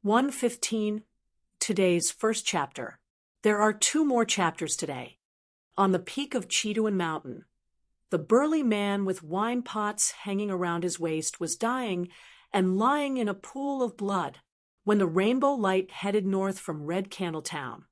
115, today's first chapter. There are two more chapters today. On the peak of Chiduan Mountain, the burly man with wine pots hanging around his waist was dying and lying in a pool of blood when the rainbow light headed north from Red Candle Town.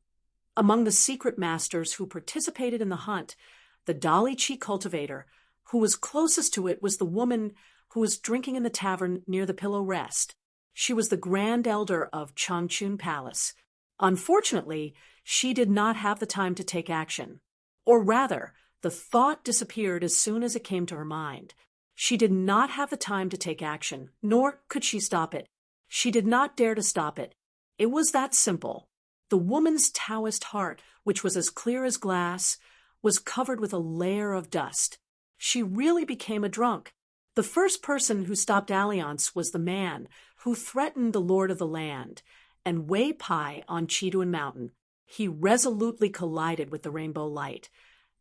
Among the secret masters who participated in the hunt, the Dali Chi cultivator, who was closest to it, was the woman who was drinking in the tavern near the Pillow Rest. She was the Grand Elder of Changchun Palace. Unfortunately, she did not have the time to take action. Or rather, the thought disappeared as soon as it came to her mind. She did not have the time to take action, nor could she stop it. She did not dare to stop it. It was that simple. The woman's Taoist heart, which was as clear as glass, was covered with a layer of dust. She really became a drunk. The first person who stopped Alliance was the man who threatened the Lord of the Land, and Wei Pai on Chiduan Mountain. He resolutely collided with the rainbow light,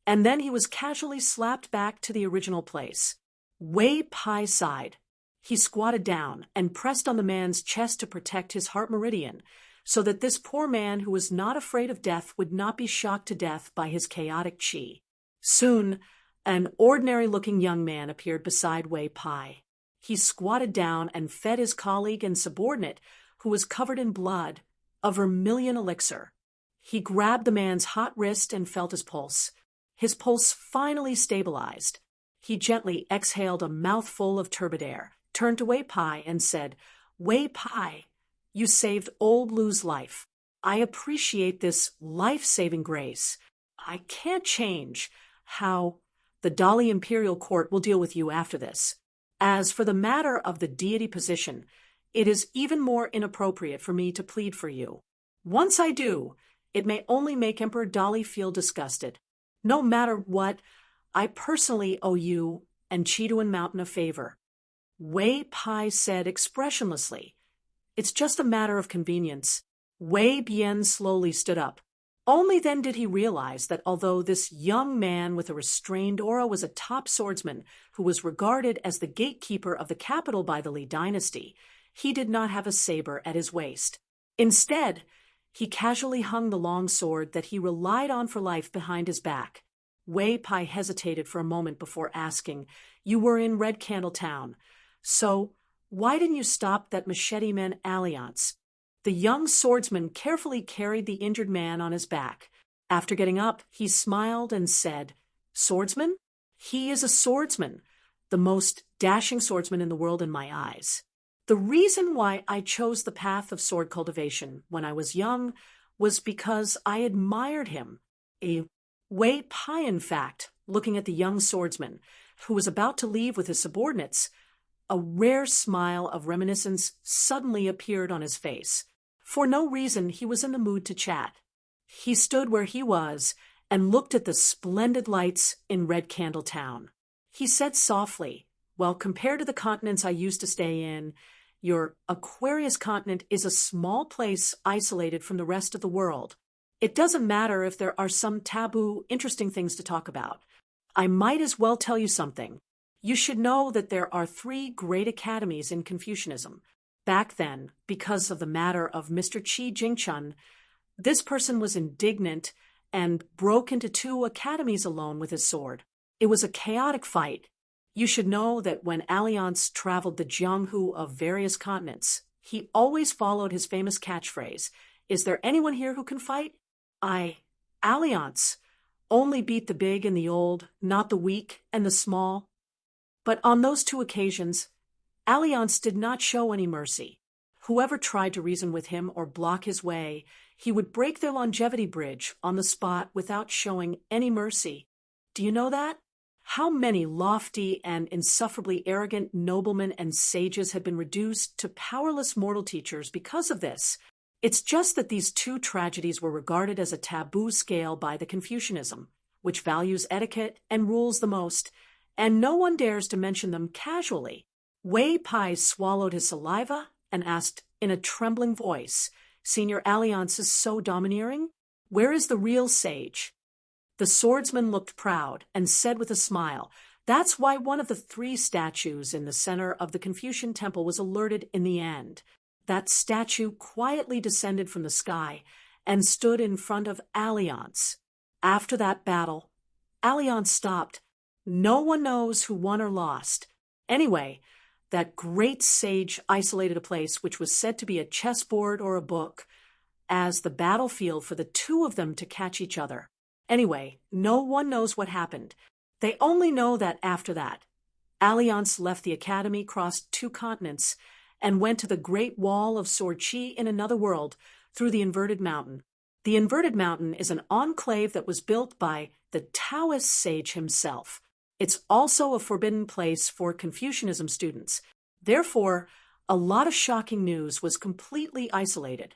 and then he was casually slapped back to the original place. Wei Pai sighed. He squatted down and pressed on the man's chest to protect his heart meridian, so that this poor man who was not afraid of death would not be shocked to death by his chaotic chi. Soon, an ordinary-looking young man appeared beside Wei Pai. He squatted down and fed his colleague and subordinate, who was covered in blood, a vermilion elixir. He grabbed the man's hot wrist and felt his pulse. His pulse finally stabilized. He gently exhaled a mouthful of turbid air, turned to Wei Pai and said, "Wei Pai, you saved Old Lu's life. I appreciate this life-saving grace. I can't change how the Dali Imperial Court will deal with you after this. As for the matter of the deity position, it is even more inappropriate for me to plead for you. Once I do, it may only make Emperor Dali feel disgusted. No matter what, I personally owe you and Chiduan Mountain a favor." Wei Pai said expressionlessly, "It's just a matter of convenience." Wei Bian slowly stood up. Only then did he realize that although this young man with a restrained aura was a top swordsman who was regarded as the gatekeeper of the capital by the Li dynasty, he did not have a saber at his waist. Instead, he casually hung the long sword that he relied on for life behind his back. Wei Pai hesitated for a moment before asking, "You were in Red Candle Town, so why didn't you stop that machete-men Alliance?" The young swordsman carefully carried the injured man on his back. After getting up, he smiled and said, "Swordsman? He is a swordsman, the most dashing swordsman in the world in my eyes. The reason why I chose the path of sword cultivation when I was young was because I admired him." Wei Pai, in fact, looking at the young swordsman, who was about to leave with his subordinates, a rare smile of reminiscence suddenly appeared on his face. For no reason, he was in the mood to chat. He stood where he was and looked at the splendid lights in Red Candle Town. He said softly, "Well, compared to the continents I used to stay in, your Aquarius continent is a small place isolated from the rest of the world. It doesn't matter if there are some taboo, interesting things to talk about. I might as well tell you something. You should know that there are 3 great academies in Confucianism. Back then, because of the matter of Mr. Qi Jingchun, this person was indignant and broke into 2 academies alone with his sword. It was a chaotic fight. You should know that when Alliance traveled the Jianghu of various continents, he always followed his famous catchphrase, 'Is there anyone here who can fight?' Alliance only beat the big and the old, not the weak and the small." But on those 2 occasions, Alliance did not show any mercy. Whoever tried to reason with him or block his way, he would break their longevity bridge on the spot without showing any mercy. Do you know that? How many lofty and insufferably arrogant noblemen and sages had been reduced to powerless mortal teachers because of this? It's just that these 2 tragedies were regarded as a taboo scale by the Confucianism, which values etiquette and rules the most, and no one dares to mention them casually. Wei Pai swallowed his saliva and asked in a trembling voice, "Senior Alliance is so domineering? Where is the real sage?" The swordsman looked proud and said with a smile, "That's why one of the 3 statues in the center of the Confucian temple was alerted in the end. that statue quietly descended from the sky and stood in front of Alliance. After that battle, Alliance stopped. No one knows who won or lost. Anyway, that great sage isolated a place which was said to be a chessboard or a book as the battlefield for the two of them to catch each other. Anyway, no one knows what happened. They only know that after that, Alliance left the academy, crossed 2 continents, and went to the Great Wall of Sorchi in another world through the Inverted Mountain. The Inverted Mountain is an enclave that was built by the Taoist sage himself. It's also a forbidden place for Confucianism students. Therefore, a lot of shocking news was completely isolated.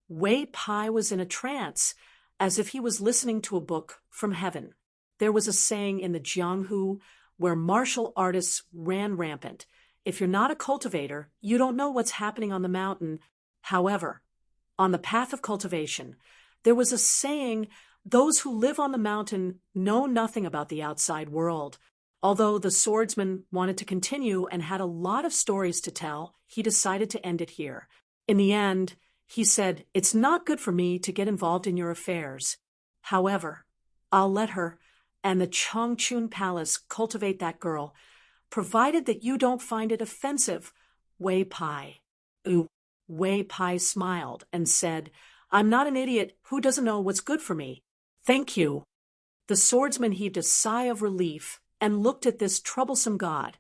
Wei Pai was in a trance, as if he was listening to a book from heaven. There was a saying in the Jianghu where martial artists ran rampant. If you're not a cultivator, you don't know what's happening on the mountain. However, on the path of cultivation, there was a saying, those who live on the mountain know nothing about the outside world. Although the swordsman wanted to continue and had a lot of stories to tell, he decided to end it here. In the end, he said, "It's not good for me to get involved in your affairs. However, I'll let her and the Chongchun Palace cultivate that girl, provided that you don't find it offensive, Wei Pai." Wei Pai smiled and said, "I'm not an idiot who doesn't know what's good for me. Thank you." The swordsman heaved a sigh of relief and looked at this troublesome god,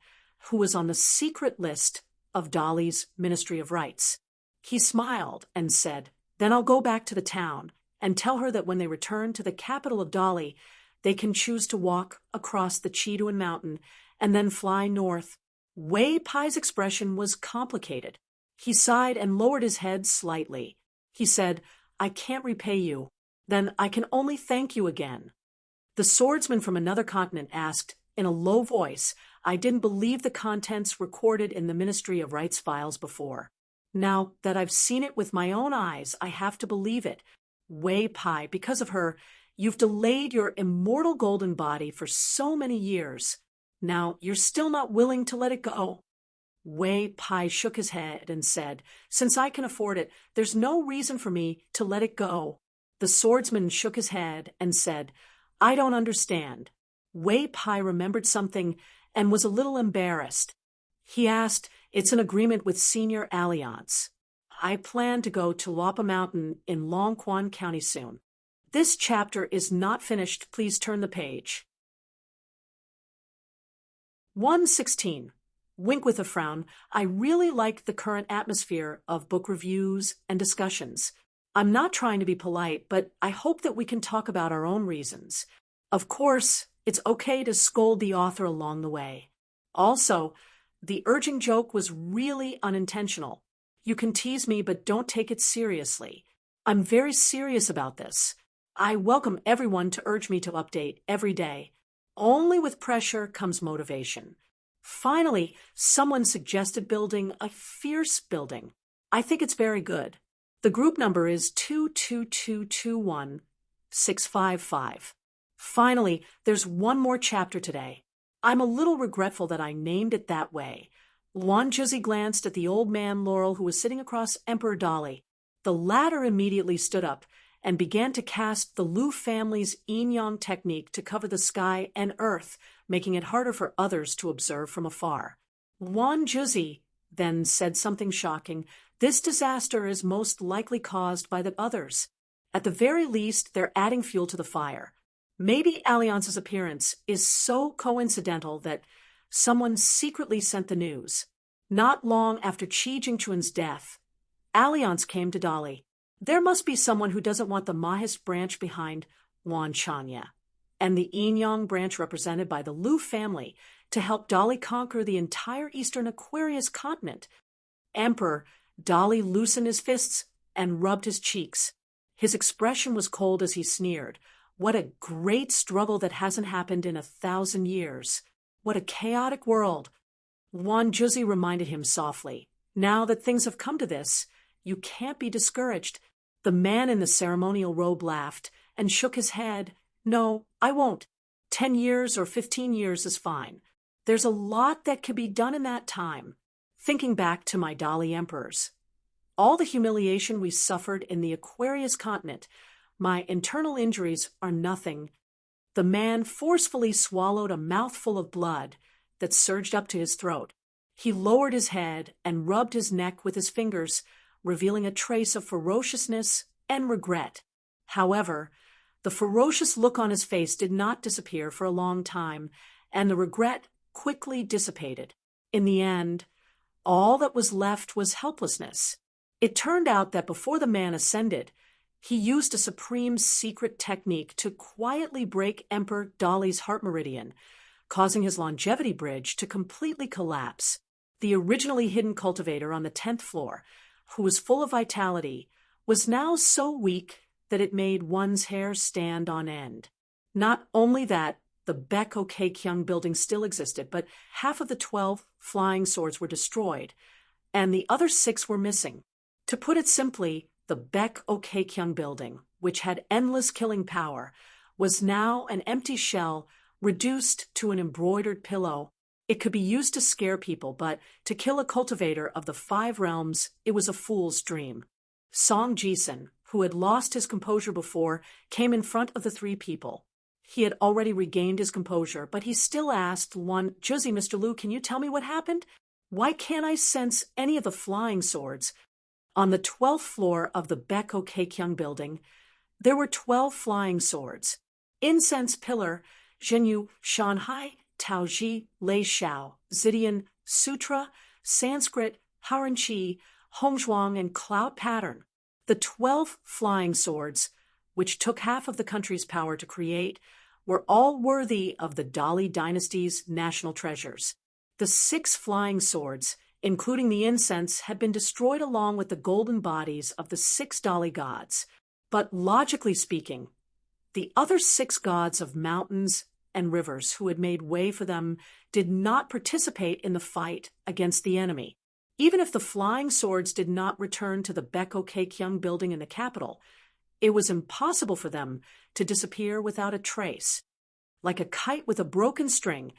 who was on the secret list of Dali's Ministry of Rights. He smiled and said, "Then I'll go back to the town and tell her that when they return to the capital of Dali, they can choose to walk across the Chiduan Mountain and then fly north." Wei Pai's expression was complicated. He sighed and lowered his head slightly. He said, "I can't repay you. Then I can only thank you again." The swordsman from another continent asked, in a low voice, "I didn't believe the contents recorded in the Ministry of Rights files before. Now that I've seen it with my own eyes, I have to believe it. Wei Pai, because of her, you've delayed your immortal golden body for so many years. Now you're still not willing to let it go." Wei Pai shook his head and said, "Since I can afford it, there's no reason for me to let it go." The swordsman shook his head and said, "I don't understand." Wei Pai remembered something and was a little embarrassed. He asked, "It's an agreement with Senior Alliance. I plan to go to Lapa Mountain in Longquan County soon." This chapter is not finished. Please turn the page. 116. Wink with a frown. I really like the current atmosphere of book reviews and discussions. I'm not trying to be polite, but I hope that we can talk about our own reasons. Of course, it's okay to scold the author along the way. Also, the urging joke was really unintentional. You can tease me, but don't take it seriously. I'm very serious about this. I welcome everyone to urge me to update every day. Only with pressure comes motivation. Finally, someone suggested building a fierce building. I think it's very good. The group number is 22221-655. Finally, there's one more chapter today. I'm a little regretful that I named it that way. Luan Juzi glanced at the old man Laurel who was sitting across Emperor Dali. The latter immediately stood up and began to cast the Lu family's yin-yang technique to cover the sky and earth, making it harder for others to observe from afar. Luan Juzi then said something shocking. "This disaster is most likely caused by the others. At the very least, they're adding fuel to the fire. Maybe Alliance's appearance is so coincidental that someone secretly sent the news." Not long after Qi Jingquan's death, Alliance came to Dali. There must be someone who doesn't want the Mahist branch behind Wan Chanya and the Yin-Yang branch represented by the Lu family to help Dali conquer the entire eastern Aquarius continent. Emperor Dali loosened his fists and rubbed his cheeks. His expression was cold as he sneered. What a great struggle that hasn't happened in 1,000 years. What a chaotic world. Luan Juzi reminded him softly, "Now that things have come to this, you can't be discouraged." The man in the ceremonial robe laughed and shook his head. "No, I won't. 10 years or 15 years is fine. There's a lot that can be done in that time." Thinking back to my Dali emperors, all the humiliation we suffered in the Aquarius continent, my internal injuries are nothing. The man forcefully swallowed a mouthful of blood that surged up to his throat. He lowered his head and rubbed his neck with his fingers, revealing a trace of ferociousness and regret. However, the ferocious look on his face did not disappear for a long time, and the regret quickly dissipated. In the end, all that was left was helplessness. It turned out that before the man ascended, he used a supreme secret technique to quietly break Emperor Dali's heart meridian, causing his longevity bridge to completely collapse. The originally hidden cultivator on the 10th floor, who was full of vitality, was now so weak that it made one's hair stand on end. Not only that, the Baek Kyung building still existed, but half of the 12 flying swords were destroyed, and the other 6 were missing. To put it simply, the Baek Kyung building, which had endless killing power, was now an empty shell reduced to an embroidered pillow. It could be used to scare people, but to kill a cultivator of the 5 realms, it was a fool's dream. Song Jisun, who had lost his composure before, came in front of the 3 people. He had already regained his composure, but he still asked one, "Juzi, Mr. Liu, can you tell me what happened? Why can't I sense any of the flying swords?" On the 12th floor of the Baek Kyung building, there were 12 flying swords. Incense Pillar, Zhenyu, Shanhai, Taoji, Lei Xiao, Zidian, Sutra, Sanskrit, Haranchi, Hongzhuang, and Cloud Pattern. The 12 flying swords, which took half of the country's power to create, were all worthy of the Dali dynasty's national treasures. The 6 flying swords, including the incense, had been destroyed along with the golden bodies of the 6 Dali gods. But logically speaking, the other 6 gods of mountains and rivers who had made way for them did not participate in the fight against the enemy. Even if the flying swords did not return to the Baek Kyung building in the capital, it was impossible for them to disappear without a trace. Like a kite with a broken string,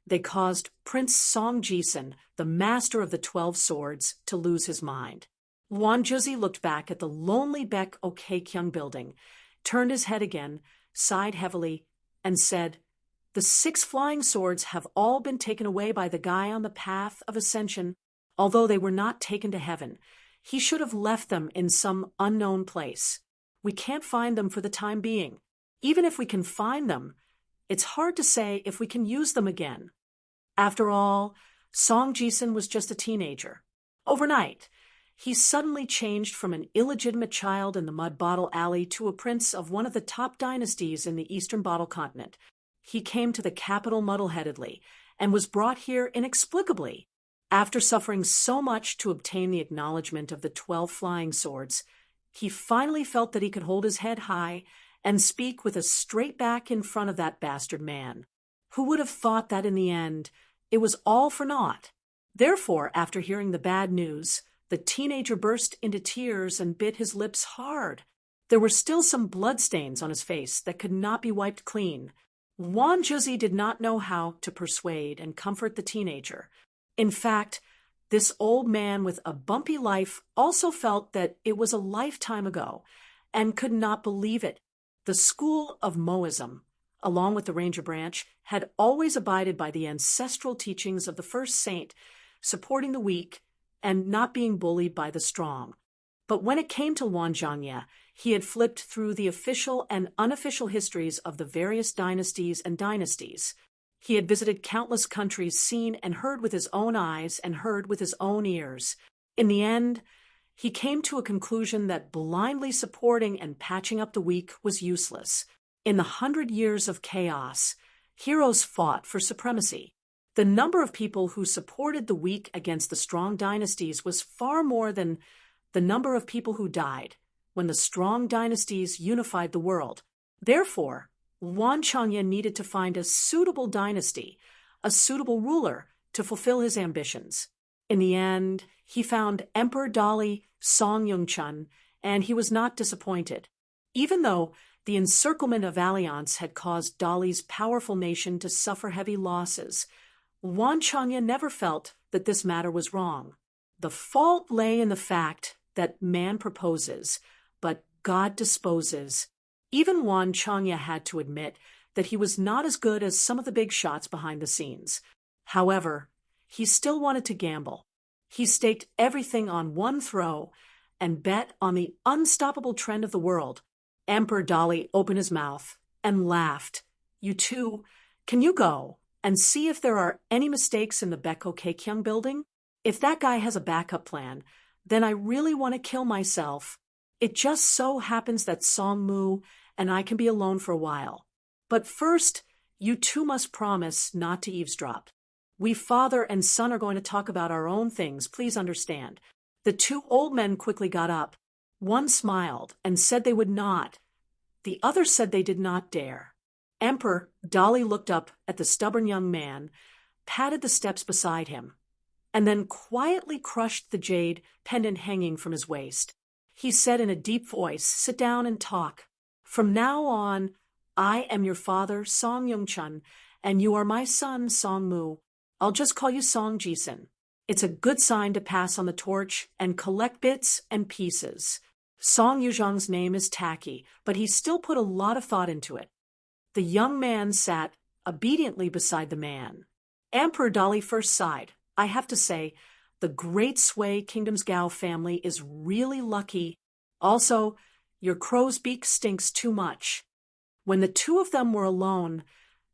they caused Prince Song Jisun, the master of the 12 swords, to lose his mind. Wan Juzi looked back at the lonely Baek Kyung building, turned his head again, sighed heavily, and said, "The 6 flying swords have all been taken away by the guy on the path of ascension. Although they were not taken to heaven, he should have left them in some unknown place. We can't find them for the time being. Even if we can find them, it's hard to say if we can use them again." After all, Song Jisun was just a teenager. Overnight, he suddenly changed from an illegitimate child in the Mud Bottle Alley to a prince of one of the top dynasties in the Eastern Bottle Continent. He came to the capital muddle-headedly and was brought here inexplicably. After suffering so much to obtain the acknowledgement of the 12 flying swords, he finally felt that he could hold his head high and speak with a straight back in front of that bastard man. Who would have thought that in the end, it was all for naught? Therefore, after hearing the bad news, the teenager burst into tears and bit his lips hard. There were still some bloodstains on his face that could not be wiped clean. Wan Juzi did not know how to persuade and comfort the teenager. In fact, this old man with a bumpy life also felt that it was a lifetime ago and could not believe it. The school of Moism, along with the Ranger Branch, had always abided by the ancestral teachings of the first saint, supporting the weak and not being bullied by the strong. But when it came to Wanzhangye, he had flipped through the official and unofficial histories of the various dynasties and dynasties. He had visited countless countries, seen and heard with his own eyes and heard with his own ears. In the end, he came to a conclusion that blindly supporting and patching up the weak was useless. In the 100 years of chaos, heroes fought for supremacy. The number of people who supported the weak against the strong dynasties was far more than the number of people who died when the strong dynasties unified the world. Therefore, Wanzhangye needed to find a suitable dynasty, a suitable ruler to fulfill his ambitions. In the end, he found Emperor Dali Song Yongchun, and he was not disappointed. Even though the encirclement of Alliance had caused Dali's powerful nation to suffer heavy losses, Wanzhangye never felt that this matter was wrong. The fault lay in the fact that man proposes, but God disposes. Even Juan Changya had to admit that he was not as good as some of the big shots behind the scenes. However, he still wanted to gamble. He staked everything on one throw and bet on the unstoppable trend of the world. Emperor Dali opened his mouth and laughed. "You two, can you go and see if there are any mistakes in the Beko Kekyung building? If that guy has a backup plan, then I really want to kill myself. It just so happens that Song Mu and I can be alone for a while. But first, you two must promise not to eavesdrop. We father and son are going to talk about our own things, please understand." The two old men quickly got up. One smiled and said they would not. The other said they did not dare. Emperor Dali looked up at the stubborn young man, patted the steps beside him, and then quietly crushed the jade pendant hanging from his waist. He said in a deep voice, "Sit down and talk. From now on, I am your father, Song Yongchun, and you are my son, Song Mu. I'll just call you Song Jisun. It's a good sign to pass on the torch and collect bits and pieces." Song Yuzhong's name is tacky, but he still put a lot of thought into it. The young man sat obediently beside the man. Emperor Dali first sighed. "I have to say, the Great Sui Kingdom's Gao family is really lucky. Also, your crow's beak stinks too much." When the two of them were alone,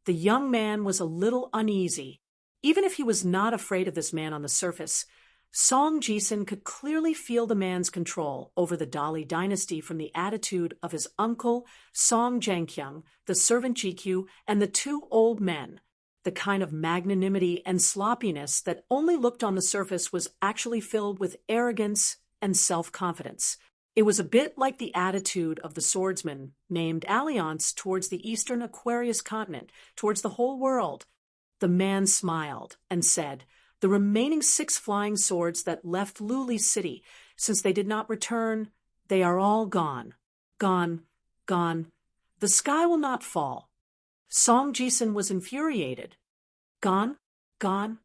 the young man was a little uneasy. Even if he was not afraid of this man on the surface, Song Jisun could clearly feel the man's control over the Dali dynasty from the attitude of his uncle, Song Zhengqiang, the servant GQ, and the two old men. The kind of magnanimity and sloppiness that only looked on the surface was actually filled with arrogance and self-confidence. It was a bit like the attitude of the swordsman named Alliance towards the eastern Aquarius continent, towards the whole world. The man smiled and said, "The remaining 6 flying swords that left Luli City, since they did not return, they are all gone. Gone, gone. The sky will not fall." Song Jisun was infuriated. "Gone? Gone?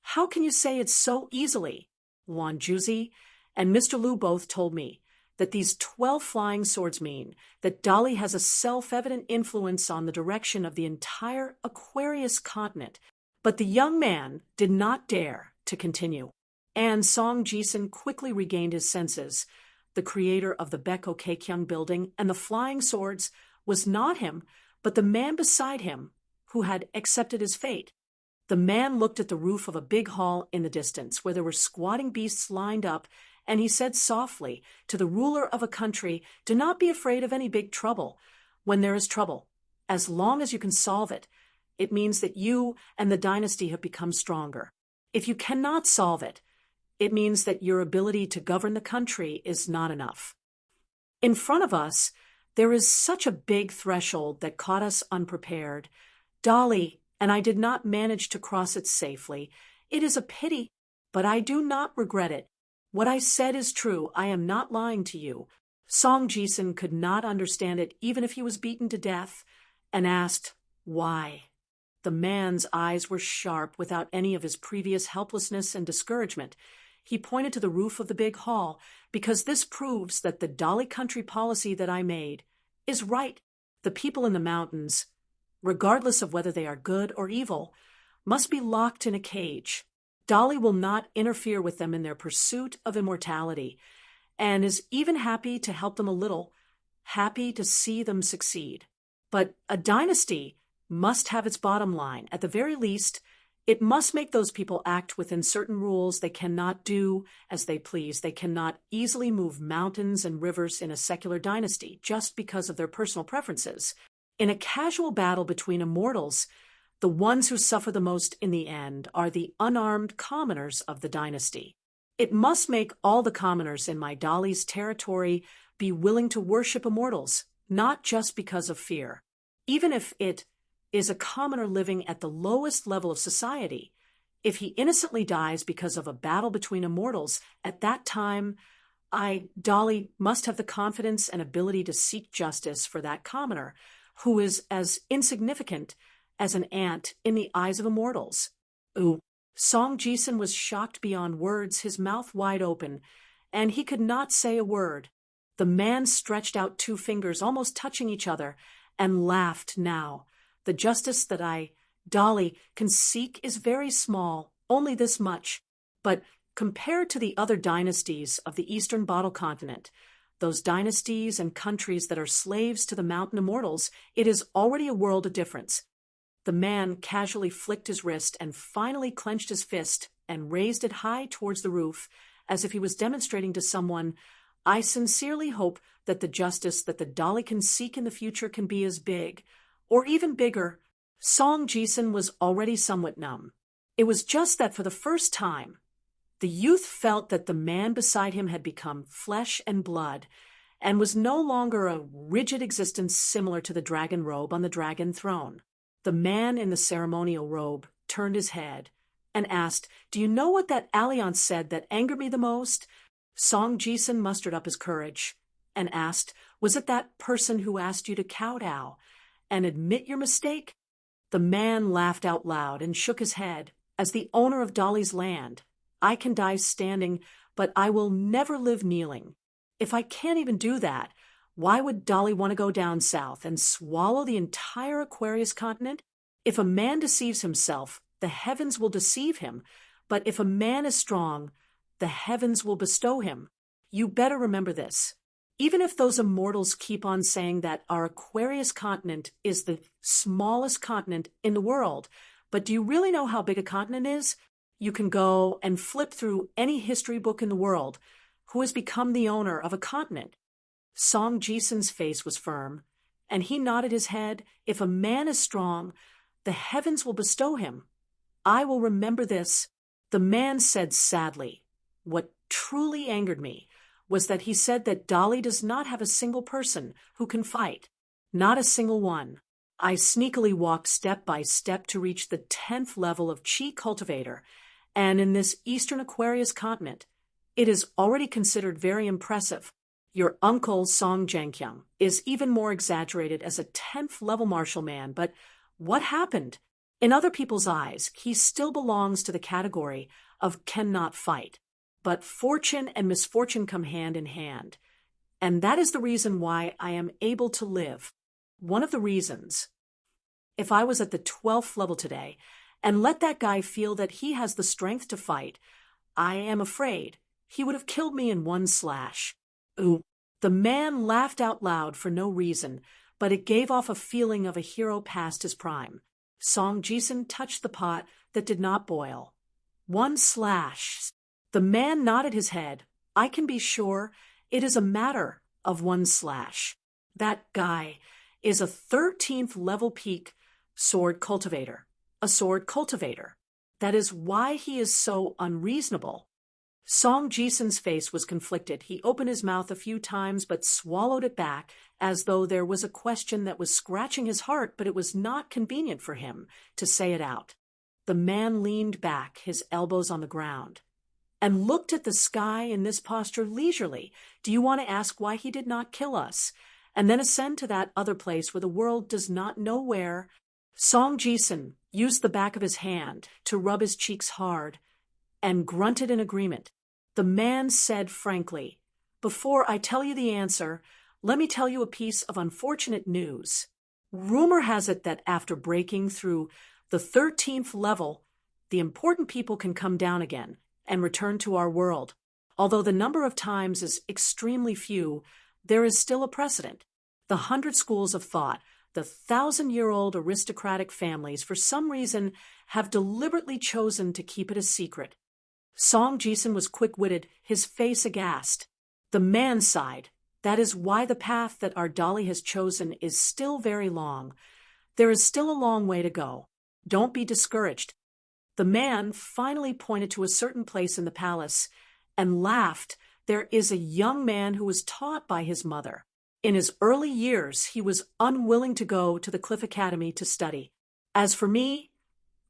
How can you say it so easily? Wan Juzi and Mr. Lu both told me that these 12 flying swords mean that Dali has a self-evident influence on the direction of the entire Aquarius continent." But the young man did not dare to continue, and Song Jisun quickly regained his senses. The creator of the Beko Kekyung building and the flying swords was not him, but the man beside him who had accepted his fate. The man looked at the roof of a big hall in the distance where there were squatting beasts lined up, and he said softly to the ruler of a country, "Do not be afraid of any big trouble. When there is trouble, as long as you can solve it, it means that you and the dynasty have become stronger. If you cannot solve it, it means that your ability to govern the country is not enough. In front of us, there is such a big threshold that caught us unprepared. Dali and I did not manage to cross it safely. It is a pity, but I do not regret it. What I said is true. I am not lying to you." Song Jisun could not understand it even if he was beaten to death, and asked, "Why?" The man's eyes were sharp without any of his previous helplessness and discouragement. He pointed to the roof of the big hall, "Because this proves that the Dali country policy that I made is right. The people in the mountains, regardless of whether they are good or evil, must be locked in a cage. Dali will not interfere with them in their pursuit of immortality, and is even happy to help them a little, happy to see them succeed. But a dynasty must have its bottom line. At the very least, it must make those people act within certain rules. They cannot do as they please. They cannot easily move mountains and rivers in a secular dynasty just because of their personal preferences. In a casual battle between immortals, the ones who suffer the most in the end are the unarmed commoners of the dynasty. It must make all the commoners in my Dali's territory be willing to worship immortals, not just because of fear. Even if it is a commoner living at the lowest level of society, if he innocently dies because of a battle between immortals, at that time, Dali, must have the confidence and ability to seek justice for that commoner, who is as insignificant as an ant in the eyes of immortals." Ooh. Song Jisun was shocked beyond words, his mouth wide open, and he could not say a word. The man stretched out two fingers, almost touching each other, and laughed now. The justice that I, Dolly, can seek is very small, only this much. But compared to the other dynasties of the Eastern Bottle Continent, those dynasties and countries that are slaves to the mountain immortals, it is already a world of difference. The man casually flicked his wrist and finally clenched his fist and raised it high towards the roof, as if he was demonstrating to someone, I sincerely hope that the justice that the Dolly can seek in the future can be as big, or even bigger. Song Jisun was already somewhat numb. It was just that for the first time, the youth felt that the man beside him had become flesh and blood, and was no longer a rigid existence similar to the dragon robe on the dragon throne. The man in the ceremonial robe turned his head and asked, "Do you know what that alliance said that angered me the most?" Song Jisun mustered up his courage and asked, "Was it that person who asked you to kowtow and admit your mistake?" The man laughed out loud and shook his head. "As the owner of Dolly's land, I can die standing, but I will never live kneeling. If I can't even do that, why would Dolly want to go down south and swallow the entire Aquarius continent? If a man deceives himself, the heavens will deceive him, but if a man is strong, the heavens will bestow him. You better remember this. Even if those immortals keep on saying that our Aquarius continent is the smallest continent in the world, but do you really know how big a continent is? You can go and flip through any history book in the world. Who has become the owner of a continent?" Song Jisun's face was firm, and he nodded his head. "If a man is strong, the heavens will bestow him. I will remember this." The man said sadly, "What truly angered me was that he said that Dolly does not have a single person who can fight. Not a single one." I sneakily walked step by step to reach the 10th level of Chi Cultivator, and in this Eastern Aquarius continent, it is already considered very impressive. Your uncle, Song Jianqiang, is even more exaggerated as a 10th level martial man, but what happened? In other people's eyes, he still belongs to the category of cannot fight. But fortune and misfortune come hand in hand, and that is the reason why I am able to live. One of the reasons. If I was at the 12th level today and let that guy feel that he has the strength to fight, I am afraid he would have killed me in one slash. Ooh. The man laughed out loud for no reason, but it gave off a feeling of a hero past his prime. Song Jisun touched the pot that did not boil. One slash. The man nodded his head. I can be sure it is a matter of one slash. That guy is a 13th level peak sword cultivator. A sword cultivator. That is why he is so unreasonable. Song Jisun's face was conflicted. He opened his mouth a few times but swallowed it back as though there was a question that was scratching his heart, but it was not convenient for him to say it out. The man leaned back, his elbows on the ground, and looked at the sky in this posture leisurely. Do you want to ask why he did not kill us, and then ascend to that other place where the world does not know where? Song Jisun used the back of his hand to rub his cheeks hard and grunted in agreement. The man said frankly, "Before I tell you the answer, let me tell you a piece of unfortunate news. Rumor has it that after breaking through the 13th level, the important people can come down again and return to our world. Although the number of times is extremely few, there is still a precedent. The 100 schools of thought, the 1,000-year-old aristocratic families, for some reason, have deliberately chosen to keep it a secret." Song Jisun was quick-witted, his face aghast. The man sighed. "That is why the path that our Dolly has chosen is still very long. There is still a long way to go. Don't be discouraged." The man finally pointed to a certain place in the palace and laughed. "There is a young man who was taught by his mother. In his early years, he was unwilling to go to the Cliff Academy to study. As for me,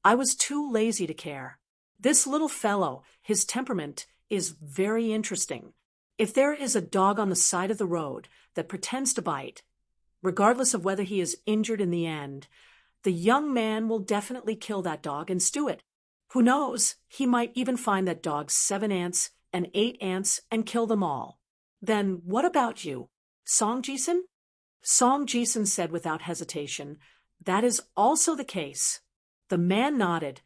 I was too lazy to care. This little fellow, his temperament is very interesting. If there is a dog on the side of the road that pretends to bite, regardless of whether he is injured in the end, the young man will definitely kill that dog and stew it. Who knows, he might even find that dog's 7 aunts and ate ants and killed them all. Then what about you, Song Jisun? Song Jisun said without hesitation, that is also the case. The man nodded.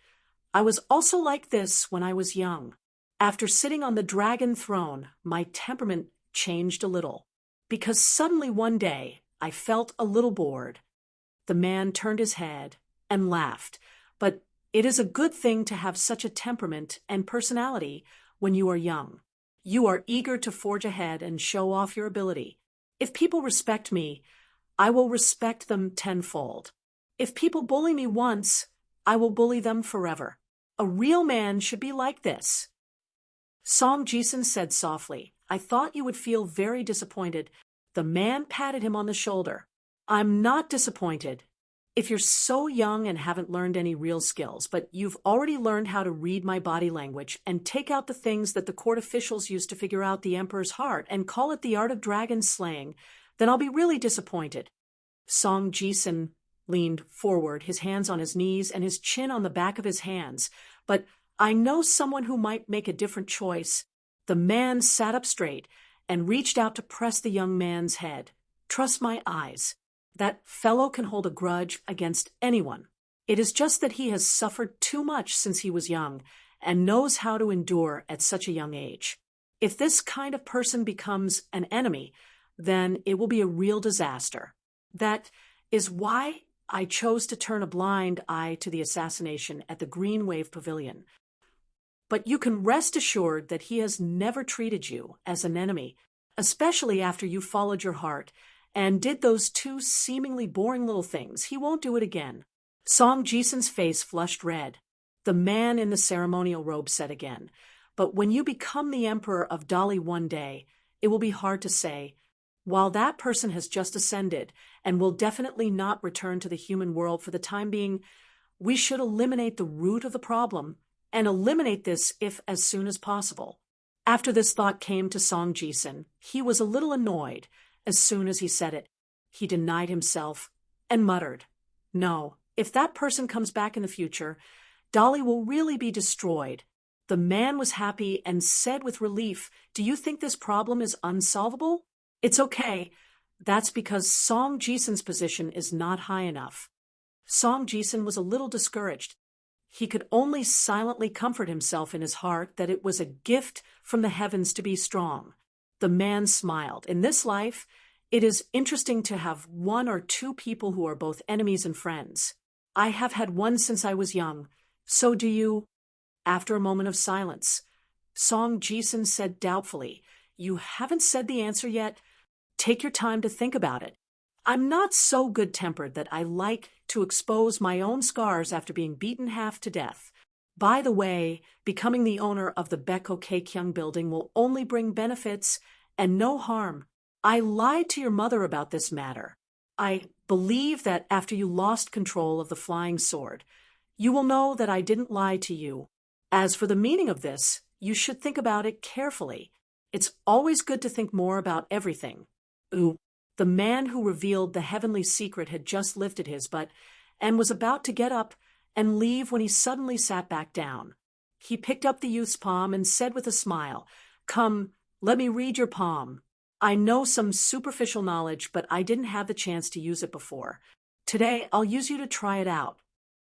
I was also like this when I was young. After sitting on the dragon throne, my temperament changed a little, because suddenly one day I felt a little bored. The man turned his head and laughed, but it is a good thing to have such a temperament and personality when you are young. You are eager to forge ahead and show off your ability. If people respect me, I will respect them tenfold. If people bully me once, I will bully them forever. A real man should be like this. Song Jisun said softly, I thought you would feel very disappointed. The man patted him on the shoulder. I'm not disappointed. If you're so young and haven't learned any real skills, but you've already learned how to read my body language and take out the things that the court officials used to figure out the emperor's heart and call it the art of dragon slaying, then I'll be really disappointed. Song Jisun leaned forward, his hands on his knees and his chin on the back of his hands. But I know someone who might make a different choice. The man sat up straight and reached out to press the young man's head. Trust my eyes. That fellow can hold a grudge against anyone. It is just that he has suffered too much since he was young and knows how to endure at such a young age. If this kind of person becomes an enemy, then it will be a real disaster. That is why I chose to turn a blind eye to the assassination at the Green Wave Pavilion. But you can rest assured that he has never treated you as an enemy, especially after you followed your heart and did those two seemingly boring little things. He won't do it again. Song Jisun's face flushed red. The man in the ceremonial robe said again, but when you become the emperor of Dali one day, it will be hard to say. While that person has just ascended and will definitely not return to the human world for the time being, we should eliminate the root of the problem and eliminate this if as soon as possible. After this thought came to Song Jisun, he was a little annoyed. As soon as he said it, he denied himself and muttered, no, if that person comes back in the future, Dali will really be destroyed. The man was happy and said with relief, do you think this problem is unsolvable? It's okay. That's because Song Jisun's position is not high enough. Song Jisun was a little discouraged. He could only silently comfort himself in his heart that it was a gift from the heavens to be strong. The man smiled. In this life, it is interesting to have one or two people who are both enemies and friends. I have had one since I was young. So do you. After a moment of silence, Song Jisun said doubtfully, you haven't said the answer yet. Take your time to think about it. I'm not so good-tempered that I like to expose my own scars after being beaten half to death. By the way, becoming the owner of the Beko Keikyung building will only bring benefits and no harm. I lied to your mother about this matter. I believe that after you lost control of the flying sword, you will know that I didn't lie to you. As for the meaning of this, you should think about it carefully. It's always good to think more about everything. Ooh, the man who revealed the heavenly secret had just lifted his butt and was about to get up and leave when he suddenly sat back down. He picked up the youth's palm and said with a smile, come, let me read your palm. I know some superficial knowledge, but I didn't have the chance to use it before. Today, I'll use you to try it out.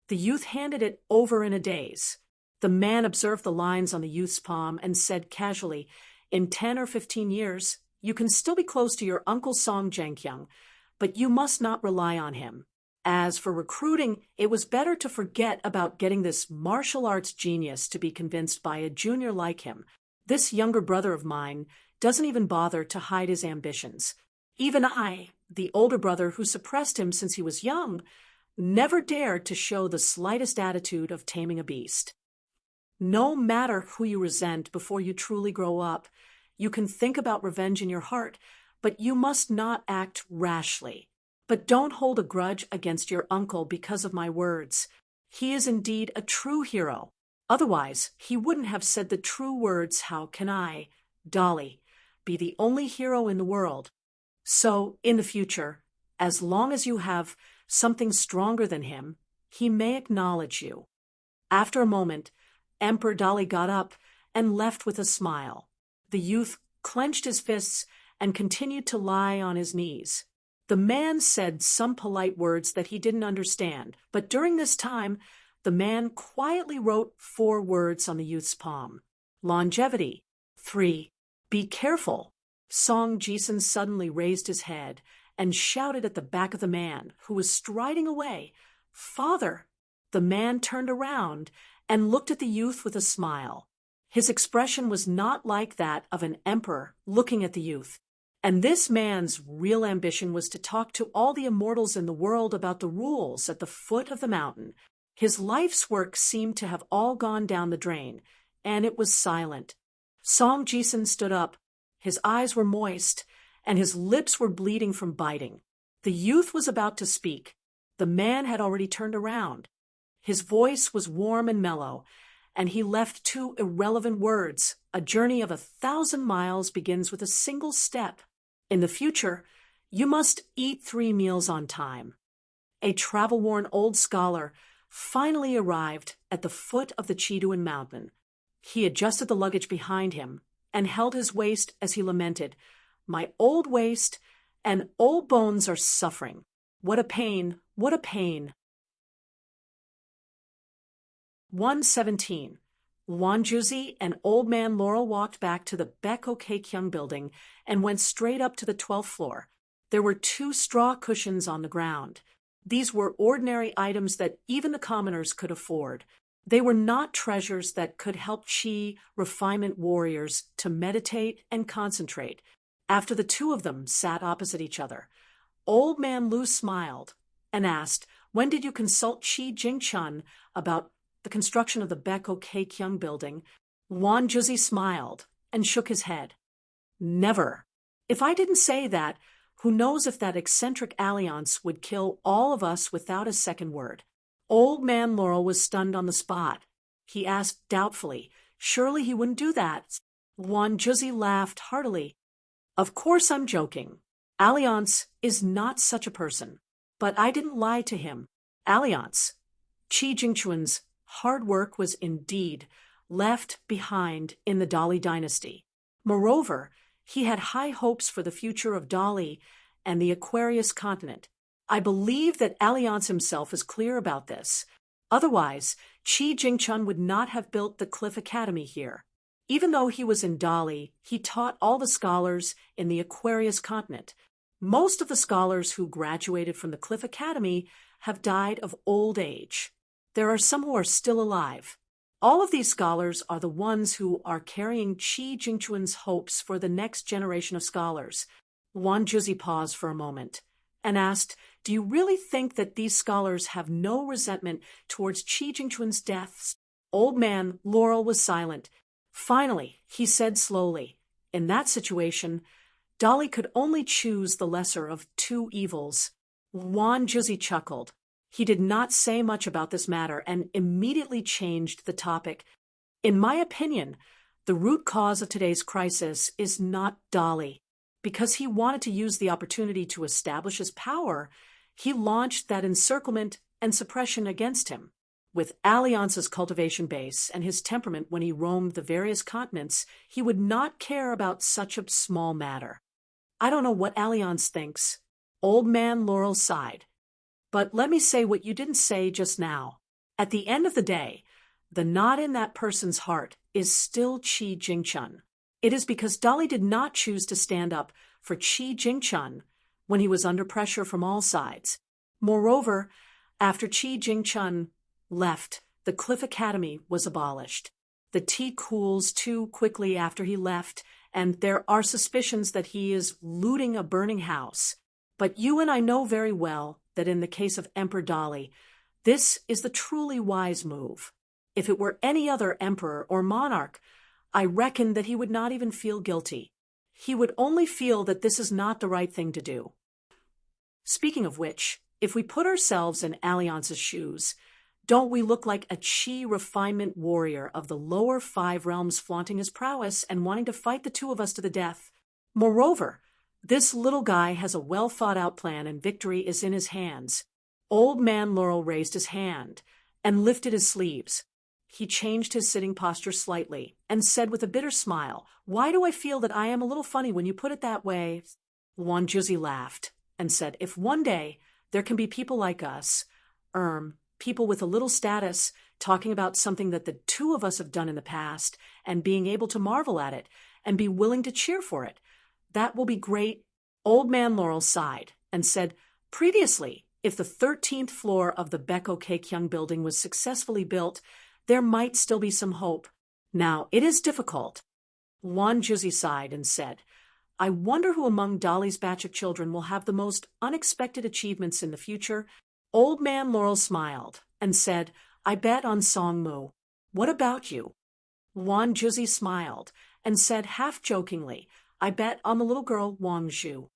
The youth handed it over in a daze. The man observed the lines on the youth's palm and said casually, in 10 or 15 years, you can still be close to your uncle Song Jiankyung, but you must not rely on him. As for recruiting, it was better to forget about getting this martial arts genius to be convinced by a junior like him. This younger brother of mine doesn't even bother to hide his ambitions. Even I, the older brother who suppressed him since he was young, never dared to show the slightest attitude of taming a beast. No matter who you resent before you truly grow up, you can think about revenge in your heart, but you must not act rashly. But don't hold a grudge against your uncle because of my words. He is indeed a true hero. Otherwise, he wouldn't have said the true words, how can I, Dali, be the only hero in the world? So, in the future, as long as you have something stronger than him, he may acknowledge you. After a moment, Emperor Dali got up and left with a smile. The youth clenched his fists and continued to lie on his knees. The man said some polite words that he didn't understand, but during this time, the man quietly wrote 4 words on the youth's palm. Longevity. 3. Be careful. Song Jisun suddenly raised his head and shouted at the back of the man, who was striding away, "Father!" The man turned around and looked at the youth with a smile. His expression was not like that of an emperor looking at the youth. And this man's real ambition was to talk to all the immortals in the world about the rules at the foot of the mountain. His life's work seemed to have all gone down the drain, and it was silent. Song Jisun stood up. His eyes were moist, and his lips were bleeding from biting. The youth was about to speak. The man had already turned around. His voice was warm and mellow, and he left 2 irrelevant words. A journey of 1,000 miles begins with a single step. In the future, you must eat 3 meals on time. A travel-worn old scholar finally arrived at the foot of the Chiduan mountain. He adjusted the luggage behind him and held his waist as he lamented, "My old waist and old bones are suffering. What a pain, what a pain." 117. Wanjuzi and Old Man Laurel walked back to the Beko Keikyung building and went straight up to the 12th floor. There were 2 straw cushions on the ground. These were ordinary items that even the commoners could afford. They were not treasures that could help Qi refinement warriors to meditate and concentrate. After the 2 of them sat opposite each other, Old Man Lu smiled and asked, "When did you consult Qi Jingchun about the construction of the Beko Keikyung building?" Wanjuzi smiled and shook his head. "Never. If I didn't say that, who knows if that eccentric alliance would kill all of us without a second word." Old Man Laurel was stunned on the spot. He asked doubtfully, "Surely he wouldn't do that?" Wanjuzi laughed heartily. "Of course I'm joking. Alliance is not such a person. But I didn't lie to him. Alliance, Qi Jingchun's hard work, was indeed left behind in the Dali dynasty. Moreover, he had high hopes for the future of Dali and the Aquarius continent. I believe that Alliance himself is clear about this. Otherwise, Qi Jingchun would not have built the Cliff Academy here. Even though he was in Dali, he taught all the scholars in the Aquarius continent. Most of the scholars who graduated from the Cliff Academy have died of old age. There are some who are still alive. All of these scholars are the ones who are carrying Qi Jingchun's hopes for the next generation of scholars." Wanjuzi paused for a moment and asked, "Do you really think that these scholars have no resentment towards Qi Jingchun's deaths?" Old Man Laurel was silent. Finally, he said slowly, "In that situation, Dali could only choose the lesser of 2 evils." Wanjuzi chuckled. He did not say much about this matter and immediately changed the topic. "In my opinion, the root cause of today's crisis is not Dali. Because he wanted to use the opportunity to establish his power, he launched that encirclement and suppression against him. With Alliance's cultivation base and his temperament when he roamed the various continents, he would not care about such a small matter. I don't know what Alliance thinks." Old Man Laurel sighed. "But let me say what you didn't say just now. At the end of the day, the knot in that person's heart is still Qi Jingchun. It is because Dali did not choose to stand up for Qi Jingchun when he was under pressure from all sides. Moreover, after Qi Jingchun left, the Cliff Academy was abolished. The tea cools too quickly after he left, and there are suspicions that he is looting a burning house. But you and I know very well that in the case of Emperor Dali, this is the truly wise move. If it were any other emperor or monarch, I reckon that he would not even feel guilty. He would only feel that this is not the right thing to do. Speaking of which, if we put ourselves in Alliance's shoes, don't we look like a Qi refinement warrior of the lower 5 realms flaunting his prowess and wanting to fight the 2 of us to the death? Moreover, this little guy has a well-thought-out plan and victory is in his hands." Old Man Laurel raised his hand and lifted his sleeves. He changed his sitting posture slightly and said with a bitter smile, "Why do I feel that I am a little funny when you put it that way?" Wan Juzi laughed and said, "If one day there can be people like us, people with a little status, talking about something that the two of us have done in the past and being able to marvel at it and be willing to cheer for it, that will be great." Old Man Laurel sighed and said, "Previously, if the 13th floor of the Beko Kekyung building was successfully built, there might still be some hope. Now, it is difficult." Wan Juzi sighed and said, "I wonder who among Dolly's batch of children will have the most unexpected achievements in the future." Old Man Laurel smiled and said, "I bet on Song Mu. What about you?" Wan Juzi smiled and said half-jokingly, "I bet on the little girl Wang Zhu."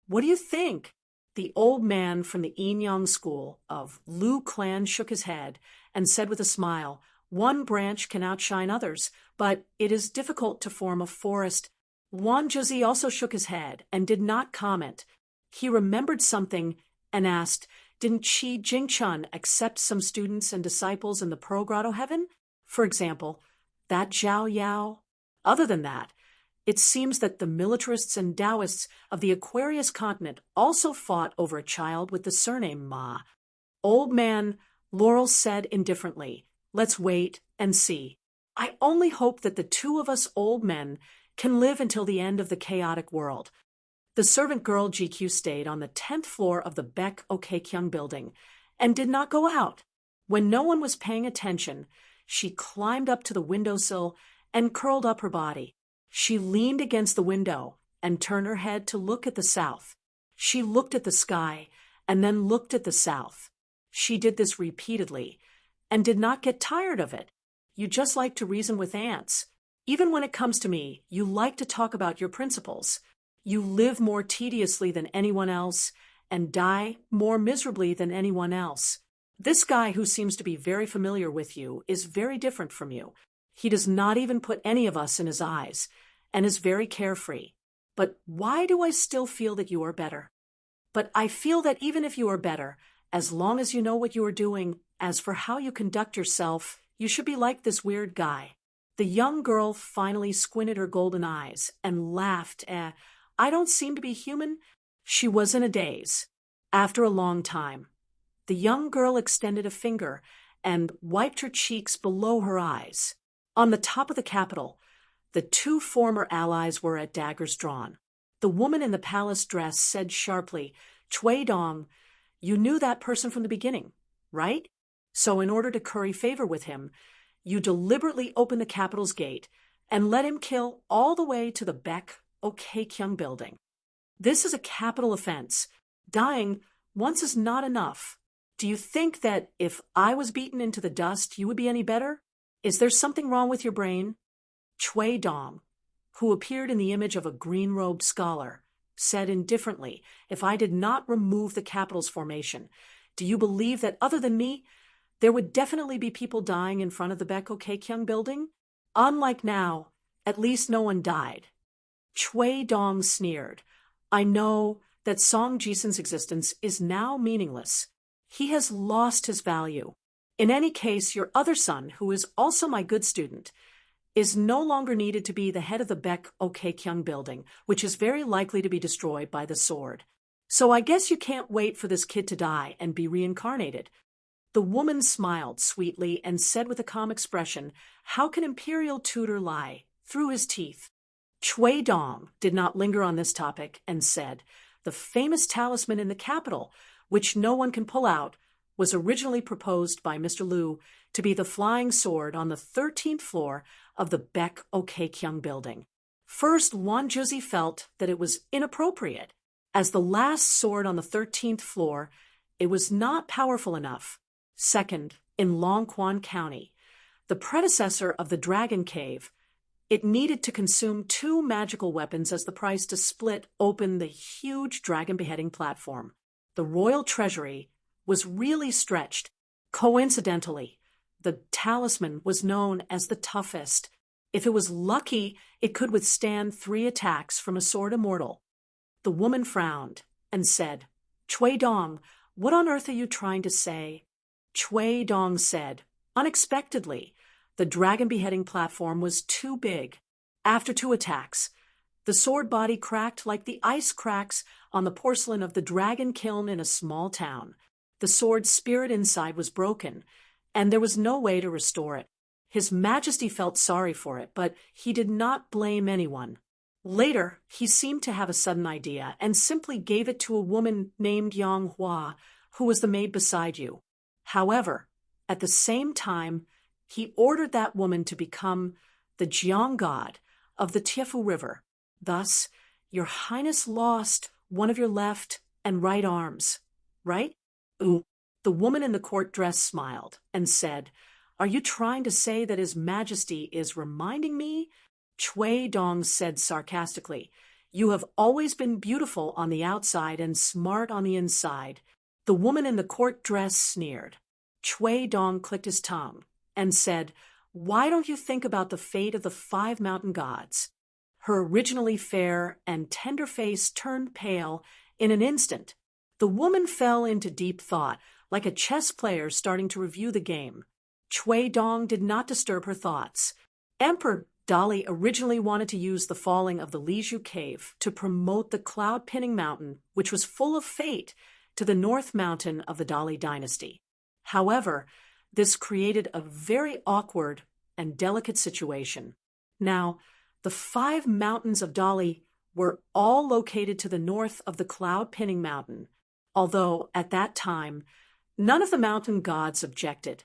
"What do you think?" The old man from the Yinyang school of Lu clan shook his head and said with a smile, "One branch can outshine others, but it is difficult to form a forest." Wan Juzi also shook his head and did not comment. He remembered something and asked, "Didn't Qi Jingchun accept some students and disciples in the Pearl Grotto heaven? For example, that Zhao Yao?" Other than that, it seems that the militarists and Taoists of the Aquarius continent also fought over a child with the surname Ma. Old Man Laurel said indifferently, "Let's wait and see. I only hope that the two of us old men can live until the end of the chaotic world." The servant girl GQ stayed on the 10th floor of the Baek Okekyung building and did not go out. When no one was paying attention, she climbed up to the windowsill and curled up her body. She leaned against the window and turned her head to look at the south. She looked at the sky and then looked at the south. She did this repeatedly and did not get tired of it. You just like to reason with ants. Even when it comes to me, you like to talk about your principles. You live more tediously than anyone else and die more miserably than anyone else. This guy who seems to be very familiar with you is very different from you. He does not even put any of us in his eyes and is very carefree. But why do I still feel that you are better? But I feel that even if you are better, as long as you know what you are doing, as for how you conduct yourself, you should be like this weird guy. The young girl finally squinted her golden eyes and laughed. "I don't seem to be human." She was in a daze. After a long time, the young girl extended a finger and wiped her cheeks below her eyes. On the top of the Capitol, the two former allies were at daggers drawn. The woman in the palace dress said sharply, "Cui Dong, you knew that person from the beginning, right? So in order to curry favor with him, you deliberately opened the Capitol's gate and let him kill all the way to the Baek Okekyung building. This is a capital offense. Dying once is not enough. Do you think that if I was beaten into the dust, you would be any better? Is there something wrong with your brain?" Cui Dong, who appeared in the image of a green-robed scholar, said indifferently, "If I did not remove the Capitol's formation, do you believe that other than me, there would definitely be people dying in front of the Baek Okekyung building? Unlike now, at least no one died." Cui Dong sneered. "I know that Song Jisun's existence is now meaningless. He has lost his value. In any case, your other son, who is also my good student, is no longer needed to be the head of the Baek Okekyung building, which is very likely to be destroyed by the sword. So I guess you can't wait for this kid to die and be reincarnated." The woman smiled sweetly and said with a calm expression, "How can Imperial Tutor lie?" through his teeth. Cui Dong did not linger on this topic and said, "The famous talisman in the capital, which no one can pull out, was originally proposed by Mr. Liu to be the flying sword on the 13th floor of the Baek Okekyung building. First, Wan Juzi felt that it was inappropriate. As the last sword on the 13th floor, it was not powerful enough. Second, in Longquan County, the predecessor of the Dragon Cave, it needed to consume 2 magical weapons as the price to split open the huge dragon beheading platform. The royal treasury was really stretched. Coincidentally, the talisman was known as the toughest. If it was lucky, it could withstand 3 attacks from a sword immortal. The woman frowned and said, "Cui Dong, what on earth are you trying to say?" Cui Dong said, unexpectedly, The dragon beheading platform was too big. After 2 attacks, the sword body cracked like the ice cracks on the porcelain of the dragon kiln in a small town. The sword's spirit inside was broken, and there was no way to restore it. His Majesty felt sorry for it, but he did not blame anyone. Later, he seemed to have a sudden idea and simply gave it to a woman named Yang Hua, who was the maid beside you. However, at the same time, he ordered that woman to become the Jiang god of the Tiefu River. Thus, Your Highness lost one of your left and right arms, right? Ooh. The woman in the court dress smiled and said, "Are you trying to say that His Majesty is reminding me?" Cui Dong said sarcastically, "You have always been beautiful on the outside and smart on the inside." The woman in the court dress sneered. Cui Dong clicked his tongue and said, "Why don't you think about the fate of the 5 mountain gods?" Her originally fair and tender face turned pale in an instant. The woman fell into deep thought, like a chess player starting to review the game. Cui Dong did not disturb her thoughts. Emperor Dali originally wanted to use the falling of the Liju Cave to promote the cloud-pinning mountain, which was full of fate, to the north mountain of the Dali dynasty. However, this created a very awkward and delicate situation. Now, the 5 mountains of Dali were all located to the north of the cloud-pinning mountain, although at that time, none of the mountain gods objected.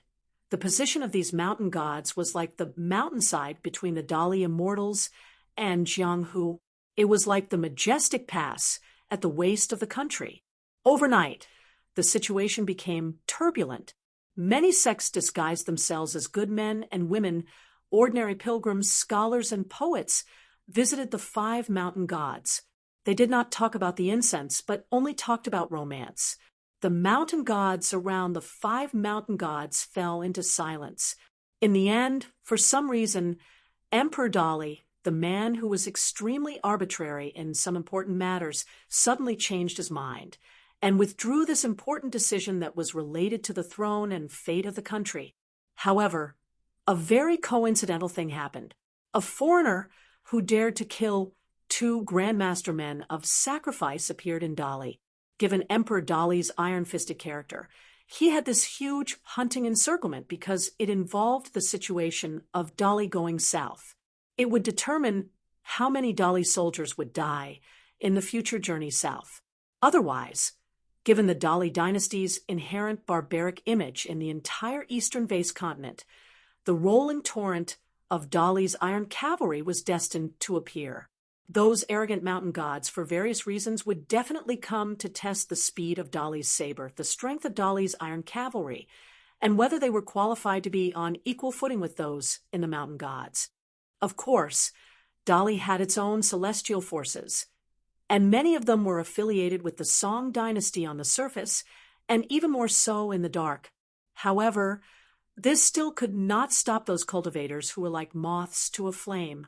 The position of these mountain gods was like the mountainside between the Dali immortals and Jianghu. It was like the majestic pass at the waist of the country. Overnight, the situation became turbulent. Many sects disguised themselves as good men and women. Ordinary pilgrims, scholars, and poets visited the 5 mountain gods. They did not talk about the incense, but only talked about romance. The mountain gods around the 5 mountain gods fell into silence. In the end, for some reason, Emperor Dali, the man who was extremely arbitrary in some important matters, suddenly changed his mind and withdrew this important decision that was related to the throne and fate of the country. However, a very coincidental thing happened. A foreigner who dared to kill 2 grandmaster men of sacrifice appeared in Dali. Given Emperor Dali's iron-fisted character, he had this huge hunting encirclement because it involved the situation of Dali going south. It would determine how many Dali soldiers would die in the future journey south. Otherwise, given the Dali dynasty's inherent barbaric image in the entire eastern vase continent, the rolling torrent of Dali's iron cavalry was destined to appear. Those arrogant mountain gods, for various reasons, would definitely come to test the speed of Dali's saber, the strength of Dali's iron cavalry, and whether they were qualified to be on equal footing with those in the mountain gods. Of course, Dali had its own celestial forces, and many of them were affiliated with the Song dynasty on the surface, and even more so in the dark. However, this still could not stop those cultivators who were like moths to a flame.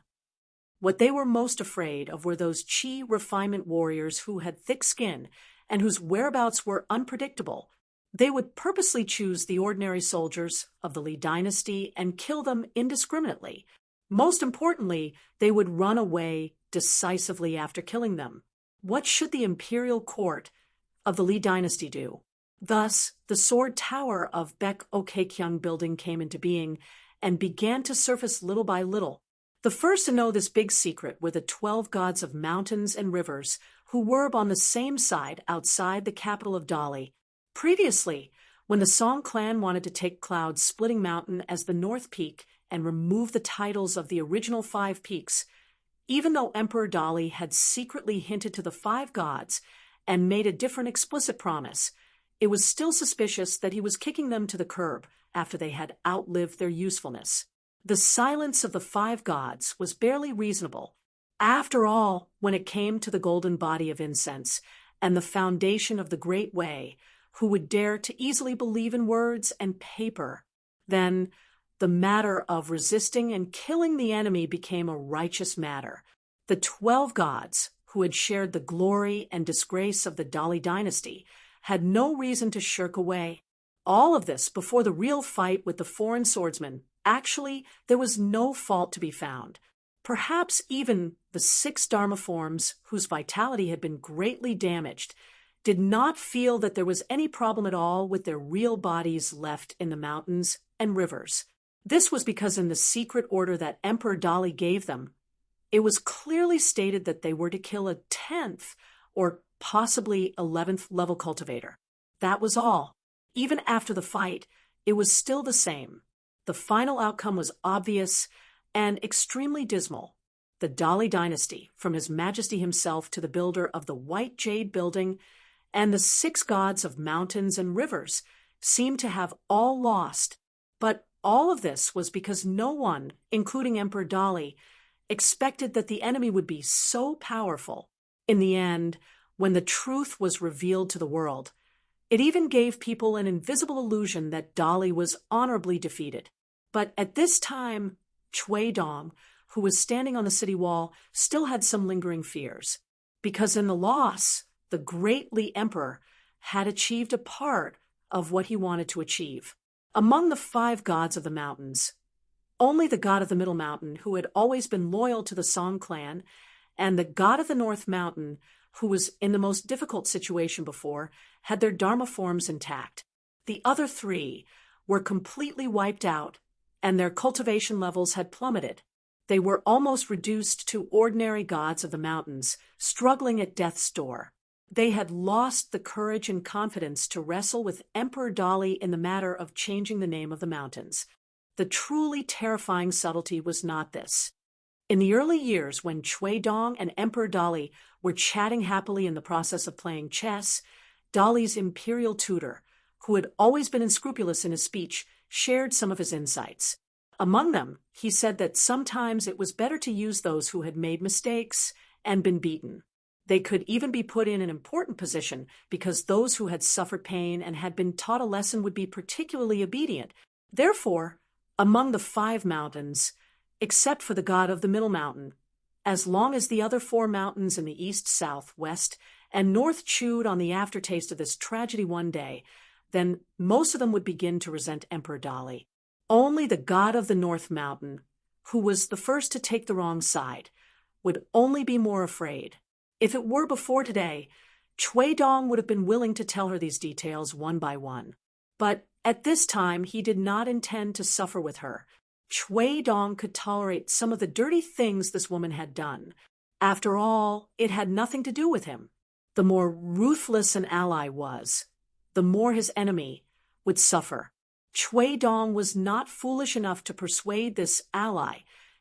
What they were most afraid of were those Qi refinement warriors who had thick skin and whose whereabouts were unpredictable. They would purposely choose the ordinary soldiers of the Li dynasty and kill them indiscriminately. Most importantly, they would run away decisively after killing them. What should the imperial court of the Li dynasty do? Thus, the sword tower of Baek-ok-kyung building came into being and began to surface little by little. The first to know this big secret were the 12 gods of mountains and rivers, who were on the same side outside the capital of Dali. Previously, when the Song clan wanted to take Cloud's splitting mountain as the North Peak and remove the titles of the original 5 peaks, even though Emperor Dali had secretly hinted to the 5 gods and made a different explicit promise, it was still suspicious that he was kicking them to the curb after they had outlived their usefulness. The silence of the 5 gods was barely reasonable. After all, when it came to the golden body of incense and the foundation of the Great Way, who would dare to easily believe in words and paper? Then the matter of resisting and killing the enemy became a righteous matter. The 12 gods, who had shared the glory and disgrace of the Dali dynasty, had no reason to shirk away. All of this before the real fight with the foreign swordsman Actually, there was no fault to be found. Perhaps even the 6 Dharma forms, whose vitality had been greatly damaged, did not feel that there was any problem at all with their real bodies left in the mountains and rivers. This was because in the secret order that Emperor Dali gave them, it was clearly stated that they were to kill a 10th or possibly 11th level cultivator. That was all. Even after the fight, it was still the same. The final outcome was obvious and extremely dismal. The Dali dynasty, from His Majesty himself to the builder of the White Jade Building and the 6 gods of mountains and rivers, seemed to have all lost. But all of this was because no one, including Emperor Dali, expected that the enemy would be so powerful. In the end, when the truth was revealed to the world, it even gave people an invisible illusion that Dali was honorably defeated. But at this time, Chui Dong, who was standing on the city wall, still had some lingering fears. Because in the loss, the great Li Emperor had achieved a part of what he wanted to achieve. Among the 5 gods of the mountains, only the god of the Middle Mountain, who had always been loyal to the Song clan, and the god of the North Mountain, who was in the most difficult situation before, had their Dharma forms intact. The other 3 were completely wiped out, and their cultivation levels had plummeted. They were almost reduced to ordinary gods of the mountains, struggling at death's door. They had lost the courage and confidence to wrestle with Emperor Dali in the matter of changing the name of the mountains. The truly terrifying subtlety was not this. In the early years, when Chui Dong and Emperor Dali were chatting happily in the process of playing chess, Dali's imperial tutor, who had always been unscrupulous in his speech, shared some of his insights. Among them, he said that sometimes it was better to use those who had made mistakes and been beaten. They could even be put in an important position because those who had suffered pain and had been taught a lesson would be particularly obedient. Therefore, among the 5 mountains, except for the god of the Middle Mountain, as long as the other 4 mountains in the east, south, west, and north chewed on the aftertaste of this tragedy one day, then most of them would begin to resent Emperor Dali. Only the god of the North Mountain, who was the first to take the wrong side, would only be more afraid. If it were before today, Chui Dong would have been willing to tell her these details one by one. But at this time, he did not intend to suffer with her. Chui Dong could tolerate some of the dirty things this woman had done. After all, it had nothing to do with him. The more ruthless an ally was, the more his enemy would suffer. Chui Dong was not foolish enough to persuade this ally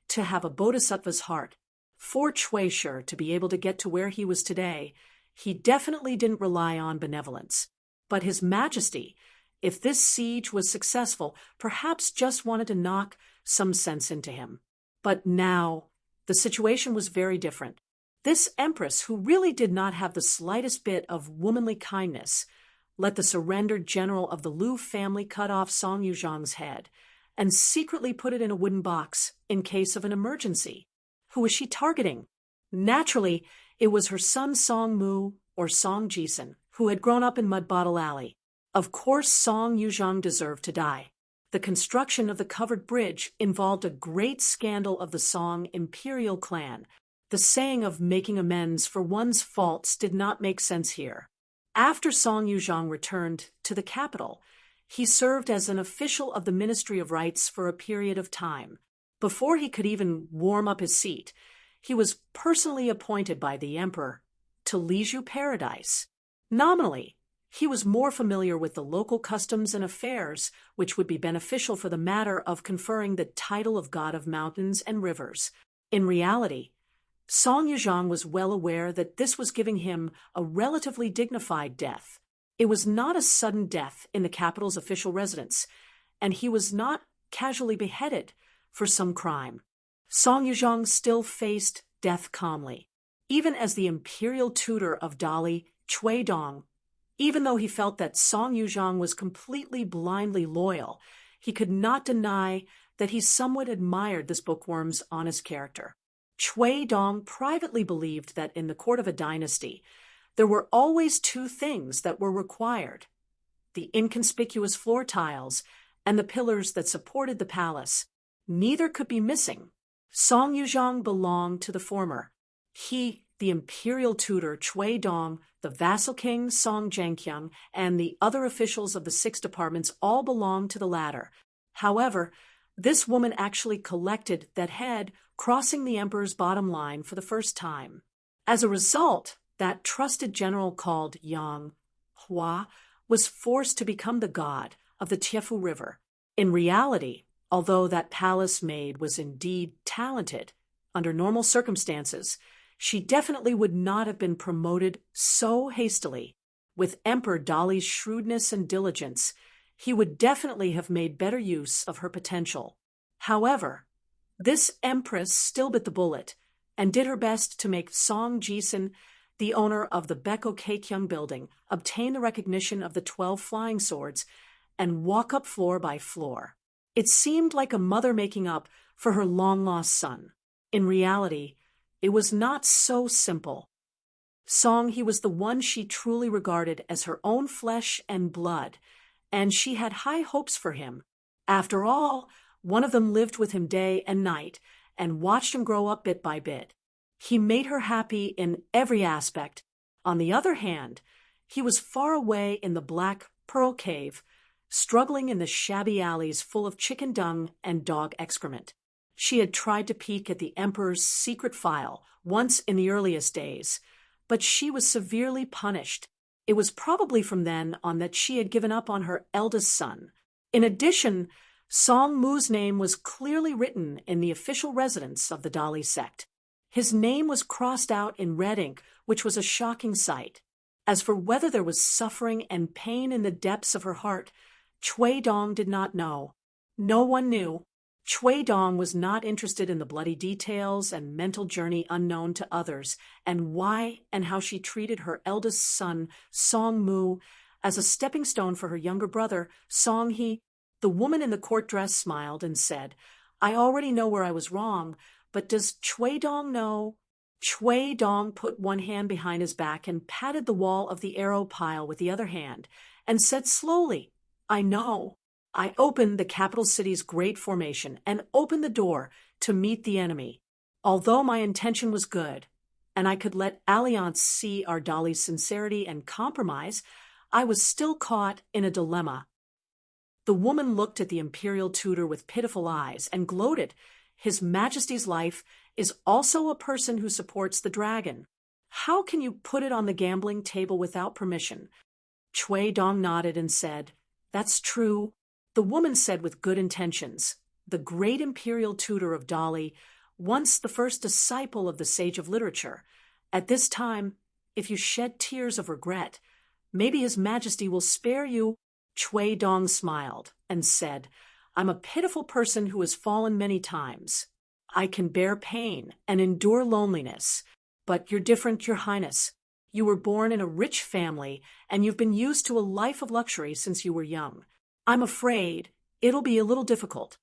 to have a bodhisattva's heart. For Chui Shi to be able to get to where he was today, he definitely didn't rely on benevolence. But His Majesty, if this siege was successful, perhaps just wanted to knock some sense into him. But now, the situation was very different. This empress, who really did not have the slightest bit of womanly kindness, let the surrendered general of the Lu family cut off Song Yuzhang's head and secretly put it in a wooden box in case of an emergency. Who was she targeting? Naturally, it was her son Song Mu, or Song Jisun, who had grown up in Mud Bottle Alley. Of course, Song Yuzhang deserved to die. The construction of the covered bridge involved a great scandal of the Song imperial clan. The saying of making amends for one's faults did not make sense here. After Song Yuzhang returned to the capital, he served as an official of the Ministry of Rites for a period of time. Before he could even warm up his seat, he was personally appointed by the emperor to Liju Paradise. Nominally, he was more familiar with the local customs and affairs, which would be beneficial for the matter of conferring the title of God of Mountains and Rivers. In reality, Song Yuzhang was well aware that this was giving him a relatively dignified death. It was not a sudden death in the capital's official residence, and he was not casually beheaded for some crime. Song Yuzhang still faced death calmly. Even as the imperial tutor of Dali, Chui Dong, even though he felt that Song Yuzhang was completely blindly loyal, he could not deny that he somewhat admired this bookworm's honest character. Chui Dong privately believed that in the court of a dynasty, there were always 2 things that were required: the inconspicuous floor tiles and the pillars that supported the palace. Neither could be missing. Song Yuzhong belonged to the former. He, the imperial tutor Cui Dong, the vassal king Song Zhengqiang, and the other officials of the 6 departments all belonged to the latter. However, this woman actually collected that head, crossing the emperor's bottom line for the first time. As a result, that trusted general called Yang Hua was forced to become the god of the Tiefu River. In reality, although that palace maid was indeed talented, under normal circumstances, she definitely would not have been promoted so hastily. With Emperor Dali's shrewdness and diligence, he would definitely have made better use of her potential. However, this empress still bit the bullet and did her best to make Song Jisun, the owner of the Beko Keikyung building, obtain the recognition of the 12 flying swords and walk up floor by floor. It seemed like a mother making up for her long-lost son. In reality, it was not so simple. Song, he was the one she truly regarded as her own flesh and blood, and she had high hopes for him. After all, one of them lived with him day and night and watched him grow up bit by bit. He made her happy in every aspect. On the other hand, he was far away in the Black Pearl Cave, struggling in the shabby alleys full of chicken dung and dog excrement. She had tried to peek at the emperor's secret file once in the earliest days, but she was severely punished. It was probably from then on that she had given up on her eldest son. In addition, Song Mu's name was clearly written in the official residence of the Dali sect. His name was crossed out in red ink, which was a shocking sight. As for whether there was suffering and pain in the depths of her heart, Cui Dong did not know. No one knew. Cui Dong was not interested in the bloody details and mental journey unknown to others, and why and how she treated her eldest son, Song Mu, as a stepping stone for her younger brother, Song He. The woman in the court dress smiled and said, "I already know where I was wrong, but does Cui Dong know?" Cui Dong put one hand behind his back and patted the wall of the arrow pile with the other hand, and said slowly, "I know. I opened the capital city's great formation and opened the door to meet the enemy. Although my intention was good, and I could let Alliance see our Dali's sincerity and compromise, I was still caught in a dilemma." The woman looked at the imperial tutor with pitiful eyes and gloated. "His Majesty's life is also a person who supports the dragon. How can you put it on the gambling table without permission?" Cui Dong nodded and said, "That's true." The woman said with good intentions, "The great imperial tutor of Dali, once the first disciple of the sage of literature. At this time, if you shed tears of regret, maybe His Majesty will spare you." Cui Dong smiled and said, "I'm a pitiful person who has fallen many times. I can bear pain and endure loneliness, but you're different, Your Highness. You were born in a rich family, and you've been used to a life of luxury since you were young. I'm afraid it'll be a little difficult."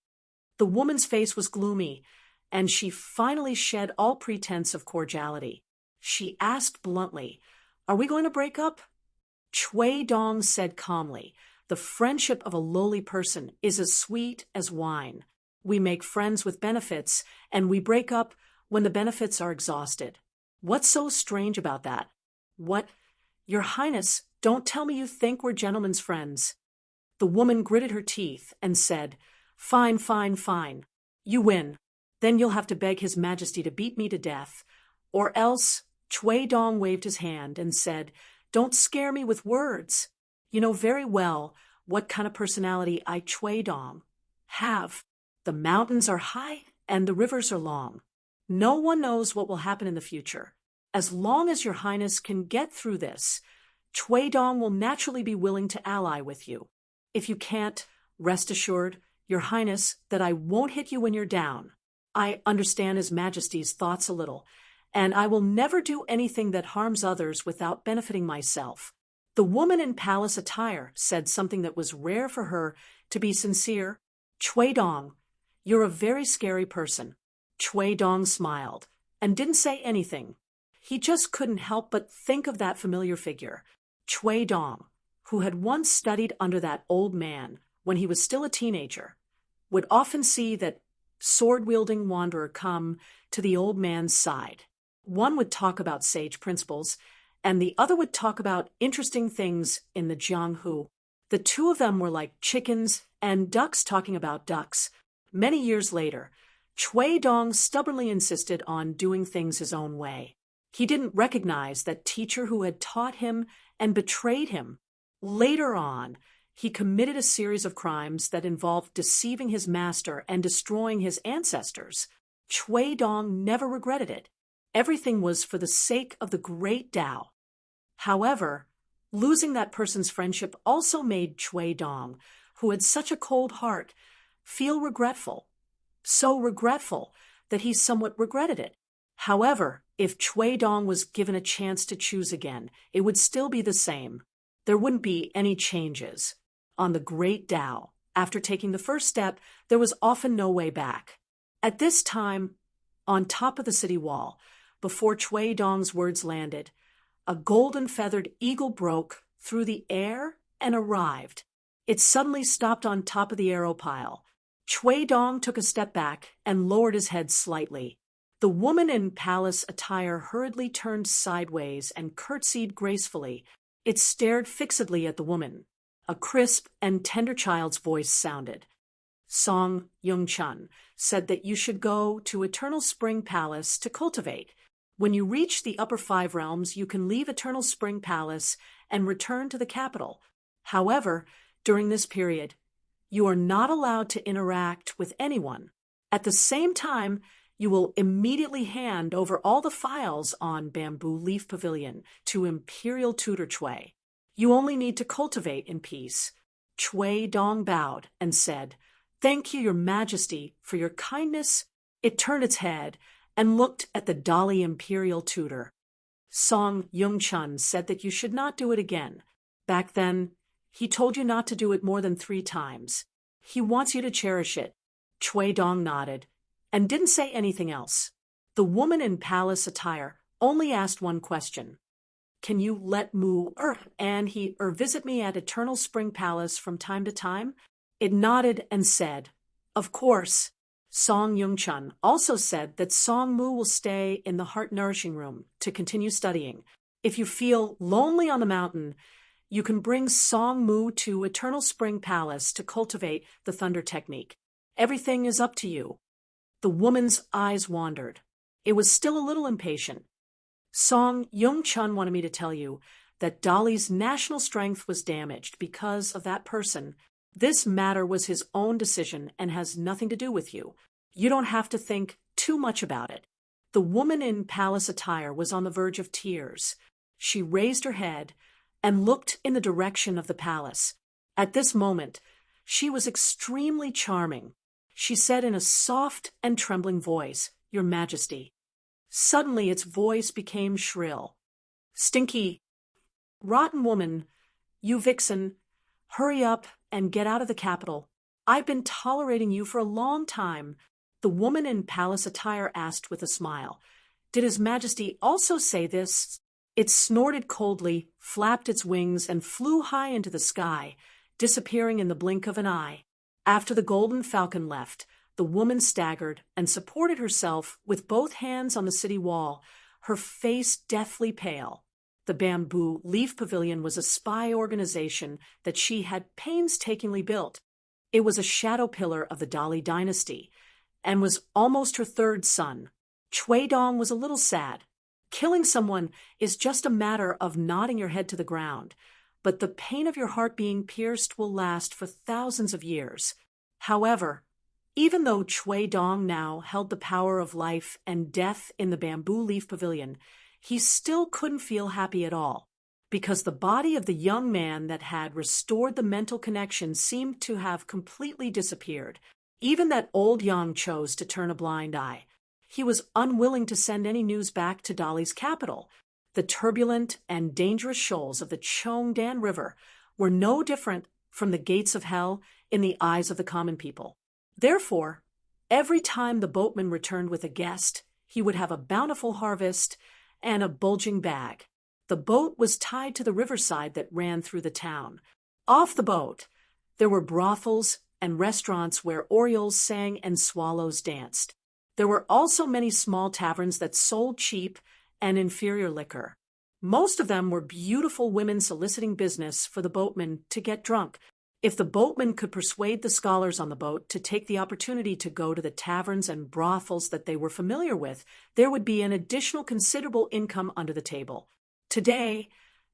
The woman's face was gloomy, and she finally shed all pretense of cordiality. She asked bluntly, "Are we going to break up?" Cui Dong said calmly, "The friendship of a lowly person is as sweet as wine. We make friends with benefits, and we break up when the benefits are exhausted. What's so strange about that?" "What? Your Highness, don't tell me you think we're gentlemen's friends." The woman gritted her teeth and said, "Fine, fine, fine. You win. Then you'll have to beg His Majesty to beat me to death. Or else," Cui Dong waved his hand and said, "Don't scare me with words. You know very well what kind of personality I, Cui Dong, have. The mountains are high and the rivers are long. No one knows what will happen in the future. As long as Your Highness can get through this, Cui Dong will naturally be willing to ally with you. If you can't, rest assured, Your Highness, that I won't hit you when you're down. I understand His Majesty's thoughts a little, and I will never do anything that harms others without benefiting myself." The woman in palace attire said something that was rare for her to be sincere. "Cui Dong, you're a very scary person." Cui Dong smiled and didn't say anything. He just couldn't help but think of that familiar figure, Cui Dong, who had once studied under that old man, when he was still a teenager, would often see that sword-wielding wanderer come to the old man's side. One would talk about sage principles, and the other would talk about interesting things in the Jianghu. The two of them were like chickens and ducks talking about ducks. Many years later, Chui Dong stubbornly insisted on doing things his own way. He didn't recognize that teacher who had taught him and betrayed him. Later on, he committed a series of crimes that involved deceiving his master and destroying his ancestors. Chui Dong never regretted it. Everything was for the sake of the great Tao. However, losing that person's friendship also made Chui Dong, who had such a cold heart, feel regretful. So regretful that he somewhat regretted it. However, if Chui Dong was given a chance to choose again, it would still be the same. There wouldn't be any changes. On the great Tao, after taking the first step, there was often no way back. At this time, on top of the city wall, before Chui Dong's words landed, a golden-feathered eagle broke through the air and arrived. It suddenly stopped on top of the arrow pile. Chui Dong took a step back and lowered his head slightly. The woman in palace attire hurriedly turned sideways and curtsied gracefully. It stared fixedly at the woman. A crisp and tender child's voice sounded. Song Yung-chun said that you should go to Eternal Spring Palace to cultivate. When you reach the upper 5 realms, you can leave Eternal Spring Palace and return to the capital. However, during this period, you are not allowed to interact with anyone. At the same time, you will immediately hand over all the files on Bamboo Leaf Pavilion to Imperial Tutor Chui. You only need to cultivate in peace. Chui Dong bowed and said, "Thank you, Your Majesty, for your kindness." It turned its head and looked at the Dali Imperial Tutor. Song Yung-chun said that you should not do it again. Back then, he told you not to do it more than 3 times. He wants you to cherish it. Chui Dong nodded and didn't say anything else. The woman in palace attire only asked one question. Can you let he visit me at Eternal Spring Palace from time to time? It nodded and said, of course. Song Yung-chun also said that Song Mu will stay in the Heart Nourishing Room to continue studying. If you feel lonely on the mountain, you can bring Song Mu to Eternal Spring Palace to cultivate the thunder technique. Everything is up to you. The woman's eyes wandered. It was still a little impatient. Song Yung-chun wanted me to tell you that Dali's national strength was damaged because of that person. This matter was his own decision and has nothing to do with you. You don't have to think too much about it. The woman in palace attire was on the verge of tears. She raised her head and looked in the direction of the palace. At this moment, she was extremely charming. She said in a soft and trembling voice, Your Majesty. Suddenly its voice became shrill. Stinky, rotten woman, you vixen, hurry up and get out of the capital. I've been tolerating you for a long time. The woman in palace attire asked with a smile. Did His Majesty also say this? It snorted coldly, flapped its wings, and flew high into the sky, disappearing in the blink of an eye. After the golden falcon left, the woman staggered and supported herself with both hands on the city wall, her face deathly pale. The Bamboo Leaf Pavilion was a spy organization that she had painstakingly built. It was a shadow pillar of the Dali dynasty and was almost her 3rd son. Chui Dong was a little sad. Killing someone is just a matter of nodding your head to the ground, but the pain of your heart being pierced will last for thousands of years. However, even though Chui Dong now held the power of life and death in the Bamboo Leaf Pavilion, he still couldn't feel happy at all, because the body of the young man that had restored the mental connection seemed to have completely disappeared. Even that old Yang chose to turn a blind eye. He was unwilling to send any news back to Dali's capital. The turbulent and dangerous shoals of the Chongdan River were no different from the gates of hell in the eyes of the common people. Therefore, every time the boatman returned with a guest, he would have a bountiful harvest and a bulging bag. The boat was tied to the riverside that ran through the town. Off the boat, There were brothels and restaurants where orioles sang and swallows danced. There were also many small taverns that sold cheap and inferior liquor. Most of them were beautiful women soliciting business for the boatmen to get drunk. If the boatmen could persuade the scholars on the boat to take the opportunity to go to the taverns and brothels that they were familiar with, there would be an additional considerable income under the table. Today,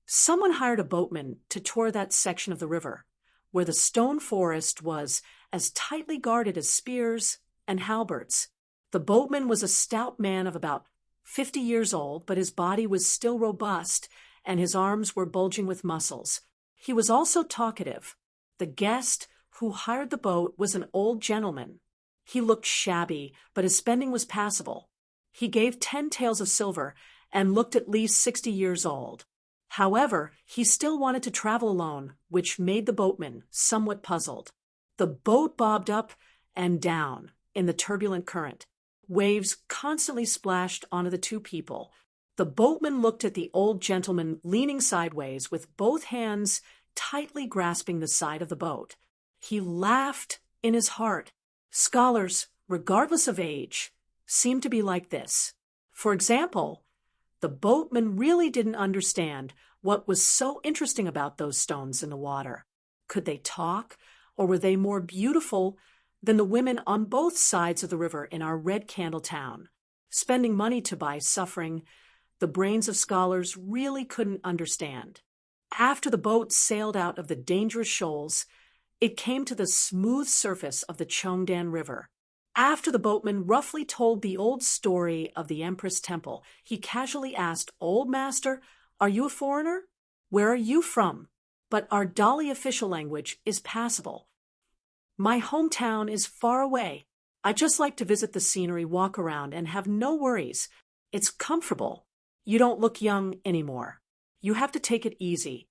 someone hired a boatman to tour that section of the river, where the stone forest was as tightly guarded as spears and halberds. The boatman was a stout man of about 50 years old, but his body was still robust and his arms were bulging with muscles. He was also talkative. The guest who hired the boat was an old gentleman. He looked shabby, but his spending was passable. He gave 10 taels of silver and looked at least 60 years old. However, he still wanted to travel alone, which made the boatman somewhat puzzled. The boat bobbed up and down in the turbulent current. Waves constantly splashed onto the two people. The boatman looked at the old gentleman leaning sideways with both hands tightly grasping the side of the boat. He laughed in his heart. Scholars, regardless of age, seemed to be like this. For example, the boatman really didn't understand what was so interesting about those stones in the water. Could they talk, or were they more beautiful than the women on both sides of the river in our red candle town? Spending money to buy suffering, the brains of scholars really couldn't understand. After the boat sailed out of the dangerous shoals, it came to the smooth surface of the Chongdan River. After the boatman roughly told the old story of the Empress Temple, he casually asked, "Old master, are you a foreigner? Where are you from?" But our Dali official language is passable. "My hometown is far away. I just like to visit the scenery, walk around, and have no worries. It's comfortable. You don't look young anymore. You have to take it easy."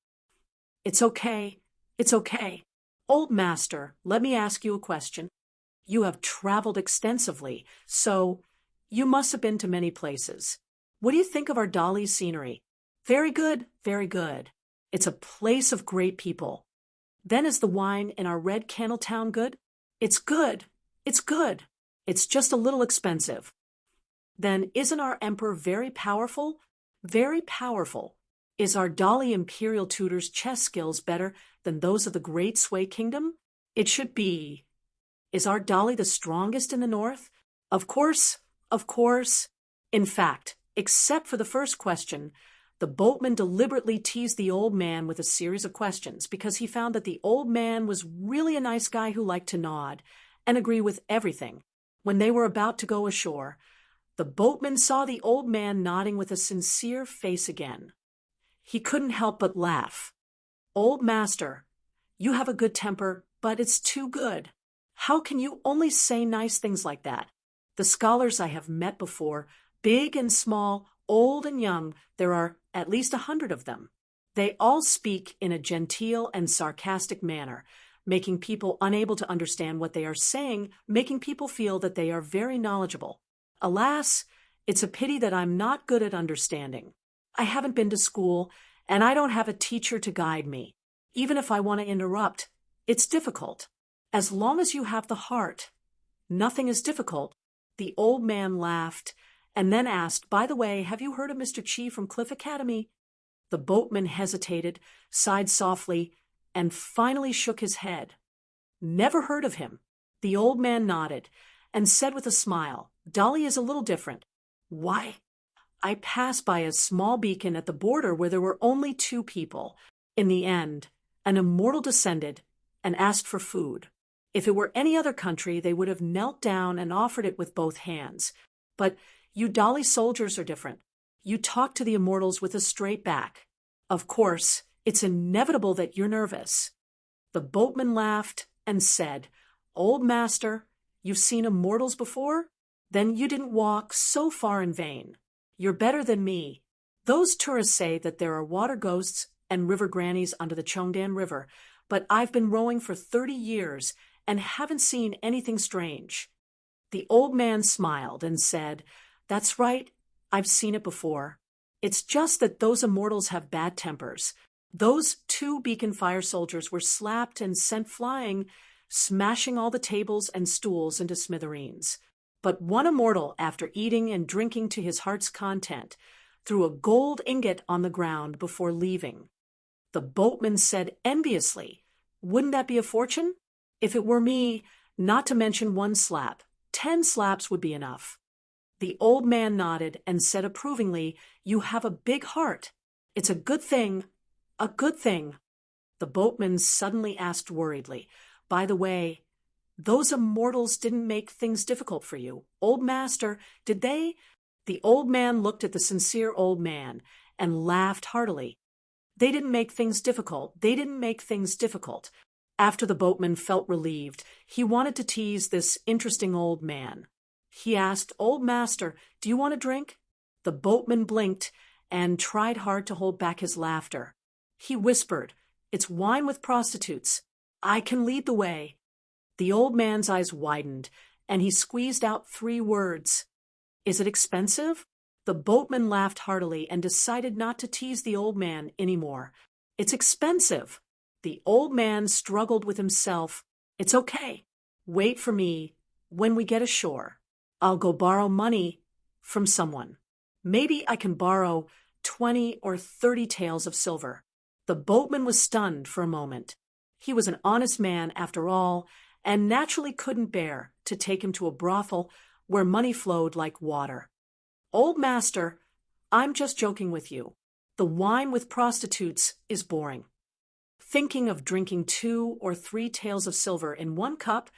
"It's okay. It's okay. Old master, let me ask you a question. You have traveled extensively, so you must have been to many places. What do you think of our Dali scenery?" "Very good, very good. It's a place of great people." "Then is the wine in our red candle town good?" "It's good. It's good. It's just a little expensive." "Then isn't our emperor very powerful?" "Very powerful. Is our Dali imperial tutor's chess skills better than those of the great Sui kingdom?" "It should be." "Is our Dali the strongest in the north?" Of course, of course." In fact, except for the first question, the boatman deliberately teased the old man with a series of questions because he found that the old man was really a nice guy who liked to nod and agree with everything. When they were about to go ashore, the boatman saw the old man nodding with a sincere face again. He couldn't help but laugh. "Old master, you have a good temper, but it's too good. How can you only say nice things like that? The scholars I have met before, big and small, old and young, there are at least 100 of them. They all speak in a genteel and sarcastic manner, making people unable to understand what they are saying, making people feel that they are very knowledgeable. Alas, it's a pity that I'm not good at understanding. I haven't been to school, and I don't have a teacher to guide me. Even if I want to interrupt, it's difficult. As long as you have the heart, nothing is difficult." The old man laughed and then asked, "By the way, have you heard of Mr. Chi from Cliff Academy?" The boatman hesitated, sighed softly, and finally shook his head. "Never heard of him." The old man nodded and said with a smile, "Dali is a little different." "Why?" "I passed by a small beacon at the border where there were only 2 people. In the end, an immortal descended and asked for food. If it were any other country, they would have knelt down and offered it with both hands. But you Dali soldiers are different. You talk to the immortals with a straight back. Of course, it's inevitable that you're nervous." The boatman laughed and said, "Old master, you've seen immortals before? Then you didn't walk so far in vain. You're better than me. Those tourists say that there are water ghosts and river grannies under the Chongdan River, but I've been rowing for 30 years and haven't seen anything strange." The old man smiled and said, "That's right, I've seen it before. It's just that those immortals have bad tempers. Those two beacon fire soldiers were slapped and sent flying, smashing all the tables and stools into smithereens. But one immortal, after eating and drinking to his heart's content, threw a gold ingot on the ground before leaving. The boatman said enviously, "Wouldn't that be a fortune? If it were me, not to mention one slap, 10 slaps would be enough." The old man nodded and said approvingly, "You have a big heart. It's a good thing, a good thing." The boatman suddenly asked worriedly, "By the way, those immortals didn't make things difficult for you, old master, did they?" The old man looked at the sincere old man and laughed heartily. "They didn't make things difficult. They didn't make things difficult." After the boatman felt relieved, he wanted to tease this interesting old man. He asked, "Old master, do you want a drink?" The boatman blinked and tried hard to hold back his laughter. He whispered, "It's wine with prostitutes. I can lead the way." The old man's eyes widened, and he squeezed out 3 words. "Is it expensive?" The boatman laughed heartily and decided not to tease the old man anymore. "It's expensive." The old man struggled with himself. "It's okay. Wait for me when we get ashore. I'll go borrow money from someone. Maybe I can borrow 20 or 30 taels of silver." The boatman was stunned for a moment. He was an honest man after all, and naturally couldn't bear to take him to a brothel where money flowed like water. "Old master, I'm just joking with you. The wine with prostitutes is boring. Thinking of drinking 2 or 3 taels of silver in one cup,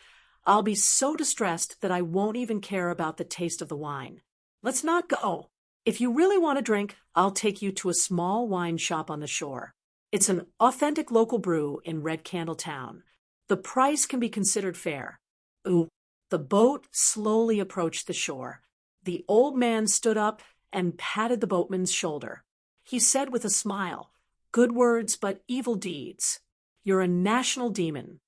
I'll be so distressed that I won't even care about the taste of the wine. Let's not go. If you really want a drink, I'll take you to a small wine shop on the shore. It's an authentic local brew in Red Candle Town. The price can be considered fair." Ooh. The boat slowly approached the shore. The old man stood up and patted the boatman's shoulder. He said with a smile, "Good words, but evil deeds. You're a national demon."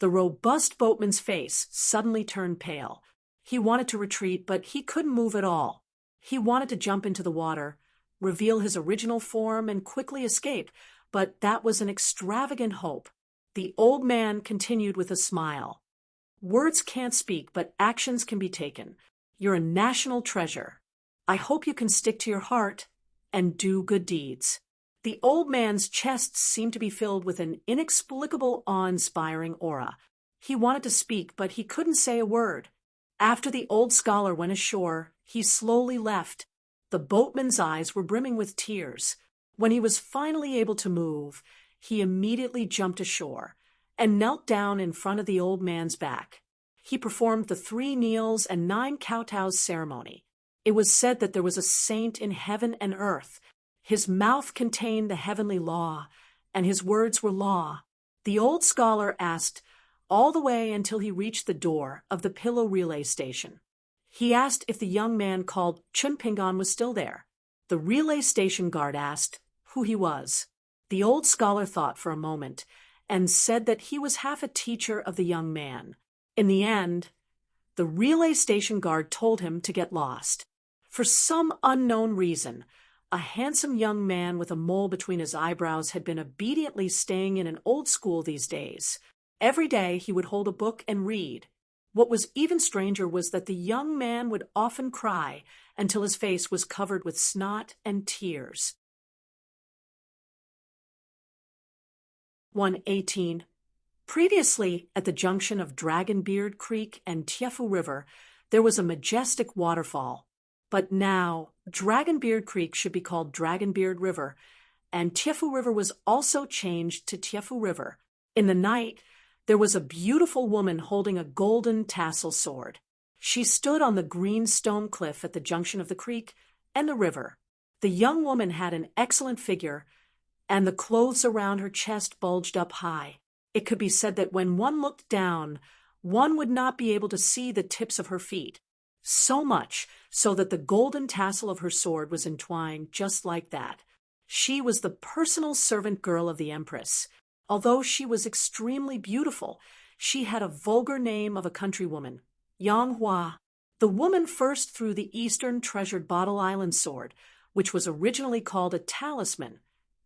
The robust boatman's face suddenly turned pale. He wanted to retreat, but he couldn't move at all. He wanted to jump into the water, reveal his original form, and quickly escape, but that was an extravagant hope. The old man continued with a smile. "Words can't speak, but actions can be taken. You're a national treasure. I hope you can stick to your heart and do good deeds." The old man's chest seemed to be filled with an inexplicable, awe-inspiring aura. He wanted to speak, but he couldn't say a word. After the old scholar went ashore, he slowly left. The boatman's eyes were brimming with tears. When he was finally able to move, he immediately jumped ashore and knelt down in front of the old man's back. He performed the 3 kneels and 9 kowtows ceremony. It was said that there was a saint in heaven and earth. His mouth contained the heavenly law, and his words were law. The old scholar asked all the way until he reached the door of the pillow relay station. He asked if the young man called Chunpingon was still there. The relay station guard asked who he was. The old scholar thought for a moment and said that he was half a teacher of the young man. In the end, the relay station guard told him to get lost. For some unknown reason, a handsome young man with a mole between his eyebrows had been obediently staying in an old school these days. Every day he would hold a book and read. What was even stranger was that the young man would often cry until his face was covered with snot and tears. 118. Previously, at the junction of Dragonbeard Creek and Tiefu River, there was a majestic waterfall. But now, Dragonbeard Creek should be called Dragonbeard River, and Tiefu River was also changed to Tiefu River. In the night, there was a beautiful woman holding a golden tassel sword. She stood on the green stone cliff at the junction of the creek and the river. The young woman had an excellent figure, and the clothes around her chest bulged up high. It could be said that when one looked down, one would not be able to see the tips of her feet. So much so that the golden tassel of her sword was entwined just like that. She was the personal servant girl of the Empress. Although she was extremely beautiful, she had a vulgar name of a countrywoman, Yang Hua. The woman first threw the Eastern treasured Bottle Island sword, which was originally called a talisman,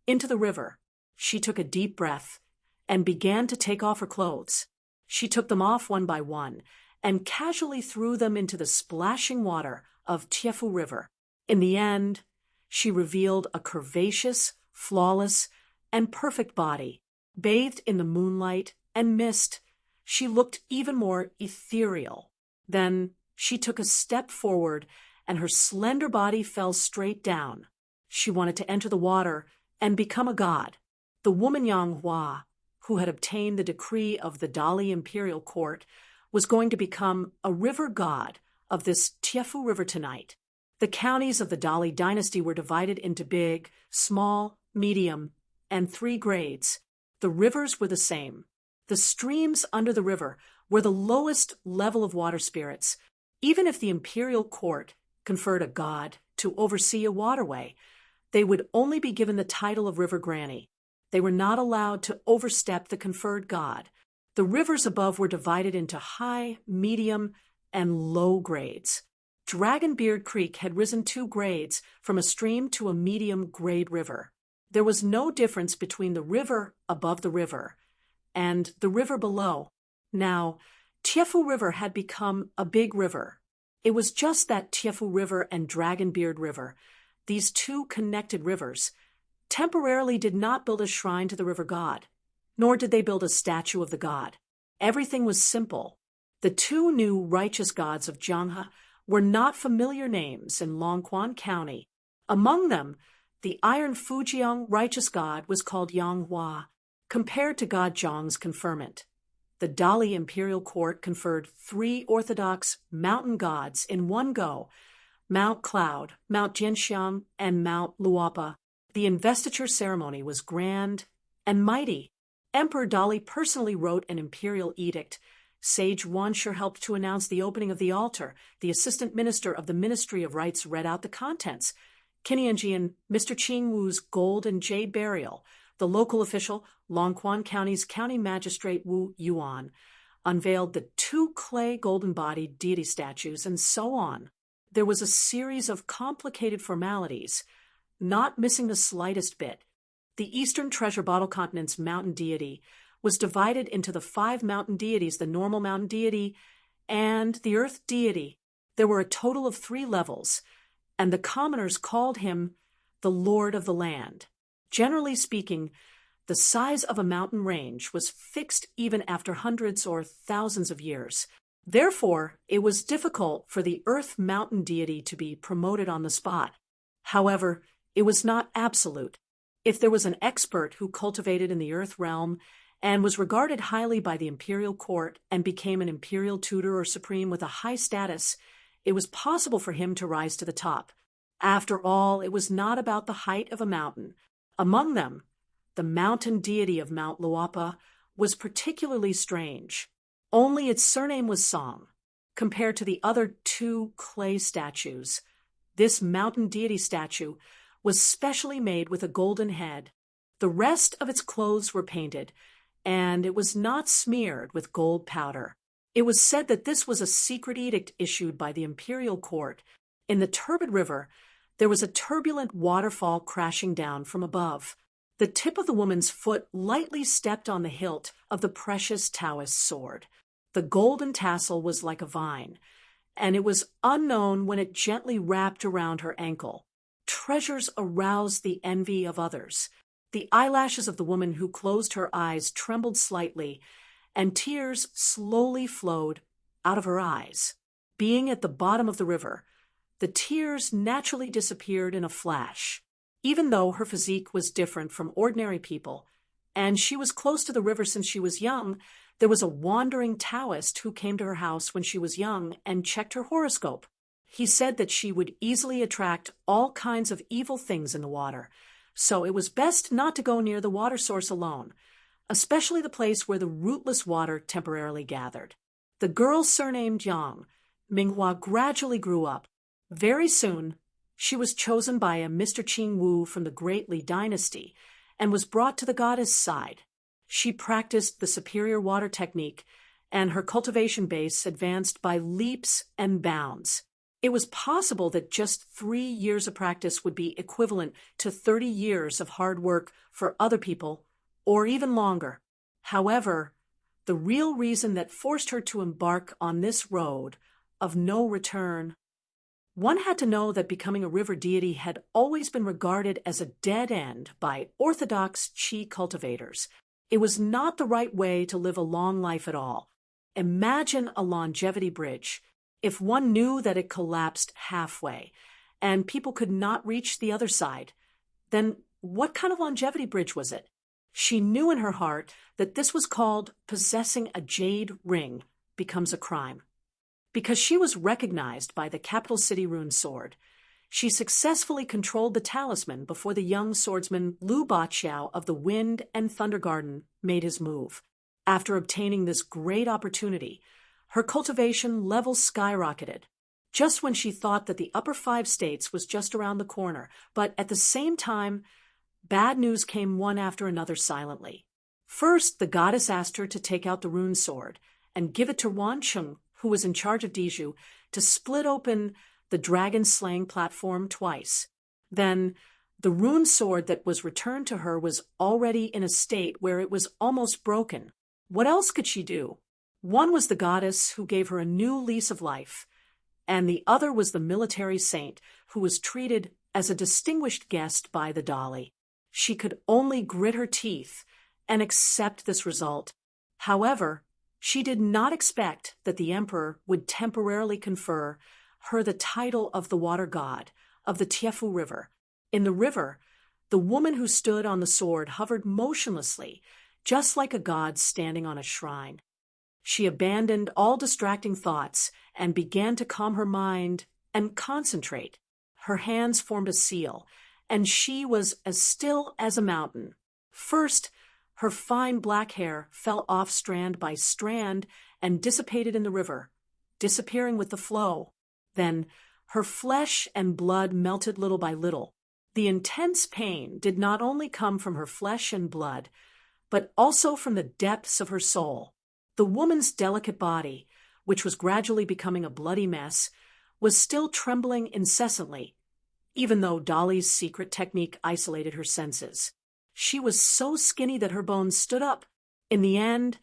into the river. She took a deep breath and began to take off her clothes. She took them off one by one and casually threw them into the splashing water of Tiefu River. In the end, she revealed a curvaceous, flawless, and perfect body. Bathed in the moonlight and mist, she looked even more ethereal. Then she took a step forward and her slender body fell straight down. She wanted to enter the water and become a god. The woman Yang Hua, who had obtained the decree of the Dali imperial court, was going to become a river god of this Tiefu River tonight. The counties of the Dali dynasty were divided into big, small, medium, and 3 grades. The rivers were the same. The streams under the river were the lowest level of water spirits. Even if the imperial court conferred a god to oversee a waterway, they would only be given the title of River Granny. They were not allowed to overstep the conferred god. The rivers above were divided into high, medium, and low grades. Dragonbeard Creek had risen 2 grades from a stream to a medium-grade river. There was no difference between the river above the river and the river below. Now, Tiefu River had become a big river. It was just that Tiefu River and Dragonbeard River, these 2 connected rivers, temporarily did not build a shrine to the river god, nor did they build a statue of the god. Everything was simple. The 2 new righteous gods of Jianghe were not familiar names in Longquan County. Among them, the Iron Fujiang righteous god was called Yang Hua, compared to God Zhang's conferment. The Dali imperial court conferred 3 orthodox mountain gods in one go: Mount Cloud, Mount Jianxiang, and Mount Luopa. The investiture ceremony was grand and mighty. Emperor Dali personally wrote an imperial edict. Sage Wanshi helped to announce the opening of the altar. The assistant minister of the Ministry of Rites read out the contents. Qinianji and Mr. Qing Wu's gold and jade burial. The local official, Longquan County's county magistrate Wu Yuan, unveiled the 2 clay golden-bodied deity statues, and so on. There was a series of complicated formalities, not missing the slightest bit. The Eastern Treasure Bottle Continent's mountain deity was divided into the 5 mountain deities: the normal mountain deity and the earth deity. There were a total of 3 levels, and the commoners called him the Lord of the Land. Generally speaking, the size of a mountain range was fixed even after hundreds or thousands of years. Therefore, it was difficult for the earth mountain deity to be promoted on the spot. However, it was not absolute. If there was an expert who cultivated in the earth realm and was regarded highly by the imperial court and became an imperial tutor or supreme with a high status, it was possible for him to rise to the top. After all, it was not about the height of a mountain. Among them, the mountain deity of Mount Luopa was particularly strange. Only its surname was Song. Compared to the other 2 clay statues, this mountain deity statue was specially made with a golden head. The rest of its clothes were painted, and it was not smeared with gold powder. It was said that this was a secret edict issued by the imperial court. In the turbid river, there was a turbulent waterfall crashing down from above. The tip of the woman's foot lightly stepped on the hilt of the precious Taoist sword. The golden tassel was like a vine, and it was unknown when it gently wrapped around her ankle. Treasures aroused the envy of others. The eyelashes of the woman who closed her eyes trembled slightly, and tears slowly flowed out of her eyes. Being at the bottom of the river, the tears naturally disappeared in a flash. Even though her physique was different from ordinary people, and she was close to the river since she was young, there was a wandering Taoist who came to her house when she was young and checked her horoscope. He said that she would easily attract all kinds of evil things in the water, so it was best not to go near the water source alone, especially the place where the rootless water temporarily gathered. The girl surnamed Yang, Minghua, gradually grew up. Very soon, she was chosen by a Mr. Qing Wu from the Great Li dynasty and was brought to the goddess' side. She practiced the superior water technique, and her cultivation base advanced by leaps and bounds. It was possible that just 3 years of practice would be equivalent to 30 years of hard work for other people or even longer. However, the real reason that forced her to embark on this road of no return. One had to know that becoming a river deity had always been regarded as a dead end by orthodox chi cultivators. It was not the right way to live a long life at all. Imagine a longevity bridge. If one knew that it collapsed halfway and people could not reach the other side, then what kind of longevity bridge was it? She knew in her heart that this was called possessing a jade ring becomes a crime. Because she was recognized by the capital city rune sword, she successfully controlled the talisman before the young swordsman Lu Baqiao of the Wind and Thunder Garden made his move. After obtaining this great opportunity, her cultivation level skyrocketed, just when she thought that the upper 5 states was just around the corner. But at the same time, bad news came one after another silently. First, the goddess asked her to take out the rune sword and give it to Wan Cheng, who was in charge of Diju, to split open the dragon-slaying platform twice. Then, the rune sword that was returned to her was already in a state where it was almost broken. What else could she do? One was the goddess who gave her a new lease of life, and the other was the military saint who was treated as a distinguished guest by the Dali. She could only grit her teeth and accept this result. However, she did not expect that the emperor would temporarily confer her the title of the water god of the Tiefu River. In the river, the woman who stood on the sword hovered motionlessly, just like a god standing on a shrine. She abandoned all distracting thoughts and began to calm her mind and concentrate. Her hands formed a seal, and she was as still as a mountain. First, her fine black hair fell off strand by strand and dissipated in the river, disappearing with the flow. Then, her flesh and blood melted little by little. The intense pain did not only come from her flesh and blood, but also from the depths of her soul. The woman's delicate body, which was gradually becoming a bloody mess, was still trembling incessantly, even though Dali's secret technique isolated her senses. She was so skinny that her bones stood up. In the end,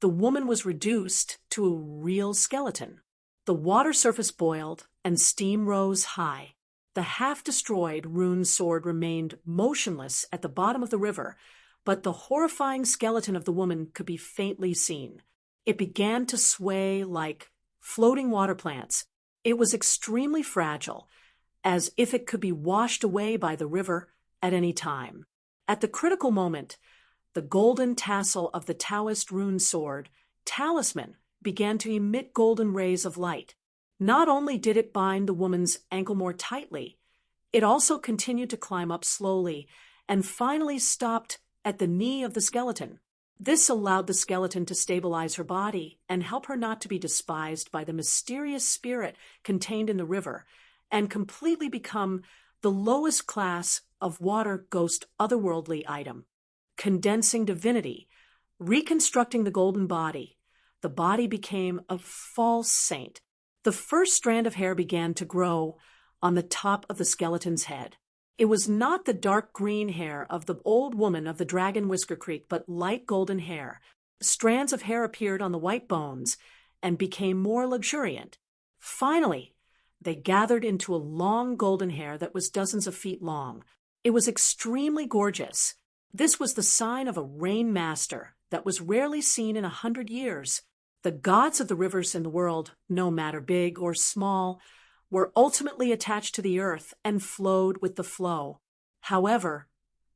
the woman was reduced to a real skeleton. The water surface boiled and steam rose high. The half-destroyed rune sword remained motionless at the bottom of the river, but the horrifying skeleton of the woman could be faintly seen. It began to sway like floating water plants. It was extremely fragile, as if it could be washed away by the river at any time. At the critical moment, the golden tassel of the Taoist rune sword, talisman, began to emit golden rays of light. Not only did it bind the woman's ankle more tightly, it also continued to climb up slowly and finally stopped at the knee of the skeleton. This allowed the skeleton to stabilize her body and help her not to be despised by the mysterious spirit contained in the river and completely become the lowest class of water ghost otherworldly item. Condensing divinity, reconstructing the golden body, the body became a false saint. The first strand of hair began to grow on the top of the skeleton's head. It was not the dark green hair of the old woman of the Dragon Whisker Creek, but light golden hair. Strands of hair appeared on the white bones and became more luxuriant. Finally, they gathered into a long golden hair that was dozens of feet long. It was extremely gorgeous. This was the sign of a rain master that was rarely seen in 100 years. The gods of the rivers in the world, no matter big or small, were ultimately attached to the earth and flowed with the flow. However,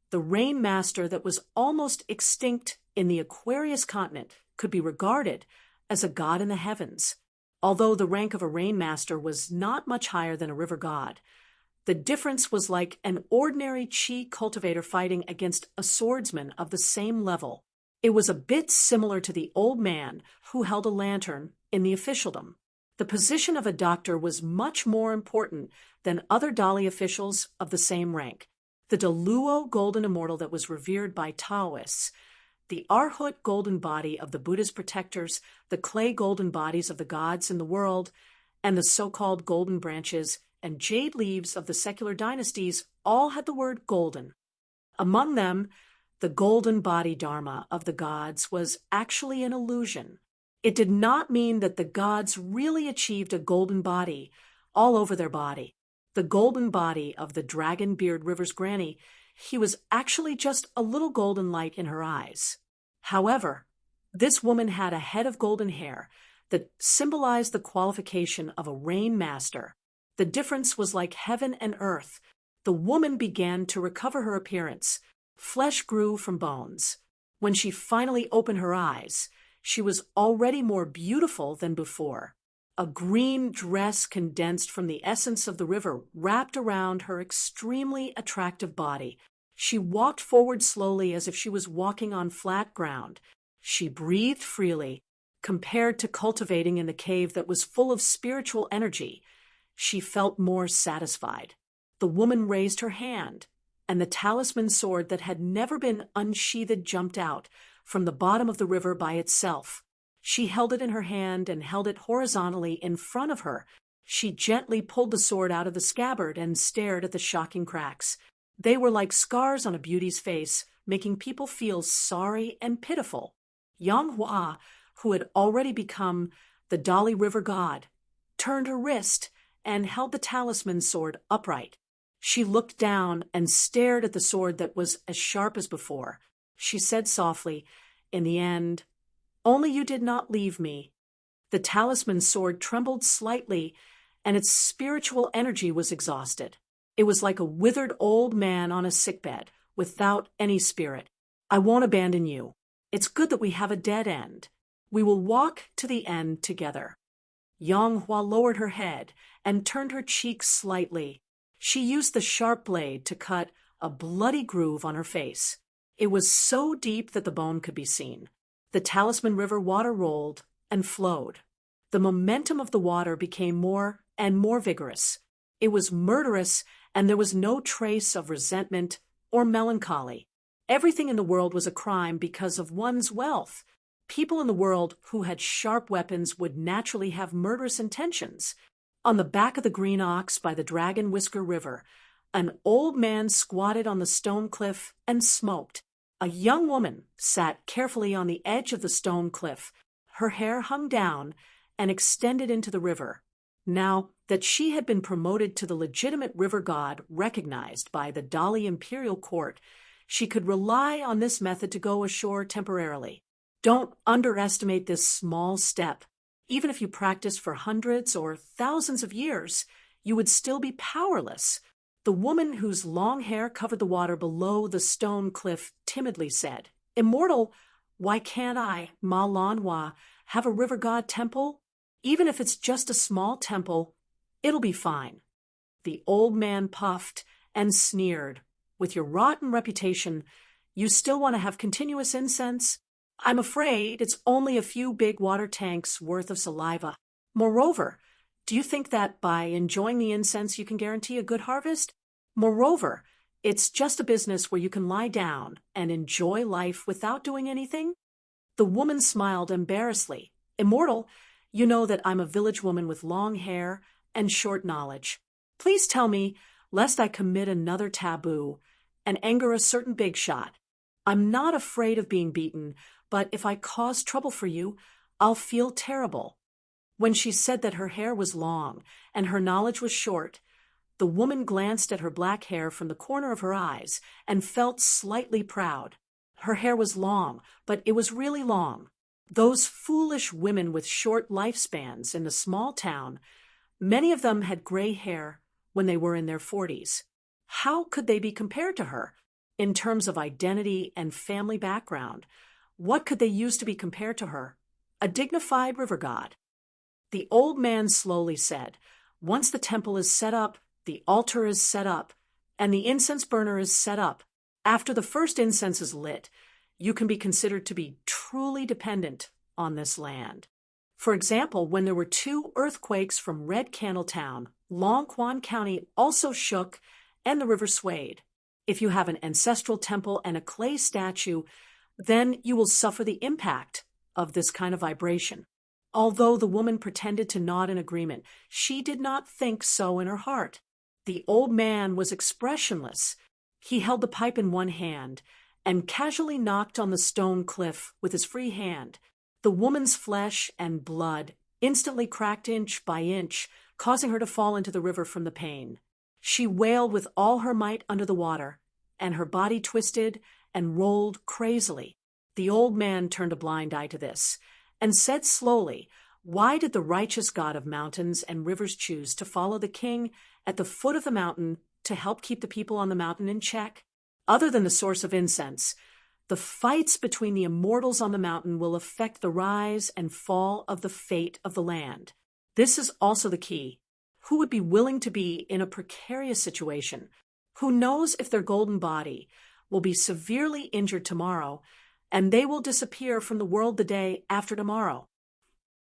the rain master that was almost extinct in the Aquarius continent could be regarded as a god in the heavens. Although the rank of a rain master was not much higher than a river god, the difference was like an ordinary chi cultivator fighting against a swordsman of the same level. It was a bit similar to the old man who held a lantern in the officialdom. The position of a doctor was much more important than other Dali officials of the same rank. The Daluo golden immortal that was revered by Taoists, the Arhut golden body of the Buddha's protectors, the clay golden bodies of the gods in the world, and the so-called golden branches and jade leaves of the secular dynasties all had the word golden. Among them, The golden body dharma of the gods was actually an illusion. It did not mean that the gods really achieved a golden body all over their body. The golden body of the dragon beard river's granny, he was actually just a little golden light in her eyes. However, this woman had a head of golden hair that symbolized the qualification of a rain master. The difference was like heaven and earth. The woman began to recover her appearance. Flesh grew from bones. When she finally opened her eyes, she was already more beautiful than before. A green dress condensed from the essence of the river wrapped around her extremely attractive body. She walked forward slowly as if she was walking on flat ground. She breathed freely. Compared to cultivating in the cave that was full of spiritual energy, she felt more satisfied. The woman raised her hand, and the talisman sword that had never been unsheathed jumped out from the bottom of the river by itself. She held it in her hand and held it horizontally in front of her. She gently pulled the sword out of the scabbard and stared at the shocking cracks. They were like scars on a beauty's face, making people feel sorry and pitiful. Yang Hua, who had already become the Dali River god, turned her wrist and held the talisman sword upright. She looked down and stared at the sword that was as sharp as before. She said softly, "In the end, only you did not leave me." The talisman sword trembled slightly, and its spiritual energy was exhausted. It was like a withered old man on a sickbed, without any spirit. "I won't abandon you. It's good that we have a dead end. We will walk to the end together." Yang Hua lowered her head and turned her cheeks slightly. She used the sharp blade to cut a bloody groove on her face. It was so deep that the bone could be seen. The Talisman River water rolled and flowed. The momentum of the water became more and more vigorous. It was murderous, and there was no trace of resentment or melancholy. Everything in the world was a crime because of one's wealth. People in the world who had sharp weapons would naturally have murderous intentions. On the back of the green ox by the Dragon Whisker River, an old man squatted on the stone cliff and smoked. A young woman sat carefully on the edge of the stone cliff. Her hair hung down and extended into the river. Now that she had been promoted to the legitimate river god recognized by the Dali imperial court, she could rely on this method to go ashore temporarily. Don't underestimate this small step. Even if you practiced for hundreds or thousands of years, you would still be powerless. The woman whose long hair covered the water below the stone cliff timidly said, "Immortal, why can't I, Ma Lanhua, have a river god temple? Even if it's just a small temple, it'll be fine." The old man puffed and sneered. "With your rotten reputation, you still want to have continuous incense? I'm afraid it's only a few big water tanks worth of saliva. Moreover, do you think that by enjoying the incense you can guarantee a good harvest? Moreover, it's just a business where you can lie down and enjoy life without doing anything?" The woman smiled embarrassedly. "Immortal, you know that I'm a village woman with long hair and short knowledge. Please tell me, lest I commit another taboo and anger a certain big shot. I'm not afraid of being beaten, but if I cause trouble for you, I'll feel terrible." When she said that her hair was long and her knowledge was short, the woman glanced at her black hair from the corner of her eyes and felt slightly proud. Her hair was long, but it was really long. Those foolish women with short lifespans in the small town, many of them had gray hair when they were in their 40s. How could they be compared to her? In terms of identity and family background, what could they use to be compared to her? A dignified river god. The old man slowly said, "Once the temple is set up, the altar is set up, and the incense burner is set up. After the first incense is lit, you can be considered to be truly dependent on this land." For example, when there were 2 earthquakes from Red Candle Town, Long Quan County also shook and the river swayed. If you have an ancestral temple and a clay statue, then you will suffer the impact of this kind of vibration. Although the woman pretended to nod in agreement, she did not think so in her heart. The old man was expressionless. He held the pipe in one hand and casually knocked on the stone cliff with his free hand. The woman's flesh and blood instantly cracked inch by inch, causing her to fall into the river from the pain. She wailed with all her might under the water, and her body twisted and rolled crazily. The old man turned a blind eye to this, and said slowly, "Why did the righteous God of mountains and rivers choose to follow the king at the foot of the mountain to help keep the people on the mountain in check? Other than the source of incense, the fights between the immortals on the mountain will affect the rise and fall of the fate of the land. This is also the key. Who would be willing to be in a precarious situation? Who knows if their golden body will be severely injured tomorrow, and they will disappear from the world the day after tomorrow?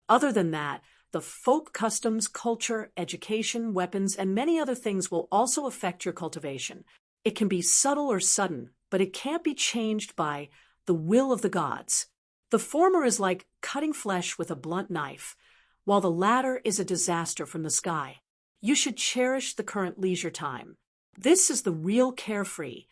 Other than that, the folk customs, culture, education, weapons, and many other things will also affect your cultivation. It can be subtle or sudden, but it can't be changed by the will of the gods. The former is like cutting flesh with a blunt knife, while the latter is a disaster from the sky. You should cherish the current leisure time. This is the real carefree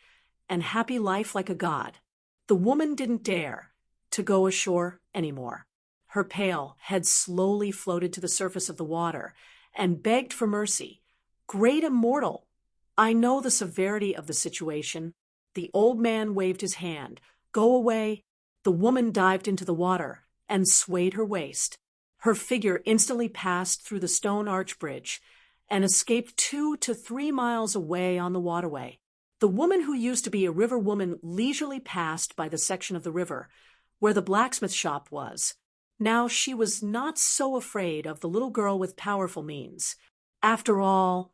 and happy life like a god." The woman didn't dare to go ashore anymore. Her pale head slowly floated to the surface of the water and begged for mercy. "Great immortal, I know the severity of the situation." The old man waved his hand. "Go away." The woman dived into the water and swayed her waist. Her figure instantly passed through the stone arch bridge and escaped 2 to 3 miles away on the waterway. The woman who used to be a river woman leisurely passed by the section of the river where the blacksmith shop was. Now she was not so afraid of the little girl with powerful means. After all,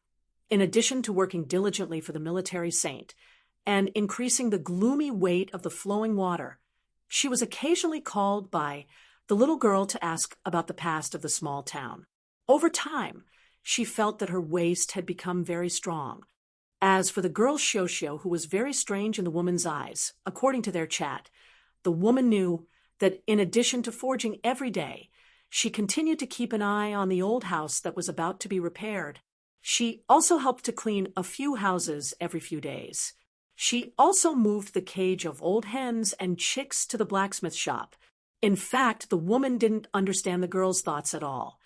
in addition to working diligently for the military saint and increasing the gloomy weight of the flowing water, she was occasionally called by the little girl to ask about the past of the small town. Over time, she felt that her waist had become very strong. As for the girl Shosho, who was very strange in the woman's eyes, according to their chat, the woman knew that in addition to forging every day, she continued to keep an eye on the old house that was about to be repaired. She also helped to clean a few houses every few days. She also moved the cage of old hens and chicks to the blacksmith shop. In fact, the woman didn't understand the girl's thoughts at all.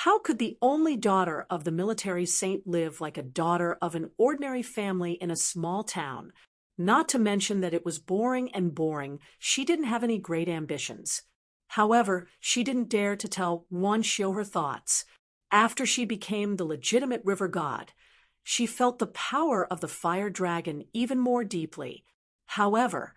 How could the only daughter of the military saint live like a daughter of an ordinary family in a small town? Not to mention that it was boring and boring. She didn't have any great ambitions. However, she didn't dare to tell Shio her thoughts. After she became the legitimate river god, she felt the power of the fire dragon even more deeply. However,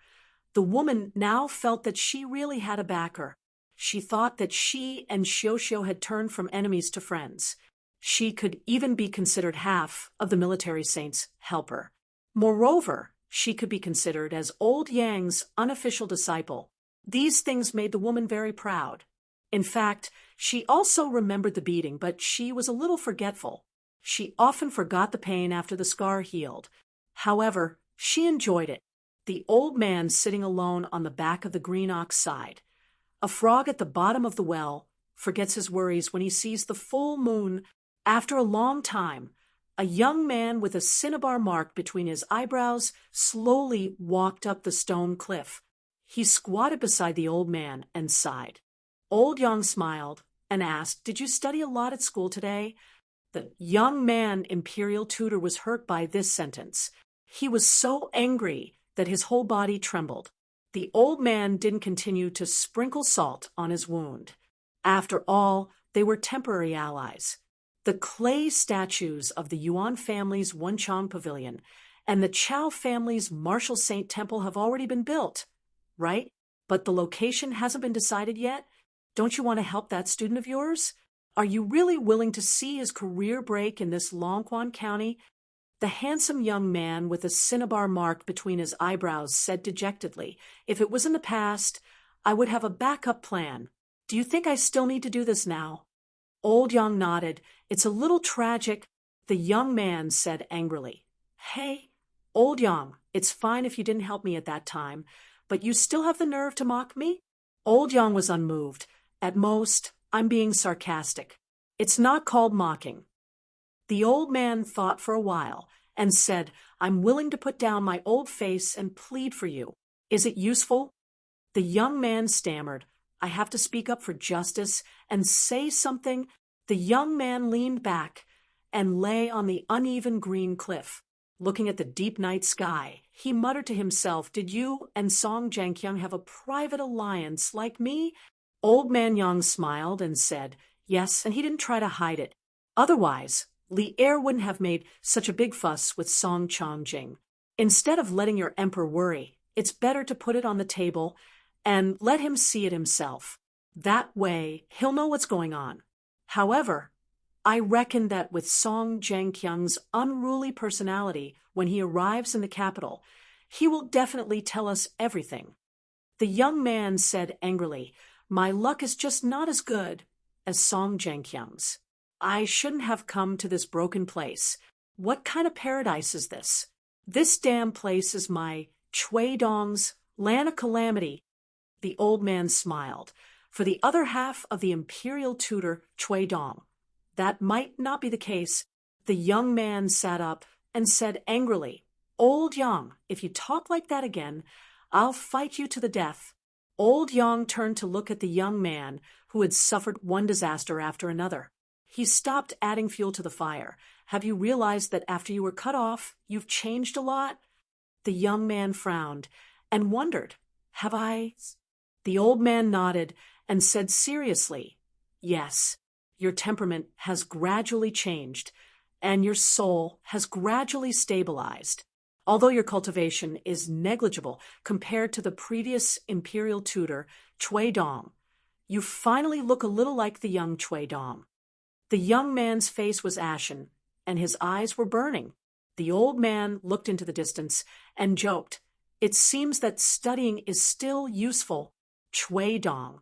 the woman now felt that she really had a backer. She thought that she and Shosho had turned from enemies to friends. She could even be considered half of the military saint's helper. Moreover, she could be considered as Old Yang's unofficial disciple. These things made the woman very proud. In fact, she also remembered the beating, but she was a little forgetful. She often forgot the pain after the scar healed. However, she enjoyed it. The old man sitting alone on the back of the green ox sighed. A frog at the bottom of the well forgets his worries when he sees the full moon. After a long time, a young man with a cinnabar mark between his eyebrows slowly walked up the stone cliff. He squatted beside the old man and sighed. Old Yang smiled and asked, "Did you study a lot at school today?" The young man imperial tutor was hurt by this sentence. He was so angry that his whole body trembled. The old man didn't continue to sprinkle salt on his wound. After all, they were temporary allies. The clay statues of the Yuan family's Wenchang Pavilion and the Chao family's Martial Saint Temple have already been built, right? But the location hasn't been decided yet? Don't you want to help that student of yours? Are you really willing to see his career break in this Longquan County? The handsome young man with a cinnabar mark between his eyebrows said dejectedly, "If it was in the past, I would have a backup plan. Do you think I still need to do this now?" Old Yang nodded. "It's a little tragic," the young man said angrily. "Hey, Old Yang, it's fine if you didn't help me at that time, but you still have the nerve to mock me?" Old Yang was unmoved. "At most, I'm being sarcastic. It's not called mocking." The old man thought for a while and said, "I'm willing to put down my old face and plead for you. Is it useful? The young man stammered, I have to speak up for justice and say something. The young man leaned back and lay on the uneven green cliff, looking at the deep night sky. He muttered to himself, did you and Song Jianqiang have a private alliance like me? Old man Yang smiled and said, yes, and he didn't try to hide it. Otherwise, Li Er wouldn't have made such a big fuss with Song Changjing. Instead of letting your emperor worry, it's better to put it on the table and let him see it himself. That way, he'll know what's going on. However, I reckon that with Song Jianqiang's unruly personality, when he arrives in the capital, he will definitely tell us everything. The young man said angrily, my luck is just not as good as Song Jianqiang's. I shouldn't have come to this broken place. What kind of paradise is this? This damn place is my Chui Dong's land of calamity. The old man smiled. For the other half of the imperial tutor, Chui Dong, that might not be the case. The young man sat up and said angrily, Old Yang, if you talk like that again, I'll fight you to the death. Old Yang turned to look at the young man who had suffered one disaster after another. He stopped adding fuel to the fire. Have you realized that after you were cut off, you've changed a lot? The young man frowned and wondered, have I? The old man nodded and said seriously, yes, your temperament has gradually changed, and your soul has gradually stabilized. Although your cultivation is negligible compared to the previous imperial tutor, Chui Dong, you finally look a little like the young Chui Dong. The young man's face was ashen, and his eyes were burning. The old man looked into the distance and joked, it seems that studying is still useful. Chui Dong,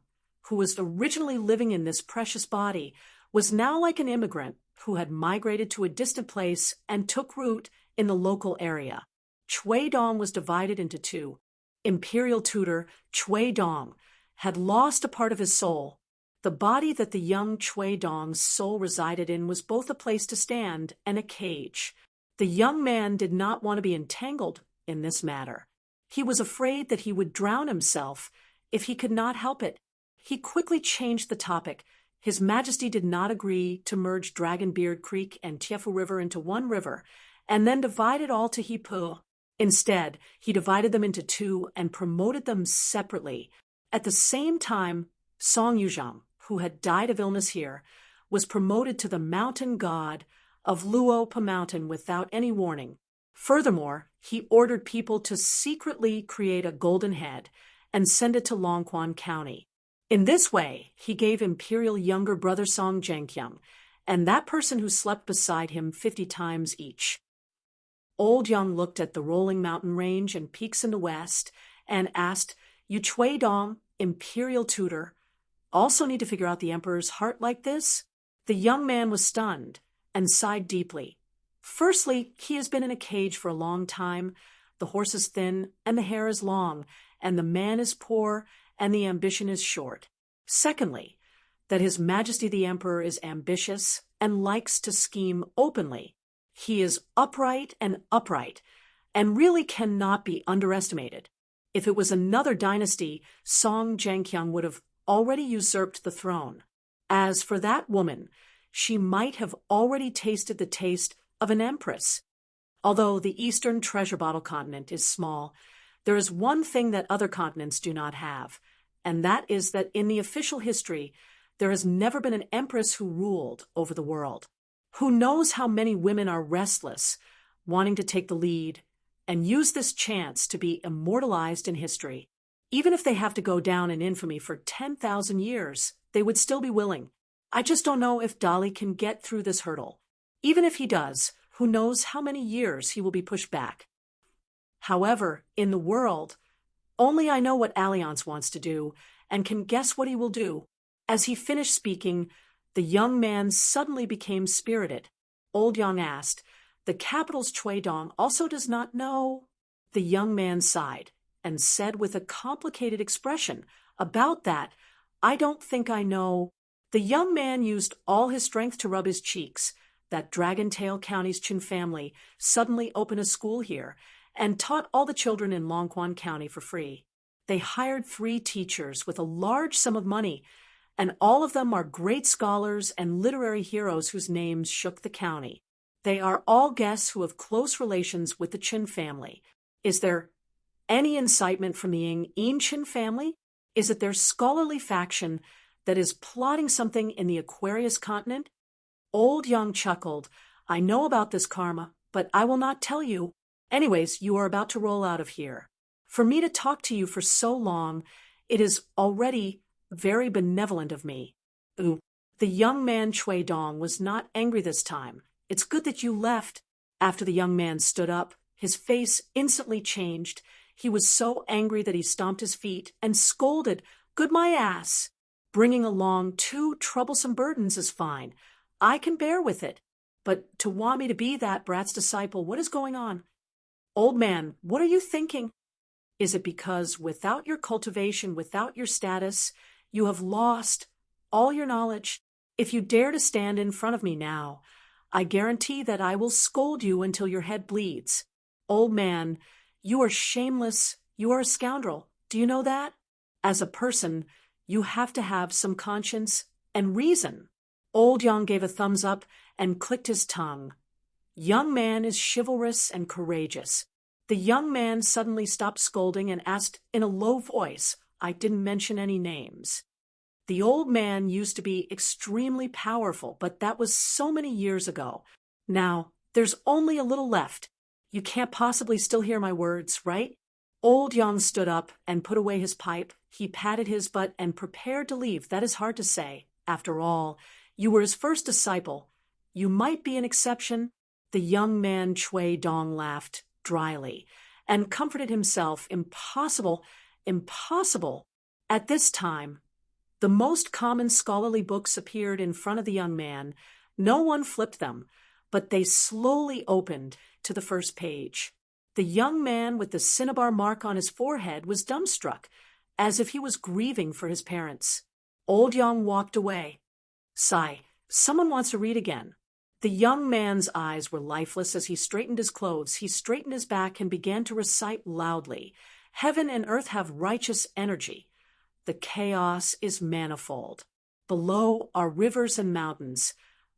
who was originally living in this precious body, was now like an immigrant who had migrated to a distant place and took root in the local area. Chui Dong was divided into two. Imperial tutor Chui Dong had lost a part of his soul. The body that the young Chui Dong's soul resided in was both a place to stand and a cage. The young man did not want to be entangled in this matter. He was afraid that he would drown himself if he could not help it. He quickly changed the topic. His Majesty did not agree to merge Dragonbeard Creek and Tiefu River into one river, and then divide it all to Hipu. Instead, he divided them into two and promoted them separately. At the same time, Song Yuzhang, who had died of illness here, was promoted to the mountain god of Luopa Mountain without any warning. Furthermore, he ordered people to secretly create a golden head and send it to Longquan County. In this way, he gave imperial younger brother Song Jianqiang and that person who slept beside him 50 times each. Old Yang looked at the rolling mountain range and peaks in the west and asked, you Chui Dong, imperial tutor, also need to figure out the emperor's heart like this? The young man was stunned and sighed deeply. Firstly, he has been in a cage for a long time. The horse is thin and the hair is long, and the man is poor and the ambition is short. Secondly, that His Majesty the Emperor is ambitious and likes to scheme openly. He is upright and really cannot be underestimated. If it was another dynasty, Song Jianqiang would have already usurped the throne. As for that woman, she might have already tasted the taste of an empress. Although the Eastern Treasure Bottle continent is small, there is one thing that other continents do not have, and that is that in the official history, there has never been an empress who ruled over the world. Who knows how many women are restless, wanting to take the lead, and use this chance to be immortalized in history. Even if they have to go down in infamy for 10,000 years, they would still be willing. I just don't know if Dali can get through this hurdle. Even if he does, who knows how many years he will be pushed back. However, in the world, only I know what Alliance wants to do and can guess what he will do. As he finished speaking, the young man suddenly became spirited. Old Yang asked, the capital's Chui Dong also does not know? The young man sighed and said with a complicated expression, about that, I don't think I know. The young man used all his strength to rub his cheeks. That Dragon Tail County's Chin family suddenly opened a school here, and taught all the children in Longquan County for free. They hired 3 teachers with a large sum of money, and all of them are great scholars and literary heroes whose names shook the county. They are all guests who have close relations with the Chin family. Is there any incitement from the Ng Chin family? Is it their scholarly faction that is plotting something in the Aquarius continent? Old Yang chuckled. I know about this karma, but I will not tell you. Anyways, you are about to roll out of here. For me to talk to you for so long, it is already very benevolent of me. Ooh. The young man Chui Dong was not angry this time. It's good that you left. After the young man stood up, his face instantly changed. He was so angry that he stomped his feet and scolded, Good my ass. Bringing along 2 troublesome burdens is fine. I can bear with it. But to want me to be that brat's disciple, what is going on? Old man, what are you thinking? Is it because without your cultivation, without your status, you have lost all your knowledge? If you dare to stand in front of me now, I guarantee that I will scold you until your head bleeds. Old man, you are shameless. You are a scoundrel. Do you know that? As a person, you have to have some conscience and reason. Old Yang gave a thumbs up and clicked his tongue. Young man is chivalrous and courageous. The young man suddenly stopped scolding and asked in a low voice, I didn't mention any names. The old man used to be extremely powerful, but that was so many years ago. Now, there's only a little left. You can't possibly still hear my words, right? Old Yang stood up and put away his pipe. He patted his butt and prepared to leave. That is hard to say. After all, you were his first disciple. You might be an exception. The young man Chui Dong laughed dryly and comforted himself. Impossible, impossible. At this time, the most common scholarly books appeared in front of the young man. No one flipped them, but they slowly opened to the first page. The young man with the cinnabar mark on his forehead was dumbstruck, as if he was grieving for his parents. Old Yang walked away. Sigh, someone wants to read again. The young man's eyes were lifeless as he straightened his clothes. He straightened his back and began to recite loudly. Heaven and earth have righteous energy. The chaos is manifold. Below are rivers and mountains.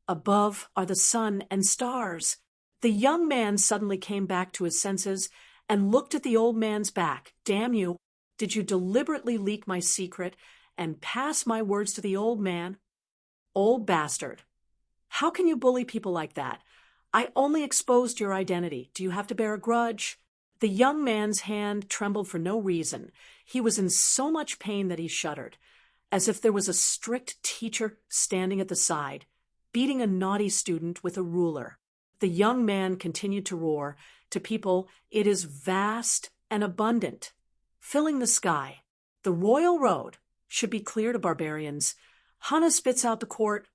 Above are the sun and stars. The young man suddenly came back to his senses and looked at the old man's back. Damn you, did you deliberately leak my secret and pass my words to the old man? Old bastard. How can you bully people like that? I only exposed your identity. Do you have to bear a grudge? The young man's hand trembled for no reason. He was in so much pain that he shuddered, as if there was a strict teacher standing at the side, beating a naughty student with a ruler. The young man continued to roar to people, it is vast and abundant, filling the sky. The royal road should be clear to barbarians. Hana spits out the court.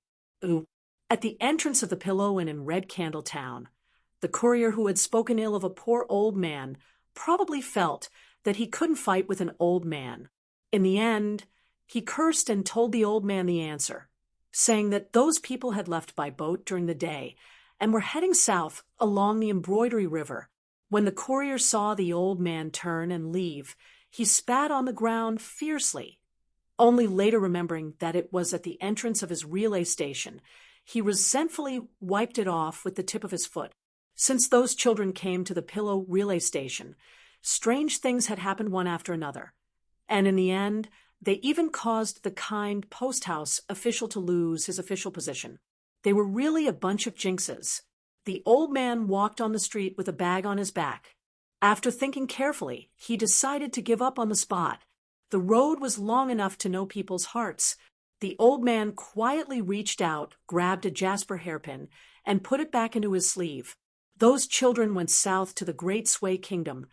Ooh. At the entrance of the Pillow Inn in Red Candle Town, the courier who had spoken ill of a poor old man probably felt that he couldn't fight with an old man. In the end, he cursed and told the old man the answer, saying that those people had left by boat during the day and were heading south along the Embroidery River. When the courier saw the old man turn and leave, he spat on the ground fiercely. Only later remembering that it was at the entrance of his relay station, he resentfully wiped it off with the tip of his foot. Since those children came to the Pillow relay station, strange things had happened one after another. And in the end, they even caused the kind post house official to lose his official position. They were really a bunch of jinxes. The old man walked on the street with a bag on his back. After thinking carefully, he decided to give up on the spot. The road was long enough to know people's hearts. The old man quietly reached out, grabbed a jasper hairpin, and put it back into his sleeve. Those children went south to the Great Sway Kingdom,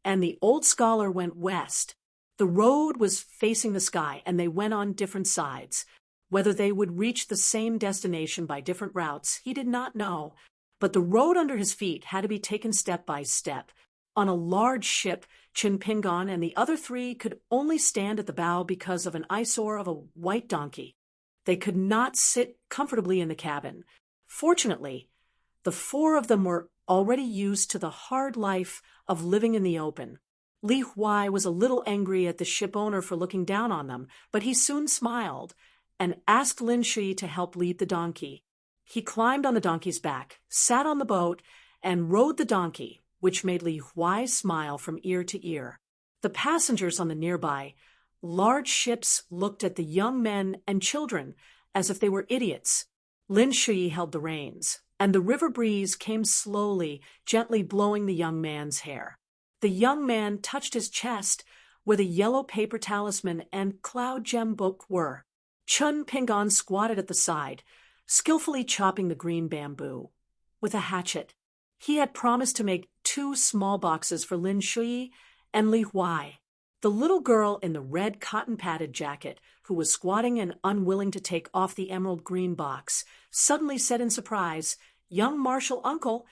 and the old scholar went west. The road was facing the sky, and they went on different sides. Whether they would reach the same destination by different routes, he did not know. But the road under his feet had to be taken step by step. On a large ship, Chin Pingon and the other 3 could only stand at the bow because of an eyesore of a white donkey. They could not sit comfortably in the cabin. Fortunately, the 4 of them were already used to the hard life of living in the open. Li Huai was a little angry at the ship owner for looking down on them, but he soon smiled and asked Lin Shui to help lead the donkey. He climbed on the donkey's back, sat on the boat, and rode the donkey, which made Li Huai smile from ear to ear. The passengers on the nearby large ships looked at the young men and children as if they were idiots. Lin Shui held the reins, and the river breeze came slowly, gently blowing the young man's hair. The young man touched his chest, where the yellow paper talisman and cloud gem book were. Chun Pingon squatted at the side, skillfully chopping the green bamboo with a hatchet. He had promised to make 2 small boxes for Lin Shui and Li Huai. The little girl in the red cotton-padded jacket, who was squatting and unwilling to take off the emerald green box, suddenly said in surprise, "Young martial uncle,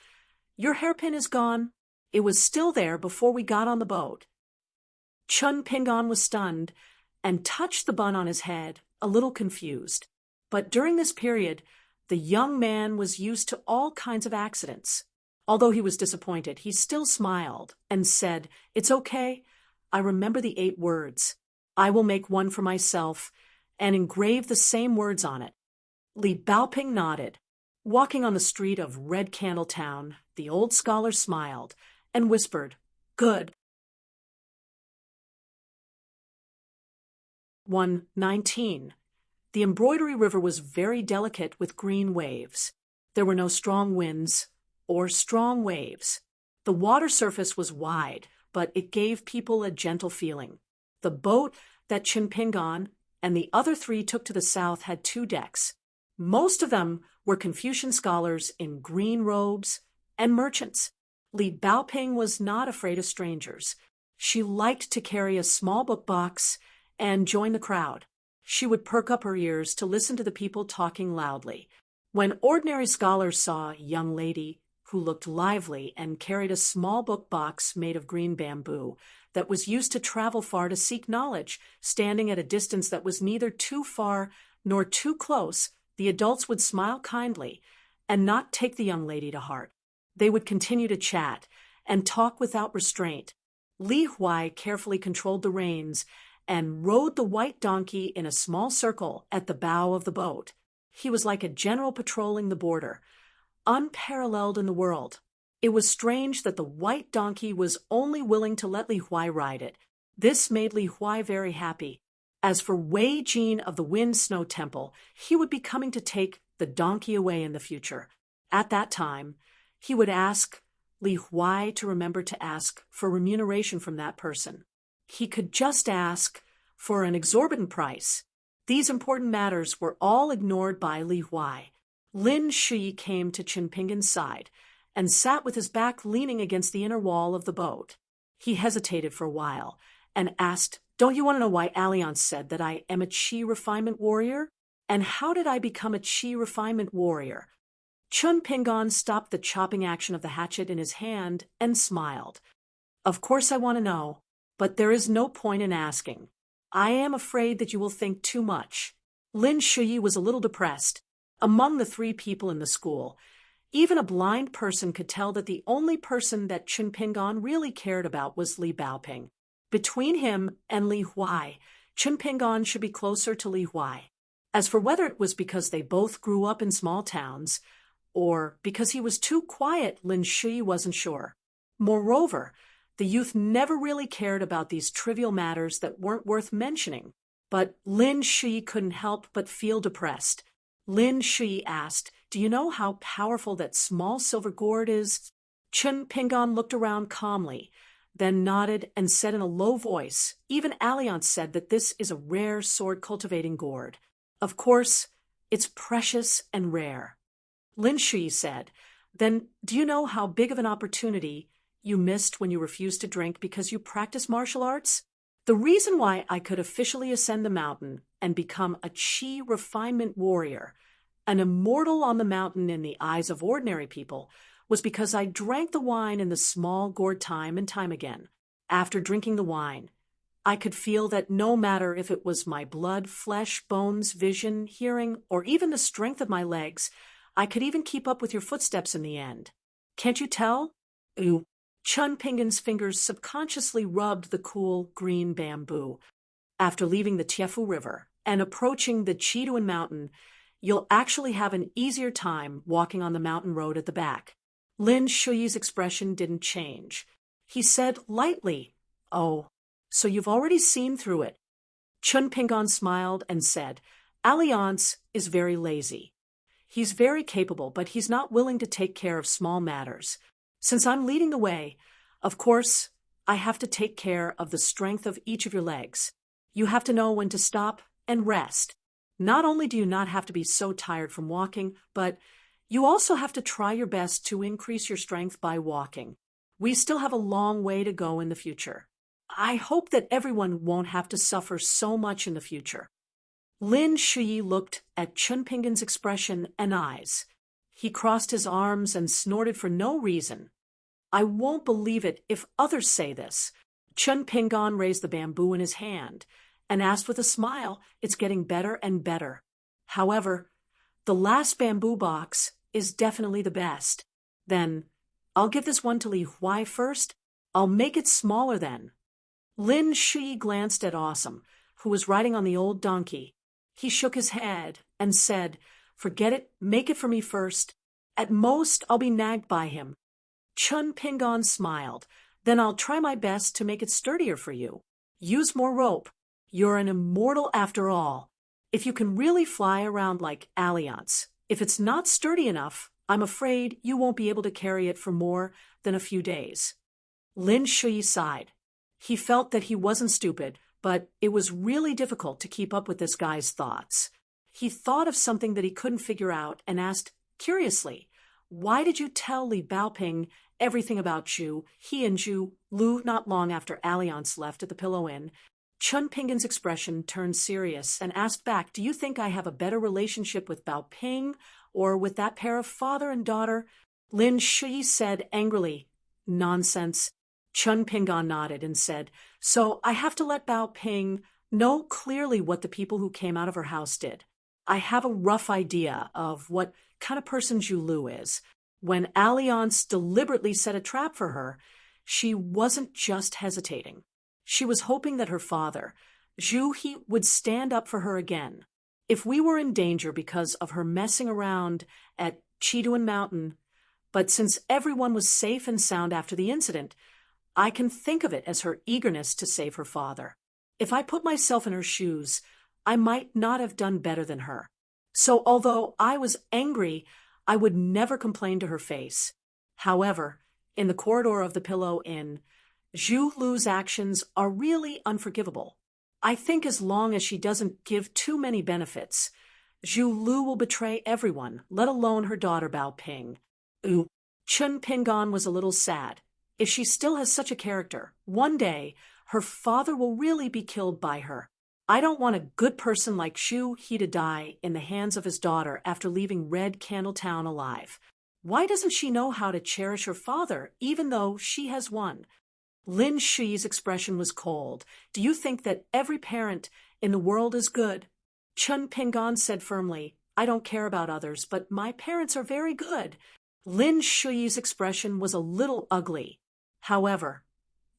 your hairpin is gone. It was still there before we got on the boat." Chun Pingon was stunned and touched the bun on his head, a little confused. But during this period, the young man was used to all kinds of accidents. Although he was disappointed, he still smiled and said, "It's okay. I remember the 8 words. I will make one for myself and engrave the same words on it." Li Baoping nodded. Walking on the street of Red Candle Town, the old scholar smiled and whispered, "Good." 1:19. The embroidery river was very delicate with green waves. There were no strong winds or strong waves. The water surface was wide, but it gave people a gentle feeling. The boat that Chun Pingon and the other 3 took to the south had 2 decks. Most of them were Confucian scholars in green robes and merchants. Li Baoping was not afraid of strangers. She liked to carry a small book box and join the crowd. She would perk up her ears to listen to the people talking loudly. When ordinary scholars saw a young lady who looked lively and carried a small book box made of green bamboo that was used to travel far to seek knowledge, standing at a distance that was neither too far nor too close, the adults would smile kindly and not take the young lady to heart. They would continue to chat and talk without restraint. Li Huai carefully controlled the reins and rode the white donkey in a small circle at the bow of the boat. He was like a general patrolling the border, unparalleled in the world. It was strange that the white donkey was only willing to let Li Huai ride it. This made Li Huai very happy. As for Wei Jin of the Wind Snow Temple, he would be coming to take the donkey away in the future. At that time, he would ask Li Huai to remember to ask for remuneration from that person. He could just ask for an exorbitant price. These important matters were all ignored by Li Huai. Lin Shui came to Chun Pingon's side and sat with his back leaning against the inner wall of the boat. He hesitated for a while and asked, "Don't you want to know why Alliance said that I am a Qi refinement warrior? And how did I become a Qi refinement warrior?" Chun Pingon stopped the chopping action of the hatchet in his hand and smiled. "Of course I want to know, but there is no point in asking. I am afraid that you will think too much." Lin Shui was a little depressed. Among the 3 people in the school, even a blind person could tell that the only person that Chun Pingon really cared about was Li Baoping. Between him and Li Huai, Chun Pingon should be closer to Li Huai. As for whether it was because they both grew up in small towns, or because he was too quiet, Lin Shui wasn't sure. Moreover, the youth never really cared about these trivial matters that weren't worth mentioning. But Lin Shui couldn't help but feel depressed. Lin Shui asked, "Do you know how powerful that small silver gourd is?" Chun Pingon looked around calmly, then nodded and said in a low voice, "Even Alliance said that this is a rare sword-cultivating gourd. Of course, it's precious and rare." Lin Shui said, "Then do you know how big of an opportunity you missed when you refused to drink because you practice martial arts? The reason why I could officially ascend the mountain and become a Qi refinement warrior, an immortal on the mountain in the eyes of ordinary people, was because I drank the wine in the small gourd time and time again. After drinking the wine, I could feel that no matter if it was my blood, flesh, bones, vision, hearing, or even the strength of my legs, I could even keep up with your footsteps in the end. Can't you tell? Ooh. Chun Pingan's fingers subconsciously rubbed the cool, green bamboo. After leaving the Tiefu River and approaching the Chiduan Mountain, you'll actually have an easier time walking on the mountain road at the back. Lin Shuyi's expression didn't change. He said lightly, "Oh, so you've already seen through it." Chun Pingan smiled and said, "Alliance is very lazy. He's very capable, but he's not willing to take care of small matters. Since I'm leading the way, of course, I have to take care of the strength of each of your legs. You have to know when to stop and rest. Not only do you not have to be so tired from walking, but you also have to try your best to increase your strength by walking. We still have a long way to go in the future. I hope that everyone won't have to suffer so much in the future." Lin Shuyi looked at Chun Pingan's expression and eyes. He crossed his arms and snorted for no reason. "I won't believe it if others say this." Chun Pingan raised the bamboo in his hand and asked with a smile, "It's getting better and better. However, the last bamboo box is definitely the best. Then, I'll give this one to Li Huai first. I'll make it smaller then." Lin Shuyi glanced at Awesome, who was riding on the old donkey. He shook his head and said, "Forget it, make it for me first. At most, I'll be nagged by him." Chun Pingan smiled. "Then I'll try my best to make it sturdier for you. Use more rope. You're an immortal after all. If you can really fly around like Alliance, if it's not sturdy enough, I'm afraid you won't be able to carry it for more than a few days." Lin Shuyi sighed. He felt that he wasn't stupid, but it was really difficult to keep up with this guy's thoughts. He thought of something that he couldn't figure out and asked, curiously, "Why did you tell Li Baoping everything about Zhu, he and Zhu Lu not long after Alliance left at the Pillow Inn?" Chun Pingan's expression turned serious and asked back, "Do you think I have a better relationship with Baoping or with that pair of father and daughter?" Lin Shuyi said angrily, "Nonsense." Chun Pingan nodded and said, "So I have to let Baoping know clearly what the people who came out of her house did. I have a rough idea of what kind of person Zhu Lu is. When Alliance deliberately set a trap for her, she wasn't just hesitating. She was hoping that her father, Zhu He, would stand up for her again. If we were in danger because of her messing around at Chiduan Mountain, but since everyone was safe and sound after the incident, I can think of it as her eagerness to save her father. If I put myself in her shoes, I might not have done better than her. So although I was angry, I would never complain to her face. However, in the corridor of the Pillow Inn, Zhu Lu's actions are really unforgivable. I think as long as she doesn't give too many benefits, Zhu Lu will betray everyone, let alone her daughter Baoping." Ooh. Chun Pingan was a little sad. If she still has such a character, one day her father will really be killed by her. I don't want a good person like Zhu He to die in the hands of his daughter after leaving Red Candle Town alive. Why doesn't she know how to cherish her father, even though she has one? Lin Shuyi's expression was cold. "Do you think that every parent in the world is good?" Chun Pingan said firmly, "I don't care about others, but my parents are very good." Lin Shuyi's expression was a little ugly. However,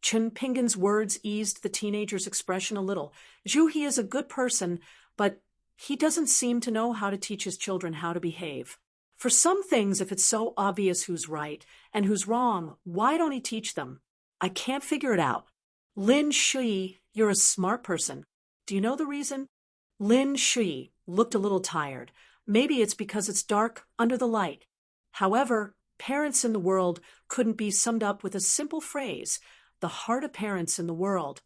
Chun Pingan's words eased the teenager's expression a little. "Zhu He is a good person, but he doesn't seem to know how to teach his children how to behave. For some things, if it's so obvious who's right and who's wrong, why don't he teach them? I can't figure it out." "Lin Shuyi, you're a smart person. Do you know the reason?" Lin Shuyi looked a little tired. "Maybe it's because it's dark under the light. However, parents in the world couldn't be summed up with a simple phrase, the heart of parents in the world.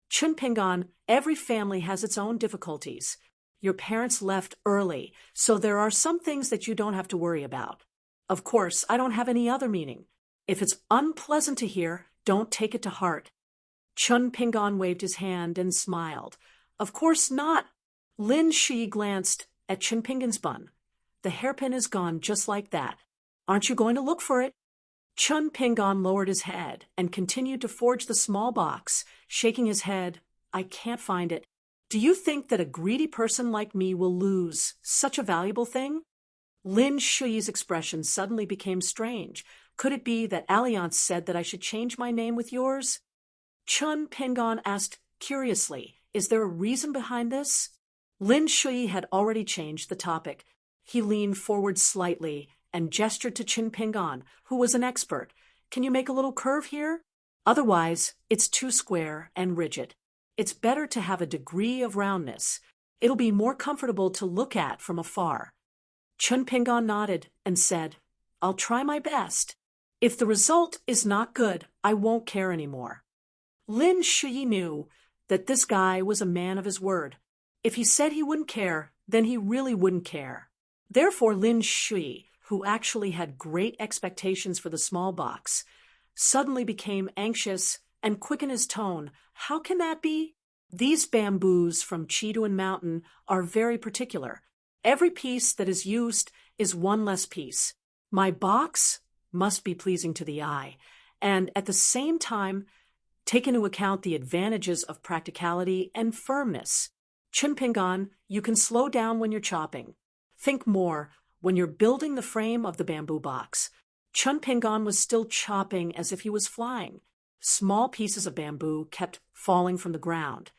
Chun Pingan, every family has its own difficulties. Your parents left early, so there are some things that you don't have to worry about. Of course, I don't have any other meaning. If it's unpleasant to hear, don't take it to heart." Chun Pingan waved his hand and smiled. "Of course not." Lin Shuyi glanced at Chun Pingan's bun. "The hairpin is gone just like that. Aren't you going to look for it?" Chun Pingan lowered his head and continued to forge the small box, shaking his head. "I can't find it. Do you think that a greedy person like me will lose such a valuable thing?" Lin Shuyi's expression suddenly became strange. Could it be that Alliance said that I should change my name with yours? Chun Pingon asked curiously, is there a reason behind this? Lin Shui had already changed the topic. He leaned forward slightly and gestured to Chin Pingon, who was an expert. Can you make a little curve here? Otherwise, it's too square and rigid. It's better to have a degree of roundness. It'll be more comfortable to look at from afar. Chun Pingon nodded and said, I'll try my best. If the result is not good, I won't care anymore. Lin Shui knew that this guy was a man of his word. If he said he wouldn't care, then he really wouldn't care. Therefore, Lin Shui, who actually had great expectations for the small box, suddenly became anxious and quickened his tone. How can that be? These bamboos from Chiduan Mountain are very particular. Every piece that is used is one less piece. My box must be pleasing to the eye, and at the same time, take into account the advantages of practicality and firmness. Chun Pingon, you can slow down when you're chopping. Think more when you're building the frame of the bamboo box. Chun Pingon was still chopping as if he was flying. Small pieces of bamboo kept falling from the ground.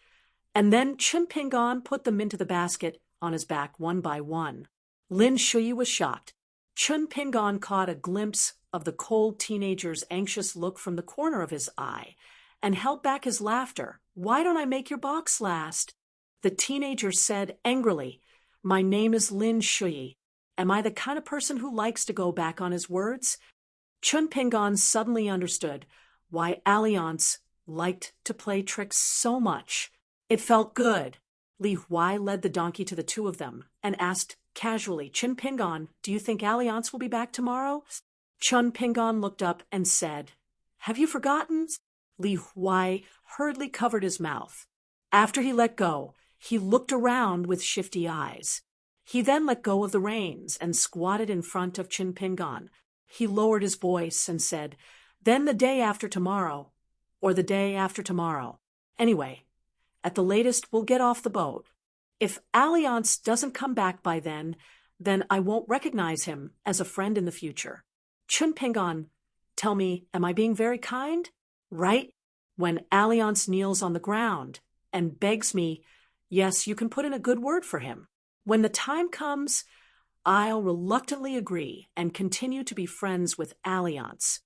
And then Chun Pingon put them into the basket on his back one by one. Lin Shui was shocked. Chun Pingon caught a glimpse of the cold teenager's anxious look from the corner of his eye and held back his laughter. Why don't I make your box last? The teenager said angrily, My name is Lin Shui. Am I the kind of person who likes to go back on his words? Chun Pingon suddenly understood why Alliance liked to play tricks so much. It felt good. Li Huai led the donkey to the two of them and asked casually, Chun Pingon, do you think Alliance will be back tomorrow? Chun Pingon looked up and said, Have you forgotten? Li Huai hurriedly covered his mouth. After he let go, he looked around with shifty eyes. He then let go of the reins and squatted in front of Chun Pingon. He lowered his voice and said, Then the day after tomorrow, or the day after tomorrow. Anyway, at the latest, we'll get off the boat. If Alliance doesn't come back by then I won't recognize him as a friend in the future. Chun Pingon, tell me, am I being very kind? Right? When Alliance kneels on the ground and begs me, yes, you can put in a good word for him. When the time comes, I'll reluctantly agree and continue to be friends with Alliance.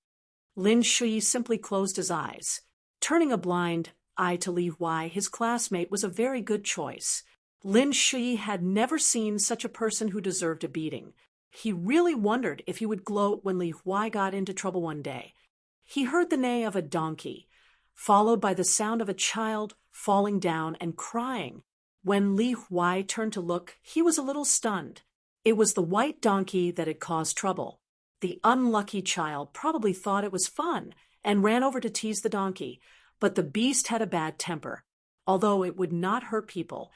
Lin Shui simply closed his eyes. Turning a blind eye to Li Huai, his classmate, was a very good choice. Lin Shui had never seen such a person who deserved a beating. He really wondered if he would gloat when Li Huai got into trouble one day. He heard the neigh of a donkey, followed by the sound of a child falling down and crying. When Li Huai turned to look, he was a little stunned. It was the white donkey that had caused trouble. The unlucky child probably thought it was fun and ran over to tease the donkey, but the beast had a bad temper. Although it would not hurt people,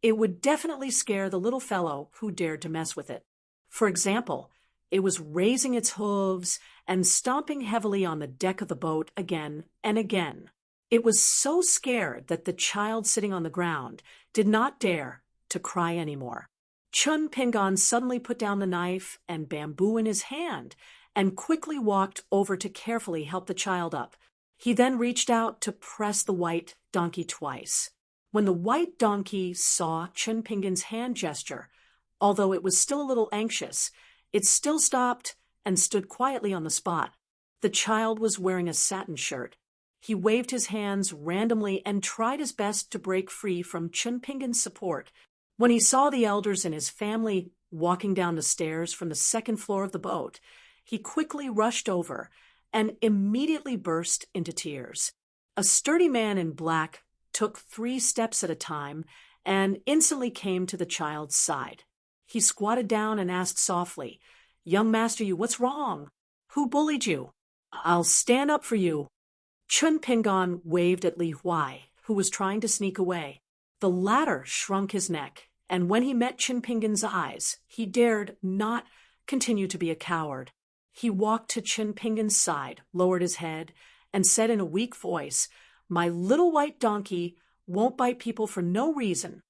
it would definitely scare the little fellow who dared to mess with it. For example, it was raising its hooves and stomping heavily on the deck of the boat again and again. It was so scared that the child sitting on the ground did not dare to cry anymore. Chun Pingon suddenly put down the knife and bamboo in his hand and quickly walked over to carefully help the child up. He then reached out to press the white donkey twice. When the white donkey saw Chun Pingon's hand gesture, although it was still a little anxious, it still stopped and stood quietly on the spot. The child was wearing a satin shirt. He waved his hands randomly and tried his best to break free from Chun Pingon's support. When he saw the elders and his family walking down the stairs from the second floor of the boat, he quickly rushed over and immediately burst into tears. A sturdy man in black took 3 steps at a time and instantly came to the child's side. He squatted down and asked softly, Young Master Yu, what's wrong? Who bullied you? I'll stand up for you. Chun Pingon waved at Li Huai, who was trying to sneak away. The latter shrunk his neck, and when he met Chun Pingon's eyes, he dared not continue to be a coward. He walked to Chun Pingon's side, lowered his head, and said in a weak voice, My little white donkey won't bite people for no reason.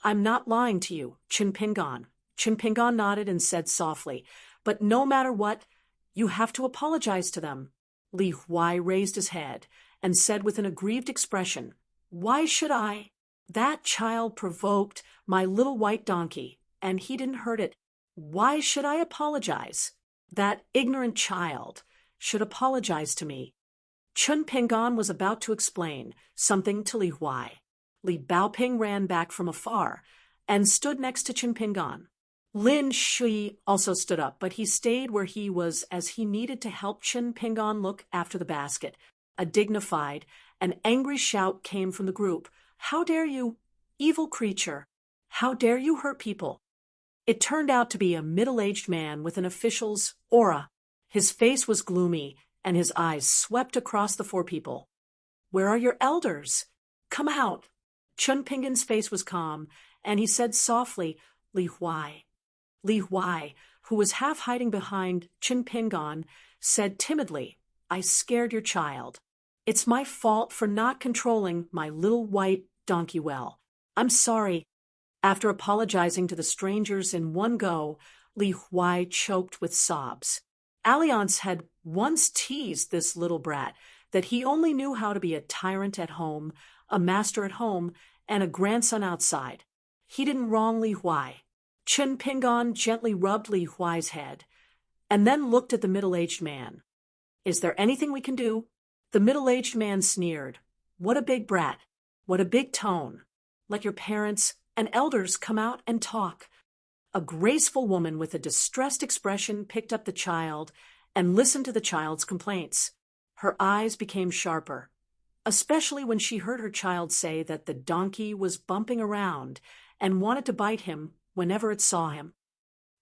I'm not lying to you, Chun Pingon. Chun Pingon nodded and said softly, But no matter what, You have to apologize to them. Li Huai raised his head and said with an aggrieved expression, Why should I? That child provoked my little white donkey, and he didn't hurt it. Why should I apologize? That ignorant child should apologize to me. Chun Pingan was about to explain something to Li Huai. Li Baoping ran back from afar and stood next to Chun Pingan. Lin Shui also stood up, but he stayed where he was as he needed to help Chun Pingan look after the basket. A dignified and angry shout came from the group. How dare you, evil creature! How dare you hurt people? It turned out to be a middle-aged man with an official's aura. His face was gloomy, and his eyes swept across the four people. Where are your elders? Come out! Chun Pingan's face was calm, and he said softly, Li Huai. Li Huai, who was half hiding behind Chun Pingan, said timidly, I scared your child. It's my fault for not controlling my little white donkey well. I'm sorry. After apologizing to the strangers in one go, Li Huai choked with sobs. Alliance had once teased this little brat that he only knew how to be a tyrant at home, a master at home, and a grandson outside. He didn't wrong Li Huai. Chun Pingan gently rubbed Li Huai's head, and then looked at the middle-aged man. Is there anything we can do? The middle-aged man sneered. What a big brat. What a big tone. Let your parents and elders come out and talk. A graceful woman with a distressed expression picked up the child and listened to the child's complaints. Her eyes became sharper, especially when she heard her child say that the donkey was bumping around and wanted to bite him whenever it saw him.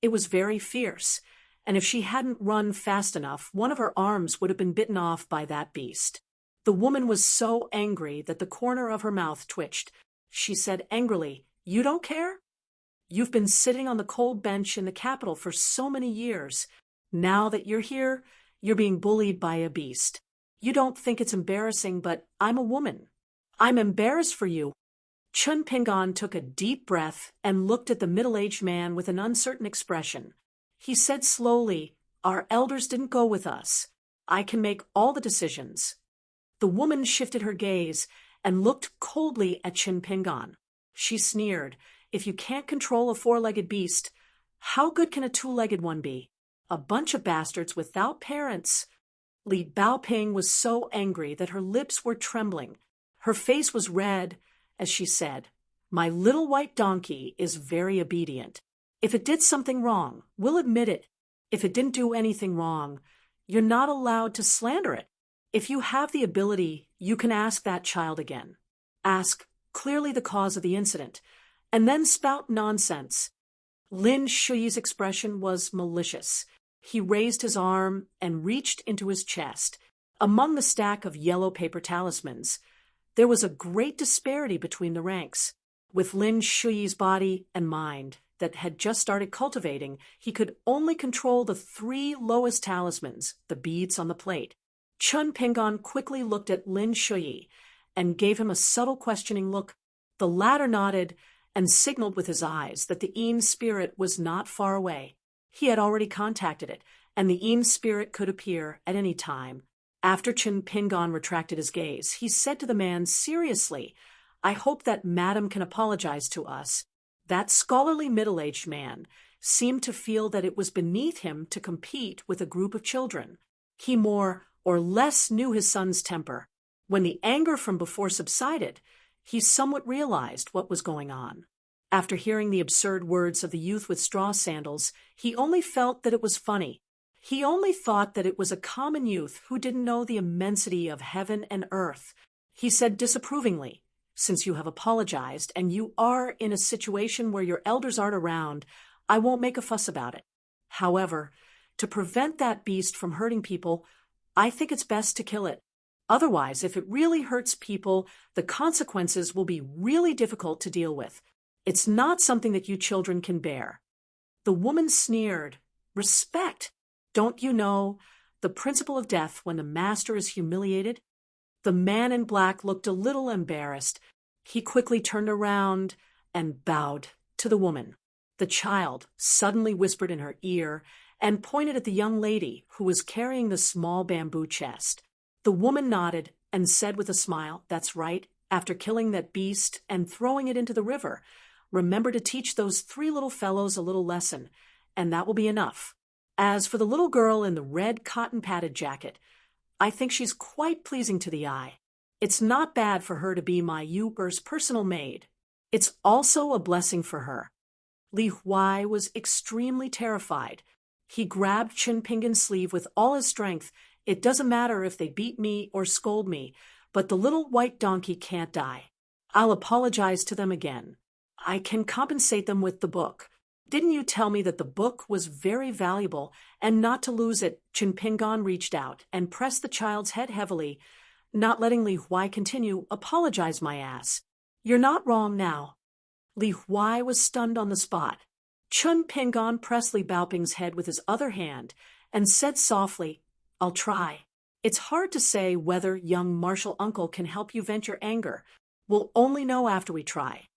It was very fierce, and if she hadn't run fast enough, one of her arms would have been bitten off by that beast. The woman was so angry that the corner of her mouth twitched. She said angrily, You don't care? You've been sitting on the cold bench in the capital for so many years. Now that you're here, you're being bullied by a beast. You don't think it's embarrassing, but I'm a woman. I'm embarrassed for you. Chun Pingan took a deep breath and looked at the middle-aged man with an uncertain expression. He said slowly, Our elders didn't go with us. I can make all the decisions. The woman shifted her gaze and looked coldly at Chun Pingan. She sneered, If you can't control a four-legged beast, how good can a two-legged one be? A bunch of bastards without parents. Li Baoping was so angry that her lips were trembling. Her face was red as she said, My little white donkey is very obedient. If it did something wrong, we'll admit it. If it didn't do anything wrong, you're not allowed to slander it. If you have the ability, you can ask that child again. Ask clearly the cause of the incident, and then spout nonsense. Lin Shui's expression was malicious. He raised his arm and reached into his chest. Among the stack of yellow paper talismans, there was a great disparity between the ranks. With Lin Shui's body and mind that had just started cultivating, he could only control the 3 lowest talismans, the beads on the plate. Chun Pingan quickly looked at Lin Shui and gave him a subtle questioning look. The latter nodded and signaled with his eyes that the Yin spirit was not far away. He had already contacted it, and the Yin spirit could appear at any time. After Chun Pingan retracted his gaze, he said to the man seriously, I hope that Madam can apologize to us. That scholarly middle-aged man seemed to feel that it was beneath him to compete with a group of children. He more or less knew his son's temper. When the anger from before subsided, he somewhat realized what was going on. After hearing the absurd words of the youth with straw sandals, he only felt that it was funny. He only thought that it was a common youth who didn't know the immensity of heaven and earth. He said disapprovingly, Since you have apologized and you are in a situation where your elders aren't around, I won't make a fuss about it. However, to prevent that beast from hurting people, I think it's best to kill it. Otherwise, if it really hurts people, the consequences will be really difficult to deal with. It's not something that you children can bear. The woman sneered. Respect. Don't you know the principle of death when the master is humiliated? The man in black looked a little embarrassed. He quickly turned around and bowed to the woman. The child suddenly whispered in her ear and pointed at the young lady who was carrying the small bamboo chest. The woman nodded and said with a smile, "That's right. After killing that beast and throwing it into the river, remember to teach those three little fellows a little lesson, and that will be enough. As for the little girl in the red cotton-padded jacket, I think she's quite pleasing to the eye. It's not bad for her to be my Yuber's personal maid. It's also a blessing for her." Li Huai was extremely terrified. He grabbed Chen Pingan's sleeve with all his strength. "It doesn't matter if they beat me or scold me, but the little white donkey can't die. I'll apologize to them again. I can compensate them with the book. Didn't you tell me that the book was very valuable and not to lose it?" Chen Pingan reached out and pressed the child's head heavily, not letting Li Huai continue. "Apologize, my ass. You're not wrong now." Li Huai was stunned on the spot. Chen Pingan pressed Li Baoping's head with his other hand and said softly, "I'll try. It's hard to say whether young martial uncle can help you vent your anger. We'll only know after we try."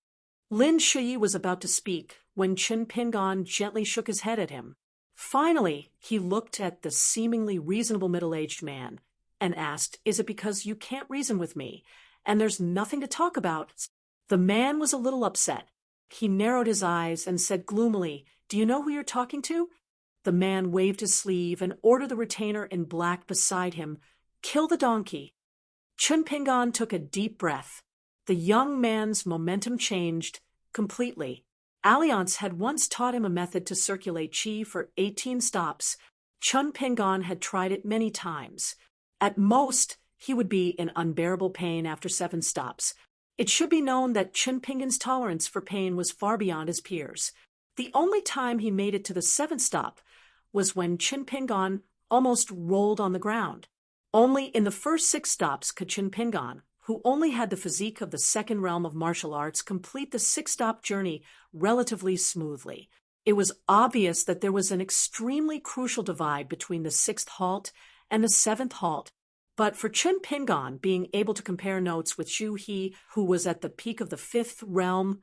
Lin Shuyi was about to speak when Chen Pingan gently shook his head at him. Finally, he looked at the seemingly reasonable middle-aged man and asked, "Is it because you can't reason with me, and there's nothing to talk about?" The man was a little upset. He narrowed his eyes and said gloomily, "Do you know who you're talking to?" The man waved his sleeve and ordered the retainer in black beside him, "Kill the donkey." Chen Pingan took a deep breath. The young man's momentum changed completely. Alliance had once taught him a method to circulate qi for 18 stops. Chen Pingan had tried it many times. At most, he would be in unbearable pain after 7 stops. It should be known that Chen Pingan's tolerance for pain was far beyond his peers. The only time he made it to the 7th stop was when Chen Pingan almost rolled on the ground. Only in the first 6 stops could Chen Pingan, who only had the physique of the second realm of martial arts, complete the 6-stop journey relatively smoothly. It was obvious that there was an extremely crucial divide between the 6th halt and the 7th halt. But for Chen Pingan, being able to compare notes with Zhu He, who was at the peak of the 5th realm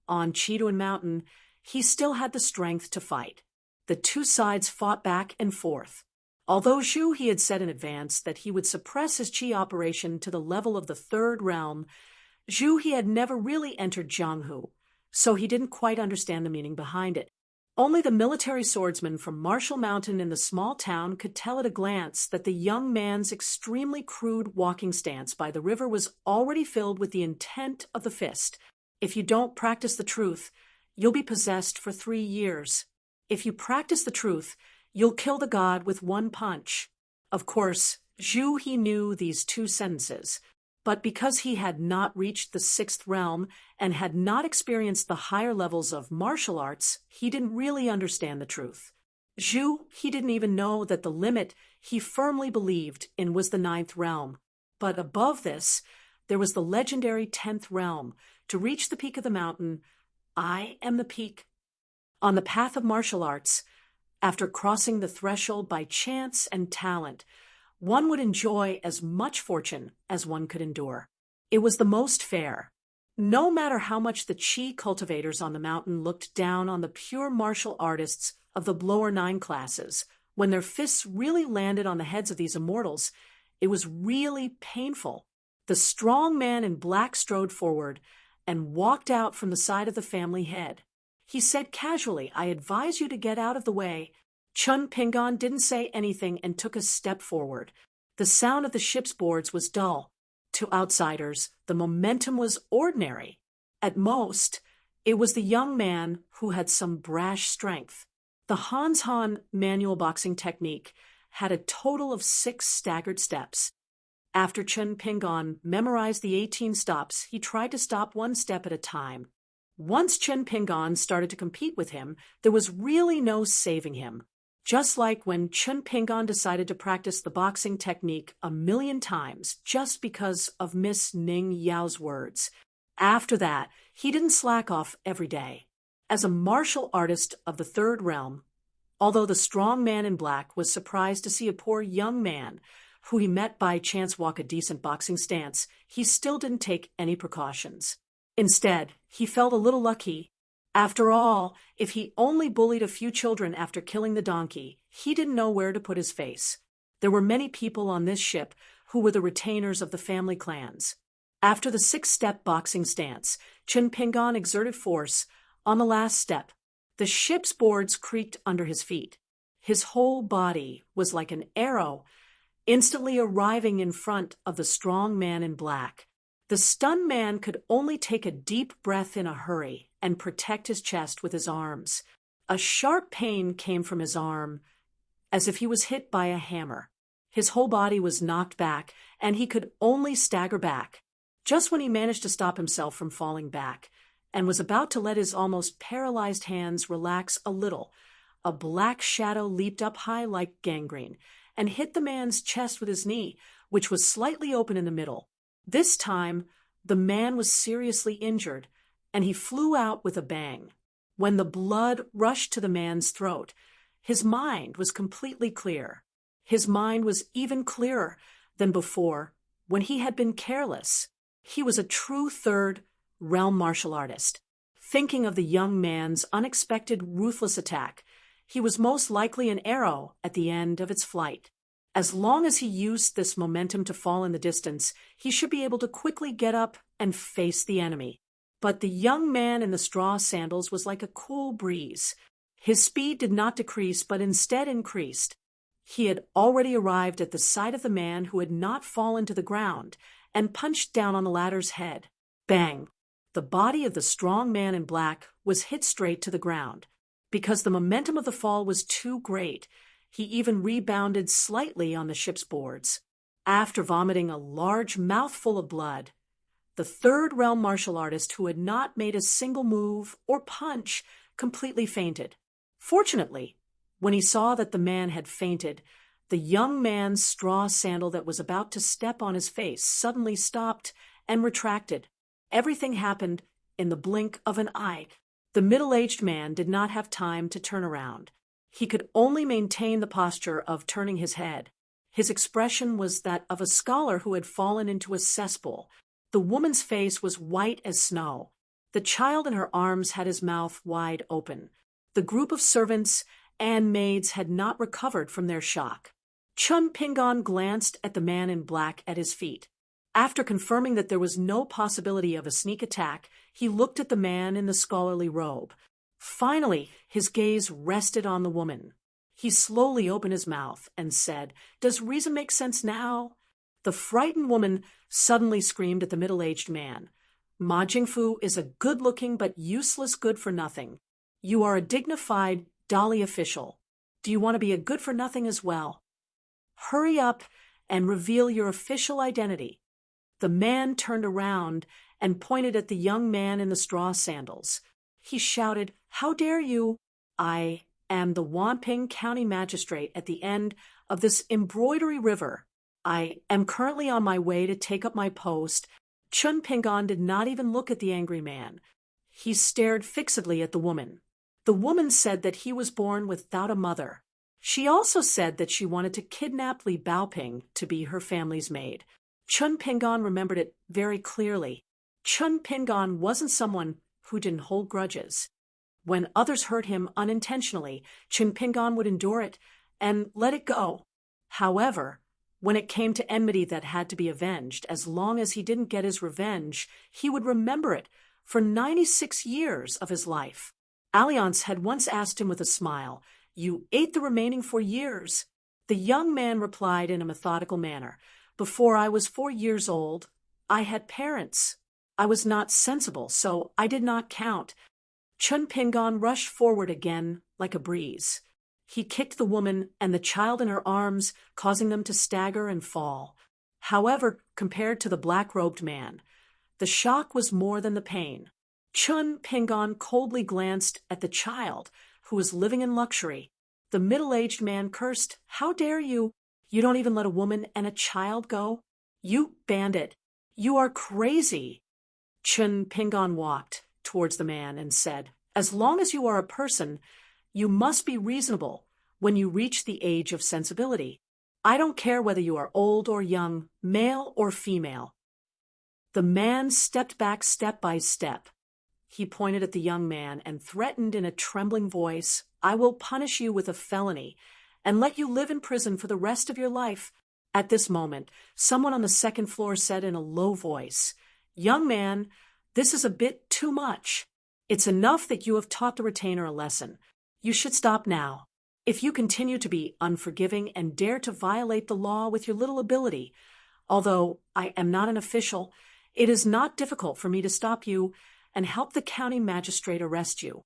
on Qituan Mountain, he still had the strength to fight. The two sides fought back and forth. Although Zhu He had said in advance that he would suppress his qi operation to the level of the 3rd realm, Zhu He had never really entered Jianghu, so he didn't quite understand the meaning behind it. Only the military swordsman from Martial Mountain in the small town could tell at a glance that the young man's extremely crude walking stance by the river was already filled with the intent of the fist. If you don't practice the truth, you'll be possessed for 3 years. If you practice the truth, you'll kill the god with 1 punch. Of course, Zhu He knew these 2 sentences, but because he had not reached the 6th realm and had not experienced the higher levels of martial arts, he didn't really understand the truth. Zhu He didn't even know that the limit he firmly believed in was the 9th realm. But above this, there was the legendary 10th realm. To reach the peak of the mountain, I am the peak. On the path of martial arts, after crossing the threshold by chance and talent, one would enjoy as much fortune as one could endure. It was the most fair. No matter how much the qi cultivators on the mountain looked down on the pure martial artists of the lower 9 classes, when their fists really landed on the heads of these immortals, it was really painful. The strong man in black strode forward and walked out from the side of the family head. He said casually, "I advise you to get out of the way." Chen Pingan didn't say anything and took a step forward. The sound of the ship's boards was dull. To outsiders, the momentum was ordinary. At most, it was the young man who had some brash strength. The Hans Han manual boxing technique had a total of 6 staggered steps. After Chen Pingan memorized the 18 stops, he tried to stop 1 step at a time. Once Chen Pingan started to compete with him, there was really no saving him. Just like when Chen Pingan decided to practice the boxing technique 1,000,000 times just because of Miss Ning Yao's words. After that, he didn't slack off every day. As a martial artist of the 3rd realm, although the strong man in black was surprised to see a poor young man who he met by chance walk a decent boxing stance, he still didn't take any precautions. Instead, he felt a little lucky. After all, if he only bullied a few children after killing the donkey, he didn't know where to put his face. There were many people on this ship who were the retainers of the family clans. After the 6-step boxing stance, Chun Pingon exerted force on the last step. The ship's boards creaked under his feet. His whole body was like an arrow, instantly arriving in front of the strong man in black. The stunned man could only take a deep breath in a hurry and protect his chest with his arms. A sharp pain came from his arm, as if he was hit by a hammer. His whole body was knocked back, and he could only stagger back. Just when he managed to stop himself from falling back, and was about to let his almost paralyzed hands relax a little, a black shadow leaped up high like gangrene, and hit the man's chest with his knee, which was slightly open in the middle. This time, the man was seriously injured, and he flew out with a bang. When the blood rushed to the man's throat, his mind was completely clear. His mind was even clearer than before, when he had been careless. He was a true third realm martial artist. Thinking of the young man's unexpected, ruthless attack, he was most likely an arrow at the end of its flight. As long as he used this momentum to fall in the distance, he should be able to quickly get up and face the enemy. But the young man in the straw sandals was like a cool breeze. His speed did not decrease, but instead increased. He had already arrived at the side of the man who had not fallen to the ground and punched down on the latter's head. Bang! The body of the strong man in black was hit straight to the ground. Because the momentum of the fall was too great, he even rebounded slightly on the ship's boards. After vomiting a large mouthful of blood, the third realm martial artist, who had not made a single move or punch, completely fainted. Fortunately, when he saw that the man had fainted, the young man's straw sandal that was about to step on his face suddenly stopped and retracted. Everything happened in the blink of an eye. The middle-aged man did not have time to turn around. He could only maintain the posture of turning his head. His expression was that of a scholar who had fallen into a cesspool. The woman's face was white as snow. The child in her arms had his mouth wide open. The group of servants and maids had not recovered from their shock. Chun Pingon glanced at the man in black at his feet. After confirming that there was no possibility of a sneak attack, he looked at the man in the scholarly robe. Finally, his gaze rested on the woman. He slowly opened his mouth and said, "Does reason make sense now?" The frightened woman suddenly screamed at the middle-aged man. "Ma Jingfu is a good-looking but useless good-for-nothing. You are a dignified Dali official. Do you want to be a good-for-nothing as well? Hurry up and reveal your official identity." The man turned around and pointed at the young man in the straw sandals. He shouted, "How dare you? I am the Wanping County Magistrate at the end of this embroidery river. I am currently on my way to take up my post." Chun Pingon did not even look at the angry man. He stared fixedly at the woman. The woman said that he was born without a mother. She also said that she wanted to kidnap Li Baoping to be her family's maid. Chun Pingon remembered it very clearly. Chun Pingon wasn't someone who didn't hold grudges. When others hurt him unintentionally, Chun Pingon would endure it and let it go. However, when it came to enmity that had to be avenged, as long as he didn't get his revenge, he would remember it for 96 years of his life. Alliance had once asked him with a smile, "You ate the remaining 4 years." The young man replied in a methodical manner, "Before I was 4 years old, I had parents. I was not sensible, so I did not count." Chun Pingon rushed forward again like a breeze. He kicked the woman and the child in her arms, causing them to stagger and fall. However, compared to the black-robed man, the shock was more than the pain. Chun Pingon coldly glanced at the child, who was living in luxury. The middle-aged man cursed, "How dare you? You don't even let a woman and a child go? You bandit! You are crazy!" Chun Pingon walked towards the man and said, "As long as you are a person, you must be reasonable when you reach the age of sensibility. I don't care whether you are old or young, male or female." The man stepped back step by step. He pointed at the young man and threatened in a trembling voice, "I will punish you with a felony and let you live in prison for the rest of your life." At this moment, someone on the second floor said in a low voice, "Young man, this is a bit too much. It's enough that you have taught the retainer a lesson. You should stop now. If you continue to be unforgiving and dare to violate the law with your little ability, although I am not an official, it is not difficult for me to stop you and help the county magistrate arrest you."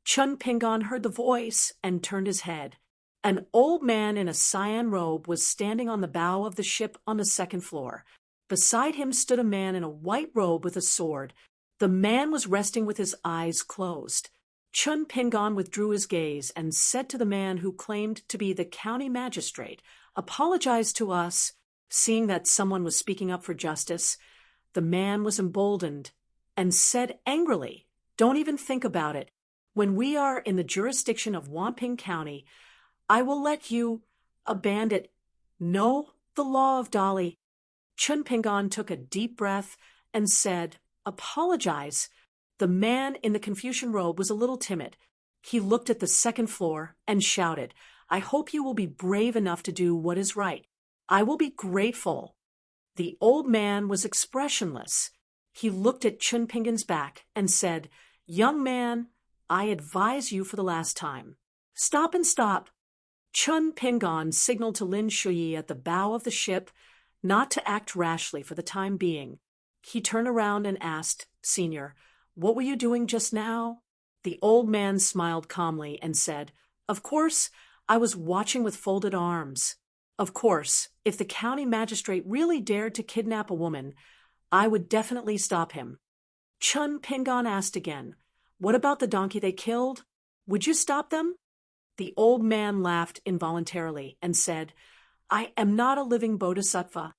Chun Pingon heard the voice and turned his head. An old man in a cyan robe was standing on the bow of the ship on the second floor. Beside him stood a man in a white robe with a sword. The man was resting with his eyes closed. Chun Pingon withdrew his gaze and said to the man who claimed to be the county magistrate, "Apologize to us." Seeing that someone was speaking up for justice, the man was emboldened and said angrily, "Don't even think about it. When we are in the jurisdiction of Wamping County, I will let you, a bandit, know the law of Dolly." Chun Pingon took a deep breath and said, "Apologize." The man in the Confucian robe was a little timid. He looked at the second floor and shouted, "I hope you will be brave enough to do what is right. I will be grateful." The old man was expressionless. He looked at Chun Pingon's back and said, "Young man, I advise you for the last time. Stop and stop." Chun Pingon signaled to Lin Shuyi at the bow of the ship not to act rashly for the time being. He turned around and asked, "Senior, what were you doing just now?" The old man smiled calmly and said, "Of course, I was watching with folded arms. Of course, if the county magistrate really dared to kidnap a woman, I would definitely stop him." Chun Pingon asked again, "What about the donkey they killed? Would you stop them?" The old man laughed involuntarily and said, "I am not a living bodhisattva.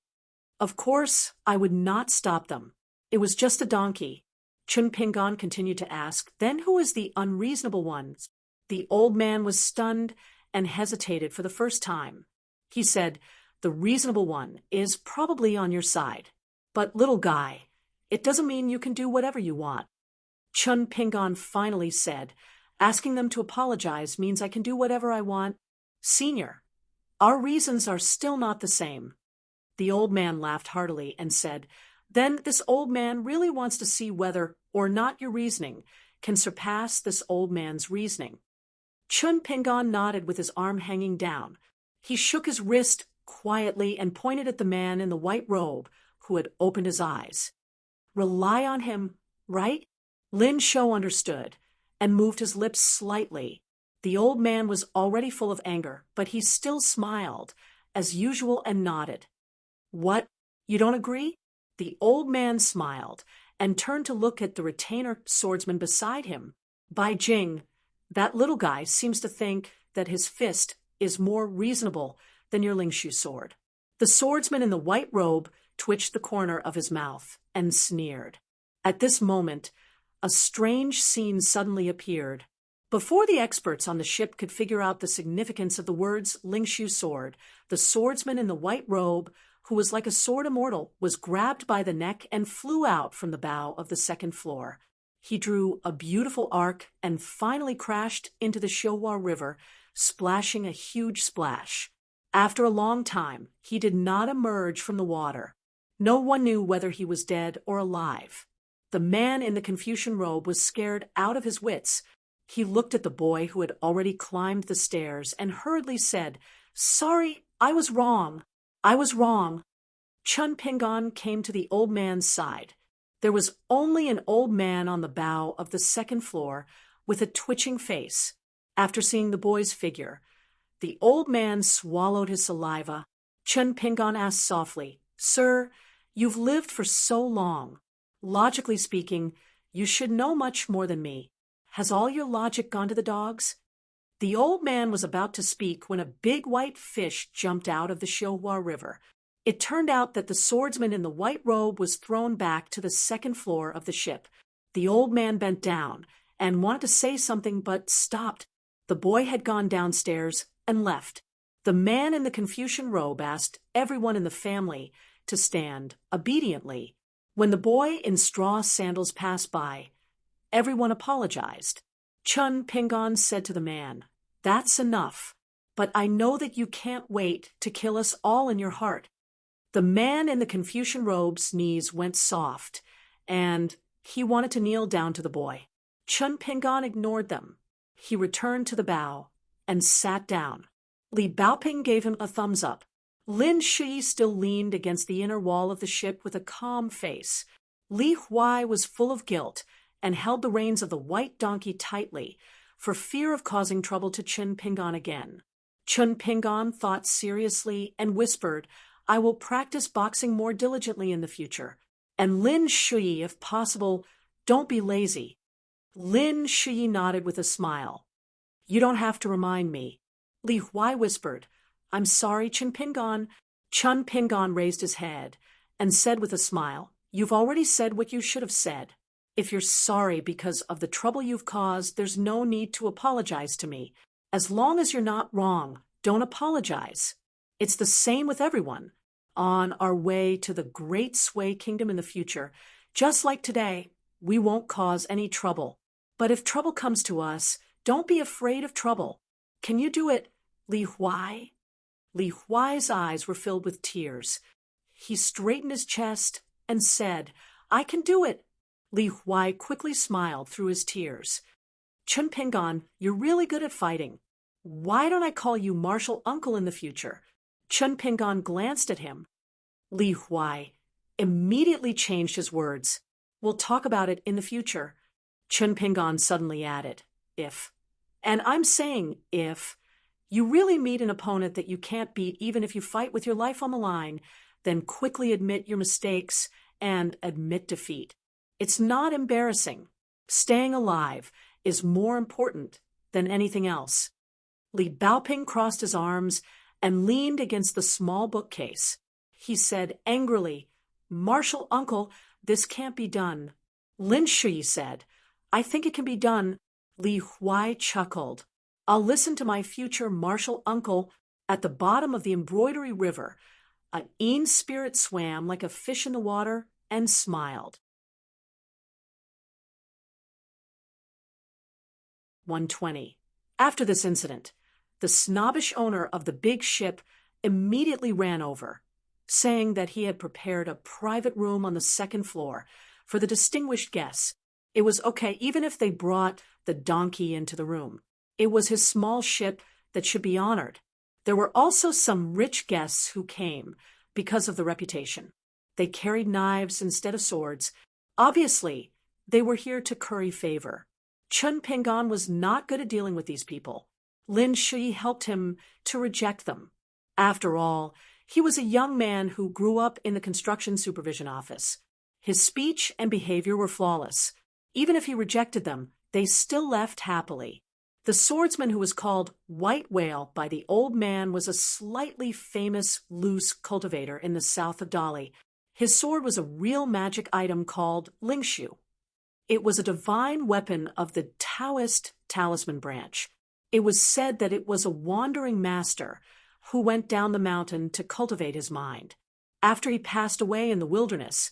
Of course, I would not stop them. It was just a donkey." Chun Pingon continued to ask, "Then who is the unreasonable one?" The old man was stunned and hesitated for the first time. He said, "The reasonable one is probably on your side. But little guy, it doesn't mean you can do whatever you want." Chun Pingon finally said, "Asking them to apologize means I can do whatever I want. Senior, our reasons are still not the same." The old man laughed heartily and said, "Then this old man really wants to see whether or not your reasoning can surpass this old man's reasoning." Chun Pingon nodded with his arm hanging down. He shook his wrist quietly and pointed at the man in the white robe who had opened his eyes. "Rely on him, right?" Lin Shou understood and moved his lips slightly. The old man was already full of anger, but he still smiled, as usual, and nodded. "What? You don't agree?" The old man smiled and turned to look at the retainer swordsman beside him. "By Jing, that little guy seems to think that his fist is more reasonable than your Lingshu sword." The swordsman in the white robe twitched the corner of his mouth and sneered. At this moment, a strange scene suddenly appeared. Before the experts on the ship could figure out the significance of the words Lingshu sword, the swordsman in the white robe, who was like a sword immortal, was grabbed by the neck and flew out from the bow of the second floor. He drew a beautiful arc and finally crashed into the Xiuhua River, splashing a huge splash. After a long time, he did not emerge from the water. No one knew whether he was dead or alive. The man in the Confucian robe was scared out of his wits. He looked at the boy who had already climbed the stairs and hurriedly said, "Sorry, I was wrong. I was wrong." Chun Pingon came to the old man's side. There was only an old man on the bow of the second floor with a twitching face. After seeing the boy's figure, the old man swallowed his saliva. Chun Pingon asked softly, "Sir, you've lived for so long. Logically speaking, you should know much more than me. Has all your logic gone to the dogs?" The old man was about to speak when a big white fish jumped out of the Xiuhua River. It turned out that the swordsman in the white robe was thrown back to the second floor of the ship. The old man bent down and wanted to say something but stopped. The boy had gone downstairs and left. The man in the Confucian robe asked everyone in the family to stand obediently. When the boy in straw sandals passed by, Everyone apologized. Chun Pingon said to the man, "That's enough, but I know that you can't wait to kill us all in your heart." The man in the Confucian robe's knees went soft, and he wanted to kneel down to the boy. Chun Pingon ignored them. He returned to the bow and sat down. Li Baoping gave him a thumbs up. Lin Shi still leaned against the inner wall of the ship with a calm face. Li Huai was full of guilt and held the reins of the white donkey tightly for fear of causing trouble to Chun Pingon again. Chun Pingon thought seriously and whispered, "I will practice boxing more diligently in the future. And Lin Shui, if possible, don't be lazy." Lin Shui nodded with a smile. "You don't have to remind me." Li Huai whispered, "I'm sorry, Chun Pingon." Chun Pingon raised his head and said with a smile, "You've already said what you should have said. If you're sorry because of the trouble you've caused, there's no need to apologize to me. As long as you're not wrong, don't apologize. It's the same with everyone. On our way to the great Sui kingdom in the future, just like today, we won't cause any trouble. But if trouble comes to us, don't be afraid of trouble. Can you do it, Li Huai?" Li Huai's eyes were filled with tears. He straightened his chest and said, "I can do it." Li Huai quickly smiled through his tears. "Chun Pingon, you're really good at fighting. Why don't I call you martial uncle in the future?" Chun Pingon glanced at him. Li Huai immediately changed his words. "We'll talk about it in the future." Chun Pingon suddenly added, "If, and I'm saying if, you really meet an opponent that you can't beat even if you fight with your life on the line, then quickly admit your mistakes and admit defeat. It's not embarrassing. Staying alive is more important than anything else." Li Baoping crossed his arms and leaned against the small bookcase. He said angrily, "Martial uncle, this can't be done." Lin Shui said, "I think it can be done." Li Huai chuckled. "I'll listen to my future martial uncle." At the bottom of the embroidery river, an Een spirit swam like a fish in the water and smiled. 120. After this incident, the snobbish owner of the big ship immediately ran over, saying that he had prepared a private room on the second floor for the distinguished guests. It was okay even if they brought the donkey into the room. It was his small ship that should be honored. There were also some rich guests who came because of the reputation. They carried knives instead of swords. Obviously, they were here to curry favor. Chun Pingon was not good at dealing with these people. Lin Shui helped him to reject them. After all, he was a young man who grew up in the construction supervision office. His speech and behavior were flawless. Even if he rejected them, they still left happily. The swordsman who was called White Whale by the old man was a slightly famous loose cultivator in the south of Dali. His sword was a real magic item called Lingshu. It was a divine weapon of the Taoist talisman branch. It was said that it was a wandering master who went down the mountain to cultivate his mind. After he passed away in the wilderness,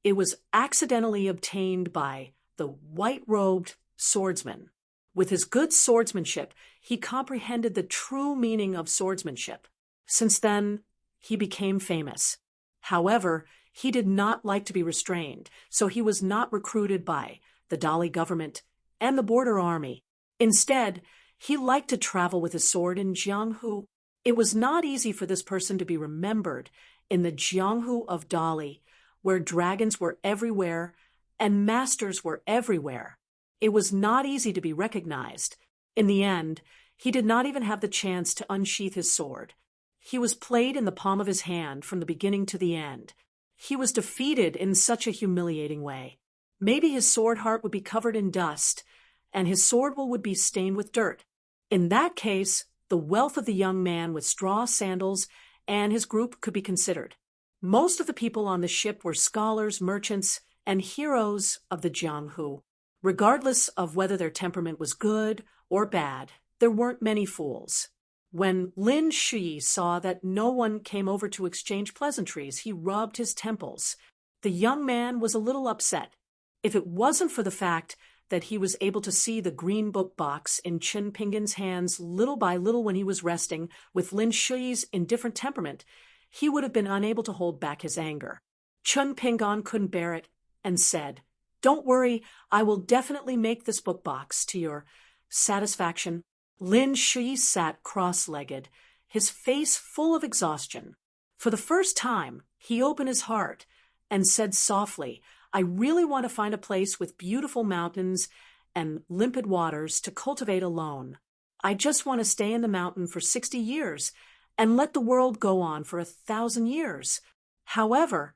it was accidentally obtained by the white-robed swordsman. With his good swordsmanship, he comprehended the true meaning of swordsmanship. Since then, he became famous. However, he did not like to be restrained, so he was not recruited by the Dali government and the border army. Instead, he liked to travel with his sword in Jianghu. It was not easy for this person to be remembered in the Jianghu of Dali, where dragons were everywhere and masters were everywhere. It was not easy to be recognized. In the end, he did not even have the chance to unsheath his sword. He was played in the palm of his hand from the beginning to the end. He was defeated in such a humiliating way. Maybe his sword heart would be covered in dust, and his sword would be stained with dirt. In that case, the wealth of the young man with straw sandals and his group could be considered. Most of the people on the ship were scholars, merchants, and heroes of the Jianghu. Regardless of whether their temperament was good or bad, there weren't many fools. When Lin Shui saw that no one came over to exchange pleasantries, he rubbed his temples. The young man was a little upset. If it wasn't for the fact that he was able to see the green book box in Chun Pingan's hands little by little when he was resting, with Lin Shuyi's indifferent temperament, he would have been unable to hold back his anger. Chun Pingan couldn't bear it and said, "Don't worry, I will definitely make this book box to your satisfaction." Lin Shuyi sat cross-legged, his face full of exhaustion. For the first time, he opened his heart and said softly, "I really want to find a place with beautiful mountains and limpid waters to cultivate alone. I just want to stay in the mountain for 60 years and let the world go on for 1,000 years. However,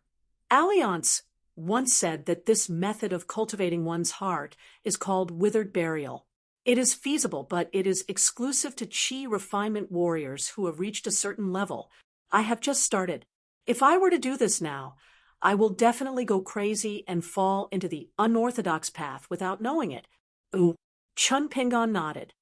Alliance once said that this method of cultivating one's heart is called withered burial. It is feasible, but it is exclusive to chi refinement warriors who have reached a certain level. I have just started. If I were to do this now, I will definitely go crazy and fall into the unorthodox path without knowing it." "Ooh." Chun Pingan nodded.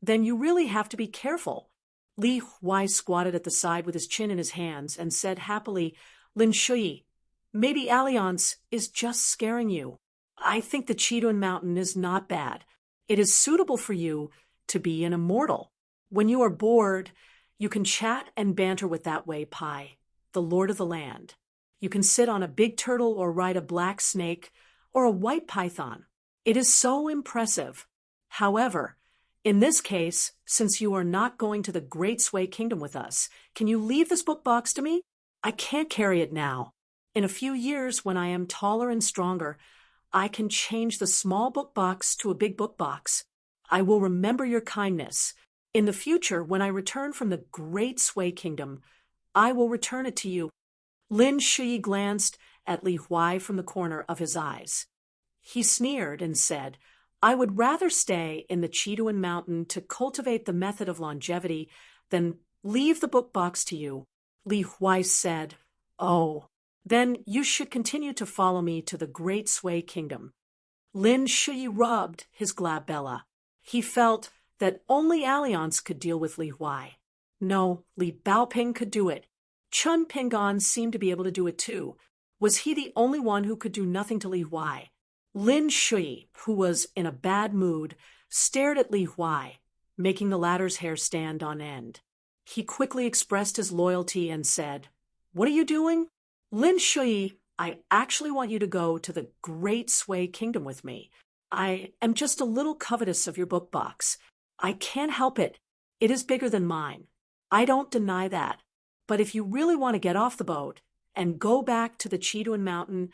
"Then you really have to be careful." Li Huai squatted at the side with his chin in his hands and said happily, "Lin Shuyi, maybe Alliance is just scaring you. I think the Chidun Mountain is not bad. It is suitable for you to be an immortal. When you are bored, you can chat and banter with that Wei Pai, the lord of the land. You can sit on a big turtle or ride a black snake or a white python. It is so impressive. However, in this case, since you are not going to the Great Sway Kingdom with us, can you leave this book box to me? I can't carry it now. In a few years, when I am taller and stronger, I can change the small book box to a big book box. I will remember your kindness. In the future, when I return from the Great Sway Kingdom, I will return it to you." Lin Shuyi glanced at Li Huai from the corner of his eyes. He sneered and said, "I would rather stay in the Chiduan Mountain to cultivate the method of longevity than leave the book box to you." Li Huai said, "Oh, then you should continue to follow me to the Great Sway Kingdom." Lin Shuyi rubbed his glabella. He felt that only Alliance could deal with Li Huai. No, Li Baoping could do it. Chun Pingan seemed to be able to do it too. Was he the only one who could do nothing to Li Huai? Lin Shuyi, who was in a bad mood, stared at Li Huai, making the latter's hair stand on end. He quickly expressed his loyalty and said, "What are you doing?" "Lin Shuyi, I actually want you to go to the Great Sway Kingdom with me. I am just a little covetous of your book box. I can't help it. It is bigger than mine. I don't deny that. But if you really want to get off the boat and go back to the Chiduan Mountain,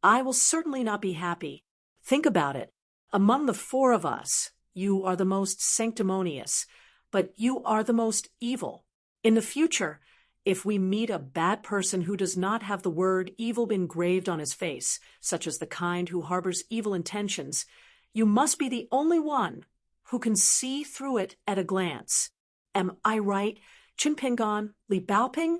I will certainly not be happy. Think about it. Among the four of us, you are the most sanctimonious, but you are the most evil. In the future, if we meet a bad person who does not have the word evil engraved on his face, such as the kind who harbors evil intentions, you must be the only one who can see through it at a glance. Am I right, Chun Pingan, Li Baoping?"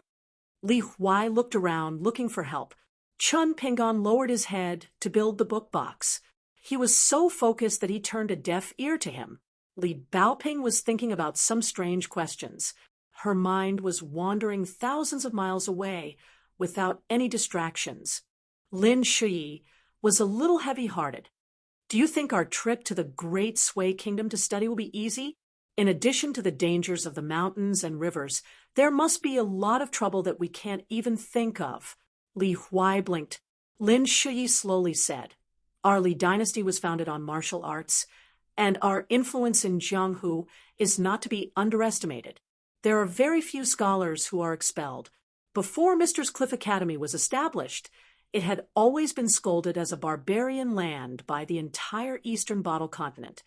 Li Huai looked around, looking for help. Chun Pingan lowered his head to build the book box. He was so focused that he turned a deaf ear to him. Li Baoping was thinking about some strange questions. Her mind was wandering thousands of miles away without any distractions. Lin Shuyi was a little heavy-hearted. "Do you think our trip to the Great Sway Kingdom to study will be easy? In addition to the dangers of the mountains and rivers, there must be a lot of trouble that we can't even think of." Li Huai blinked. Lin Shuyi slowly said, "Our Li dynasty was founded on martial arts, and our influence in Jianghu is not to be underestimated. There are very few scholars who are expelled. Before Mister's Cliff Academy was established, it had always been scolded as a barbarian land by the entire eastern bottle continent."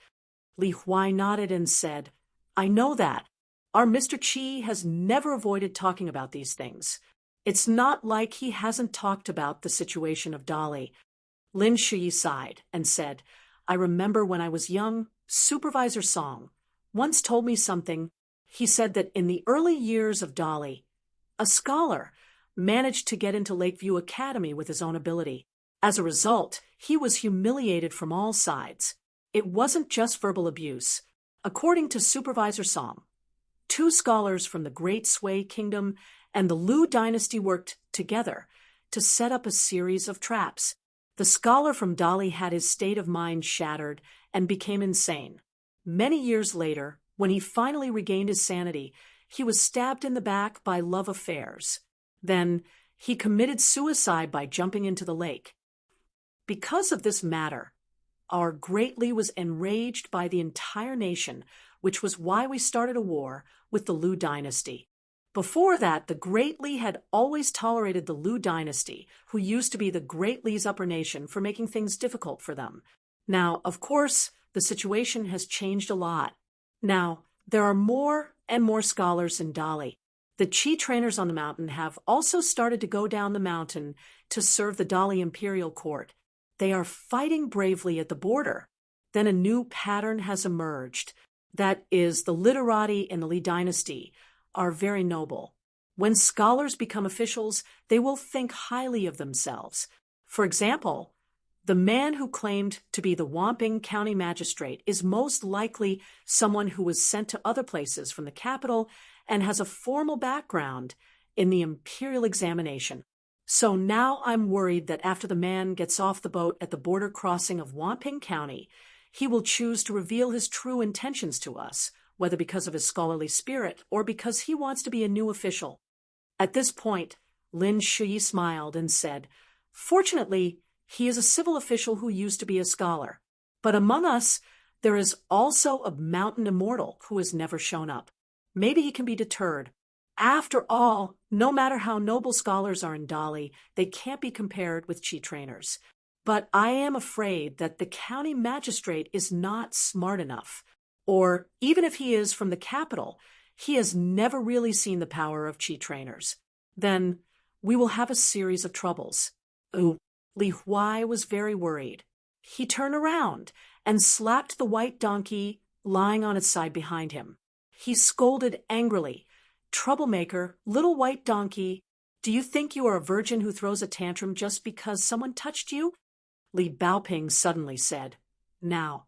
Li Huai nodded and said, "I know that. Our Mr. Qi has never avoided talking about these things. It's not like he hasn't talked about the situation of Dali." Lin Shuyi sighed and said, "I remember when I was young, Supervisor Song once told me something. He said that in the early years of Dali, a scholar managed to get into Lakeview Academy with his own ability. As a result, he was humiliated from all sides. It wasn't just verbal abuse. According to Supervisor Song, 2 scholars from the Great Sway Kingdom and the Lu dynasty worked together to set up a series of traps. The scholar from Dali had his state of mind shattered and became insane. Many years later, when he finally regained his sanity, he was stabbed in the back by love affairs. Then, he committed suicide by jumping into the lake. Because of this matter, our Great Li was enraged by the entire nation, which was why we started a war with the Liu dynasty. Before that, the Great Li had always tolerated the Liu dynasty, who used to be the Great Li's upper nation, for making things difficult for them. Now, of course, the situation has changed a lot. Now, there are more and more scholars in Dali. The Qi trainers on the mountain have also started to go down the mountain to serve the Dali imperial court. They are fighting bravely at the border. Then a new pattern has emerged. That is, the literati in the Li dynasty are very noble. When scholars become officials, they will think highly of themselves. For example, the man who claimed to be the Wamping County magistrate is most likely someone who was sent to other places from the capital and has a formal background in the imperial examination. So now I'm worried that after the man gets off the boat at the border crossing of Wamping County, he will choose to reveal his true intentions to us, whether because of his scholarly spirit or because he wants to be a new official. At this point, Lin Shui smiled and said, "Fortunately, he is a civil official who used to be a scholar. But among us, there is also a mountain immortal who has never shown up. Maybe he can be deterred. After all, no matter how noble scholars are in Dali, they can't be compared with Qi trainers. But I am afraid that the county magistrate is not smart enough. Or, even if he is from the capital, he has never really seen the power of Qi trainers. Then we will have a series of troubles." Li Huai was very worried. He turned around and slapped the white donkey lying on its side behind him. He scolded angrily, "Troublemaker, little white donkey, do you think you are a virgin who throws a tantrum just because someone touched you?" Li Baoping suddenly said, "Now,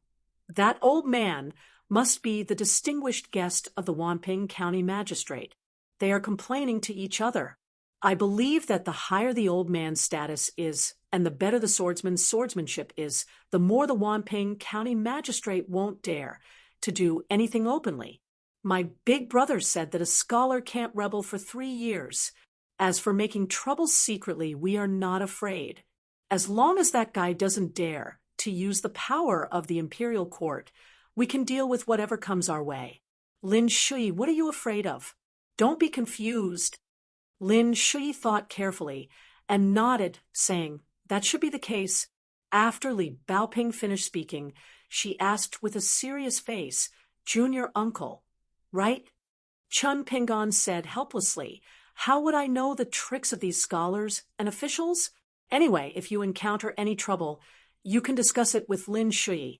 that old man must be the distinguished guest of the Wamping County magistrate. They are complaining to each other. I believe that the higher the old man's status is, and the better the swordsman's swordsmanship is, the more the Wamping County magistrate won't dare to do anything openly. My big brother said that a scholar can't rebel for 3 years. As for making trouble secretly, we are not afraid. As long as that guy doesn't dare to use the power of the imperial court, we can deal with whatever comes our way. Lin Shui, what are you afraid of? Don't be confused." Lin Shui thought carefully and nodded, saying, "That should be the case." After Li Baoping finished speaking, she asked with a serious face, "Junior uncle, right?" Chun Pingon said helplessly, "How would I know the tricks of these scholars and officials? Anyway, if you encounter any trouble, you can discuss it with Lin Shui."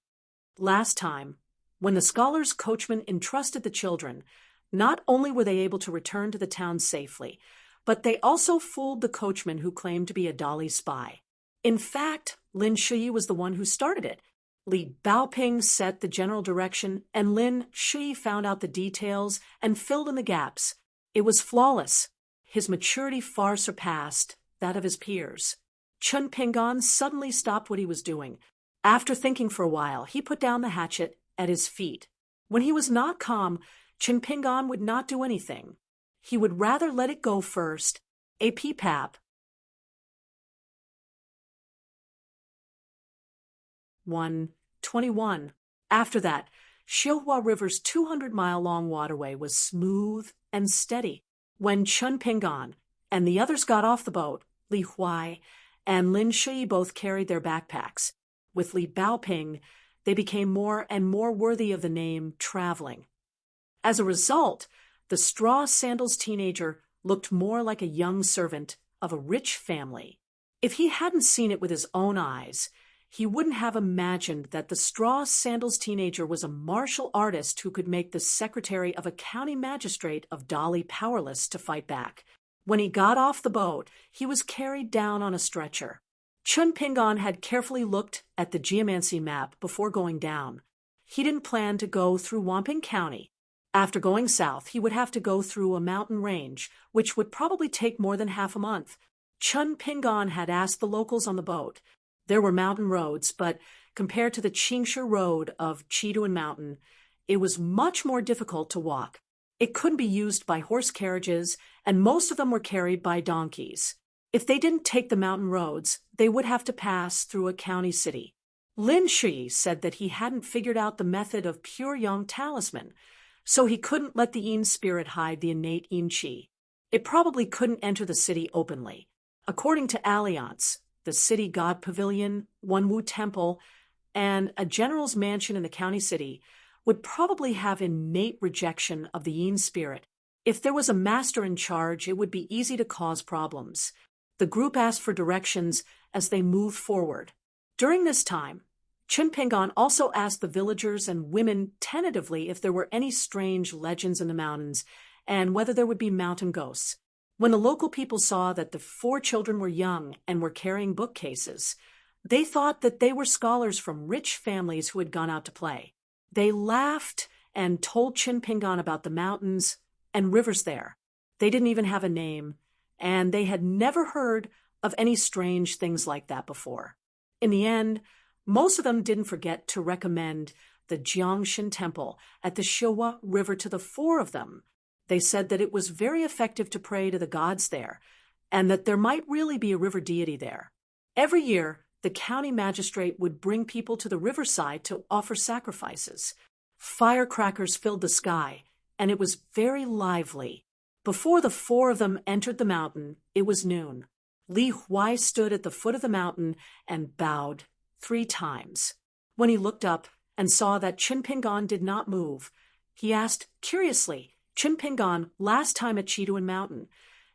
Last time, when the scholars' coachman entrusted the children, not only were they able to return to the town safely, but they also fooled the coachman who claimed to be a Dali spy. In fact, Lin Shui was the one who started it. Li Baoping set the general direction, and Lin Shui found out the details and filled in the gaps. It was flawless. His maturity far surpassed that of his peers. Chun Pingon suddenly stopped what he was doing. After thinking for a while, he put down the hatchet at his feet. When he was not calm, Chun Pingon would not do anything. He would rather let it go first. A peepap. 1:21. After that, Xiuhua River's 200-mile-long waterway was smooth and steady. When Chun Pingon and the others got off the boat, Li Huai and Lin Shui both carried their backpacks. With Li Baoping, they became more and more worthy of the name traveling. As a result, the straw sandals teenager looked more like a young servant of a rich family. If he hadn't seen it with his own eyes, he wouldn't have imagined that the straw sandals teenager was a martial artist who could make the secretary of a county magistrate of Dali powerless to fight back. When he got off the boat, he was carried down on a stretcher. Chun Pingon had carefully looked at the geomancy map before going down. He didn't plan to go through Wamping County. After going south, he would have to go through a mountain range, which would probably take more than half a month. Chun Pingon had asked the locals on the boat. There were mountain roads, but Compared to the Qingsha Road of Chiduan Mountain, it was much more difficult to walk. It couldn't be used by horse carriages, and most of them were carried by donkeys. If they didn't take the mountain roads, they would have to pass through a county city. Lin Shui said that he hadn't figured out the method of pure yang talisman, so he couldn't let the Yin spirit hide the innate Yin Qi. It probably couldn't enter the city openly. According to Alliance, the city god pavilion, Wenwu Temple, and a general's mansion in the county city would probably have innate rejection of the Yin spirit. If there was a master in charge, it would be easy to cause problems. The group asked for directions as they moved forward. During this time, Chen Pingan also asked the villagers and women tentatively if there were any strange legends in the mountains and whether there would be mountain ghosts. When the local people saw that the 4 children were young and were carrying bookcases, they thought that they were scholars from rich families who had gone out to play. They laughed and told Chen Pingan about the mountains and rivers there. They didn't even have a name, and they had never heard of any strange things like that before. In the end, most of them didn't forget to recommend the Jiangshan Temple at the Shihua River to the 4 of them. They said that it was very effective to pray to the gods there, and that there might really be a river deity there. Every year, the county magistrate would bring people to the riverside to offer sacrifices. Firecrackers filled the sky, and it was very lively. Before the 4 of them entered the mountain, it was noon. Li Huai stood at the foot of the mountain and bowed 3 times. When he looked up and saw that Chen Pingan did not move, he asked curiously, "Chen Pingan, last time at Chiduan Mountain,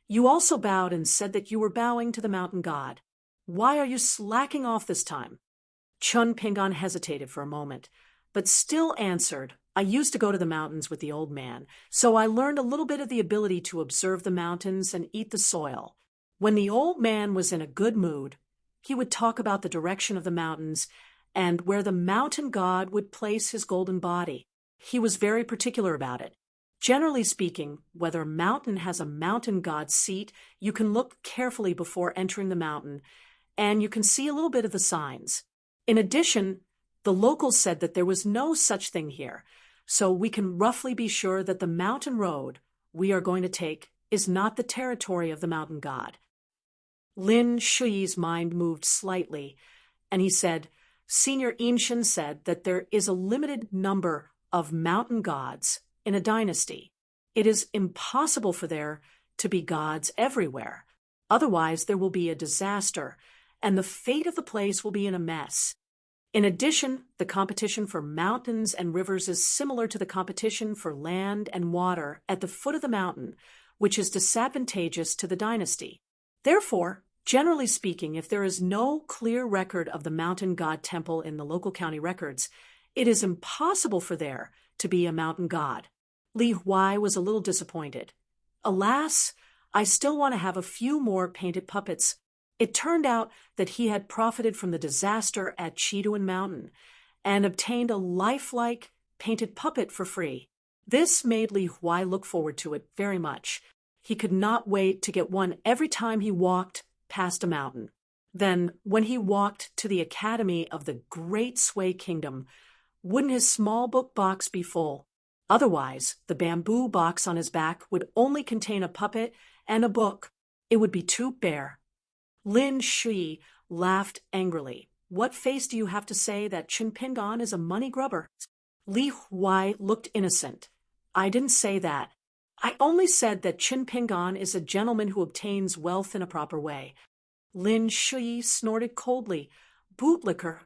you also bowed and said that you were bowing to the mountain god. Why are you slacking off this time?" Chen Pingan hesitated for a moment, but still answered, "I used to go to the mountains with the old man, so I learned a little bit of the ability to observe the mountains and eat the soil. When the old man was in a good mood, he would talk about the direction of the mountains and where the mountain god would place his golden body. He was very particular about it. Generally speaking, whether a mountain has a mountain god's seat, you can look carefully before entering the mountain, and you can see a little bit of the signs. In addition, the locals said that there was no such thing here, so we can roughly be sure that the mountain road we are going to take is not the territory of the mountain god." Lin Shui's mind moved slightly, and he said, "Senior Inshin said that there is a limited number of mountain gods in a dynasty. It is impossible for there to be gods everywhere. Otherwise, there will be a disaster, and the fate of the place will be in a mess. In addition, the competition for mountains and rivers is similar to the competition for land and water at the foot of the mountain, which is disadvantageous to the dynasty. Therefore, generally speaking, if there is no clear record of the mountain god temple in the local county records, it is impossible for there to be a mountain god." Li Huai was a little disappointed. "Alas, I still want to have a few more painted puppets." It turned out that he had profited from the disaster at Chiduan Mountain and obtained a lifelike painted puppet for free. This made Li Huai look forward to it very much. He could not wait to get one every time he walked past a mountain. Then, when he walked to the academy of the Great Sui Kingdom, wouldn't his small book box be full? Otherwise, the bamboo box on his back would only contain a puppet and a book. It would be too bare. Lin Shui laughed angrily. "What face do you have to say that Chen Pingan is a money grubber?" Li Huai looked innocent. "I didn't say that. I only said that Chen Pingan is a gentleman who obtains wealth in a proper way." Lin Shui snorted coldly. "Bootlicker."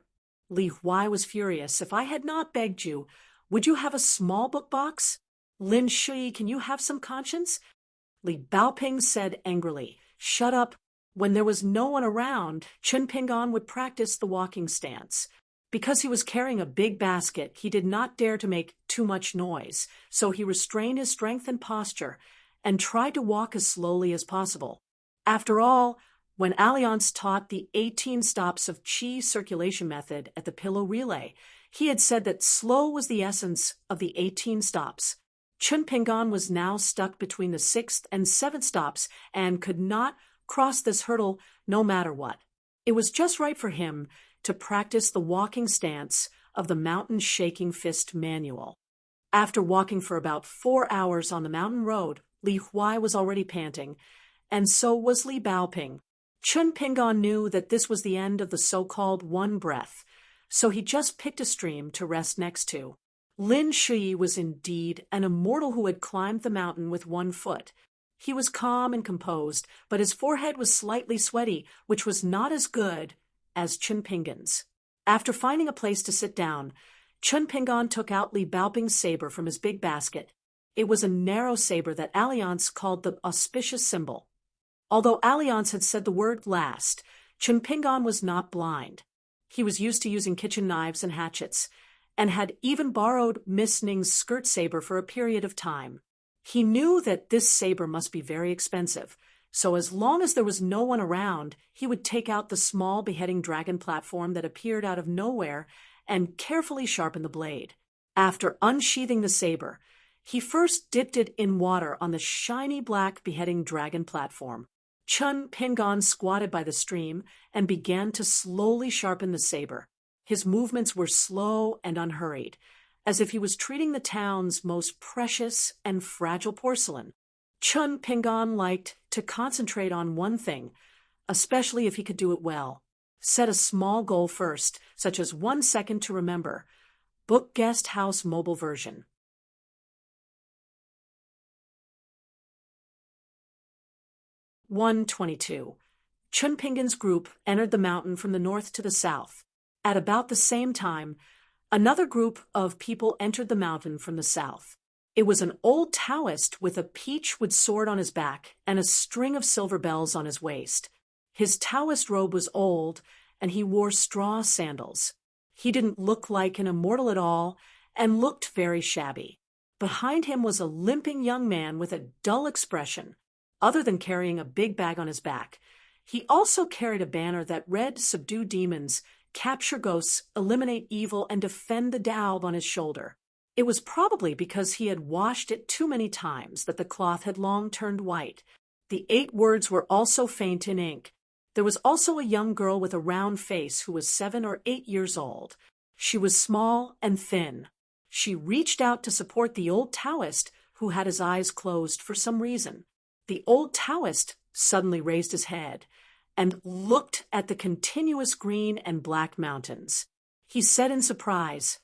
Li Huai was furious. "If I had not begged you, would you have a small book box? Lin Shui, can you have some conscience?" Li Baoping said angrily, "Shut up." When there was no one around, Chen Pingan would practice the walking stance. Because he was carrying a big basket, he did not dare to make too much noise, so he restrained his strength and posture and tried to walk as slowly as possible. After all, when Alliance taught the 18 stops of Qi circulation method at the pillow relay, he had said that slow was the essence of the 18 stops. Chen Pingan was now stuck between the 6th and 7th stops and could not cross this hurdle no matter what. It was just right for him to practice the walking stance of the mountain shaking fist manual. After walking for about 4 hours on the mountain road, Li Huai was already panting, and so was Li Baoping. Chun Pingon knew that this was the end of the so-called one breath, so he just picked a stream to rest next to. Lin Shui was indeed an immortal who had climbed the mountain with one foot. He was calm and composed, but his forehead was slightly sweaty, which was not as good as Chun Pingon's. After finding a place to sit down, Chun Pingon took out Li Baoping's saber from his big basket. It was a narrow saber that Alliance called the auspicious symbol. Although Alliance had said the word last, Chun Pingon was not blind. He was used to using kitchen knives and hatchets, and had even borrowed Miss Ning's skirt saber for a period of time. He knew that this saber must be very expensive, so as long as there was no one around, he would take out the small beheading dragon platform that appeared out of nowhere and carefully sharpen the blade. After unsheathing the saber, he first dipped it in water on the shiny black beheading dragon platform. Chun Pingon squatted by the stream and began to slowly sharpen the saber. His movements were slow and unhurried, as if he was treating the town's most precious and fragile porcelain. Chun Pingon liked to concentrate on one thing, especially if he could do it well. Set a small goal first, such as 1 second to remember. Book Guest House Mobile Version. (122) Chun Pingon's group entered the mountain from the north to the south. At about the same time, another group of people entered the mountain from the south. It was an old Taoist with a peach-wood sword on his back and a string of silver bells on his waist. His Taoist robe was old, and he wore straw sandals. He didn't look like an immortal at all and looked very shabby. Behind him was a limping young man with a dull expression. Other than carrying a big bag on his back, he also carried a banner that read "Subdue demons, capture ghosts, eliminate evil, and defend the Tao" on his shoulder. It was probably because he had washed it too many times that the cloth had long turned white. The 8 words were also faint in ink. There was also a young girl with a round face who was 7 or 8 years old. She was small and thin. She reached out to support the old Taoist, who had his eyes closed for some reason. The old Taoist suddenly raised his head and looked at the continuous green and black mountains. He said in surprise,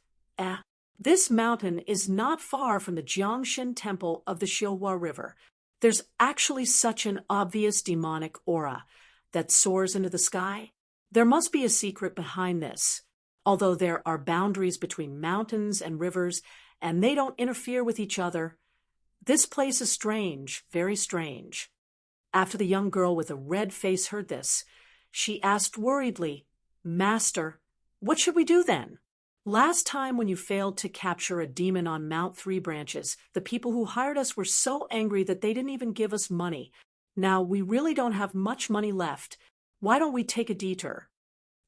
"This mountain is not far from the Jiangshan Temple of the Xiuhua River. There's actually such an obvious demonic aura that soars into the sky. There must be a secret behind this. Although there are boundaries between mountains and rivers, and they don't interfere with each other, this place is strange, very strange." After the young girl with a red face heard this, she asked worriedly, "Master, what should we do then? Last time when you failed to capture a demon on Mount Three Branches, the people who hired us were so angry that they didn't even give us money. Now we really don't have much money left. Why don't we take a detour?"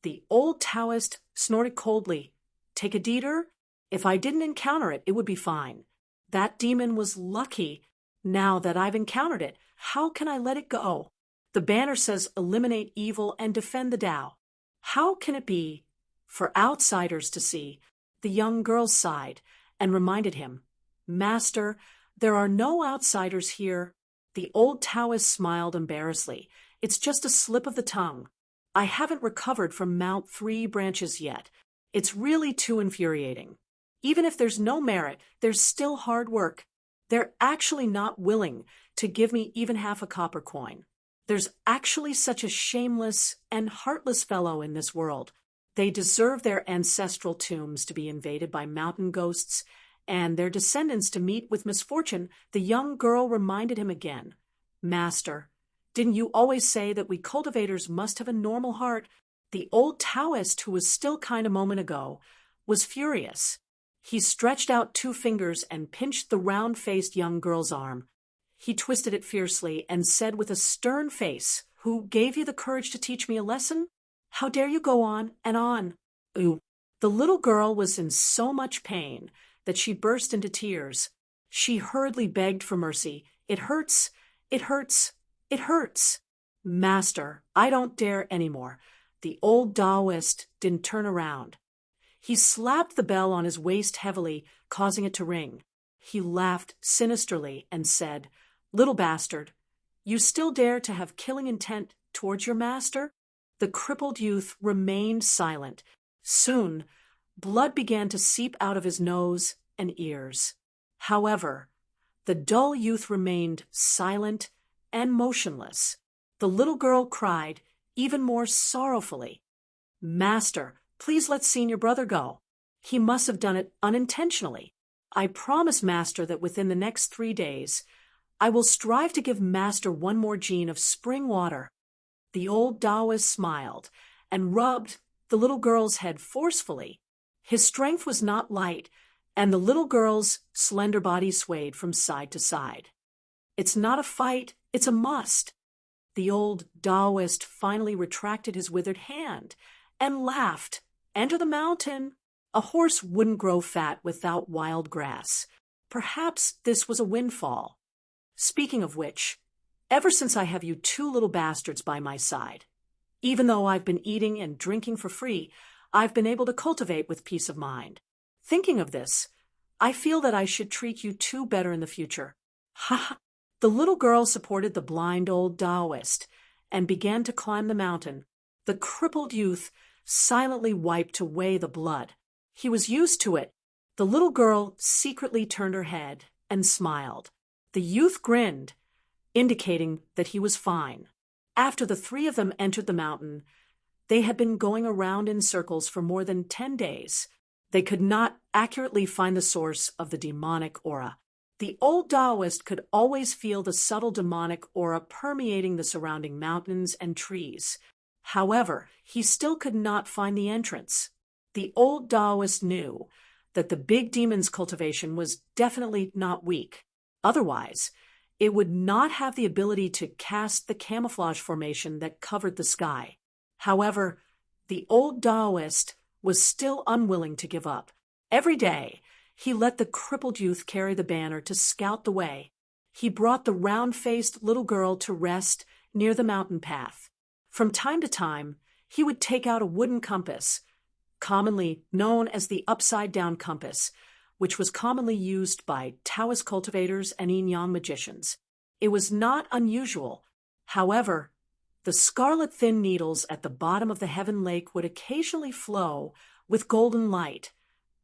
The old Taoist snorted coldly. "Take a detour? If I didn't encounter it, it would be fine. That demon was lucky. Now that I've encountered it, how can I let it go? The banner says eliminate evil and defend the Tao. How can it be for outsiders to see?" The young girl sighed and reminded him, "Master, there are no outsiders here." The old Taoist smiled embarrassedly. "It's just a slip of the tongue. I haven't recovered from Mount Three Branches yet. It's really too infuriating. Even if there's no merit, there's still hard work. They're actually not willing to give me even half a copper coin. There's actually such a shameless and heartless fellow in this world. They deserve their ancestral tombs to be invaded by mountain ghosts and their descendants to meet with misfortune." The young girl reminded him again, "Master, didn't you always say that we cultivators must have a normal heart?" The old Taoist, who was still kind a moment ago, was furious. He stretched out 2 fingers and pinched the round-faced young girl's arm. He twisted it fiercely and said with a stern face, "Who gave you the courage to teach me a lesson? How dare you go on and on?" Ooh. The little girl was in so much pain that she burst into tears. She hurriedly begged for mercy. "It hurts, it hurts, it hurts. Master, I don't dare anymore. The old Taoist didn't turn around. He slapped the bell on his waist heavily, causing it to ring. He laughed sinisterly and said, "Little bastard, you still dare to have killing intent towards your master?" The crippled youth remained silent. Soon, blood began to seep out of his nose and ears. However, the dull youth remained silent and motionless. The little girl cried even more sorrowfully, "Master, please let senior brother go. He must have done it unintentionally. I promise, Master, that within the next 3 days, I will strive to give Master one more gene of spring water." The old Taoist smiled and rubbed the little girl's head forcefully. His strength was not light, and the little girl's slender body swayed from side to side. "It's not a fight, it's a must." The old Taoist finally retracted his withered hand and laughed. "Enter the mountain. A horse wouldn't grow fat without wild grass. Perhaps this was a windfall. Speaking of which, ever since I have you two little bastards by my side, even though I've been eating and drinking for free, I've been able to cultivate with peace of mind. Thinking of this, I feel that I should treat you two better in the future." Ha ha! The little girl supported the blind old Taoist and began to climb the mountain. The crippled youth silently wiped away the blood. He was used to it. The little girl secretly turned her head and smiled. The youth grinned, indicating that he was fine. After the three of them entered the mountain, they had been going around in circles for more than 10 days. They could not accurately find the source of the demonic aura. The old Taoist could always feel the subtle demonic aura permeating the surrounding mountains and trees. However, he still could not find the entrance. The old Taoist knew that the big demon's cultivation was definitely not weak. Otherwise, it would not have the ability to cast the camouflage formation that covered the sky. However, the old Taoist was still unwilling to give up. Every day, he let the crippled youth carry the banner to scout the way. He brought the round-faced little girl to rest near the mountain path. From time to time, he would take out a wooden compass, commonly known as the upside-down compass, which was commonly used by Taoist cultivators and yin-yang magicians. It was not unusual. However, the scarlet thin needles at the bottom of the heaven lake would occasionally flow with golden light,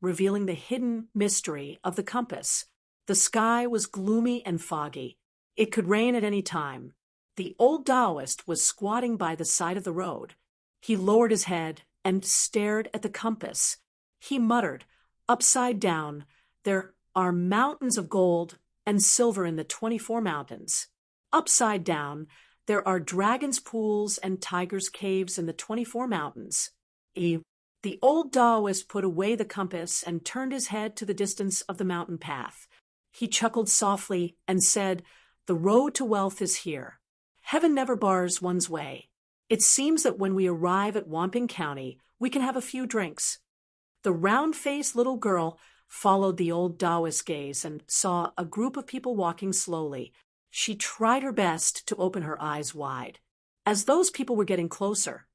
revealing the hidden mystery of the compass. The sky was gloomy and foggy. It could rain at any time. The old Taoist was squatting by the side of the road. He lowered his head and stared at the compass. He muttered, "Upside down, there are mountains of gold and silver in the 24 mountains. Upside down, there are dragons' pools and tigers' caves in the 24 mountains." The old Taoist put away the compass and turned his head to the distance of the mountain path. He chuckled softly and said, "The road to wealth is here. Heaven never bars one's way. It seems that when we arrive at Wamping County, we can have a few drinks." The round-faced little girl followed the old Taoist gaze and saw a group of people walking slowly. She tried her best to open her eyes wide. As those people were getting closer,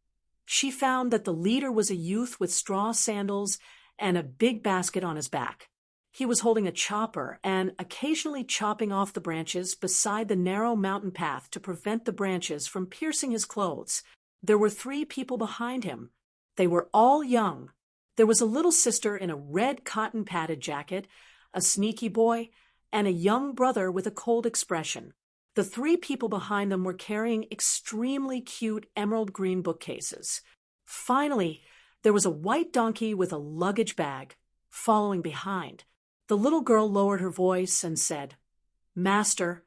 she found that the leader was a youth with straw sandals and a big basket on his back. He was holding a chopper and occasionally chopping off the branches beside the narrow mountain path to prevent the branches from piercing his clothes. There were 3 people behind him. They were all young. There was a little sister in a red cotton padded jacket, a sneaky boy, and a young brother with a cold expression. The 3 people behind them were carrying extremely cute emerald green bookcases. Finally, there was a white donkey with a luggage bag following behind. The little girl lowered her voice and said, "Master,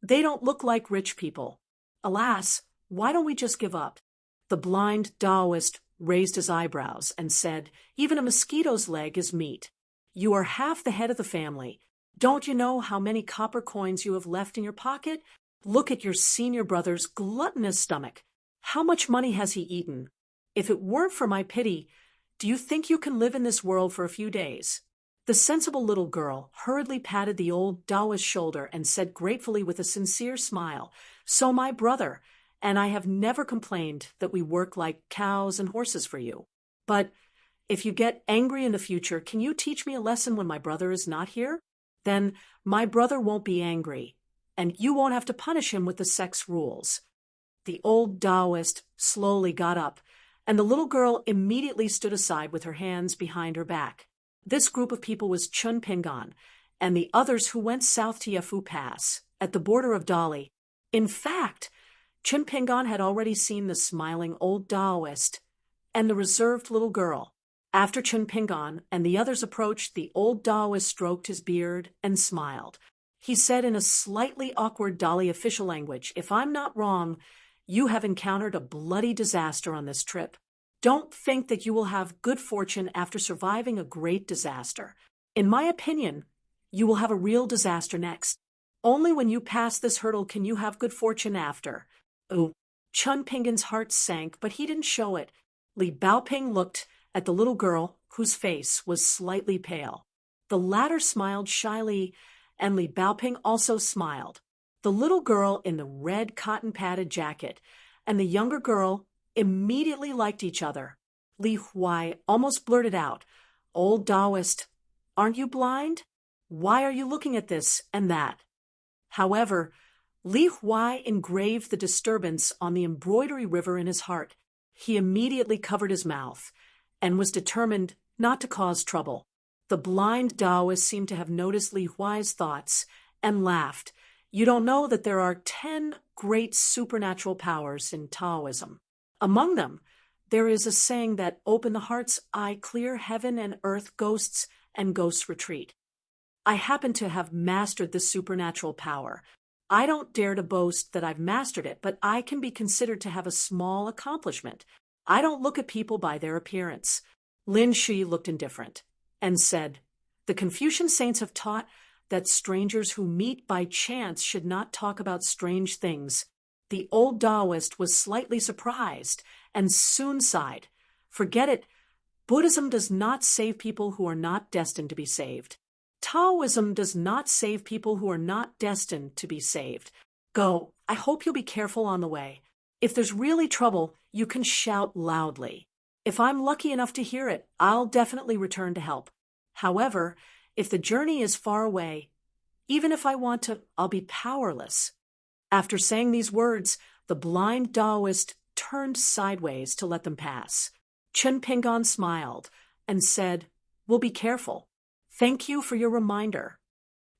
they don't look like rich people. Alas, why don't we just give up?" The blind Taoist raised his eyebrows and said, "Even a mosquito's leg is meat. You are half the head of the family. Don't you know how many copper coins you have left in your pocket? Look at your senior brother's gluttonous stomach. How much money has he eaten? If it weren't for my pity, do you think you can live in this world for a few days?" The sensible little girl hurriedly patted the old Taoist's shoulder and said gratefully with a sincere smile, "So my brother, and I have never complained that we work like cows and horses for you. But if you get angry in the future, can you teach me a lesson when my brother is not here? Then my brother won't be angry, and you won't have to punish him with the sex rules." The old Taoist slowly got up, and the little girl immediately stood aside with her hands behind her back. This group of people was Chun Pingan and the others who went south to Yafu Pass, at the border of Dali. In fact, Chun Pingan had already seen the smiling old Taoist and the reserved little girl. After Chun Pingan and the others approached, the old Taoist stroked his beard and smiled. He said in a slightly awkward Dali official language, "If I'm not wrong, you have encountered a bloody disaster on this trip. Don't think that you will have good fortune after surviving a great disaster. In my opinion, you will have a real disaster next. Only when you pass this hurdle can you have good fortune after." Oh, Chun Pingan's heart sank, but he didn't show it. Li Baoping looked at the little girl, whose face was slightly pale. The latter smiled shyly, and Li Baoping also smiled. The little girl in the red cotton-padded jacket and the younger girl immediately liked each other. Li Huai almost blurted out, "Old Taoist, aren't you blind? Why are you looking at this and that?" However, Li Huai engraved the disturbance on the embroidery river in his heart. He immediately covered his mouth and was determined not to cause trouble. The blind Taoist seemed to have noticed Li Huai's thoughts and laughed. "You don't know that there are 10 great supernatural powers in Taoism. Among them, there is a saying that open the heart's eye clear, heaven and earth, ghosts and ghosts retreat. I happen to have mastered this supernatural power. I don't dare to boast that I've mastered it, but I can be considered to have a small accomplishment. I don't look at people by their appearance." Lin Shi looked indifferent and said, "The Confucian saints have taught that strangers who meet by chance should not talk about strange things." The old Taoist was slightly surprised and soon sighed. "Forget it. Buddhism does not save people who are not destined to be saved. Taoism does not save people who are not destined to be saved. Go. I hope you'll be careful on the way. If there's really trouble, you can shout loudly. If I'm lucky enough to hear it, I'll definitely return to help. However, if the journey is far away, even if I want to, I'll be powerless." After saying these words, the blind Taoist turned sideways to let them pass. Chun Pingan smiled and said, "We'll be careful. Thank you for your reminder."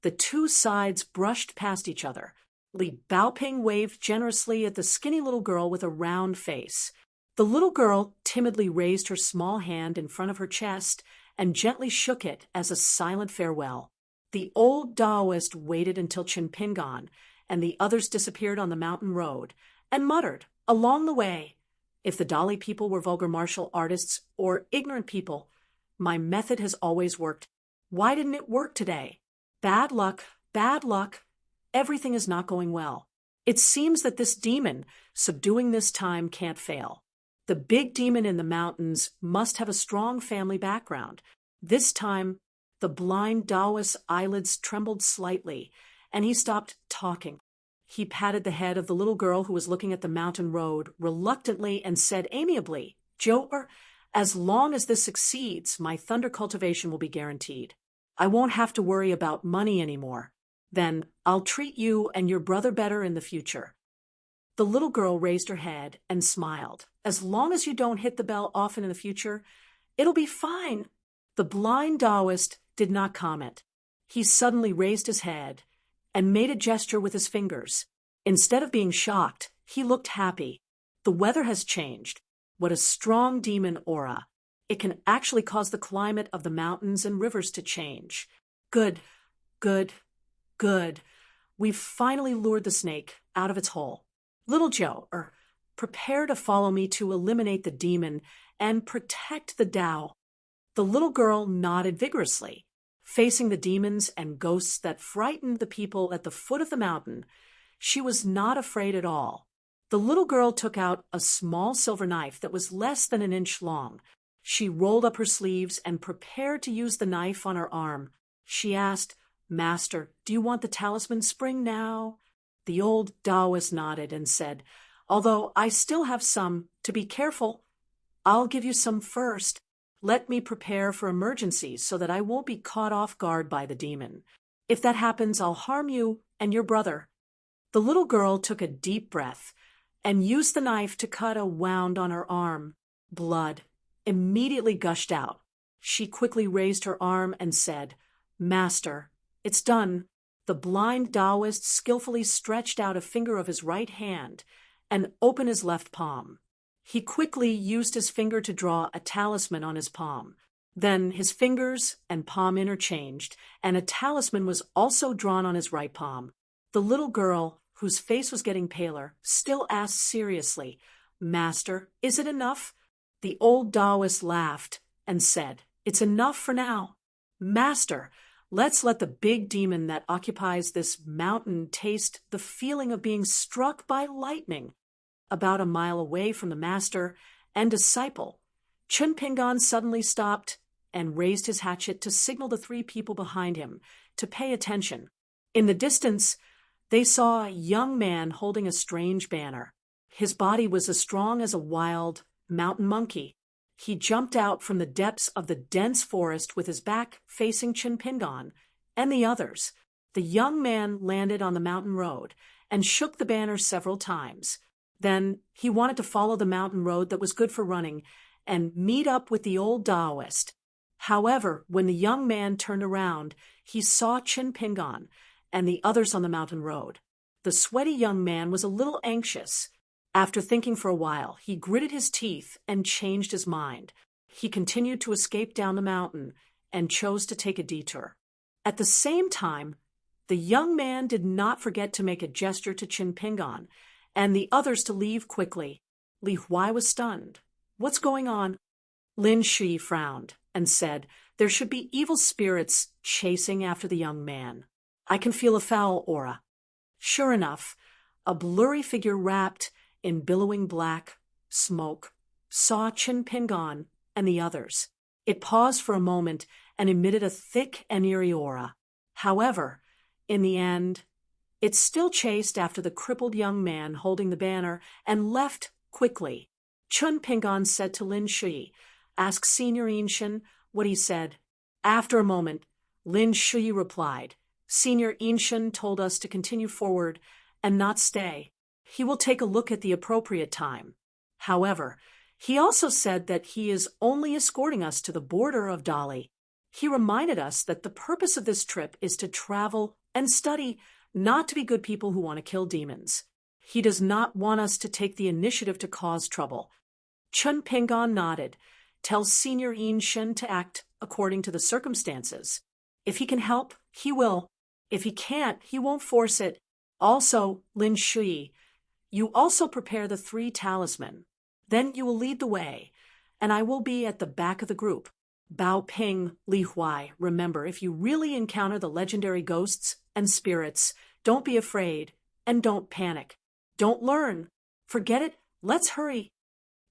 The two sides brushed past each other. Li Baoping waved generously at the skinny little girl with a round face. The little girl timidly raised her small hand in front of her chest and gently shook it as a silent farewell. The old Taoist waited until Chun Pingan and the others disappeared on the mountain road and muttered, along the way, "If the Dali people were vulgar martial artists or ignorant people, my method has always worked. Why didn't it work today? Bad luck, bad luck. Everything is not going well. It seems that this demon subduing this time can't fail. The big demon in the mountains must have a strong family background." This time, the blind Taoist's eyelids trembled slightly, and he stopped talking. He patted the head of the little girl who was looking at the mountain road reluctantly and said amiably, "Joe, as long as this succeeds, my thunder cultivation will be guaranteed. I won't have to worry about money anymore. Then I'll treat you and your brother better in the future." The little girl raised her head and smiled. "As long as you don't hit the bell often in the future, it'll be fine." The blind Taoist did not comment. He suddenly raised his head and made a gesture with his fingers. Instead of being shocked, he looked happy. "The weather has changed. What a strong demon aura. It can actually cause the climate of the mountains and rivers to change. Good, good, good. We've finally lured the snake out of its hole. Little Joe, prepare to follow me to eliminate the demon and protect the Tao." The little girl nodded vigorously. Facing the demons and ghosts that frightened the people at the foot of the mountain, she was not afraid at all. The little girl took out a small silver knife that was less than an inch long. She rolled up her sleeves and prepared to use the knife on her arm. She asked, "Master, do you want the talisman spring now?" The old Taoist nodded and said, although I still have some to be careful. I'll give you some first. Let me prepare for emergencies so that I won't be caught off guard by the demon. If that happens, I'll harm you and your brother." The little girl took a deep breath and used the knife to cut a wound on her arm. Blood immediately gushed out. She quickly raised her arm and said, "Master, it's done." The blind Taoist skillfully stretched out a finger of his right hand and opened his left palm. He quickly used his finger to draw a talisman on his palm. Then his fingers and palm interchanged, and a talisman was also drawn on his right palm. The little girl, whose face was getting paler, still asked seriously, "Master, is it enough?" The old Taoist laughed and said, "It's enough for now. Master, let's let the big demon that occupies this mountain taste the feeling of being struck by lightning." About a mile away from the master and disciple, Chun Pingan suddenly stopped and raised his hatchet to signal the three people behind him to pay attention. In the distance, they saw a young man holding a strange banner. His body was as strong as a wild mountain monkey. He jumped out from the depths of the dense forest with his back facing Chun Pingan and the others. The young man landed on the mountain road and shook the banner several times. Then he wanted to follow the mountain road that was good for running and meet up with the old Taoist. However, when the young man turned around, he saw Chun Pingan and the others on the mountain road. The sweaty young man was a little anxious. After thinking for a while, he gritted his teeth and changed his mind. He continued to escape down the mountain and chose to take a detour. At the same time, the young man did not forget to make a gesture to Chun Pingan and the others to leave quickly. Li Huai was stunned. "What's going on?" Lin Shi frowned and said, "There should be evil spirits chasing after the young man. I can feel a foul aura." Sure enough, a blurry figure wrapped in billowing black smoke saw Chun Pingan and the others. It paused for a moment and emitted a thick and eerie aura. However, in the end, it still chased after the crippled young man holding the banner and left quickly. Chun Pingan said to Lin Shi, "Ask Senior Inshin what he said." After a moment, Lin Shi replied, "Senior Inshin told us to continue forward and not stay. He will take a look at the appropriate time. However, he also said that he is only escorting us to the border of Dali. He reminded us that the purpose of this trip is to travel and study, not to be good people who want to kill demons. He does not want us to take the initiative to cause trouble." Chun Pingan nodded. "Tell Senior Inshin to act according to the circumstances. If he can help, he will. If he can't, he won't force it. Also, Lin Shui, you also prepare the 3 talisman. Then you will lead the way, and I will be at the back of the group. Bao Ping, Li Huai, remember, if you really encounter the legendary ghosts and spirits, don't be afraid and don't panic. Don't learn. Forget it. Let's hurry."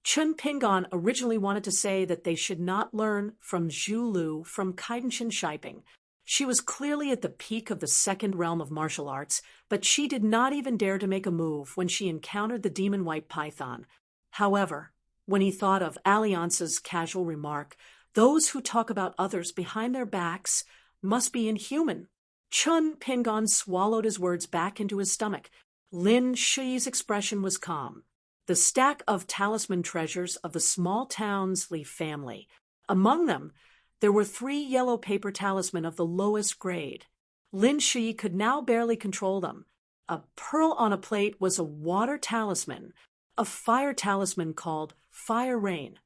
Chun Pingan originally wanted to say that they should not learn from Zhu Lu from Kaidenshin Shiping. She was clearly at the peak of the second realm of martial arts, but she did not even dare to make a move when she encountered the demon white python. However, when he thought of Alliance's casual remark, "Those who talk about others behind their backs must be inhuman," Chun Pingan swallowed his words back into his stomach. Lin Shi's expression was calm. The stack of talisman treasures of the small Townsley family. Among them, there were 3 yellow paper talisman of the lowest grade. Lin Shi could now barely control them. A pearl on a plate was a water talisman, a fire talisman called Fire Rain.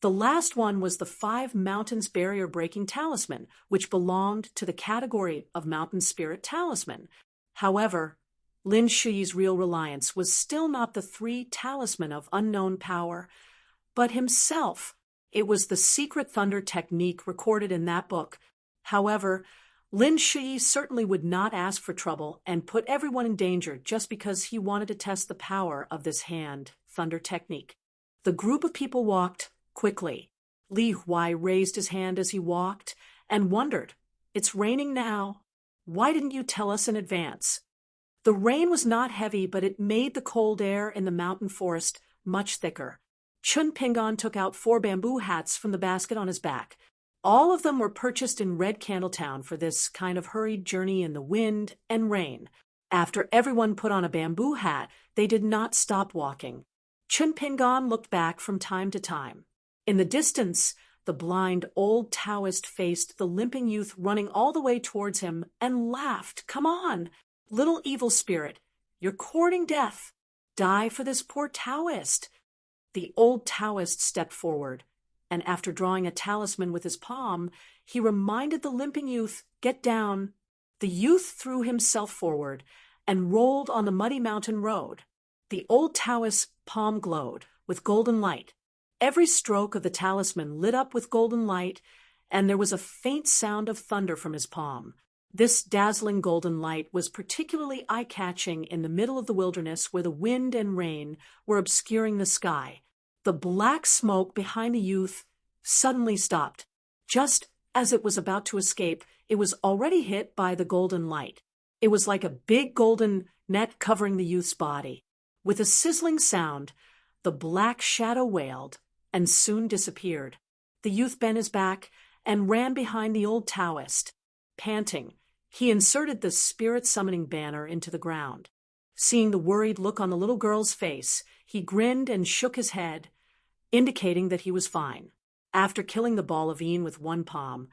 The last one was the 5 mountains barrier-breaking talisman, which belonged to the category of mountain spirit talisman. However, Lin Shi's real reliance was still not the 3 talisman of unknown power, but himself. It was the secret thunder technique recorded in that book. However, Lin Shi certainly would not ask for trouble and put everyone in danger just because he wanted to test the power of this hand thunder technique. The group of people walked quickly. Li Huai raised his hand as he walked and wondered, "It's raining now. Why didn't you tell us in advance?" The rain was not heavy, but it made the cold air in the mountain forest much thicker. Chun Pingon took out 4 bamboo hats from the basket on his back. All of them were purchased in Red Candletown for this kind of hurried journey in the wind and rain. After everyone put on a bamboo hat, they did not stop walking. Chun Pingon looked back from time to time. In the distance, the blind old Taoist faced the limping youth running all the way towards him and laughed. "Come on, little evil spirit, you're courting death. Die for this poor Taoist." The old Taoist stepped forward, and after drawing a talisman with his palm, he reminded the limping youth, "Get down." The youth threw himself forward and rolled on the muddy mountain road. The old Taoist's palm glowed with golden light. Every stroke of the talisman lit up with golden light, and there was a faint sound of thunder from his palm. This dazzling golden light was particularly eye-catching in the middle of the wilderness where the wind and rain were obscuring the sky. The black smoke behind the youth suddenly stopped. Just as it was about to escape, it was already hit by the golden light. It was like a big golden net covering the youth's body. With a sizzling sound, the black shadow wailed and soon disappeared. The youth bent his back and ran behind the old Taoist. Panting, he inserted the spirit-summoning banner into the ground. Seeing the worried look on the little girl's face, he grinned and shook his head, indicating that he was fine. After killing the ball of Een with one palm,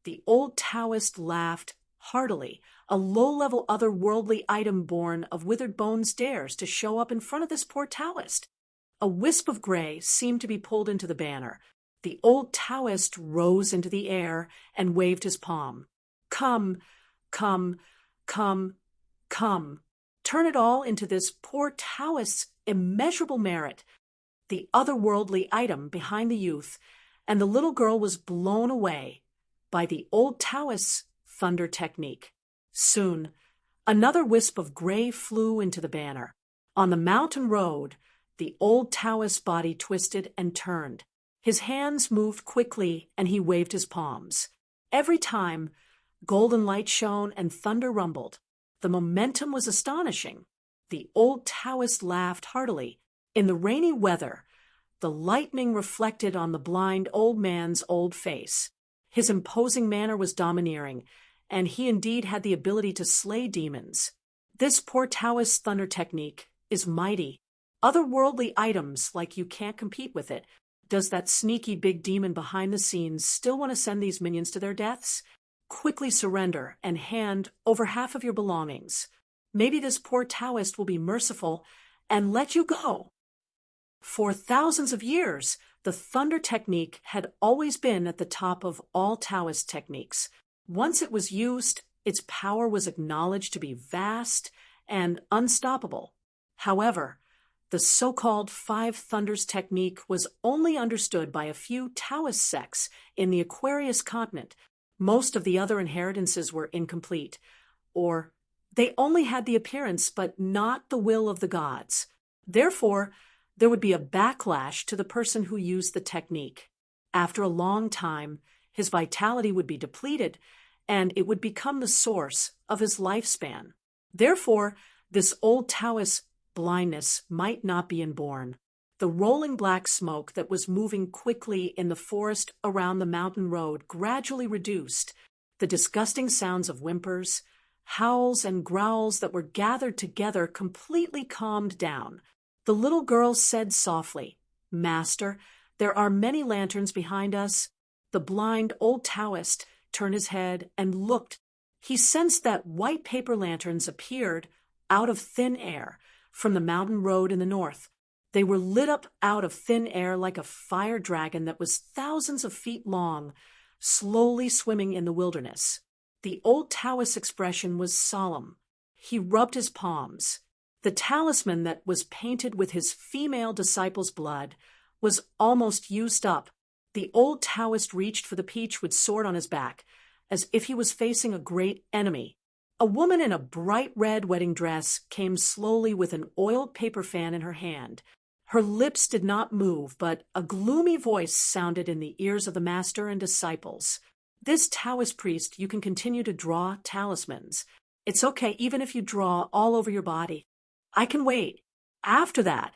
the old Taoist laughed heartily. A low-level otherworldly item born of withered bones dares to show up in front of this poor Taoist. A wisp of gray seemed to be pulled into the banner. The old Taoist rose into the air and waved his palm. "Come, come, come, come. Turn it all into this poor Taoist's immeasurable merit." The otherworldly item behind the youth, and the little girl was blown away by the old Taoist's thunder technique. Soon, another wisp of gray flew into the banner. On the mountain road, the old Taoist's body twisted and turned. His hands moved quickly, and he waved his palms. Every time, golden light shone and thunder rumbled. The momentum was astonishing. The old Taoist laughed heartily. In the rainy weather, the lightning reflected on the blind old man's old face. His imposing manner was domineering, and he indeed had the ability to slay demons. This poor Taoist's thunder technique is mighty. Otherworldly items, like you can't compete with it. Does that sneaky big demon behind the scenes still want to send these minions to their deaths? Quickly surrender and hand over half of your belongings. Maybe this poor Taoist will be merciful and let you go. For thousands of years, the thunder technique had always been at the top of all Taoist techniques. Once it was used, its power was acknowledged to be vast and unstoppable. However, the so-called Five Thunders technique was only understood by a few Taoist sects in the Aquarius continent. Most of the other inheritances were incomplete, or they only had the appearance but not the will of the gods. Therefore, there would be a backlash to the person who used the technique. After a long time, his vitality would be depleted, and it would become the source of his lifespan. Therefore, this old Taoist blindness might not be inborn. The rolling black smoke that was moving quickly in the forest around the mountain road gradually reduced. The disgusting sounds of whimpers, howls, and growls that were gathered together completely calmed down. The little girl said softly, "Master, there are many lanterns behind us." The blind old Taoist turned his head and looked. He sensed that white paper lanterns appeared out of thin air from the mountain road in the north. They were lit up out of thin air like a fire dragon that was thousands of feet long, slowly swimming in the wilderness. The old Taoist's expression was solemn. He rubbed his palms. The talisman that was painted with his female disciple's blood was almost used up. The old Taoist reached for the peach with sword on his back, as if he was facing a great enemy. A woman in a bright red wedding dress came slowly with an oiled paper fan in her hand. Her lips did not move, but a gloomy voice sounded in the ears of the master and disciples. "This Taoist priest, you can continue to draw talismans. It's okay even if you draw all over your body. I can wait. After that,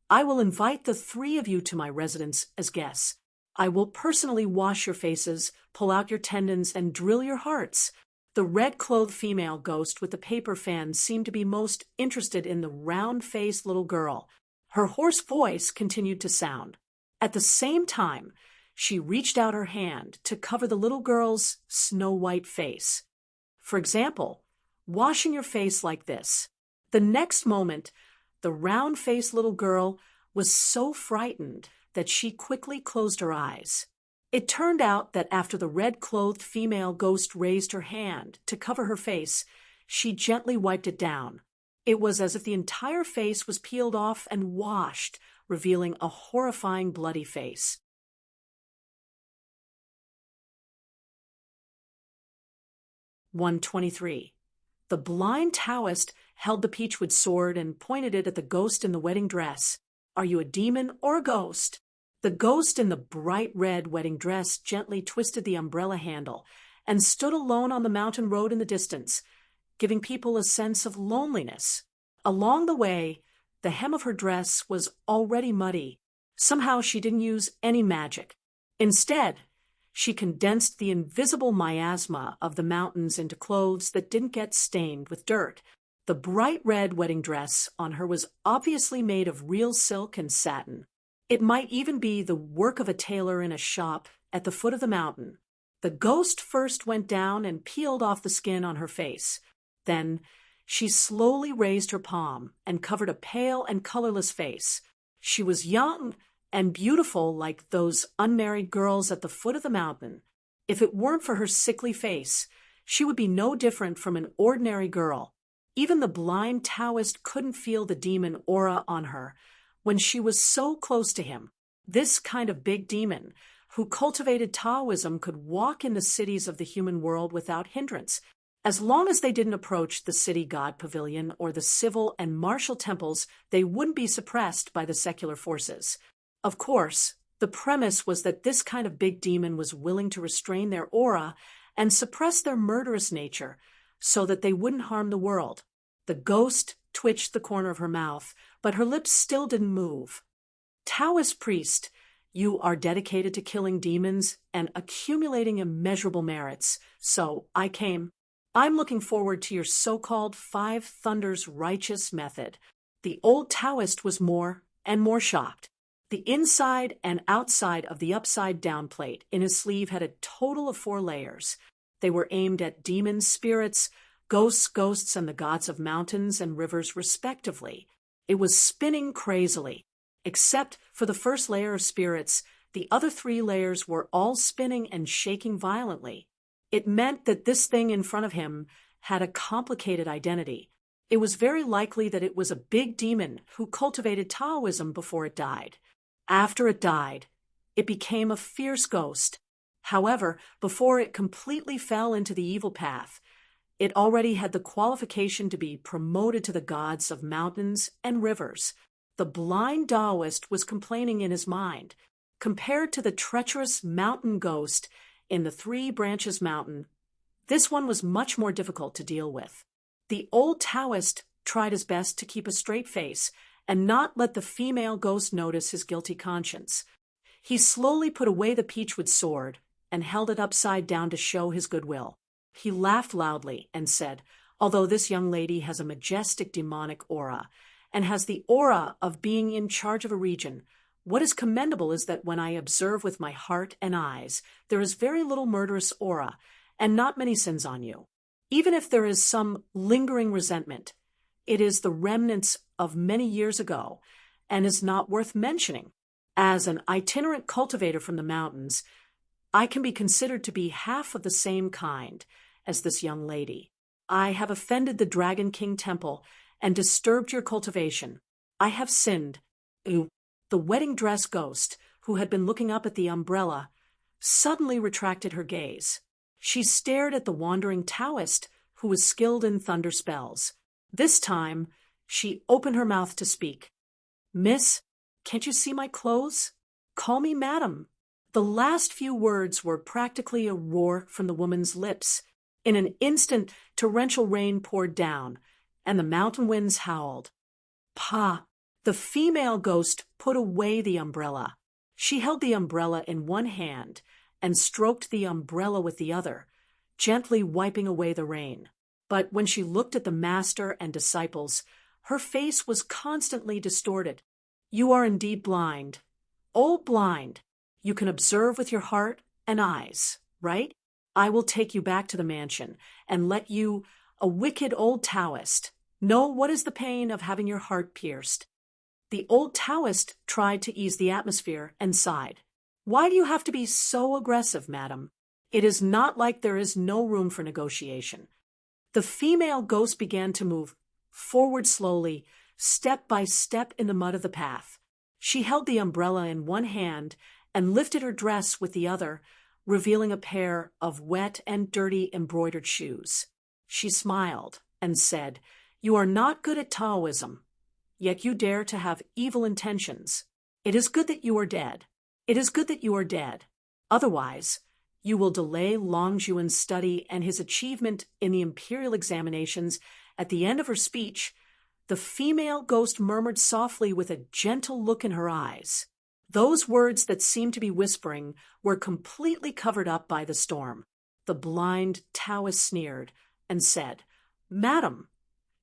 I will invite the three of you to my residence as guests. I will personally wash your faces, pull out your tendons, and drill your hearts. The red-clothed female ghost with the paper fan seemed to be most interested in the round-faced little girl. Her hoarse voice continued to sound. At the same time, she reached out her hand to cover the little girl's snow-white face. For example, washing your face like this. The next moment, the round-faced little girl was so frightened that she quickly closed her eyes. It turned out that after the red-clothed female ghost raised her hand to cover her face, she gently wiped it down. It was as if the entire face was peeled off and washed, revealing a horrifying bloody face. (123) The blind Taoist held the peachwood sword and pointed it at the ghost in the wedding dress. Are you a demon or a ghost? The ghost in the bright red wedding dress gently twisted the umbrella handle and stood alone on the mountain road in the distance, giving people a sense of loneliness. Along the way, the hem of her dress was already muddy. Somehow she didn't use any magic. Instead, she condensed the invisible miasma of the mountains into clothes that didn't get stained with dirt. The bright red wedding dress on her was obviously made of real silk and satin. It might even be the work of a tailor in a shop at the foot of the mountain. The ghost first went down and peeled off the skin on her face. Then she slowly raised her palm and covered a pale and colorless face. She was young and beautiful like those unmarried girls at the foot of the mountain. If it weren't for her sickly face, she would be no different from an ordinary girl. Even the blind Taoist couldn't feel the demon aura on her when she was so close to him. This kind of big demon, who cultivated Taoism, could walk in the cities of the human world without hindrance. As long as they didn't approach the city god pavilion or the civil and martial temples, they wouldn't be suppressed by the secular forces. Of course, the premise was that this kind of big demon was willing to restrain their aura and suppress their murderous nature so that they wouldn't harm the world. The ghost twitched the corner of her mouth, but her lips still didn't move. Taoist priest, you are dedicated to killing demons and accumulating immeasurable merits, so I came. I'm looking forward to your so-called Five Thunders righteous method. The old Taoist was more and more shocked. The inside and outside of the upside-down plate in his sleeve had a total of 4 layers. They were aimed at demons, spirits, ghosts, and the gods of mountains and rivers, respectively. It was spinning crazily. Except for the first layer of spirits, the other 3 layers were all spinning and shaking violently. It meant that this thing in front of him had a complicated identity. It was very likely that it was a big demon who cultivated Taoism before it died. After it died, it became a fierce ghost. However, before it completely fell into the evil path, it already had the qualification to be promoted to the gods of mountains and rivers. The blind Taoist was complaining in his mind. Compared to the treacherous mountain ghost in the 3 Branches Mountain, this one was much more difficult to deal with. The old Taoist tried his best to keep a straight face and not let the female ghost notice his guilty conscience. He slowly put away the peachwood sword and held it upside down to show his goodwill. He laughed loudly and said, although this young lady has a majestic demonic aura and has the aura of being in charge of a region, what is commendable is that when I observe with my heart and eyes, there is very little murderous aura and not many sins on you. Even if there is some lingering resentment, it is the remnants of many years ago and is not worth mentioning. As an itinerant cultivator from the mountains, I can be considered to be half of the same kind as this young lady. I have offended the Dragon King Temple and disturbed your cultivation. I have sinned. The wedding dress ghost, who had been looking up at the umbrella, suddenly retracted her gaze. She stared at the wandering Taoist, who was skilled in thunder spells. This time, she opened her mouth to speak. Miss, can't you see my clothes? Call me madam. The last few words were practically a roar from the woman's lips. In an instant, torrential rain poured down, and the mountain winds howled. Pa! The female ghost put away the umbrella. She held the umbrella in one hand and stroked the umbrella with the other, gently wiping away the rain. But when she looked at the master and disciples, her face was constantly distorted. You are indeed blind. Oh, blind! You can observe with your heart and eyes, right? I will take you back to the mansion and let you, a wicked old Taoist, know what is the pain of having your heart pierced. The old Taoist tried to ease the atmosphere and sighed. Why do you have to be so aggressive, madam? It is not like there is no room for negotiation. The female ghost began to move forward slowly, step by step in the mud of the path. She held the umbrella in one hand and lifted her dress with the other, revealing a pair of wet and dirty embroidered shoes. She smiled and said, You are not good at Taoism, yet you dare to have evil intentions. It is good that you are dead. It is good that you are dead. Otherwise, you will delay Long Juan's study and his achievement in the imperial examinations. At the end of her speech, the female ghost murmured softly with a gentle look in her eyes. Those words that seemed to be whispering were completely covered up by the storm. The blind Taoist sneered and said, Madam,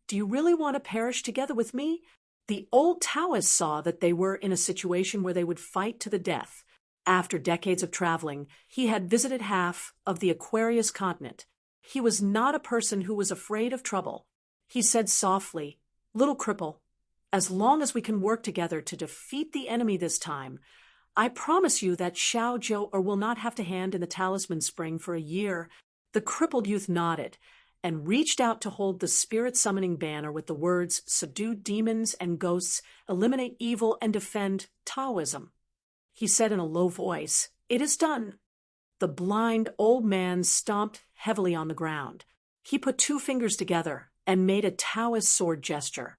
do you really want to perish together with me? The old Taoist saw that they were in a situation where they would fight to the death. After decades of traveling, he had visited half of the Aquarius continent. He was not a person who was afraid of trouble. He said softly, Little cripple, as long as we can work together to defeat the enemy this time, I promise you that Xiao Zhou will not have to hand in the talisman spring for a year. The crippled youth nodded and reached out to hold the spirit-summoning banner with the words, Subdue demons and ghosts, eliminate evil, and defend Taoism. He said in a low voice, It is done. The blind old man stomped heavily on the ground. He put 2 fingers together and made a Taoist sword gesture.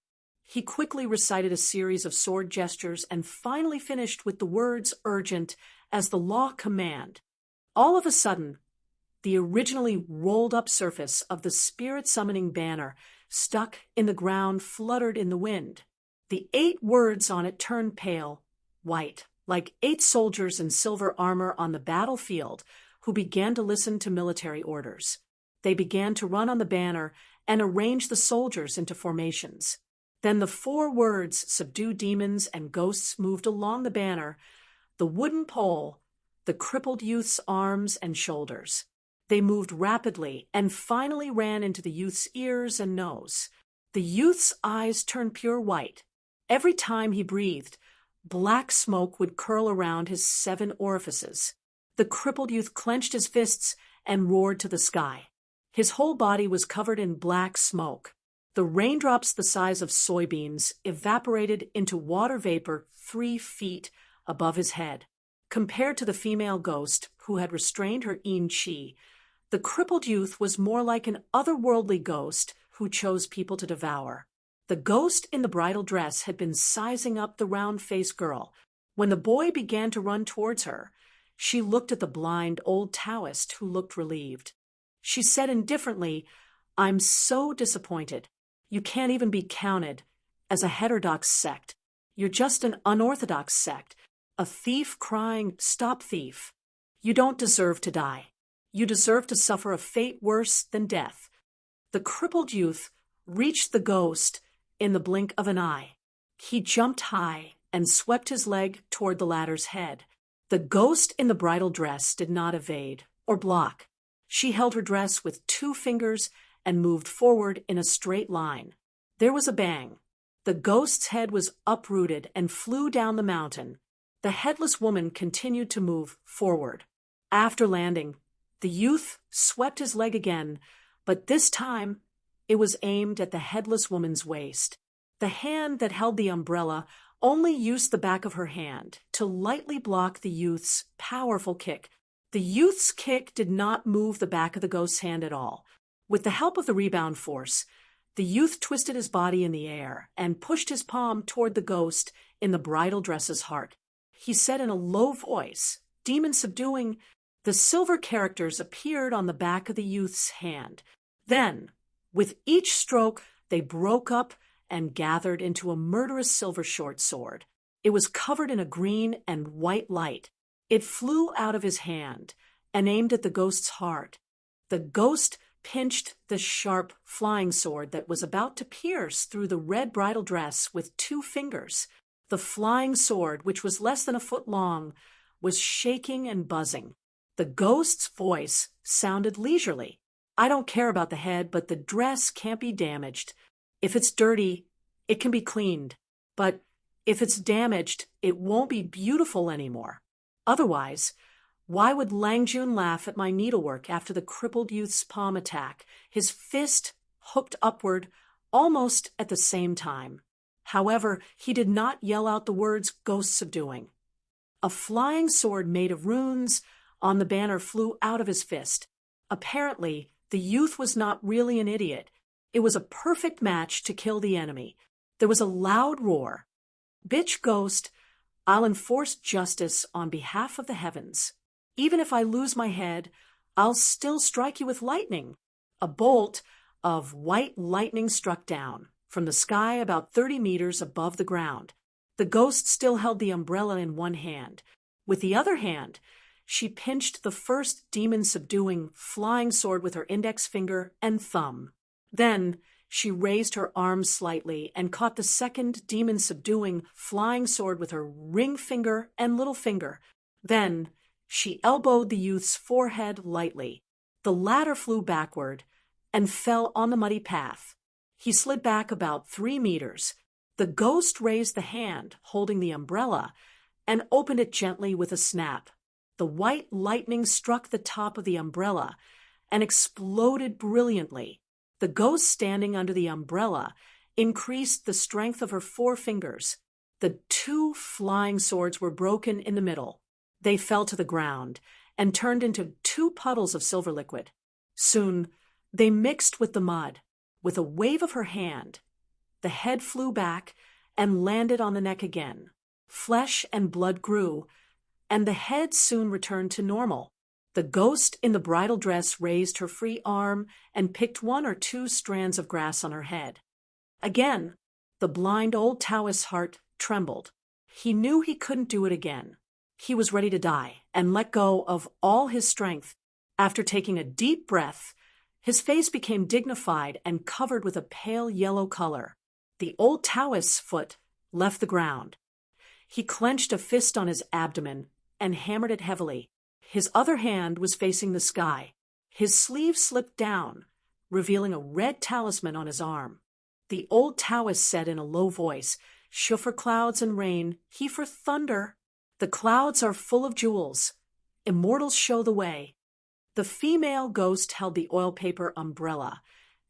He quickly recited a series of sword gestures and finally finished with the words urgent as the law command. All of a sudden, the originally rolled-up surface of the spirit-summoning banner stuck in the ground fluttered in the wind. The 8 words on it turned pale, white, like 8 soldiers in silver armor on the battlefield who began to listen to military orders. They began to run on the banner and arrange the soldiers into formations. Then the 4 words, Subdue demons and ghosts, moved along the banner, the wooden pole, the crippled youth's arms and shoulders. They moved rapidly and finally ran into the youth's ears and nose. The youth's eyes turned pure white. Every time he breathed, black smoke would curl around his 7 orifices. The crippled youth clenched his fists and roared to the sky. His whole body was covered in black smoke. The raindrops the size of soybeans evaporated into water vapor 3 feet above his head. Compared to the female ghost, who had restrained her yin qi, the crippled youth was more like an otherworldly ghost who chose people to devour. The ghost in the bridal dress had been sizing up the round-faced girl. When the boy began to run towards her, she looked at the blind old Taoist who looked relieved. She said indifferently, I'm so disappointed. You can't even be counted as a heterodox sect. You're just an unorthodox sect, a thief crying, Stop thief. You don't deserve to die. You deserve to suffer a fate worse than death. The crippled youth reached the ghost in the blink of an eye. He jumped high and swept his leg toward the latter's head. The ghost in the bridal dress did not evade or block. She held her dress with 2 fingers and moved forward in a straight line. There was a bang. The ghost's head was uprooted and flew down the mountain. The headless woman continued to move forward. After landing, the youth swept his leg again, but this time it was aimed at the headless woman's waist. The hand that held the umbrella only used the back of her hand to lightly block the youth's powerful kick. The youth's kick did not move the back of the ghost's hand at all. With the help of the rebound force, the youth twisted his body in the air and pushed his palm toward the ghost in the bridal dress's heart. He said in a low voice, Demon subduing, The silver characters appeared on the back of the youth's hand. Then, with each stroke, they broke up and gathered into a murderous silver short sword. It was covered in a green and white light. It flew out of his hand and aimed at the ghost's heart. The ghost pinched the sharp flying sword that was about to pierce through the red bridal dress with 2 fingers. The flying sword, which was less than a foot long, was shaking and buzzing. The ghost's voice sounded leisurely. "I don't care about the head, but the dress can't be damaged. If it's dirty, it can be cleaned. But if it's damaged, it won't be beautiful anymore. Otherwise, why would Lang Jun laugh at my needlework after the crippled youth's palm attack, his fist hooked upward almost at the same time? However, he did not yell out the words ghost subduing. A flying sword made of runes on the banner flew out of his fist. Apparently, the youth was not really an idiot. It was a perfect match to kill the enemy. There was a loud roar. "Bitch ghost, I'll enforce justice on behalf of the heavens. Even if I lose my head, I'll still strike you with lightning." A bolt of white lightning struck down from the sky about 30 meters above the ground. The ghost still held the umbrella in one hand. With the other hand, she pinched the first demon-subduing flying sword with her index finger and thumb. Then she raised her arms slightly and caught the second demon-subduing flying sword with her ring finger and little finger. Then she elbowed the youth's forehead lightly. The latter flew backward and fell on the muddy path. He slid back about 3 meters. The ghost raised the hand holding the umbrella and opened it gently with a snap. The white lightning struck the top of the umbrella and exploded brilliantly. The ghost standing under the umbrella increased the strength of her 4 fingers. The 2 flying swords were broken in the middle. They fell to the ground and turned into 2 puddles of silver liquid. Soon, they mixed with the mud. With a wave of her hand, the head flew back and landed on the neck again. Flesh and blood grew, and the head soon returned to normal. The ghost in the bridal dress raised her free arm and picked 1 or 2 strands of grass on her head. Again, the blind old Taoist's heart trembled. He knew he couldn't do it again. He was ready to die and let go of all his strength. After taking a deep breath, his face became dignified and covered with a pale yellow color. The old Taoist's foot left the ground. He clenched a fist on his abdomen and hammered it heavily. His other hand was facing the sky. His sleeve slipped down, revealing a red talisman on his arm. The old Taoist said in a low voice, "Shu for clouds and rain, he for thunder. The clouds are full of jewels. Immortals show the way." The female ghost held the oil paper umbrella,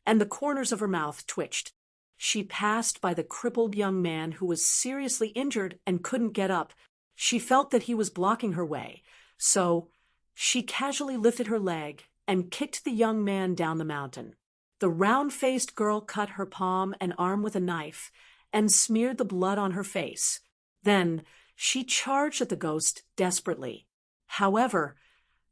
and the corners of her mouth twitched. She passed by the crippled young man who was seriously injured and couldn't get up. She felt that he was blocking her way, so she casually lifted her leg and kicked the young man down the mountain. The round-faced girl cut her palm and arm with a knife and smeared the blood on her face. Then she charged at the ghost desperately. However,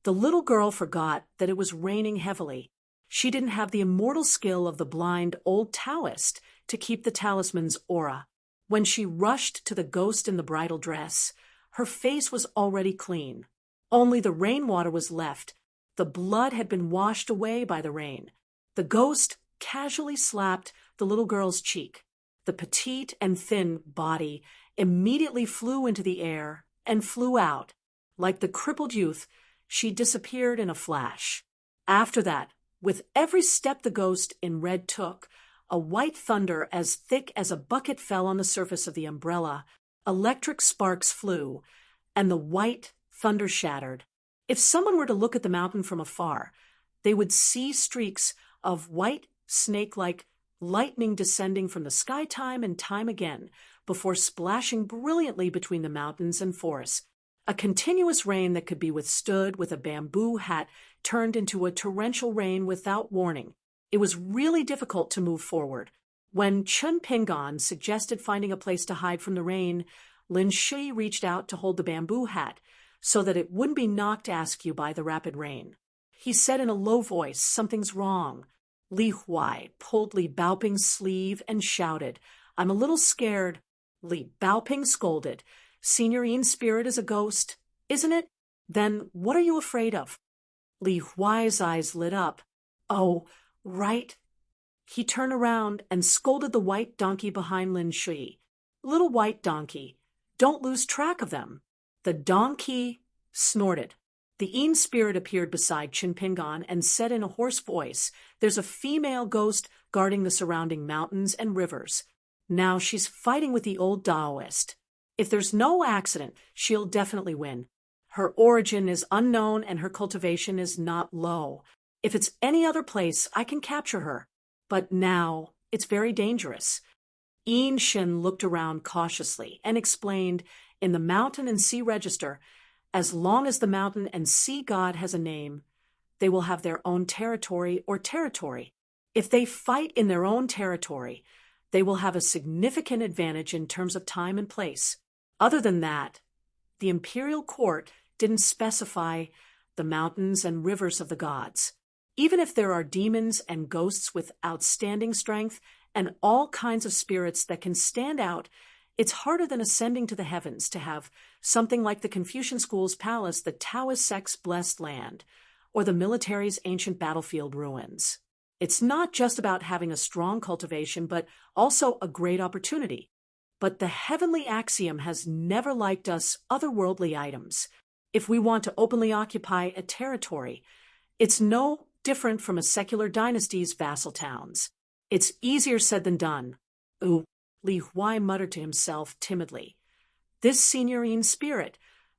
the little girl forgot that it was raining heavily. She didn't have the immortal skill of the blind old Taoist to keep the talisman's aura. When she rushed to the ghost in the bridal dress, her face was already clean. Only the rainwater was left. The blood had been washed away by the rain. The ghost casually slapped the little girl's cheek. The petite and thin body immediately flew into the air and flew out. Like the crippled youth, she disappeared in a flash. After that, with every step the ghost in red took, a white thunder as thick as a bucket fell on the surface of the umbrella. Electric sparks flew, and the white thunder shattered. If someone were to look at the mountain from afar, they would see streaks of white, snake-like lightning descending from the sky time and time again before splashing brilliantly between the mountains and forests. A continuous rain that could be withstood with a bamboo hat turned into a torrential rain without warning. It was really difficult to move forward. When Chun Pingon suggested finding a place to hide from the rain, Lin Shui reached out to hold the bamboo hat so that it wouldn't be knocked askew by the rapid rain. He said in a low voice, "Something's wrong." Li Huai pulled Li Baoping's sleeve and shouted, "I'm a little scared." Li Baoping scolded, "Senior Yin spirit is a ghost, isn't it? Then what are you afraid of?" Li Huai's eyes lit up. "Oh, right." He turned around and scolded the white donkey behind Lin Shui. "Little white donkey, don't lose track of them." The donkey snorted. The Yin spirit appeared beside Qin Pingan and said in a hoarse voice, "There's a female ghost guarding the surrounding mountains and rivers. Now she's fighting with the old Taoist. If there's no accident, she'll definitely win. Her origin is unknown and her cultivation is not low. If it's any other place, I can capture her. But now, it's very dangerous." Yin Shin looked around cautiously and explained, "In the mountain and sea register, as long as the mountain and sea god has a name, they will have their own territory or territory. If they fight in their own territory, they will have a significant advantage in terms of time and place. Other than that, the imperial court didn't specify the mountains and rivers of the gods. Even if there are demons and ghosts with outstanding strength and all kinds of spirits that can stand out, it's harder than ascending to the heavens to have something like the Confucian school's palace, the Taoist sect's blessed land, or the military's ancient battlefield ruins. It's not just about having a strong cultivation, but also a great opportunity. But the heavenly axiom has never liked us otherworldly items. If we want to openly occupy a territory, it's no different from a secular dynasty's vassal towns. It's easier said than done." "Ooh," Li Huai muttered to himself timidly. "This Senior Yin spirit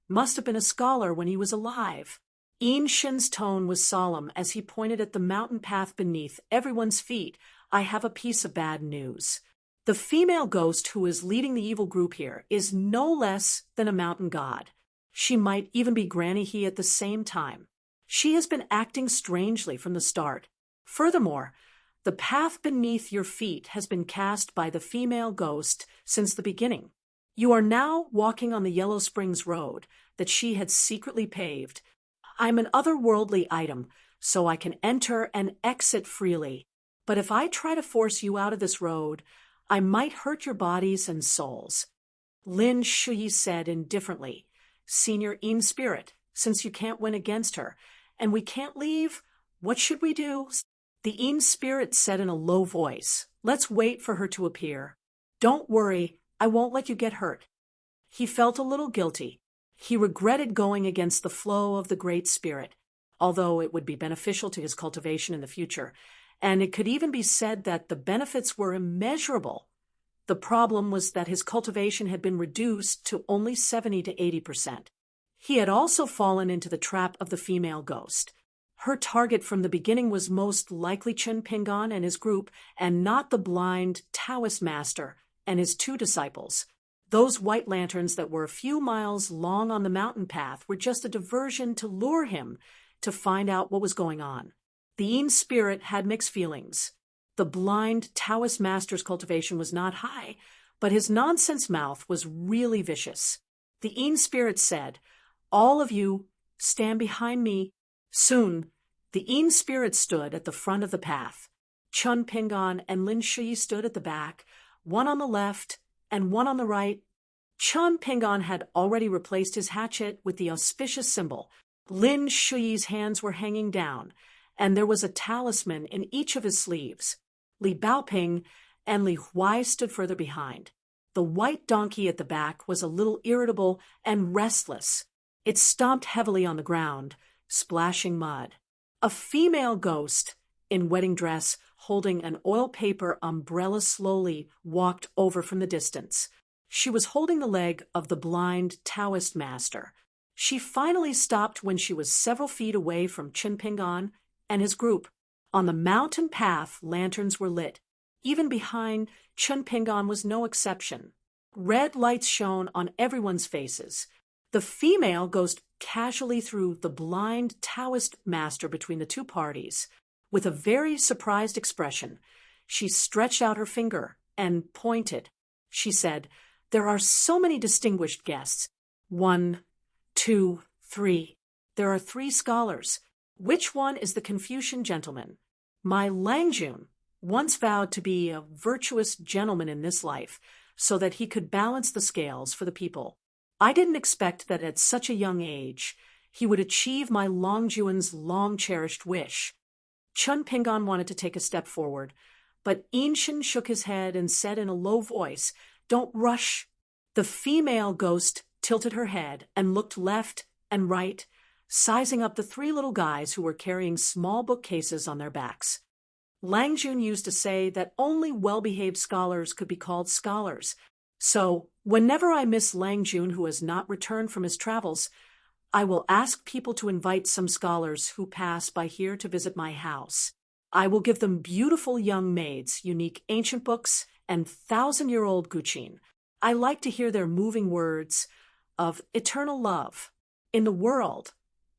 must have been a scholar when he was alive." Yin Shin's tone was solemn as he pointed at the mountain path beneath everyone's feet. "I have a piece of bad news. The female ghost who is leading the evil group here is no less than a mountain god. She might even be Granny He at the same time. She has been acting strangely from the start. Furthermore, the path beneath your feet has been cast by the female ghost since the beginning. You are now walking on the Yellow Springs Road that she had secretly paved. I'm an otherworldly item, so I can enter and exit freely. But if I try to force you out of this road, I might hurt your bodies and souls." Lin Shui said indifferently, "Senior Yin spirit, since you can't win against her, and we can't leave, what should we do?" The Yin spirit said in a low voice, "Let's wait for her to appear. Don't worry, I won't let you get hurt." He felt a little guilty. He regretted going against the flow of the Great Spirit, although it would be beneficial to his cultivation in the future, and it could even be said that the benefits were immeasurable. The problem was that his cultivation had been reduced to only 70 to 80%. He had also fallen into the trap of the female ghost. Her target from the beginning was most likely Qin Pingan and his group, and not the blind Taoist master and his 2 disciples. Those white lanterns that were a few miles long on the mountain path were just a diversion to lure him to find out what was going on. The Yin spirit had mixed feelings. The blind Taoist master's cultivation was not high, but his nonsense mouth was really vicious. The Yin spirit said, "All of you, stand behind me." Soon, the Yin spirit stood at the front of the path. Chun Pingan and Lin Shui stood at the back, one on the left and one on the right. Chun Pingan had already replaced his hatchet with the auspicious symbol. Lin Shui's hands were hanging down, and there was a talisman in each of his sleeves. Li Baoping and Li Huai stood further behind. The white donkey at the back was a little irritable and restless. It stomped heavily on the ground, splashing mud. A female ghost, in wedding dress, holding an oil paper umbrella, slowly walked over from the distance. She was holding the leg of the blind Taoist master. She finally stopped when she was several feet away from Qin Pingan and his group. On the mountain path, lanterns were lit. Even behind Qin Pingan was no exception. Red lights shone on everyone's faces. The female ghost casually threw the blind Taoist master between the 2 parties. With a very surprised expression, she stretched out her finger and pointed. She said, "There are so many distinguished guests. 1, 2, 3. There are 3 scholars. Which one is the Confucian gentleman? My Langjun once vowed to be a virtuous gentleman in this life, so that he could balance the scales for the people. I didn't expect that at such a young age he would achieve my Longjuan's long-cherished wish. Chun Pingon wanted to take a step forward, but Inshin shook his head and said in a low voice, "Don't rush." The female ghost tilted her head and looked left and right, sizing up the 3 little guys who were carrying small bookcases on their backs. Langjun used to say that only well-behaved scholars could be called scholars. So, whenever I miss Langjun who has not returned from his travels, I will ask people to invite some scholars who pass by here to visit my house. I will give them beautiful young maids, unique ancient books, and 1,000-year-old guqin. I like to hear their moving words of eternal love. In the world,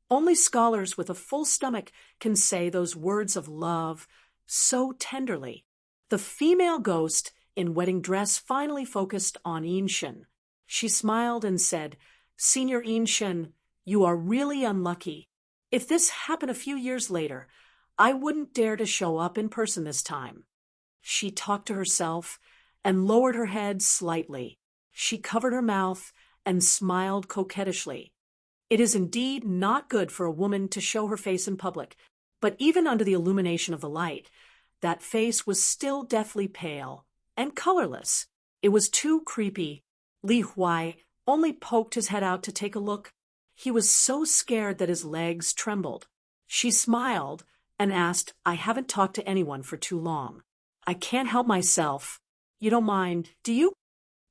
only scholars with a full stomach can say those words of love so tenderly. The female ghost in wedding dress finally focused on Inshin. She smiled and said, "Senior Inshin, you are really unlucky. If this happened a few years later, I wouldn't dare to show up in person this time." She talked to herself and lowered her head slightly. She covered her mouth and smiled coquettishly. It is indeed not good for a woman to show her face in public, but even under the illumination of the light, that face was still deathly pale and colorless. It was too creepy. Li Huai only poked his head out to take a look. He was so scared that his legs trembled. She smiled and asked, "I haven't talked to anyone for too long. I can't help myself. You don't mind, do you?"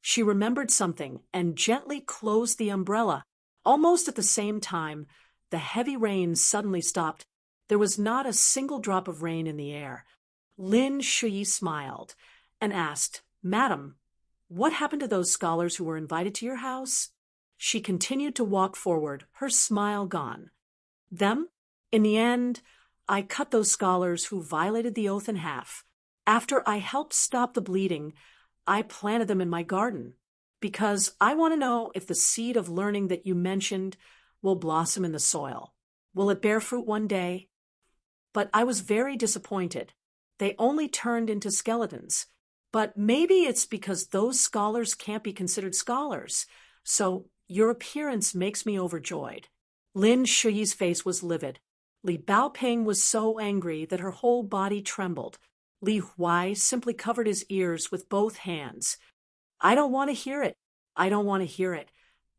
She remembered something and gently closed the umbrella. Almost at the same time, the heavy rain suddenly stopped. There was not a single drop of rain in the air. Lin Shui smiled and asked, "Madam, what happened to those scholars who were invited to your house?" She continued to walk forward, her smile gone. "Them? In the end, I cut those scholars who violated the oath in half. After I helped stop the bleeding, I planted them in my garden, because I want to know if the seed of learning that you mentioned will blossom in the soil. Will it bear fruit one day? But I was very disappointed. They only turned into skeletons. But maybe it's because those scholars can't be considered scholars, so your appearance makes me overjoyed." Lin Shuyi's face was livid. Li Baoping was so angry that her whole body trembled. Li Huai simply covered his ears with both hands. "I don't want to hear it. I don't want to hear it.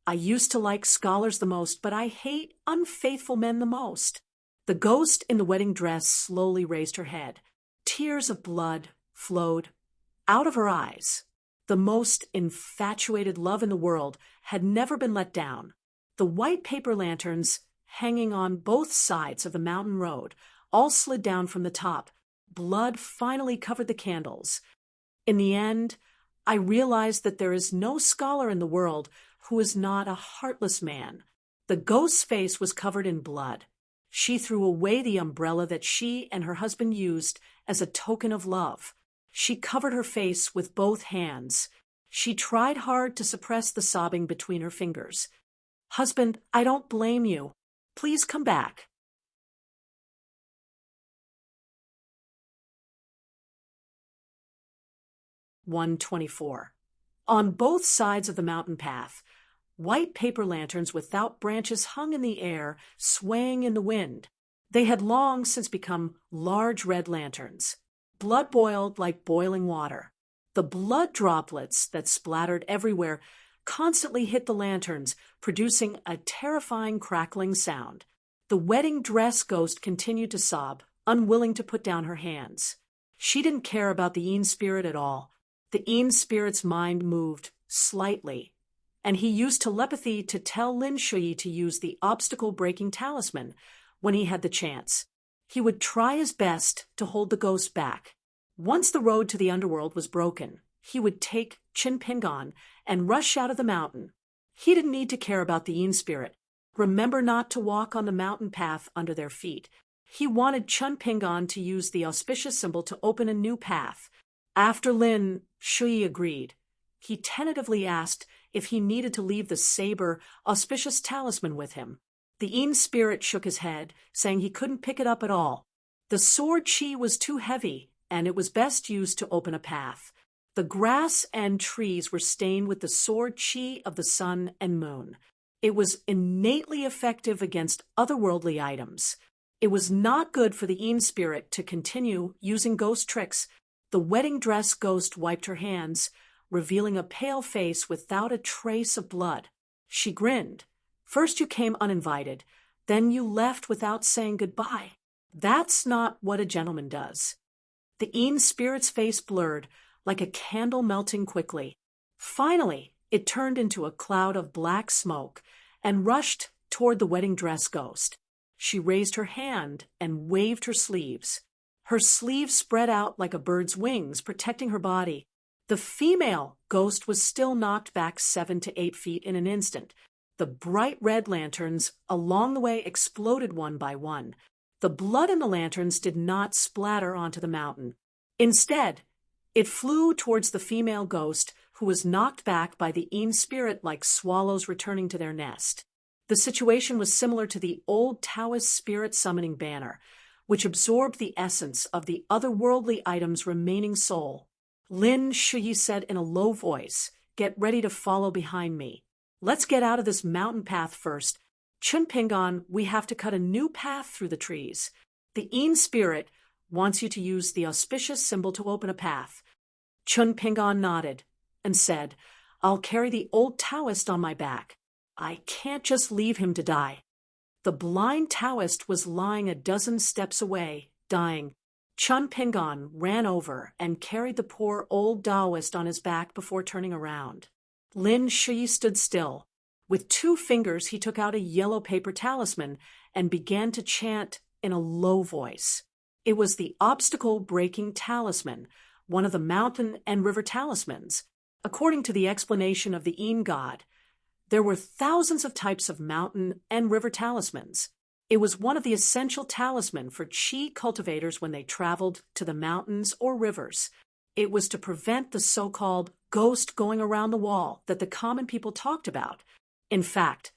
I used to like scholars the most, but I hate unfaithful men the most." The ghost in the wedding dress slowly raised her head. Tears of blood flowed out of her eyes. The most infatuated love in the world had never been let down. The white paper lanterns, hanging on both sides of the mountain road, all slid down from the top. Blood finally covered the candles. In the end, I realized that there is no scholar in the world who is not a heartless man. The ghost's face was covered in blood. She threw away the umbrella that she and her husband used as a token of love. She covered her face with both hands. She tried hard to suppress the sobbing between her fingers. "Husband, I don't blame you. Please come back." (124) On both sides of the mountain path, white paper lanterns without branches hung in the air, swaying in the wind. They had long since become large red lanterns. Blood boiled like boiling water. The blood droplets that splattered everywhere constantly hit the lanterns, producing a terrifying crackling sound. The wedding dress ghost continued to sob, unwilling to put down her hands. She didn't care about the Yin spirit at all. The Yin spirit's mind moved slightly, and he used telepathy to tell Lin Shui to use the obstacle-breaking talisman when he had the chance. He would try his best to hold the ghost back. Once the road to the underworld was broken, he would take Chin Pingon and rush out of the mountain. He didn't need to care about the Yin spirit. Remember not to walk on the mountain path under their feet. He wanted Chun Pingon to use the auspicious symbol to open a new path. After Lin Shui agreed, he tentatively asked if he needed to leave the saber auspicious talisman with him. The Een spirit shook his head, saying he couldn't pick it up at all. The sword chi was too heavy, and it was best used to open a path. The grass and trees were stained with the sword chi of the sun and moon. It was innately effective against otherworldly items. It was not good for the Een spirit to continue using ghost tricks. The wedding dress ghost wiped her hands, revealing a pale face without a trace of blood. She grinned. First you came uninvited, then you left without saying goodbye. That's not what a gentleman does. The Een spirit's face blurred, like a candle melting quickly. Finally, it turned into a cloud of black smoke and rushed toward the wedding dress ghost. She raised her hand and waved her sleeves. Her sleeves spread out like a bird's wings, protecting her body. The female ghost was still knocked back 7 to 8 feet in an instant. The bright red lanterns along the way exploded one by one. The blood in the lanterns did not splatter onto the mountain. Instead, it flew towards the female ghost, who was knocked back by the Een spirit like swallows returning to their nest. The situation was similar to the old Taoist spirit summoning banner, which absorbed the essence of the otherworldly item's remaining soul. Lin Shuyi said in a low voice, "Get ready to follow behind me. Let's get out of this mountain path first. Chun Pingon, we have to cut a new path through the trees. The Een spirit wants you to use the auspicious symbol to open a path." Chun Pingon nodded and said, "I'll carry the old Taoist on my back. I can't just leave him to die." The blind Taoist was lying a dozen steps away, dying. Chun Pingon ran over and carried the poor old Taoist on his back before turning around. Lin Shuyi stood still. With 2 fingers, he took out a yellow paper talisman and began to chant in a low voice. It was the obstacle-breaking talisman, one of the mountain and river talismans. According to the explanation of the Een god, there were thousands of types of mountain and river talismans. It was one of the essential talismans for chi cultivators when they traveled to the mountains or rivers. It was to prevent the so-called ghost going around the wall that the common people talked about. In fact,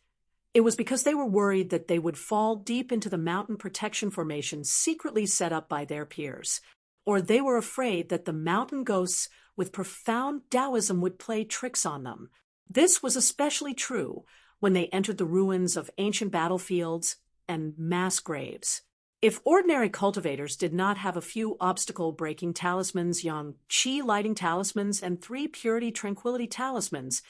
it was because they were worried that they would fall deep into the mountain protection formation secretly set up by their peers, or they were afraid that the mountain ghosts with profound Taoism would play tricks on them. This was especially true when they entered the ruins of ancient battlefields and mass graves. If ordinary cultivators did not have a few obstacle-breaking talismans, young chi-lighting talismans, and 3 purity tranquility talismans,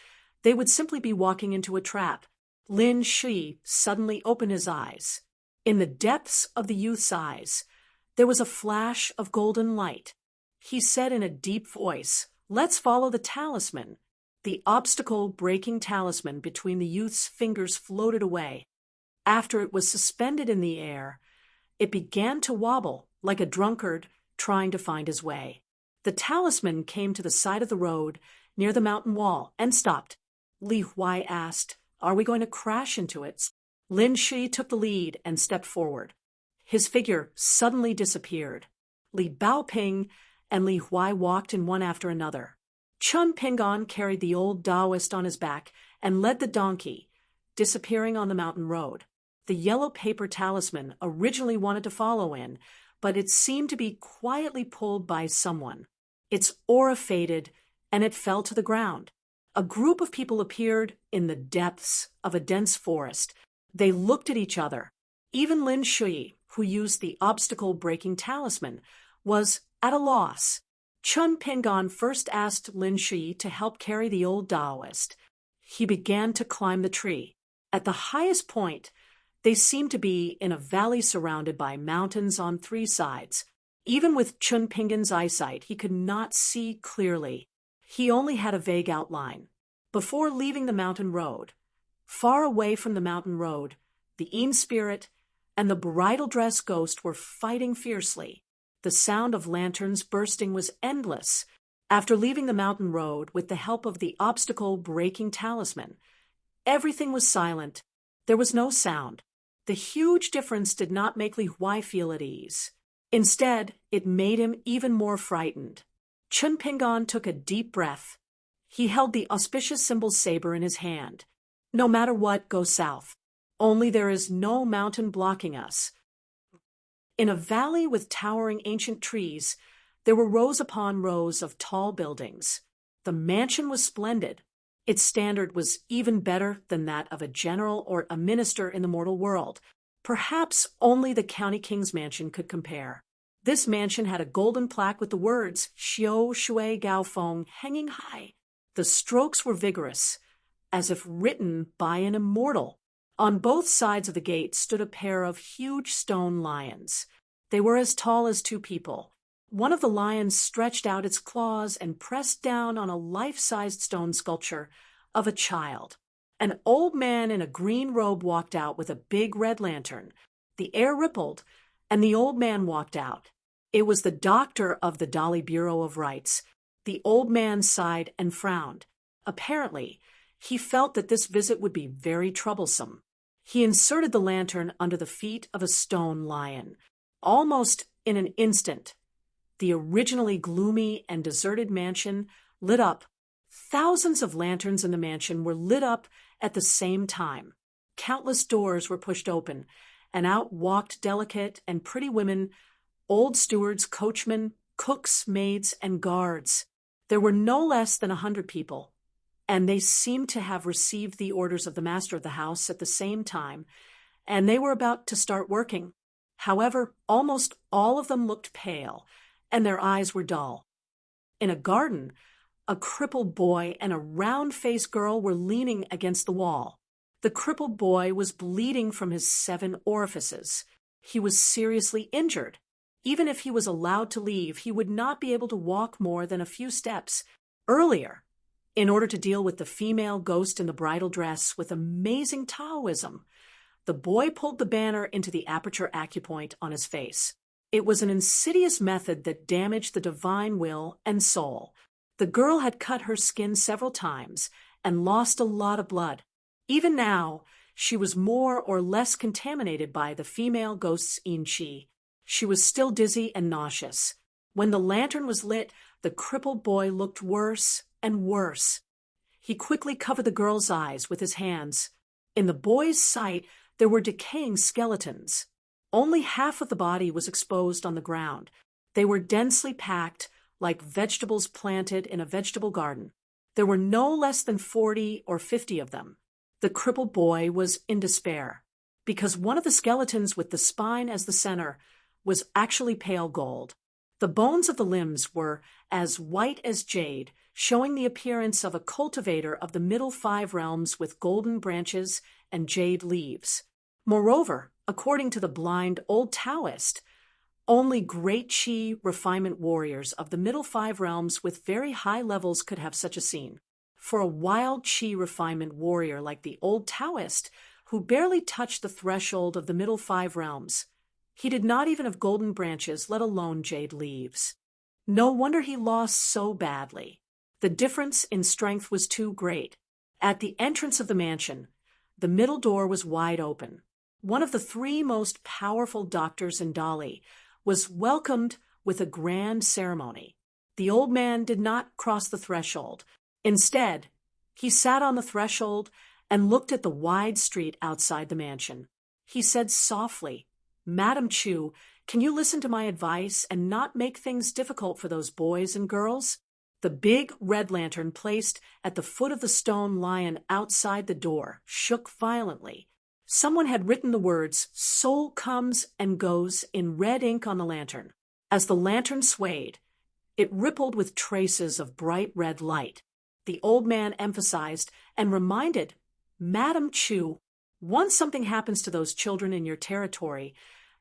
they would simply be walking into a trap. Lin Shuyi suddenly opened his eyes. In the depths of the youth's eyes, there was a flash of golden light. He said in a deep voice, "Let's follow the talisman." The obstacle-breaking talisman between the youth's fingers floated away. After it was suspended in the air, it began to wobble like a drunkard trying to find his way. The talisman came to the side of the road near the mountain wall and stopped. Li Huai asked, "Are we going to crash into it?" Lin Shuyi took the lead and stepped forward. His figure suddenly disappeared. Li Baoping and Li Huai walked in one after another. Chun Pingon carried the old Taoist on his back and led the donkey, disappearing on the mountain road. The yellow paper talisman originally wanted to follow in, but it seemed to be quietly pulled by someone. Its aura faded, and it fell to the ground. A group of people appeared in the depths of a dense forest. They looked at each other. Even Lin Shuyi, who used the obstacle-breaking talisman, was at a loss. Chun Pingon first asked Lin Shuyi to help carry the old Taoist. He began to climb the tree. At the highest point, they seemed to be in a valley surrounded by mountains on 3 sides. Even with Chun Pingon's eyesight, he could not see clearly. He only had a vague outline. Before leaving the mountain road, far away from the mountain road, the Een spirit and the bridal dress ghost were fighting fiercely. The sound of lanterns bursting was endless. After leaving the mountain road with the help of the obstacle-breaking talisman, everything was silent. There was no sound. The huge difference did not make Li Huai feel at ease. Instead, it made him even more frightened. Chun Pingon took a deep breath. He held the auspicious symbol saber in his hand. No matter what, go south. only there is no mountain blocking us. In a valley with towering ancient trees, there were rows upon rows of tall buildings. The mansion was splendid. Its standard was even better than that of a general or a minister in the mortal world. Perhaps only the county king's mansion could compare. This mansion had a golden plaque with the words Xiao Shui Gao Feng hanging high. The strokes were vigorous, as if written by an immortal. On both sides of the gate stood a pair of huge stone lions. They were as tall as two people. One of the lions stretched out its claws and pressed down on a life-sized stone sculpture of a child. An old man in a green robe walked out with a big red lantern. The air rippled, and the old man walked out. It was the doctor of the Dolly Bureau of Rights. The old man sighed and frowned. Apparently, he felt that this visit would be very troublesome. He inserted the lantern under the feet of a stone lion. Almost in an instant, the originally gloomy and deserted mansion lit up. Thousands of lanterns in the mansion were lit up at the same time. Countless doors were pushed open, and out walked delicate and pretty women, old stewards, coachmen, cooks, maids, and guards. There were no less than 100 people, and they seemed to have received the orders of the master of the house at the same time, and they were about to start working. However, almost all of them looked pale, and their eyes were dull. In a garden, a crippled boy and a round-faced girl were leaning against the wall. The crippled boy was bleeding from his 7 orifices. He was seriously injured. Even if he was allowed to leave, he would not be able to walk more than a few steps. Earlier, in order to deal with the female ghost in the bridal dress with amazing Taoism, the boy pulled the banner into the aperture acupoint on his face. It was an insidious method that damaged the divine will and soul. The girl had cut her skin several times and lost a lot of blood. Even now, she was more or less contaminated by the female ghost's yin qi. She was still dizzy and nauseous. When the lantern was lit, the crippled boy looked worse and worse. He quickly covered the girl's eyes with his hands. In the boy's sight, there were decaying skeletons. Only half of the body was exposed on the ground. They were densely packed, like vegetables planted in a vegetable garden. There were no less than 40 or 50 of them. The crippled boy was in despair, because one of the skeletons with the spine as the center was actually pale gold. The bones of the limbs were as white as jade, showing the appearance of a cultivator of the middle 5 realms with golden branches and jade leaves. Moreover, according to the blind old Taoist, only great Qi refinement warriors of the middle 5 realms with very high levels could have such a scene. For a wild Qi refinement warrior like the old Taoist, who barely touched the threshold of the middle 5 realms, he did not even have golden branches, let alone jade leaves. No wonder he lost so badly. The difference in strength was too great. At the entrance of the mansion, the middle door was wide open. One of the 3 most powerful doctors in Dolly was welcomed with a grand ceremony. The old man did not cross the threshold. Instead, he sat on the threshold and looked at the wide street outside the mansion. He said softly, "Madam Chu, can you listen to my advice and not make things difficult for those boys and girls?" The big red lantern placed at the foot of the stone lion outside the door shook violently. Someone had written the words, "Soul comes and goes," in red ink on the lantern. As the lantern swayed, it rippled with traces of bright red light. The old man emphasized and reminded, "Madam Chu, once something happens to those children in your territory,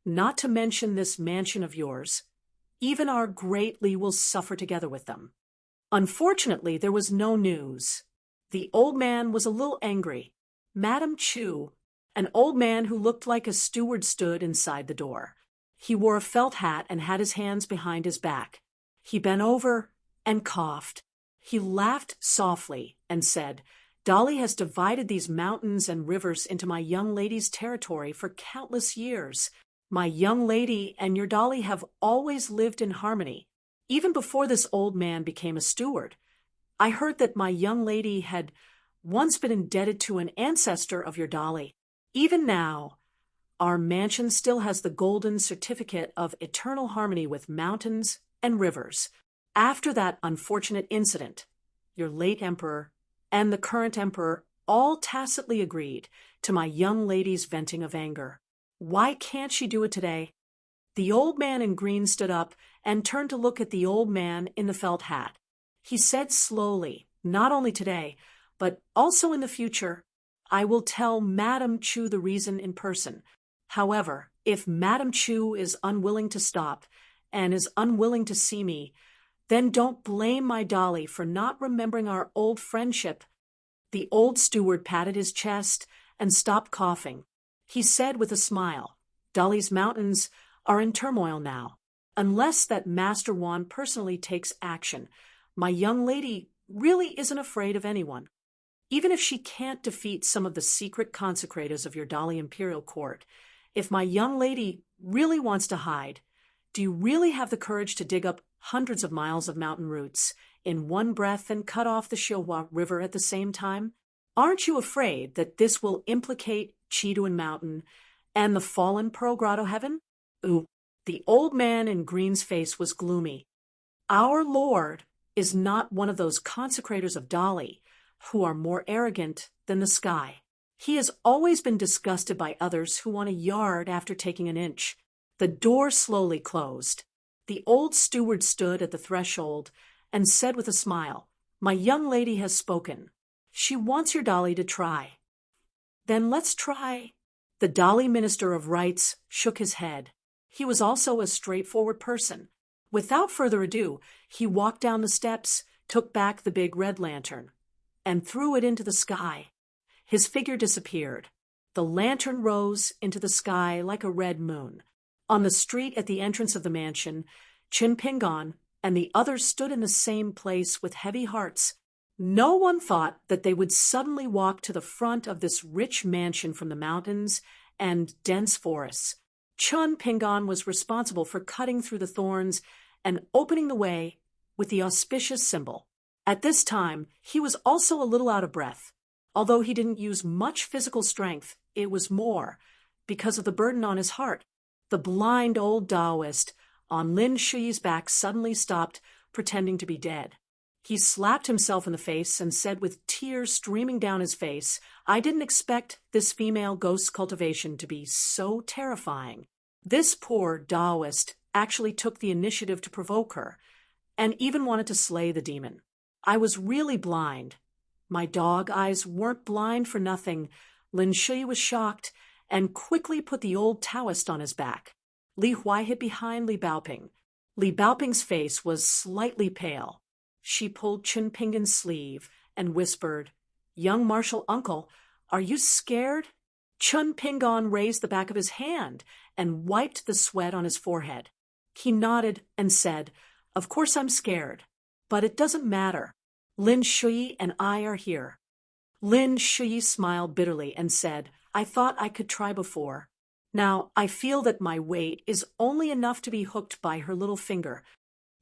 not to mention this mansion of yours, even our great Li will suffer together with them." Unfortunately, there was no news. The old man was a little angry. Madam Chu, an old man who looked like a steward, stood inside the door. He wore a felt hat and had his hands behind his back. He bent over and coughed. He laughed softly and said, "Dolly has divided these mountains and rivers into my young lady's territory for countless years. My young lady and your Dolly have always lived in harmony. Even before this old man became a steward, I heard that my young lady had once been indebted to an ancestor of your Dolly. Even now, our mansion still has the golden certificate of eternal harmony with mountains and rivers. After that unfortunate incident, your late emperor and the current emperor all tacitly agreed to my young lady's venting of anger. Why can't she do it today? The old man in green stood up and turned to look at the old man in the felt hat. He said slowly, not only today, but also in the future, I will tell Madame Chu the reason in person. However, if Madame Chu is unwilling to stop and is unwilling to see me, then don't blame my Dolly for not remembering our old friendship. The old steward patted his chest and stopped coughing. He said with a smile, Dolly's mountains are in turmoil now. Unless that Master Wan personally takes action, my young lady really isn't afraid of anyone. Even if she can't defeat some of the secret consecrators of your Dolly Imperial Court, if my young lady really wants to hide, do you really have the courage to dig up hundreds of miles of mountain roots in one breath and cut off the Shilhua River at the same time? Aren't you afraid that this will implicate Chiduan Mountain and the fallen Pearl Grotto heaven? Ooh, the old man in green's face was gloomy. Our Lord is not one of those consecrators of Dolly who are more arrogant than the sky. He has always been disgusted by others who want a yard after taking an inch. The door slowly closed. The old steward stood at the threshold and said with a smile, My young lady has spoken. She wants your Dolly to try. Then let's try. The Dolly Minister of Rights shook his head. He was also a straightforward person. Without further ado, he walked down the steps, took back the big red lantern, and threw it into the sky. His figure disappeared. The lantern rose into the sky like a red moon. On the street at the entrance of the mansion, Chin Pingon and the others stood in the same place with heavy hearts. No one thought that they would suddenly walk to the front of this rich mansion from the mountains and dense forests. Chun Pingon was responsible for cutting through the thorns and opening the way with the auspicious symbol. At this time, he was also a little out of breath. Although he didn't use much physical strength, it was more because of the burden on his heart. The blind old Taoist on Lin Shi's back suddenly stopped, pretending to be dead. He slapped himself in the face and said with tears streaming down his face, I didn't expect this female ghost cultivation to be so terrifying. This poor Taoist actually took the initiative to provoke her, and even wanted to slay the demon. I was really blind. My dog eyes weren't blind for nothing. Lin Shi was shocked and quickly put the old Taoist on his back. Li Huai hid behind Li Baoping. Li Baoping's face was slightly pale. She pulled Chun Pingon's sleeve and whispered, Young martial uncle, are you scared? Chun Pingon raised the back of his hand and wiped the sweat on his forehead. He nodded and said, Of course I'm scared, but it doesn't matter. Lin Shui and I are here. Lin Shui smiled bitterly and said, I thought I could try before. Now I feel that my weight is only enough to be hooked by her little finger.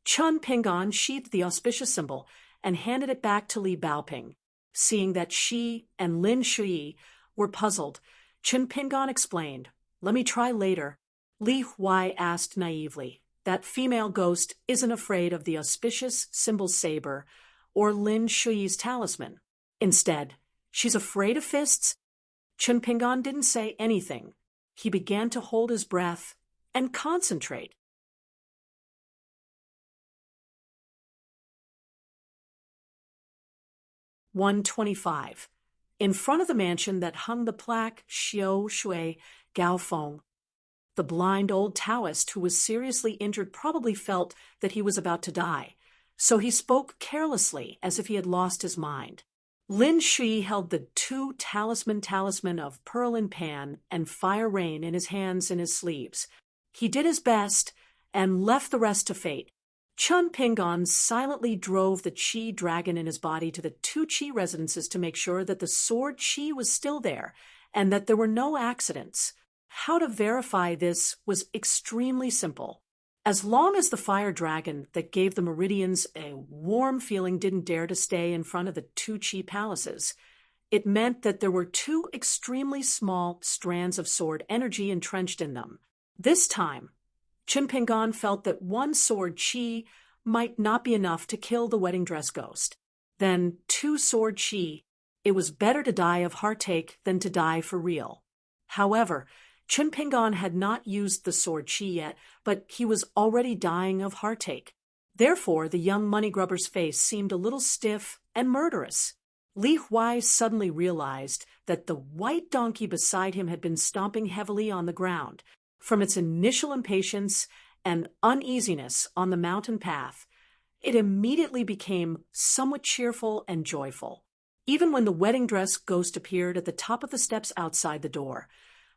Chun Pingon sheathed the auspicious symbol and handed it back to Li Baoping. Seeing that she and Lin Shui were puzzled, Chun Pingon explained, Let me try later. Li Huai asked naively, That female ghost isn't afraid of the auspicious symbol saber or Lin Shui's talisman. Instead, she's afraid of fists? Chun Pingon didn't say anything. He began to hold his breath and concentrate. "125. In front of the mansion that hung the plaque Xiao Shui Gao Feng, the blind old Taoist who was seriously injured probably felt that he was about to die, so he spoke carelessly as if he had lost his mind. Lin Shi held the two talisman of Pearl and Pan and Fire Rain in his hands in his sleeves. He did his best and left the rest to fate. Chun Pingon silently drove the Qi dragon in his body to the two Qi residences to make sure that the sword Qi was still there and that there were no accidents. How to verify this was extremely simple. As long as the fire dragon that gave the Meridians a warm feeling didn't dare to stay in front of the two Qi palaces, It meant that there were two extremely small strands of sword energy entrenched in them. This time, Chimpingon felt that one sword chi might not be enough to kill the wedding dress ghost. Then two sword chi. It was better to die of heartache than to die for real. However, Chimpingon had not used the sword chi yet, but he was already dying of heartache. Therefore, the young money grubber's face seemed a little stiff and murderous. Li Huai suddenly realized that the white donkey beside him had been stomping heavily on the ground. From its initial impatience and uneasiness on the mountain path, it immediately became somewhat cheerful and joyful. Even when the wedding dress ghost appeared at the top of the steps outside the door,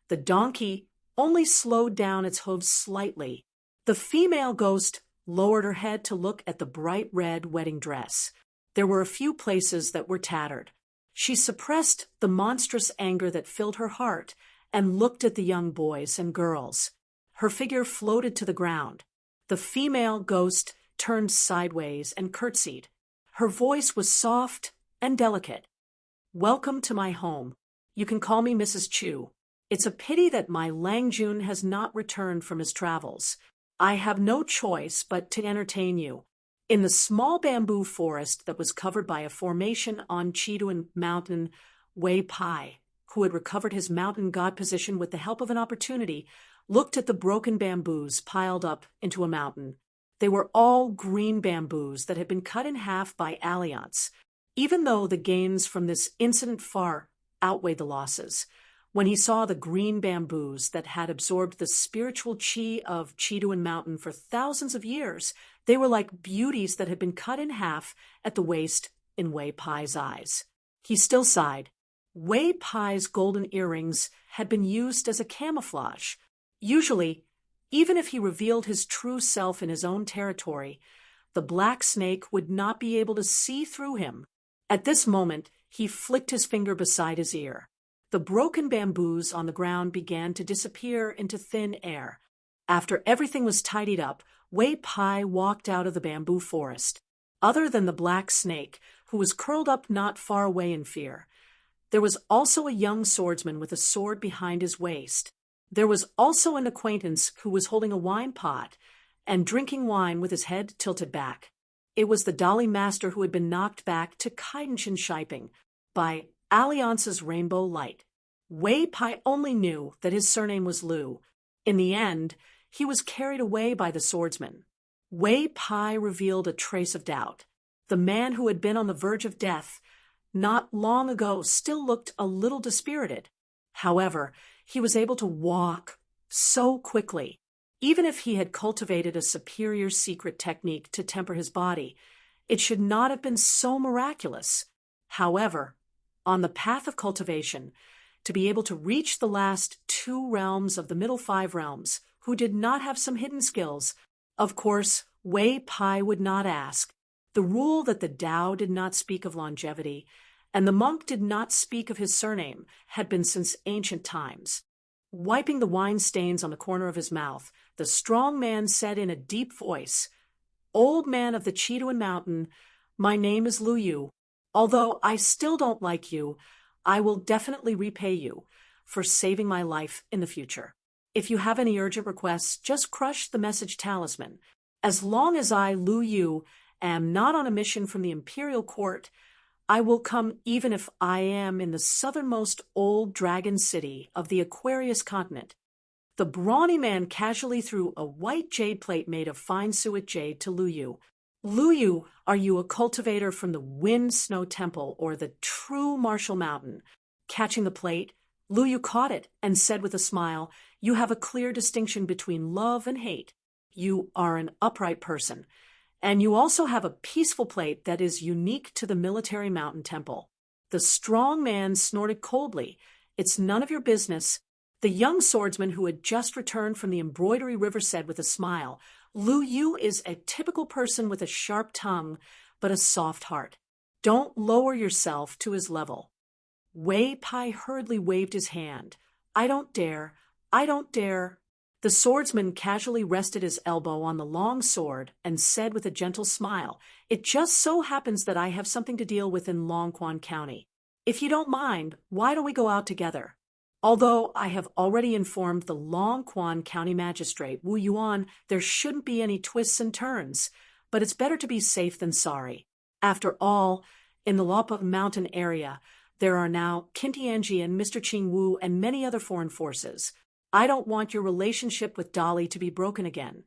the donkey only slowed down its hooves slightly. The female ghost lowered her head to look at the bright red wedding dress. There were a few places that were tattered. She suppressed the monstrous anger that filled her heart and looked at the young boys and girls. Her figure floated to the ground. The female ghost turned sideways and curtsied. Her voice was soft and delicate. "Welcome to my home. You can call me Mrs. Chu. It's a pity that my Langjun has not returned from his travels. I have no choice but to entertain you." In the small bamboo forest that was covered by a formation on Chiduan Mountain, Wei Pai, who had recovered his mountain god position with the help of an opportunity, looked at the broken bamboos piled up into a mountain. They were all green bamboos that had been cut in half by Alliance. Even though the gains from this incident far outweighed the losses, when he saw the green bamboos that had absorbed the spiritual chi of Chiduan Mountain for thousands of years, they were like beauties that had been cut in half at the waist in Wei Pai's eyes. He still sighed. Wei Pai's golden earrings had been used as a camouflage. Usually, even if he revealed his true self in his own territory, the black snake would not be able to see through him. At this moment, he flicked his finger beside his ear. The broken bamboos on the ground began to disappear into thin air. After everything was tidied up, Wei Pai walked out of the bamboo forest. Other than the black snake, who was curled up not far away in fear, there was also a young swordsman with a sword behind his waist. There was also an acquaintance who was holding a wine pot and drinking wine with his head tilted back. It was the Dolly Master who had been knocked back to Kaidenshin Shiping by Alliance's rainbow light. Wei Pai only knew that his surname was Liu. In the end, he was carried away by the swordsman. Wei Pai revealed a trace of doubt. The man who had been on the verge of death not long ago still looked a little dispirited. However, he was able to walk so quickly. Even if he had cultivated a superior secret technique to temper his body, it should not have been so miraculous. However, on the path of cultivation, to be able to reach the last two realms of the middle five realms, who did not have some hidden skills, of course, Wei Pai would not ask. The rule that the Tao did not speak of longevity, and the monk did not speak of his surname, had been since ancient times. Wiping the wine stains on the corner of his mouth, the strong man said in a deep voice, "Old man of the Chiduan Mountain, my name is Lu Yu. Although I still don't like you, I will definitely repay you for saving my life in the future. If you have any urgent requests, just crush the message talisman. As long as I, Lu Yu, am not on a mission from the imperial court, I will come even if I am in the southernmost old dragon city of the Aquarius continent." The brawny man casually threw a white jade plate made of fine suet jade to Lu Yu. "Lu Yu, are you a cultivator from the Wind Snow Temple or the true Martial Mountain?" Catching the plate, Lu Yu caught it and said with a smile, "You have a clear distinction between love and hate. You are an upright person. And you also have a peaceful plate that is unique to the military mountain temple." The strong man snorted coldly. "It's none of your business." The young swordsman who had just returned from the embroidery river said with a smile, "Lu Yu is a typical person with a sharp tongue, but a soft heart. Don't lower yourself to his level." Wei Pai hurriedly waved his hand. "I don't dare. I don't dare." The swordsman casually rested his elbow on the long sword and said with a gentle smile, "It just so happens that I have something to deal with in Longquan County. If you don't mind, why don't we go out together? Although I have already informed the Longquan County Magistrate, Wu Yuan, there shouldn't be any twists and turns, but it's better to be safe than sorry. After all, in the Lapa Mountain area, there are now Kintianjian, Mr. Qing Wu, and many other foreign forces. I don't want your relationship with Dolly to be broken again.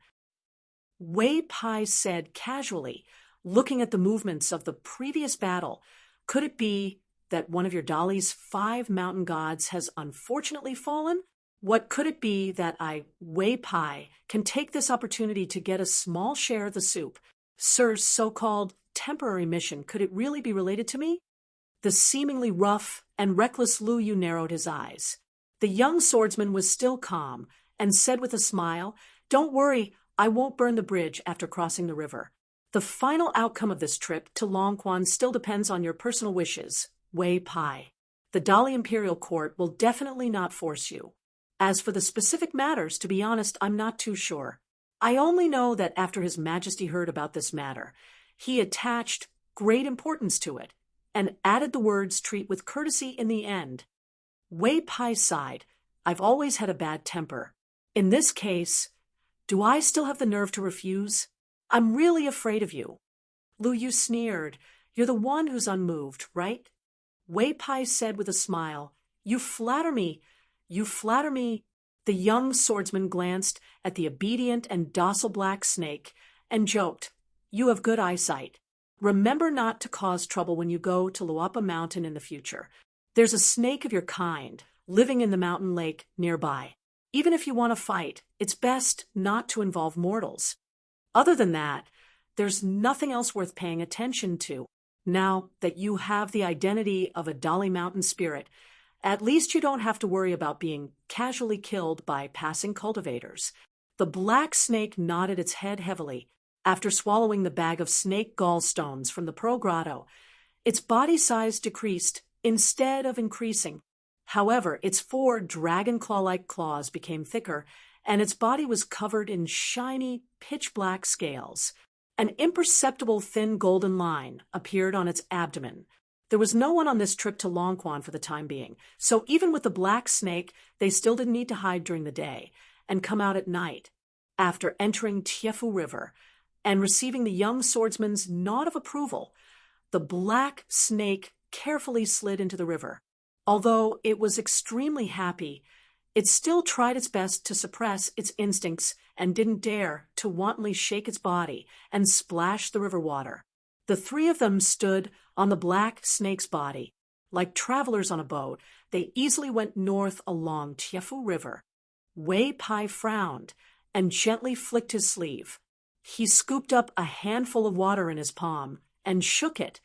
Wei Pai said casually, looking at the movements of the previous battle. Could it be that one of your Dolly's 5 mountain gods has unfortunately fallen? What could it be that I, Wei Pai, can take this opportunity to get a small share of the soup? Sir's so-called temporary mission, could it really be related to me? The seemingly rough and reckless Lu Yu narrowed his eyes. The young swordsman was still calm and said with a smile, "Don't worry, I won't burn the bridge after crossing the river. The final outcome of this trip to Longquan still depends on your personal wishes, Wei Pai. The Dali Imperial Court will definitely not force you. As for the specific matters, to be honest, I'm not too sure. I only know that after His Majesty heard about this matter, he attached great importance to it, and added the words treat with courtesy in the end." Wei Pai sighed. "I've always had a bad temper. In this case, do I still have the nerve to refuse? I'm really afraid of you." Lu Yu sneered. "You're the one who's unmoved, right?" Wei Pai said with a smile, You flatter me. You flatter me." The young swordsman glanced at the obedient and docile black snake and joked, "You have good eyesight. Remember not to cause trouble when you go to Luapa Mountain in the future. There's a snake of your kind living in the mountain lake nearby. Even if you want to fight, it's best not to involve mortals. Other than that, there's nothing else worth paying attention to. Now that you have the identity of a Dali Mountain spirit, at least you don't have to worry about being casually killed by passing cultivators." The black snake nodded its head heavily after swallowing the bag of snake gallstones from the Pearl Grotto. Its body size decreased instead of increasing. However, its 4 dragon claw-like claws became thicker, and its body was covered in shiny, pitch-black scales. An imperceptible thin golden line appeared on its abdomen. There was no one on this trip to Longquan for the time being, so even with the black snake, they still didn't need to hide during the day and come out at night. After entering Tiefu River and receiving the young swordsman's nod of approval, the black snake carefully slid into the river. Although it was extremely happy, it still tried its best to suppress its instincts and didn't dare to wantonly shake its body and splash the river water. The 3 of them stood on the black snake's body. Like travelers on a boat, they easily went north along Tiefu River. Wei Pai frowned and gently flicked his sleeve. He scooped up a handful of water in his palm and shook it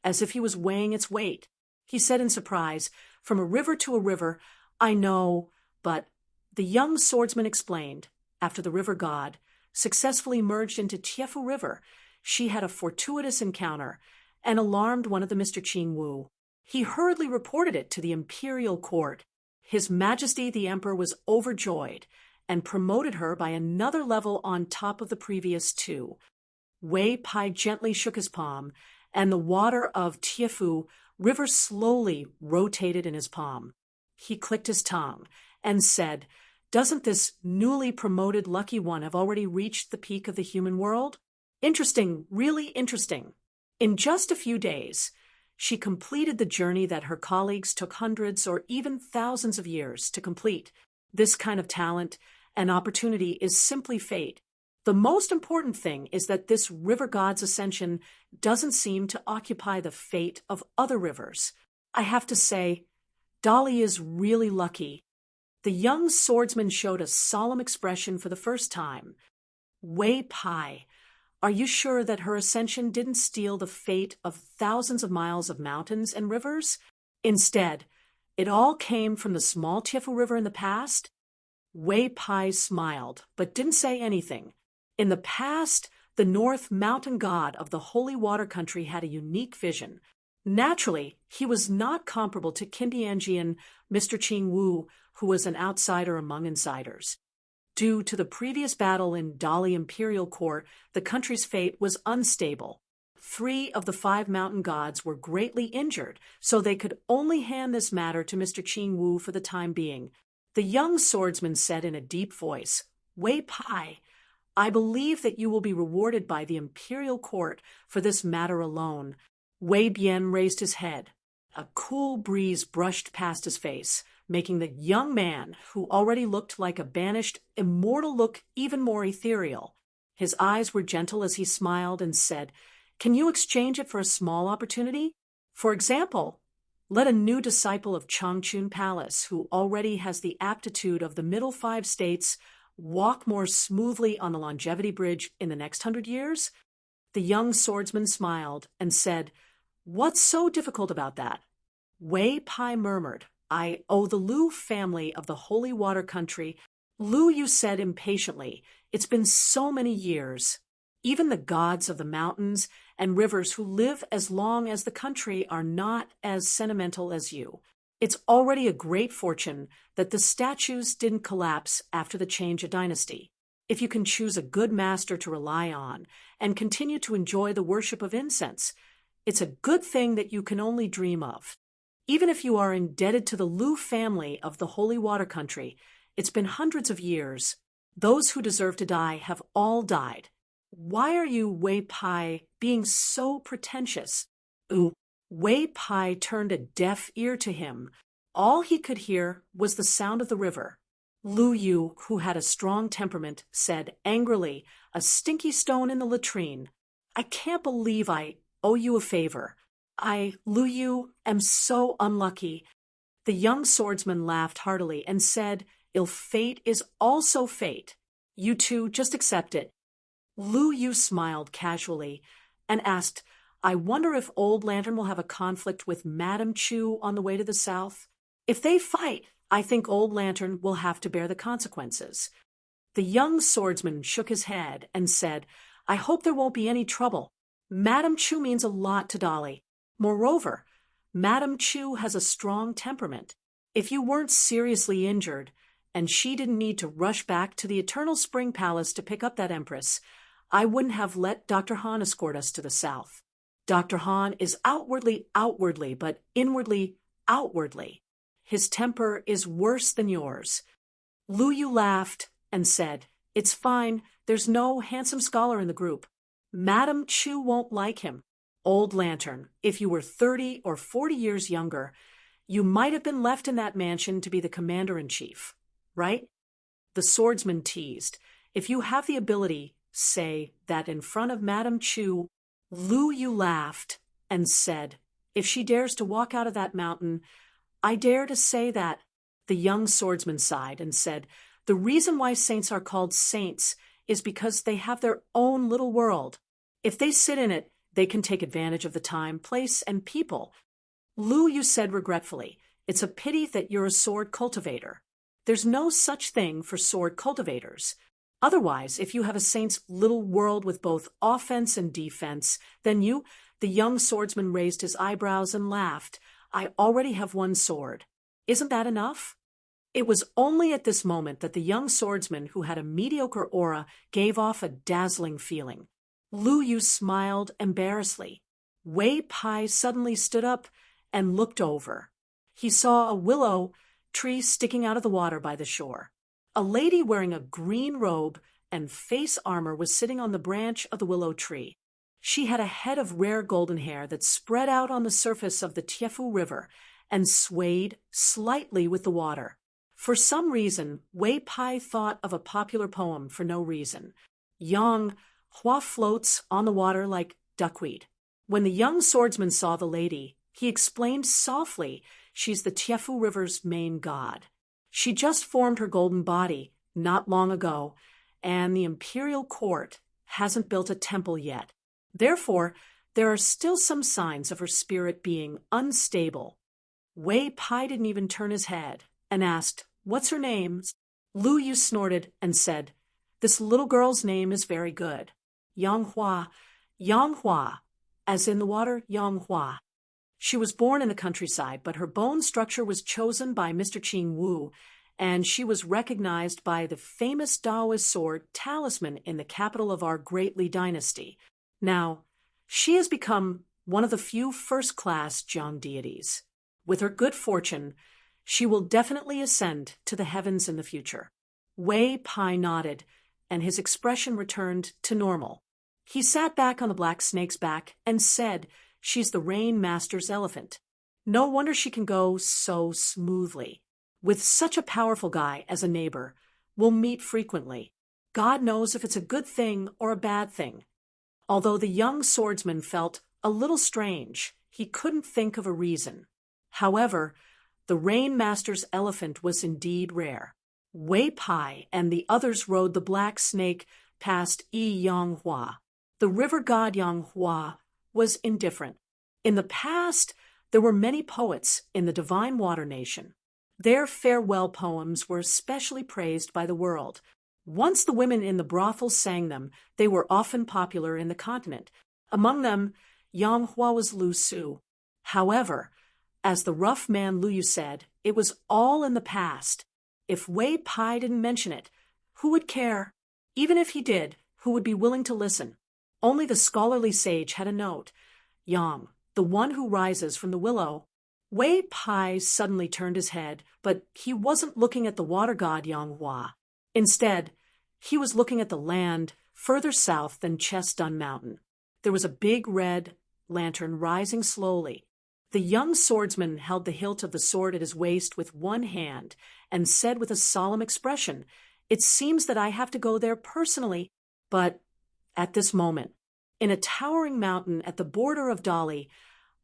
as if he was weighing its weight. He said in surprise, "From a river to a river, I know, but..." The young swordsman explained. After the river god successfully merged into Tiefu River, she had a fortuitous encounter and alarmed one of the Mr. Qing Wu. He hurriedly reported it to the imperial court. His Majesty the Emperor was overjoyed and promoted her by another level on top of the previous 2. Wei Pai gently shook his palm, and the water of Tiefu River slowly rotated in his palm. He clicked his tongue and said, "Doesn't this newly promoted lucky one have already reached the peak of the human world? Interesting, really interesting." In just a few days, she completed the journey that her colleagues took hundreds or even thousands of years to complete. This kind of talent and opportunity is simply fate. The most important thing is that this river god's ascension doesn't seem to occupy the fate of other rivers. I have to say, Dolly is really lucky. The young swordsman showed a solemn expression for the first time. Wei Pai, are you sure that her ascension didn't steal the fate of thousands of miles of mountains and rivers? Instead, it all came from the small Tiefu River in the past? Wei Pai smiled, but didn't say anything. In the past, the North Mountain God of the Holy Water Country had a unique vision. Naturally, he was not comparable to Kindianjian Mr. Qing Wu, who was an outsider among insiders. Due to the previous battle in Dali Imperial Court, the country's fate was unstable. 3 of the 5 mountain gods were greatly injured, so they could only hand this matter to Mr. Ching Wu for the time being. The young swordsman said in a deep voice, Wei Pai, I believe that you will be rewarded by the imperial court for this matter alone. Wei Bian raised his head. A cool breeze brushed past his face, making the young man, who already looked like a banished immortal, look even more ethereal. His eyes were gentle as he smiled and said, Can you exchange it for a small opportunity? For example, let a new disciple of Changchun Palace, who already has the aptitude of the middle 5 states, walk more smoothly on the longevity bridge in the next 100 years? The young swordsman smiled and said, What's so difficult about that? Wei Pai murmured, I owe the Lu family of the Holy Water Country. Lu Yu said impatiently, It's been so many years. Even the gods of the mountains and rivers who live as long as the country are not as sentimental as you. It's already a great fortune that the statues didn't collapse after the change of dynasty. If you can choose a good master to rely on and continue to enjoy the worship of incense, it's a good thing that you can only dream of. Even if you are indebted to the Lu family of the Holy Water Country, it's been hundreds of years. Those who deserve to die have all died. Why are you, Wei Pai, being so pretentious? Wei Pai turned a deaf ear to him. All he could hear was the sound of the river. Lu Yu, who had a strong temperament, said angrily, A stinky stone in the latrine. I can't believe I owe you a favor. Lu Yu, am so unlucky. The young swordsman laughed heartily and said, Ill fate is also fate. You two just accept it. Lu Yu smiled casually and asked, I wonder if Old Lantern will have a conflict with Madame Chu on the way to the south? If they fight, I think Old Lantern will have to bear the consequences. The young swordsman shook his head and said, I hope there won't be any trouble. Madame Chu means a lot to Dolly. Moreover, Madame Chu has a strong temperament. If you weren't seriously injured, and she didn't need to rush back to the Eternal Spring Palace to pick up that Empress, I wouldn't have let Dr. Han escort us to the south. Dr. Han is outwardly, but inwardly, outwardly. His temper is worse than yours. Lu Yu laughed and said, It's fine, there's no handsome scholar in the group. Madame Chu won't like him. Old Lantern, if you were 30 or 40 years younger, you might have been left in that mansion to be the commander-in-chief, right? The swordsman teased, If you have the ability, say that in front of Madame Chu. Lu Yu laughed and said, If she dares to walk out of that mountain, I dare to say that. The young swordsman sighed and said, The reason why saints are called saints is because they have their own little world. If they sit in it, they can take advantage of the time, place, and people. Lu Yu said regretfully, It's a pity that you're a sword cultivator. There's no such thing for sword cultivators. Otherwise, if you have a saint's little world with both offense and defense, then you, the young swordsman raised his eyebrows and laughed, I already have one sword. Isn't that enough? It was only at this moment that the young swordsman, who had a mediocre aura, gave off a dazzling feeling. Lu Yu smiled embarrassedly. Wei Pai suddenly stood up and looked over. He saw a willow tree sticking out of the water by the shore. A lady wearing a green robe and face armor was sitting on the branch of the willow tree. She had a head of rare golden hair that spread out on the surface of the Tiefu River and swayed slightly with the water. For some reason, Wei Pai thought of a popular poem for no reason. Yang Hua floats on the water like duckweed. When the young swordsman saw the lady, he explained softly, She's the Tiefu River's main god. She just formed her golden body not long ago, and the imperial court hasn't built a temple yet. Therefore, there are still some signs of her spirit being unstable. Wei Pai didn't even turn his head and asked, What's her name? Lu Yu snorted and said, This little girl's name is very good. Yang Hua, as in the water Yang Hua. She was born in the countryside, but her bone structure was chosen by Mr. Ching Wu, and she was recognized by the famous Daoist sword talisman in the capital of our great Li dynasty. Now, She has become one of the few first-class Jiang deities. With her good fortune, she will definitely ascend to the heavens in the future. Wei Pai nodded, and his expression returned to normal. He sat back on the black snake's back and said, "She's the Rain Master's elephant. No wonder she can go so smoothly. With such a powerful guy as a neighbor, we'll meet frequently. God knows if it's a good thing or a bad thing." Although the young swordsman felt a little strange, he couldn't think of a reason. However, the Rain Master's elephant was indeed rare. Wei Pai and the others rode the black snake past Yi Yanghua. The river god Yanghua was indifferent. In the past, there were many poets in the Divine Water Nation. Their farewell poems were especially praised by the world. Once the women in the brothels sang them, they were often popular in the continent. Among them, Yanghua was Lu Su. However, as the rough man Lu Yu said, it was all in the past. If Wei Pai didn't mention it, who would care? Even if he did, who would be willing to listen? Only the scholarly sage had a note. Yang, the one who rises from the willow. Wei Pai suddenly turned his head, but he wasn't looking at the water god Yanghua. Instead, he was looking at the land further south than Chestun Mountain. There was a big red lantern rising slowly. The young swordsman held the hilt of the sword at his waist with one hand and said with a solemn expression, "It seems that I have to go there personally." But at this moment, in a towering mountain at the border of Dali,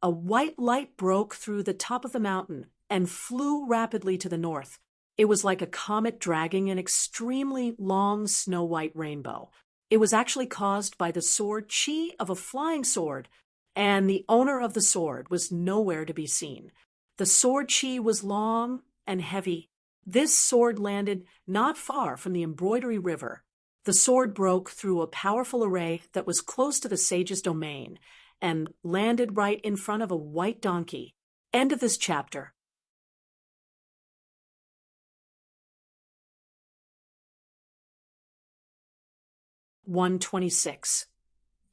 a white light broke through the top of the mountain and flew rapidly to the north. It was like a comet dragging an extremely long snow-white rainbow. It was actually caused by the sword chi of a flying sword, and the owner of the sword was nowhere to be seen. The sword chi was long and heavy. This sword landed not far from the Embroidery River. The sword broke through a powerful array that was close to the sage's domain and landed right in front of a white donkey. End of this chapter. (126).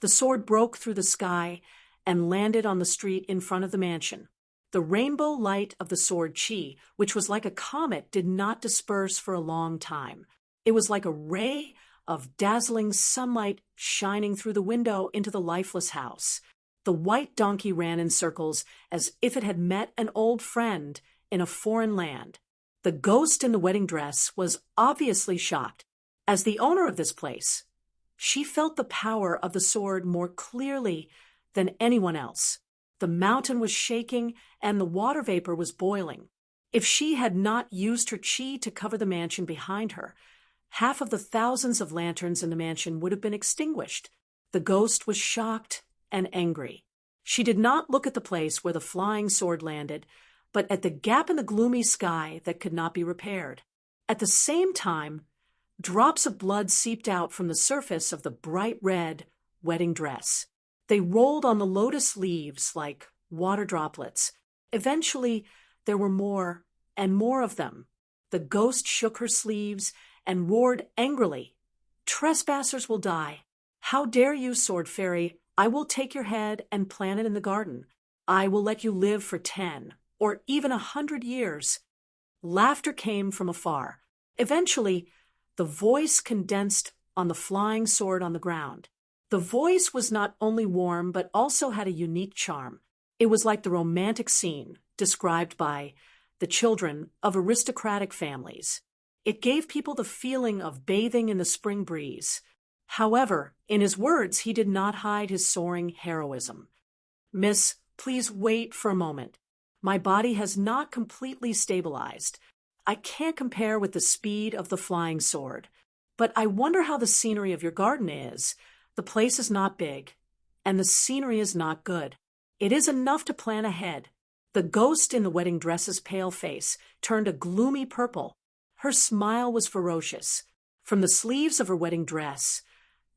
The sword broke through the sky and landed on the street in front of the mansion. The rainbow light of the sword chi, which was like a comet, did not disperse for a long time. It was like a ray of dazzling sunlight shining through the window into the lifeless house. The white donkey ran in circles as if it had met an old friend in a foreign land. The ghost in the wedding dress was obviously shocked. As the owner of this place, she felt the power of the sword more clearly than anyone else. The mountain was shaking and the water vapor was boiling. If she had not used her chi to cover the mansion behind her, half of the thousands of lanterns in the mansion would have been extinguished. The ghost was shocked and angry. She did not look at the place where the flying sword landed, but at the gap in the gloomy sky that could not be repaired. At the same time, drops of blood seeped out from the surface of the bright red wedding dress. They rolled on the lotus leaves like water droplets. Eventually, there were more and more of them. The ghost shook her sleeves and roared angrily, "Trespassers will die. How dare you, sword fairy? I will take your head and plant it in the garden. I will let you live for 10 or even 100 years. Laughter came from afar. Eventually, the voice condensed on the flying sword on the ground. The voice was not only warm but also had a unique charm. It was like the romantic scene described by the children of aristocratic families. It gave people the feeling of bathing in the spring breeze. However, in his words, he did not hide his soaring heroism. "Miss, please wait for a moment. My body has not completely stabilized. I can't compare with the speed of the flying sword. But I wonder how the scenery of your garden is. The place is not big, and the scenery is not good. It is enough to plan ahead." The ghost in the wedding dress's pale face turned a gloomy purple. Her smile was ferocious. From the sleeves of her wedding dress,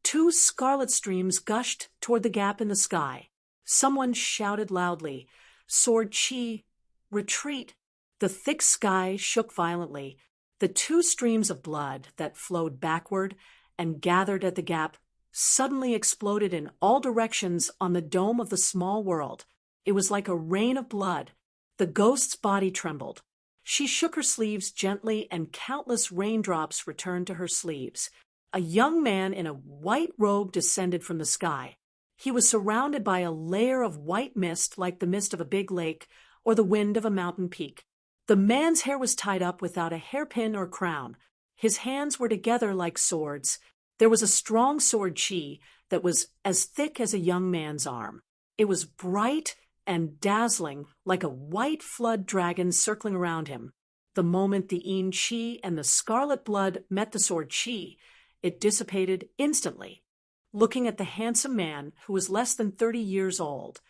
2 scarlet streams gushed toward the gap in the sky. Someone shouted loudly, "Sword chi, retreat!" The thick sky shook violently. The 2 streams of blood that flowed backward and gathered at the gap suddenly exploded in all directions on the dome of the small world. It was like a rain of blood. The ghost's body trembled. She shook her sleeves gently, and countless raindrops returned to her sleeves. A young man in a white robe descended from the sky. He was surrounded by a layer of white mist like the mist of a big lake or the wind of a mountain peak. The man's hair was tied up without a hairpin or crown. His hands were together like swords. There was a strong sword chi that was as thick as a young man's arm. It was bright and dazzling like a white flood dragon circling around him. The moment the Yin chi and the scarlet blood met the sword chi, it dissipated instantly. Looking at the handsome man, who was less than 30 years old,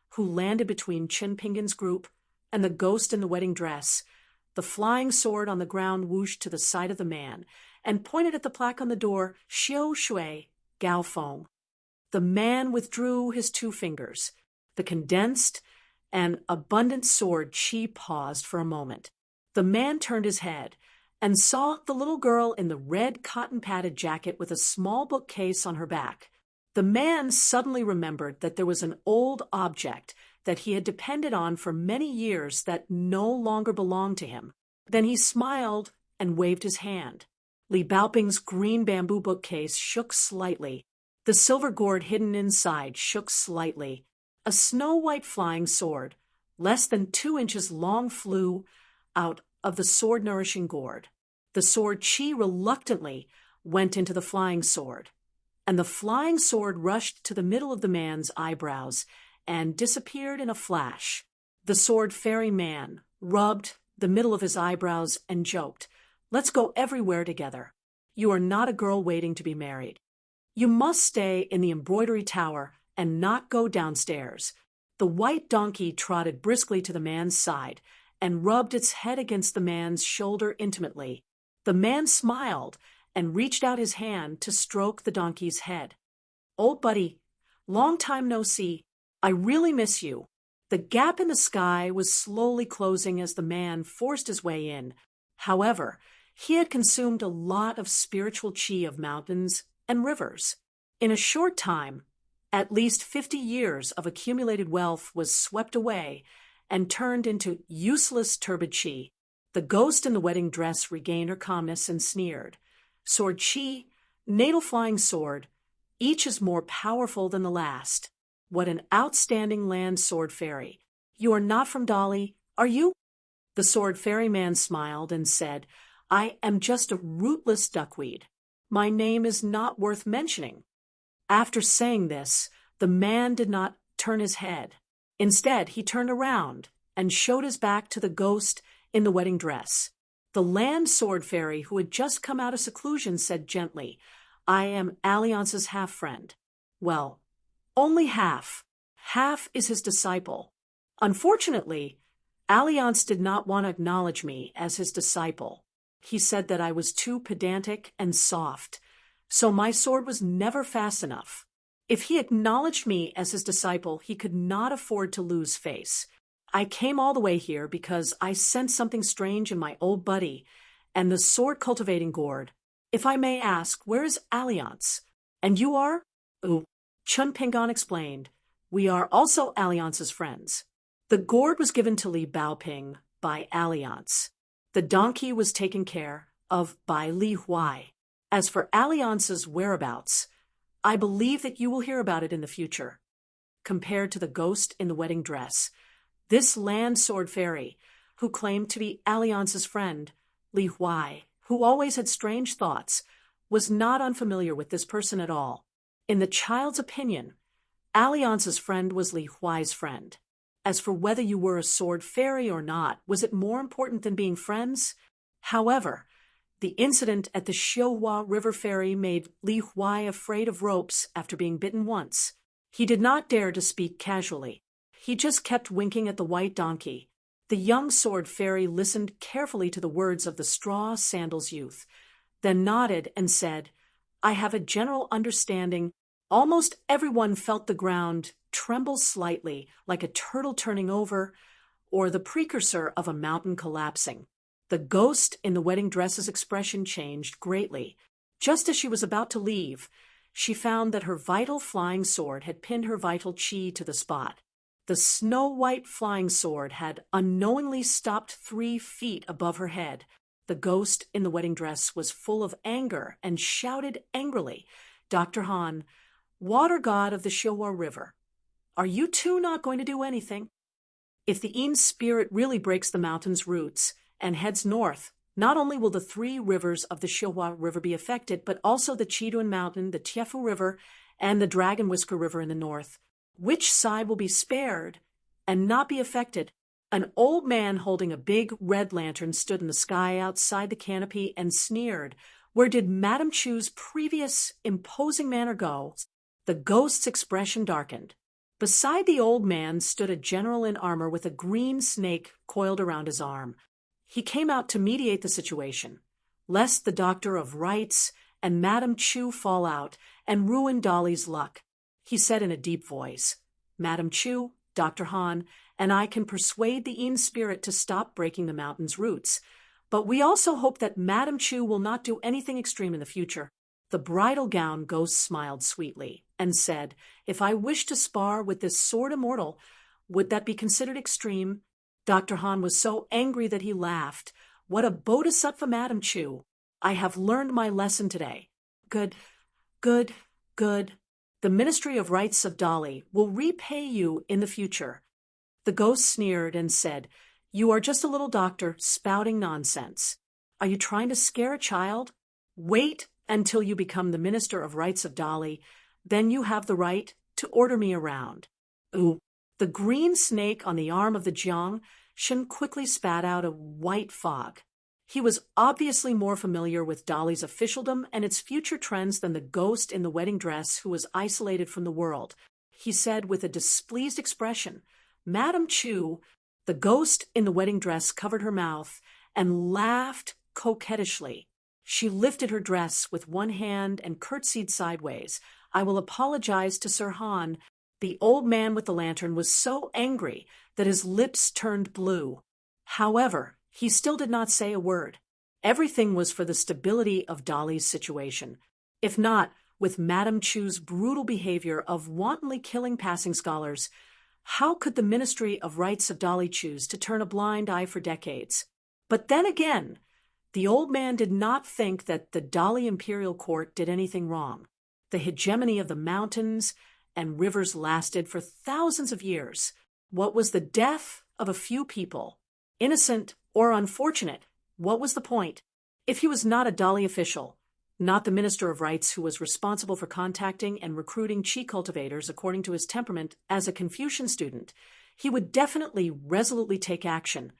who landed between Chin Pingan's group and the ghost in the wedding dress, the flying sword on the ground whooshed to the side of the man and pointed at the plaque on the door, Xiao Shui, Gao Feng. The man withdrew his 2 fingers. The condensed and abundant sword chi paused for a moment. The man turned his head and saw the little girl in the red cotton-padded jacket with a small bookcase on her back. The man suddenly remembered that there was an old object that he had depended on for many years that no longer belonged to him. Then he smiled and waved his hand. Li Baoping's green bamboo bookcase shook slightly. The silver gourd hidden inside shook slightly. A snow-white flying sword, less than 2 inches long, flew out of the sword-nourishing gourd. The sword chi reluctantly went into the flying sword, and the flying sword rushed to the middle of the man's eyebrows and disappeared in a flash. The sword fairy man rubbed the middle of his eyebrows and joked, "Let's go everywhere together. You are not a girl waiting to be married. You must stay in the embroidery tower and not go downstairs." The white donkey trotted briskly to the man's side and rubbed its head against the man's shoulder intimately. The man smiled and reached out his hand to stroke the donkey's head. "Old buddy, long time no see. I really miss you." The gap in the sky was slowly closing as the man forced his way in. However, he had consumed a lot of spiritual chi of mountains and rivers. In a short time, at least 50 years of accumulated wealth was swept away and turned into useless turbid chi. The ghost in the wedding dress regained her calmness and sneered. "Sword chi, natal flying sword, each is more powerful than the last. What an outstanding land sword fairy. You are not from Dali, are you?" The sword fairy man smiled and said, "I am just a rootless duckweed. My name is not worth mentioning." After saying this, the man did not turn his head. Instead, he turned around and showed his back to the ghost in the wedding dress. The land sword fairy, who had just come out of seclusion, said gently, "I am Alliance's half-friend." "Well, only half. Half is his disciple. Unfortunately, Alliance did not want to acknowledge me as his disciple. He said that I was too pedantic and soft, so my sword was never fast enough. If he acknowledged me as his disciple, he could not afford to lose face. I came all the way here because I sensed something strange in my old buddy and the sword-cultivating gourd. If I may ask, where is Alliance? And you are?" "Ooh," Chun Pingan explained. "We are also Alliance's friends." The gourd was given to Li Baoping by Alliance. The donkey was taken care of by Li Huai. As for Alliance's whereabouts, I believe that you will hear about it in the future. Compared to the ghost in the wedding dress, this land sword fairy, who claimed to be Alliance's friend, Li Huai, who always had strange thoughts, was not unfamiliar with this person at all. In the child's opinion, Alliance's friend was Li Huai's friend. As for whether you were a sword fairy or not, was it more important than being friends? However, the incident at the Xiuhua River Ferry made Li Huai afraid of ropes after being bitten once. He did not dare to speak casually. He just kept winking at the white donkey. The young sword fairy listened carefully to the words of the straw sandals youth, then nodded and said, "I have a general understanding. Almost everyone felt the ground tremble slightly, like a turtle turning over, or the precursor of a mountain collapsing." The ghost in the wedding dress's expression changed greatly. Just as she was about to leave, she found that her vital flying sword had pinned her vital chi to the spot. The snow-white flying sword had unknowingly stopped 3 feet above her head. The ghost in the wedding dress was full of anger and shouted angrily, "Dr. Han, water god of the Shilwa River, are you two not going to do anything? If the Een spirit really breaks the mountain's roots and heads north, not only will the 3 rivers of the Shilwa River be affected, but also the Chiduan Mountain, the Tiefu River, and the Dragon Whisker River in the north. Which side will be spared and not be affected?" An old man holding a big red lantern stood in the sky outside the canopy and sneered. Where did Madame Chu's previous imposing manner go? The ghost's expression darkened. Beside the old man stood a general in armor with a green snake coiled around his arm. He came out to mediate the situation, lest the Doctor of Rights and Madame Chu fall out and ruin Dolly's luck. He said in a deep voice, "Madame Chu, Dr. Han, and I can persuade the Een spirit to stop breaking the mountain's roots. But we also hope that Madame Chu will not do anything extreme in the future." The bridal gown ghost smiled sweetly and said, "If I wish to spar with this sword immortal, would that be considered extreme?" Dr. Han was so angry that he laughed. "What a bodhisattva, Madame Chu! I have learned my lesson today. Good, good, good. The Ministry of Rights of Dolly will repay you in the future." The ghost sneered and said, "You are just a little doctor spouting nonsense. Are you trying to scare a child? Wait until you become the Minister of Rights of Dolly. Then you have the right to order me around." Ooh. The green snake on the arm of the Jiang Shen quickly spat out a white fog. He was obviously more familiar with Dolly's officialdom and its future trends than the ghost in the wedding dress who was isolated from the world. He said with a displeased expression, "Madame Chu." The ghost in the wedding dress covered her mouth and laughed coquettishly. She lifted her dress with one hand and curtsied sideways. "I will apologize to Sir Han." The old man with the lantern was so angry that his lips turned blue. However, he still did not say a word. Everything was for the stability of Dolly's situation. If not, with Madame Chu's brutal behavior of wantonly killing passing scholars, how could the Ministry of Rights of Dolly choose to turn a blind eye for decades? But then again, the old man did not think that the Dolly Imperial Court did anything wrong. The hegemony of the mountains and rivers lasted for thousands of years. What was the death of a few people, innocent or unfortunate? What was the point? If he was not a Dolly official, not the Minister of Rights who was responsible for contacting and recruiting chi cultivators according to his temperament as a Confucian student, he would definitely resolutely take action,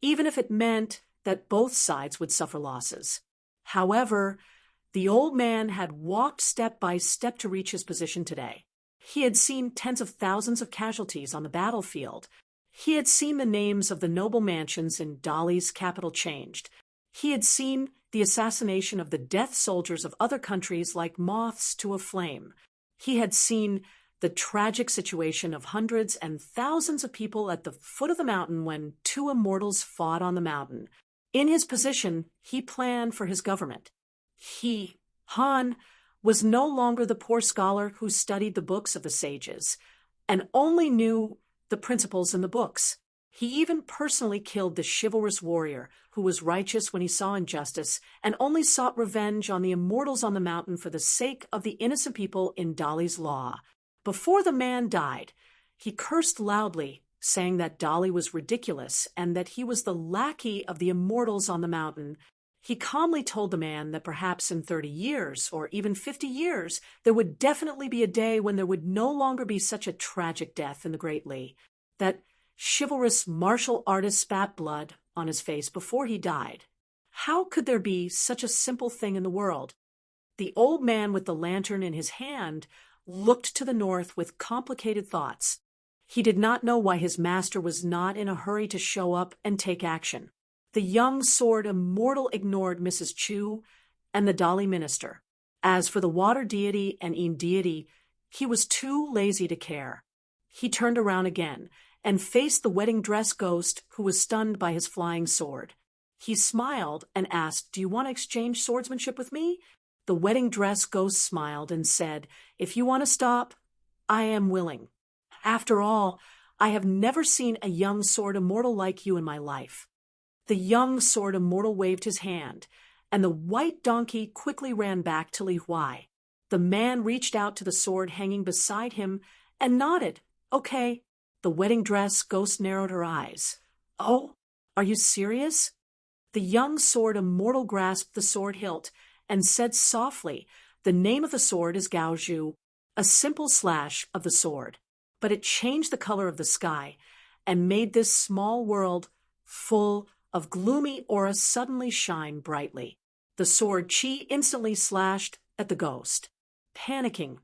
even if it meant that both sides would suffer losses. However, the old man had walked step by step to reach his position today. He had seen tens of thousands of casualties on the battlefield. He had seen the names of the noble mansions in Dolly's capital changed. He had seen the assassination of the death soldiers of other countries like moths to a flame. He had seen the tragic situation of hundreds and thousands of people at the foot of the mountain when 2 immortals fought on the mountain. In his position, he planned for his government. He, Han, was no longer the poor scholar who studied the books of the sages and only knew the principles in the books. He even personally killed the chivalrous warrior who was righteous when he saw injustice and only sought revenge on the immortals on the mountain for the sake of the innocent people in Dolly's law. Before the man died, he cursed loudly, saying that Dolly was ridiculous and that he was the lackey of the immortals on the mountain. He calmly told the man that perhaps in 30 years or even 50 years, there would definitely be a day when there would no longer be such a tragic death in the Great Li. That chivalrous martial artist spat blood on his face before he died. How could there be such a simple thing in the world? The old man with the lantern in his hand looked to the north with complicated thoughts. He did not know why his master was not in a hurry to show up and take action. The young sword immortal ignored Mrs. Chu and the Dolly minister. As for the water deity and Een deity, he was too lazy to care. He turned around again and faced the wedding dress ghost who was stunned by his flying sword. He smiled and asked, "Do you want to exchange swordsmanship with me?" The wedding dress ghost smiled and said, "If you want to stop, I am willing. After all, I have never seen a young sword immortal like you in my life." The young sword immortal waved his hand, and the white donkey quickly ran back to Li Huai. The man reached out to the sword hanging beside him and nodded. "Okay." The wedding dress ghost narrowed her eyes. "Oh, are you serious?" The young sword immortal grasped the sword hilt and said softly, "The name of the sword is Gao Zhu," a simple slash of the sword. But it changed the color of the sky and made this small world full of gloomy aura suddenly shine brightly. The sword Qi instantly slashed at the ghost. Panicking,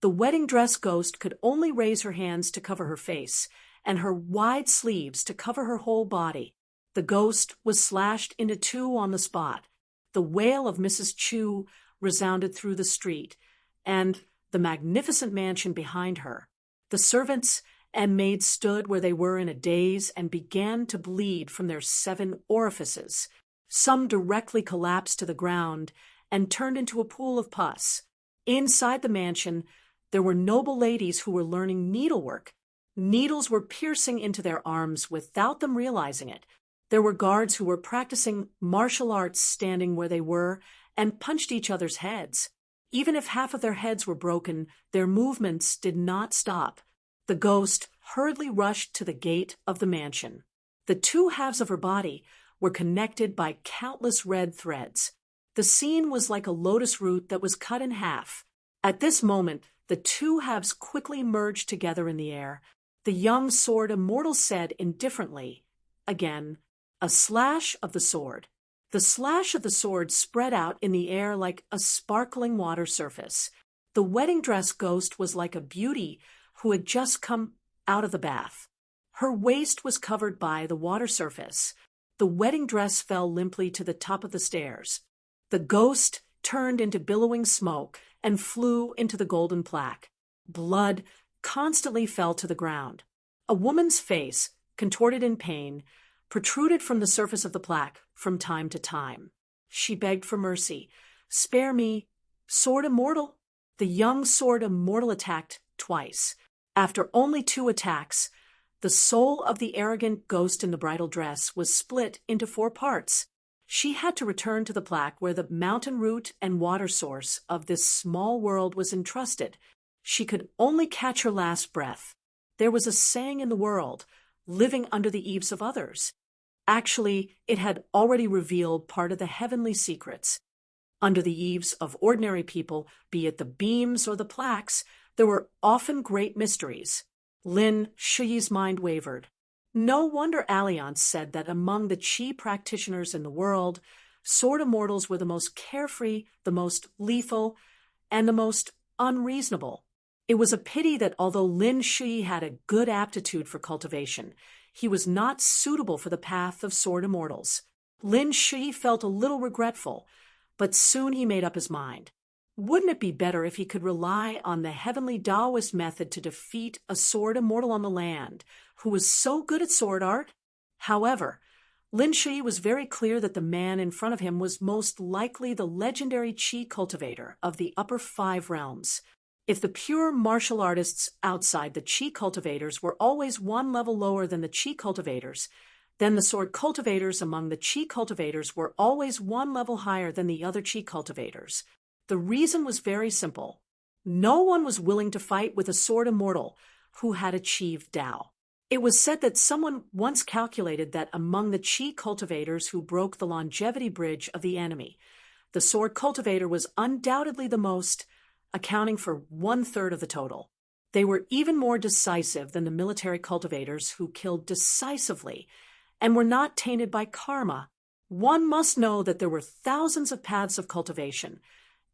the wedding dress ghost could only raise her hands to cover her face and her wide sleeves to cover her whole body. The ghost was slashed into two on the spot. The wail of Mrs. Chu resounded through the street and the magnificent mansion behind her. The servants and maids stood where they were in a daze and began to bleed from their 7 orifices. Some directly collapsed to the ground and turned into a pool of pus. Inside the mansion, there were noble ladies who were learning needlework. Needles were piercing into their arms without them realizing it. There were guards who were practicing martial arts standing where they were and punched each other's heads. Even if half of their heads were broken, their movements did not stop. The ghost hurriedly rushed to the gate of the mansion. The two halves of her body were connected by countless red threads. The scene was like a lotus root that was cut in half. At this moment, the two halves quickly merged together in the air. The young sword immortal said indifferently, again, "A slash of the sword." The slash of the sword spread out in the air like a sparkling water surface. The wedding dress ghost was like a beauty who had just come out of the bath. Her waist was covered by the water surface. The wedding dress fell limply to the top of the stairs. The ghost turned into billowing smoke and flew into the golden plaque. Blood constantly fell to the ground. A woman's face, contorted in pain, protruded from the surface of the plaque from time to time. She begged for mercy. "Spare me, sword immortal." The young sword immortal attacked twice. After only 2 attacks, the soul of the arrogant ghost in the bridal dress was split into 4 parts. She had to return to the plaque where the mountain root and water source of this small world was entrusted. She could only catch her last breath. There was a saying in the world, "living under the eaves of others." Actually, it had already revealed part of the heavenly secrets. Under the eaves of ordinary people, be it the beams or the plaques, there were often great mysteries. Lin Shiyi's mind wavered. No wonder Alliance said that among the Qi practitioners in the world, sword immortals were the most carefree, the most lethal, and the most unreasonable. It was a pity that although Lin Shiyi had a good aptitude for cultivation, he was not suitable for the path of sword immortals. Lin Shiyi felt a little regretful, but soon he made up his mind. Wouldn't it be better if he could rely on the heavenly Taoist method to defeat a sword immortal on the land, who was so good at sword art? However, Lin Shiyi was very clear that the man in front of him was most likely the legendary Qi cultivator of the upper 5 realms. If the pure martial artists outside the Qi cultivators were always 1 level lower than the Qi cultivators, then the sword cultivators among the Qi cultivators were always 1 level higher than the other Qi cultivators. The reason was very simple. No one was willing to fight with a sword immortal who had achieved Tao. It was said that someone once calculated that among the Qi cultivators who broke the longevity bridge of the enemy, the sword cultivator was undoubtedly the most, accounting for 1/3 of the total. They were even more decisive than the military cultivators who killed decisively and were not tainted by karma. One must know that there were thousands of paths of cultivation,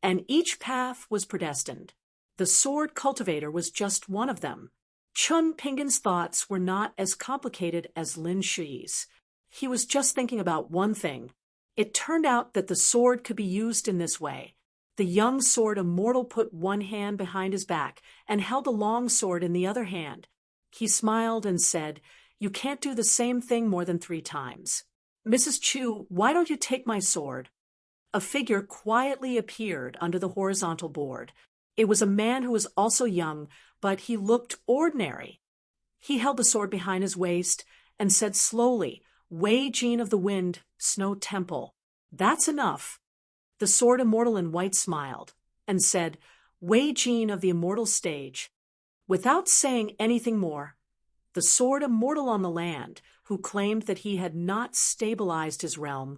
and each path was predestined. The sword cultivator was just one of them. Chun Pingin's thoughts were not as complicated as Lin Shiyi's. He was just thinking about one thing. It turned out that the sword could be used in this way. The young sword immortal put one hand behind his back and held a long sword in the other hand. He smiled and said, "You can't do the same thing more than 3 times. Mrs. Chu, why don't you take my sword?" a figure quietly appeared under the horizontal board. It was a man who was also young, but he looked ordinary. He held the sword behind his waist and said slowly, "Wei Jin of the Wind, Snow Temple. That's enough." The sword immortal in white smiled and said, "Wei Jin of the immortal stage." Without saying anything more, the sword immortal on the land, who claimed that he had not stabilized his realm,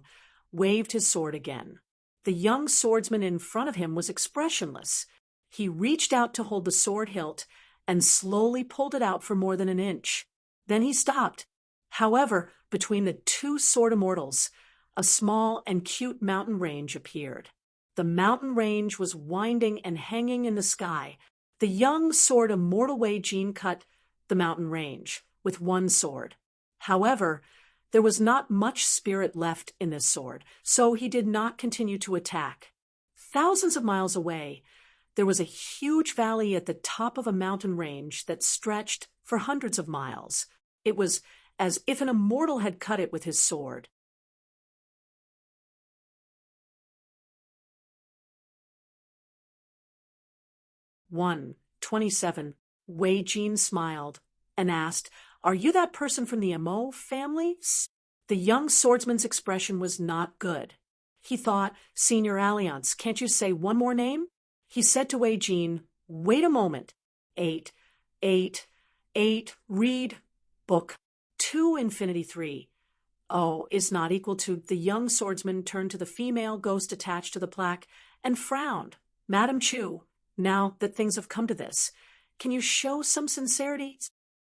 waved his sword again. The young swordsman in front of him was expressionless. He reached out to hold the sword hilt and slowly pulled it out for more than an inch. Then he stopped. However, between the two sword immortals, a small and cute mountain range appeared. The mountain range was winding and hanging in the sky. The young sword immortal Wei Jin cut the mountain range with one sword. However, there was not much spirit left in this sword, so he did not continue to attack. Thousands of miles away, there was a huge valley at the top of a mountain range that stretched for hundreds of miles. It was as if an immortal had cut it with his sword. One 27. Wei Jin smiled and asked, "Are you that person from the Mo family?" The young swordsman's expression was not good. He thought, "Senior Alliance, can't you say one more name?" He said to Wei Jin, "Wait a moment. 8, 8, 8, read, book, 2 infinity 3. Oh, is not equal to." The young swordsman turned to the female ghost attached to the plaque and frowned. "Madam Chu, now that things have come to this, can you show some sincerity?"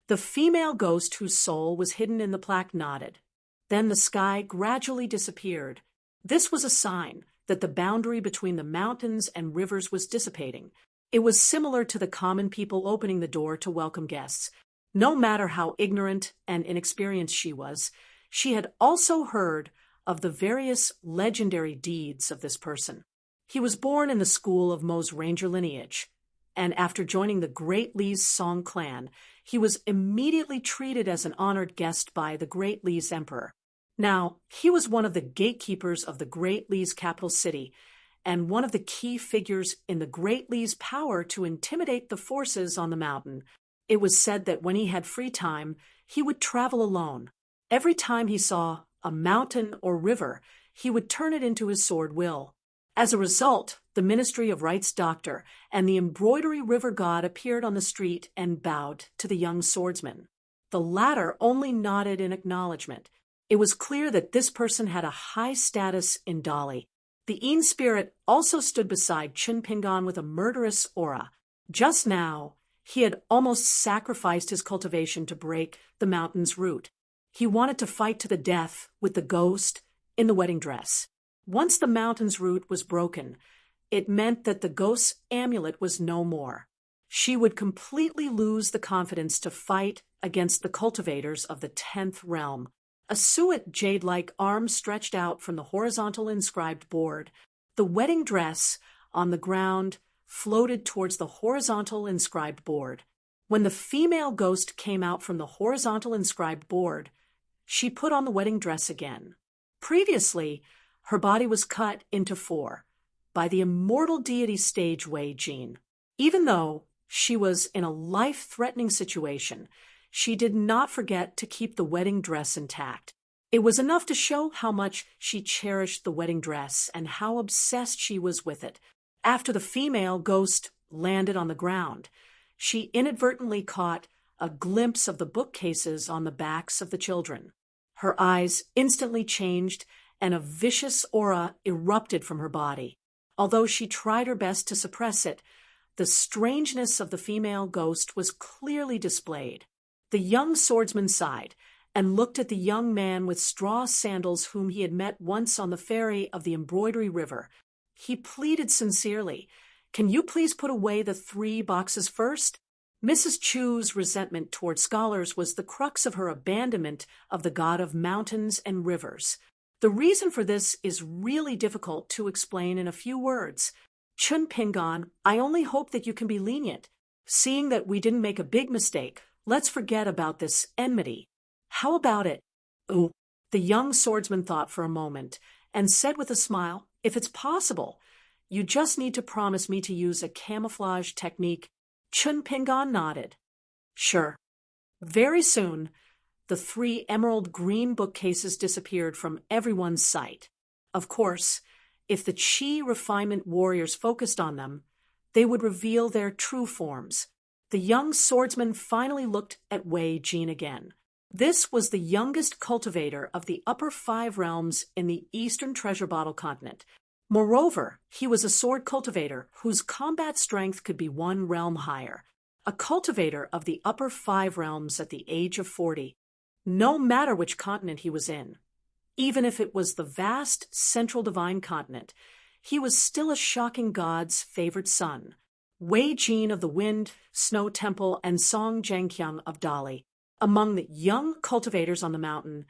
The female ghost, whose soul was hidden in the plaque, nodded. Then the sky gradually disappeared. This was a sign that the boundary between the mountains and rivers was dissipating. It was similar to the common people opening the door to welcome guests. No matter how ignorant and inexperienced she was, she had also heard of the various legendary deeds of this person. He was born in the school of Mo's ranger lineage, and after joining the Great Li's Song clan, he was immediately treated as an honored guest by the Great Li's emperor. Now, he was one of the gatekeepers of the Great Li's capital city, and one of the key figures in the Great Li's power to intimidate the forces on the mountain. It was said that when he had free time, he would travel alone. Every time he saw a mountain or river, he would turn it into his sword will. As a result, the Ministry of Right's doctor and the embroidery river god appeared on the street and bowed to the young swordsman. The latter only nodded in acknowledgement. It was clear that this person had a high status in Dali. The Een spirit also stood beside Chun Pingan with a murderous aura. Just now, he had almost sacrificed his cultivation to break the mountain's root. He wanted to fight to the death with the ghost in the wedding dress. Once the mountain's root was broken, it meant that the ghost's amulet was no more. She would completely lose the confidence to fight against the cultivators of the 10th realm. A suet jade-like arm stretched out from the horizontal inscribed board. The wedding dress on the ground floated towards the horizontal inscribed board. When the female ghost came out from the horizontal inscribed board, she put on the wedding dress again. Previously, her body was cut into 4 by the immortal deity stage Wei Jin. Even though she was in a life-threatening situation, she did not forget to keep the wedding dress intact. It was enough to show how much she cherished the wedding dress and how obsessed she was with it. After the female ghost landed on the ground, she inadvertently caught a glimpse of the bookcases on the backs of the children. Her eyes instantly changed, and a vicious aura erupted from her body. Although she tried her best to suppress it, the strangeness of the female ghost was clearly displayed. The young swordsman sighed and looked at the young man with straw sandals whom he had met once on the ferry of the embroidery river. He pleaded sincerely, "Can you please put away the 3 boxes first?" Mrs. Chu's resentment toward scholars was the crux of her abandonment of the god of mountains and rivers. The reason for this is really difficult to explain in a few words. Chun Pingan, I only hope that you can be lenient. Seeing that we didn't make a big mistake, let's forget about this enmity. How about it? Oh, the young swordsman thought for a moment and said with a smile, If it's possible, you just need to promise me to use a camouflage technique. Chun Pingan nodded. Sure. Very soon, the 3 emerald green bookcases disappeared from everyone's sight. Of course, if the Chi refinement warriors focused on them, they would reveal their true forms. The young swordsman finally looked at Wei Jin again. This was the youngest cultivator of the upper 5 realms in the Eastern Treasure Bottle continent. Moreover, he was a sword cultivator whose combat strength could be 1 realm higher. A cultivator of the upper 5 realms at the age of 40. No matter which continent he was in, even if it was the vast central divine continent, he was still a shocking god's favored son. Wei Jin of the Wind, Snow Temple, and Song Zhengqiang of Dali. Among the young cultivators on the mountain,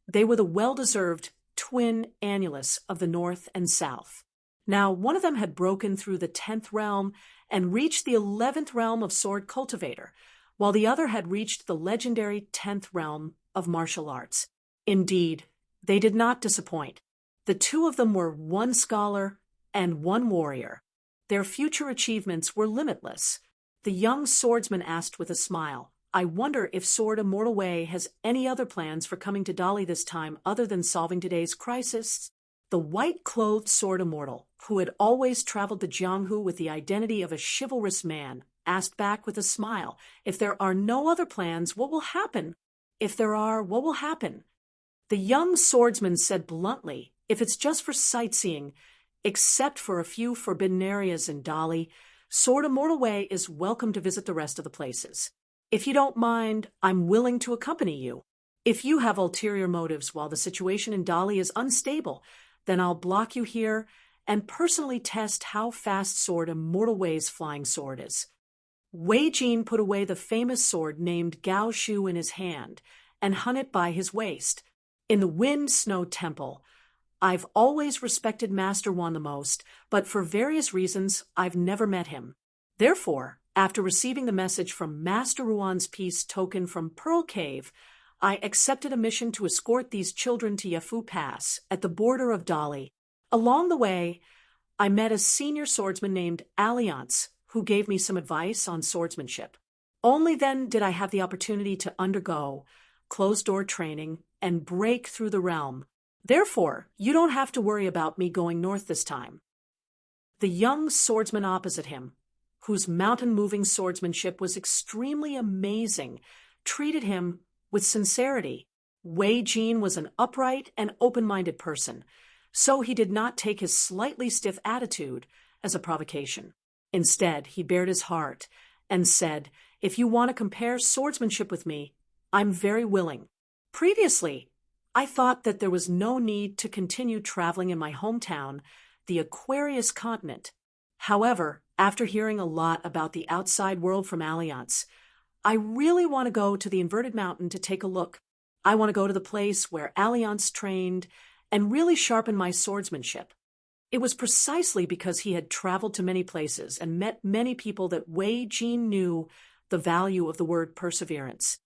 they were the well-deserved twin annulus of the north and south. Now, one of them had broken through the 10th realm and reached the 11th realm of sword cultivator, while the other had reached the legendary 10th realm of martial arts. Indeed, they did not disappoint. The 2 of them were 1 scholar and 1 warrior. Their future achievements were limitless. The young swordsman asked with a smile, I wonder if Sword Immortal Wei has any other plans for coming to Dali this time other than solving today's crisis? The white-clothed Sword Immortal, who had always traveled to Jianghu with the identity of a chivalrous man, asked back with a smile, if there are no other plans, what will happen? If there are, what will happen? The young swordsman said bluntly, if it's just for sightseeing, except for a few forbidden areas in Dali, Sword Immortal Wei is welcome to visit the rest of the places. If you don't mind, I'm willing to accompany you. If you have ulterior motives while the situation in Dali is unstable, then I'll block you here and personally test how fast Sword Immortal Wei's flying sword is. Wei Jin put away the famous sword named Gao Shu in his hand and hung it by his waist. In the Wind Snow Temple, I've always respected Master Wan the most, but for various reasons, I've never met him. Therefore, after receiving the message from Master Ruan's peace token from Pearl Cave, I accepted a mission to escort these children to Yafu Pass at the border of Dali. Along the way, I met a senior swordsman named Alliance, who gave me some advice on swordsmanship. Only then did I have the opportunity to undergo closed-door training and break through the realm. Therefore, you don't have to worry about me going north this time. The young swordsman opposite him, whose mountain-moving swordsmanship was extremely amazing, treated him with sincerity. Wei Jin was an upright and open-minded person, so he did not take his slightly stiff attitude as a provocation. Instead, he bared his heart and said, if you want to compare swordsmanship with me, I'm very willing. Previously, I thought that there was no need to continue traveling in my hometown, the Aquarius continent. However, after hearing a lot about the outside world from Alliance, I really want to go to the Inverted Mountain to take a look. I want to go to the place where Alliance trained and really sharpen my swordsmanship. It was precisely because he had traveled to many places and met many people that Wei Jin knew the value of the word perseverance.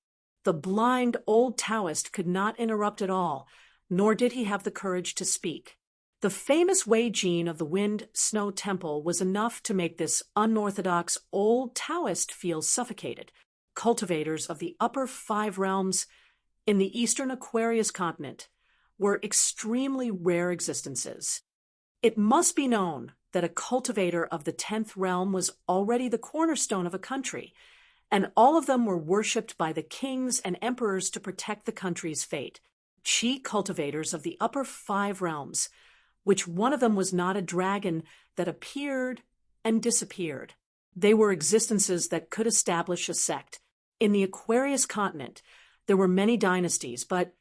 The blind old Taoist could not interrupt at all, nor did he have the courage to speak. The famous Wei Jin of the Wind Snow Temple was enough to make this unorthodox old Taoist feel suffocated. Cultivators of the upper 5 realms in the eastern Aquarius continent were extremely rare existences. It must be known that a cultivator of the 10th realm was already the cornerstone of a country, and all of them were worshipped by the kings and emperors to protect the country's fate. Qi cultivators of the upper 5 realms, which one of them was not a dragon that appeared and disappeared. They were existences that could establish a sect. In the Aquarius continent, there were many dynasties, but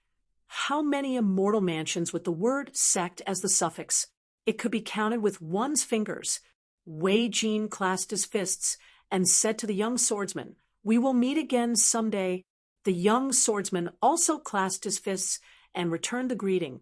how many immortal mansions with the word sect as the suffix? It could be counted with one's fingers. Wei Jin clasped his fists and said to the young swordsman, "We will meet again someday." The young swordsman also clasped his fists and returned the greeting.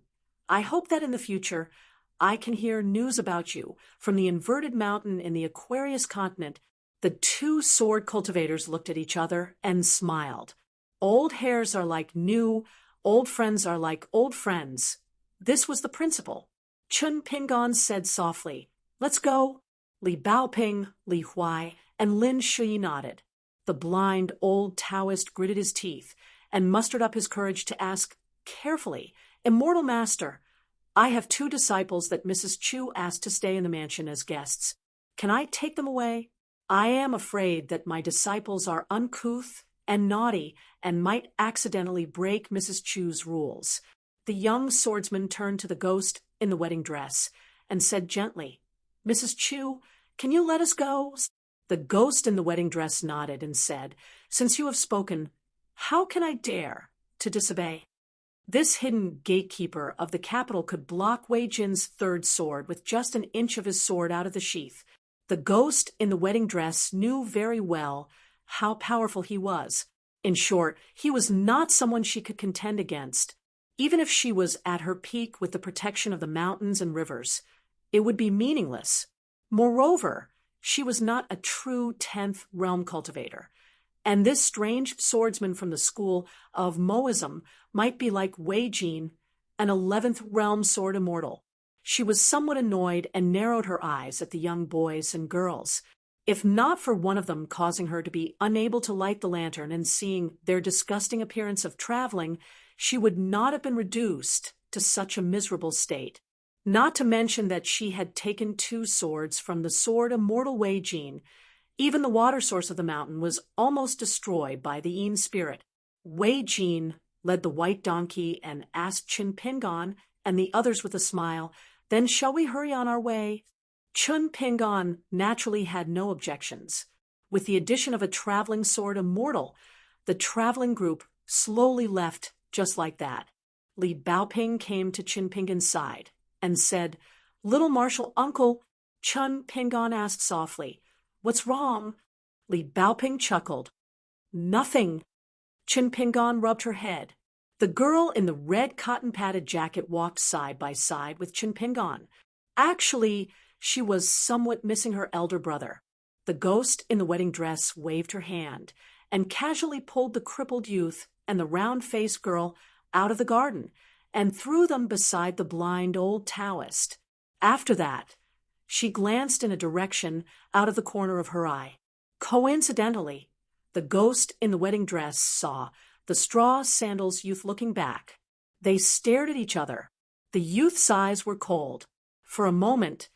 "I hope that in the future I can hear news about you from the Inverted Mountain in the Aquarius continent." The 2 sword cultivators looked at each other and smiled. Old hairs are like new, old friends are like old friends. This was the principle. Chun Pingon said softly. Let's go. Li Baoping, Li Huai, and Lin Shui nodded. The blind old Taoist gritted his teeth and mustered up his courage to ask carefully, Immortal Master, I have 2 disciples that Mrs. Chu asked to stay in the mansion as guests. Can I take them away? I am afraid that my disciples are uncouth and naughty and might accidentally break Mrs. Chu's rules. The young swordsman turned to the ghost in the wedding dress and said gently, Mrs. Chu, can you let us go? The ghost in the wedding dress nodded and said, Since you have spoken, how can I dare to disobey? This hidden gatekeeper of the capital could block Wei Jin's 3rd sword with just an inch of his sword out of the sheath. The ghost in the wedding dress knew very well how powerful he was. In short, he was not someone she could contend against. Even if she was at her peak with the protection of the mountains and rivers, it would be meaningless. Moreover, she was not a true 10th realm cultivator, and this strange swordsman from the school of Moism might be like Wei Jin, an 11th realm sword immortal. She was somewhat annoyed and narrowed her eyes at the young boys and girls. If not for one of them causing her to be unable to light the lantern and seeing their disgusting appearance of traveling, she would not have been reduced to such a miserable state. Not to mention that she had taken 2 swords from the sword immortal Wei Jin. Even the water source of the mountain was almost destroyed by the Yin spirit. Wei Jin led the white donkey and asked Chun Pingon and the others with a smile, Then shall we hurry on our way? Chun Pingon naturally had no objections. With the addition of a traveling sword immortal, the traveling group slowly left just like that. Li Baoping came to Chun Pingon's side and said, Little martial uncle, Chun Pingon asked softly, What's wrong? Li Baoping chuckled. Nothing. Chun Pingon rubbed her head. The girl in the red cotton-padded jacket walked side by side with Chun Pingon. Actually, she was somewhat missing her elder brother. The ghost in the wedding dress waved her hand and casually pulled the crippled youth and the round-faced girl out of the garden and threw them beside the blind old Taoist. After that, she glanced in a direction out of the corner of her eye. Coincidentally, the ghost in the wedding dress saw the straw sandals youth looking back. They stared at each other. The youth's eyes were cold. For a moment,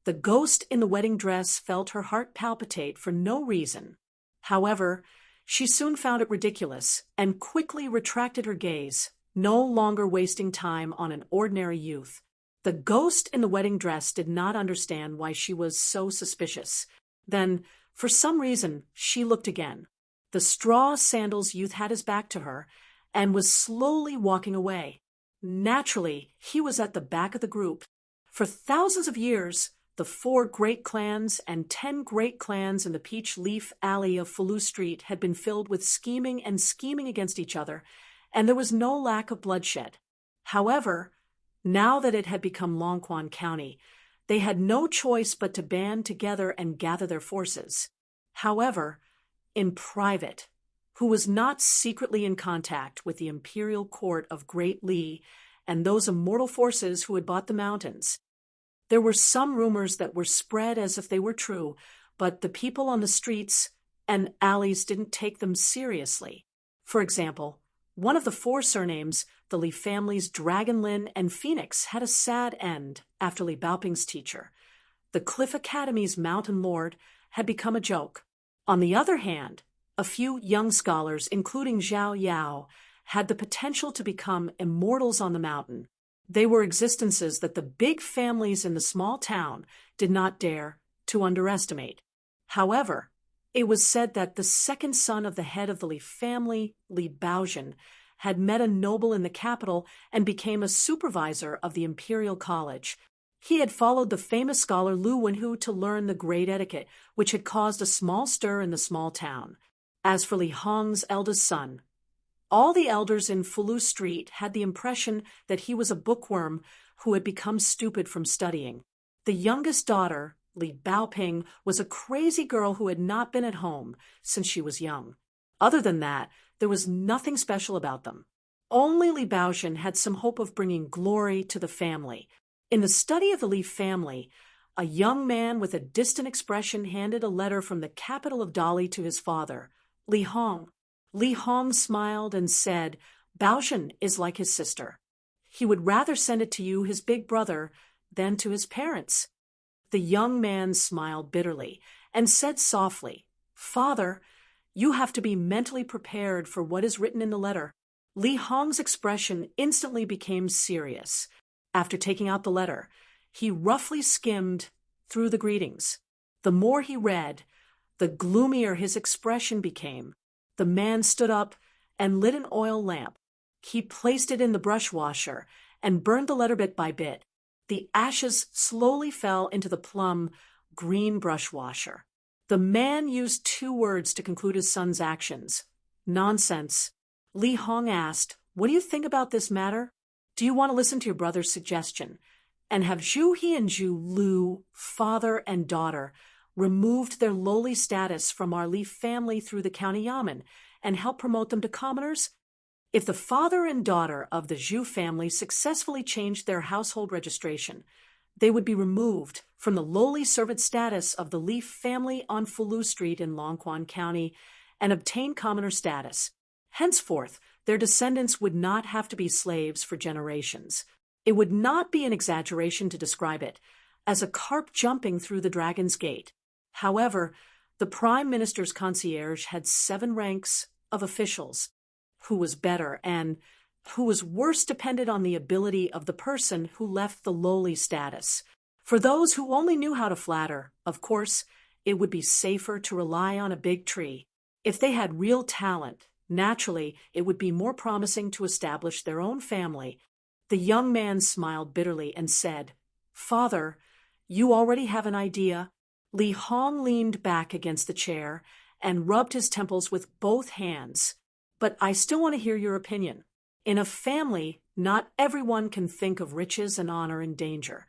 the ghost in the wedding dress felt her heart palpitate for no reason. However, she soon found it ridiculous and quickly retracted her gaze, no longer wasting time on an ordinary youth. The ghost in the wedding dress did not understand why she was so suspicious. Then, for some reason, she looked again. The straw sandals youth had his back to her and was slowly walking away. Naturally, he was at the back of the group. For thousands of years, the 4 great clans and 10 great clans in the Peach Leaf Alley of Fulu Street had been filled with scheming against each other, and there was no lack of bloodshed. However, now that it had become Longquan County, they had no choice but to band together and gather their forces. However, in private, who was not secretly in contact with the imperial court of Great Li and those immortal forces who had bought the mountains. There were some rumors that were spread as if they were true, but the people on the streets and alleys didn't take them seriously. For example, one of the 4 surnames, the Li family's Dragon Lin and Phoenix, had a sad end after Li Baoping's teacher. The Cliff Academy's Mountain Lord had become a joke. On the other hand, a few young scholars, including Zhao Yao, had the potential to become immortals on the mountain. They were existences that the big families in the small town did not dare to underestimate. However, it was said that the second son of the head of the Li family, Li Baozhen, had met a noble in the capital and became a supervisor of the Imperial College. He had followed the famous scholar Lu Wenhu to learn the great etiquette, which had caused a small stir in the small town. As for Li Hong's eldest son, all the elders in Fulu Street had the impression that he was a bookworm who had become stupid from studying. The youngest daughter, Li Baoping, was a crazy girl who had not been at home since she was young. Other than that, there was nothing special about them. Only Li Baozhen had some hope of bringing glory to the family. In the study of the Li family, a young man with a distant expression handed a letter from the capital of Dali to his father, Li Hong. Li Hong smiled and said, "Baotian is like his sister. He would rather send it to you, his big brother, than to his parents." The young man smiled bitterly and said softly, "Father, you have to be mentally prepared for what is written in the letter." Li Hong's expression instantly became serious. After taking out the letter, he roughly skimmed through the greetings. The more he read, the gloomier his expression became. The man stood up and lit an oil lamp. He placed it in the brush washer and burned the letter bit by bit. The ashes slowly fell into the plum green brush washer. The man used 2 words to conclude his son's actions. "Nonsense." Li Hong asked, "What do you think about this matter? Do you want to listen to your brother's suggestion and have Zhu He and Zhu Lu, father and daughter, removed their lowly status from our Li family through the county yamen and help promote them to commoners? If the father and daughter of the Zhu family successfully changed their household registration, they would be removed from the lowly servant status of the Li family on Fulu Street in Longquan County and obtain commoner status. Henceforth, their descendants would not have to be slaves for generations. It would not be an exaggeration to describe it as a carp jumping through the dragon's gate. However, the Prime Minister's concierge had 7 ranks of officials. Who was better and who was worse depended on the ability of the person who left the lowly status. For those who only knew how to flatter, of course, it would be safer to rely on a big tree. If they had real talent, naturally, it would be more promising to establish their own family. The young man smiled bitterly and said, "Father, you already have an idea." Li Hong leaned back against the chair and rubbed his temples with both hands. "But I still want to hear your opinion. In a family, not everyone can think of riches and honor and danger."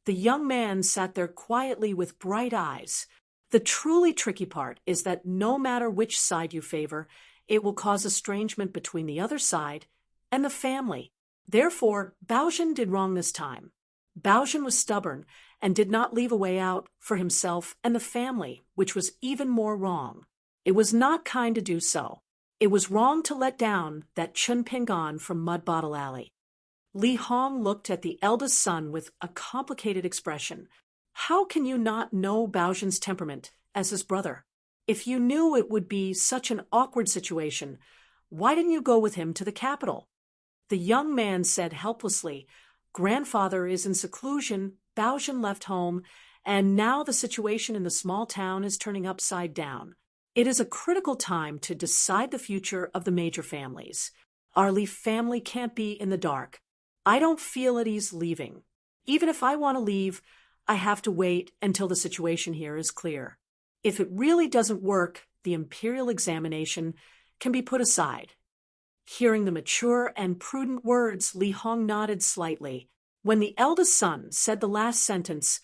The young man sat there quietly with bright eyes. The truly tricky part is that no matter which side you favor, it will cause estrangement between the other side and the family. Therefore, Baotian did wrong this time. Baotian was stubborn and did not leave a way out for himself and the family, which was even more wrong. It was not kind to do so. It was wrong to let down that Chun Pingan from Mud Bottle Alley. Li Hong looked at the eldest son with a complicated expression. How can you not know Baotian's temperament as his brother? If you knew it would be such an awkward situation, why didn't you go with him to the capital? The young man said helplessly, "Grandfather is in seclusion, Baotian left home, and now the situation in the small town is turning upside down. It is a critical time to decide the future of the major families. Our Li family can't be in the dark. I don't feel at ease leaving. Even if I want to leave, I have to wait until the situation here is clear. If it really doesn't work, the imperial examination can be put aside." Hearing the mature and prudent words, Li Hong nodded slightly. When the eldest son said the last sentence,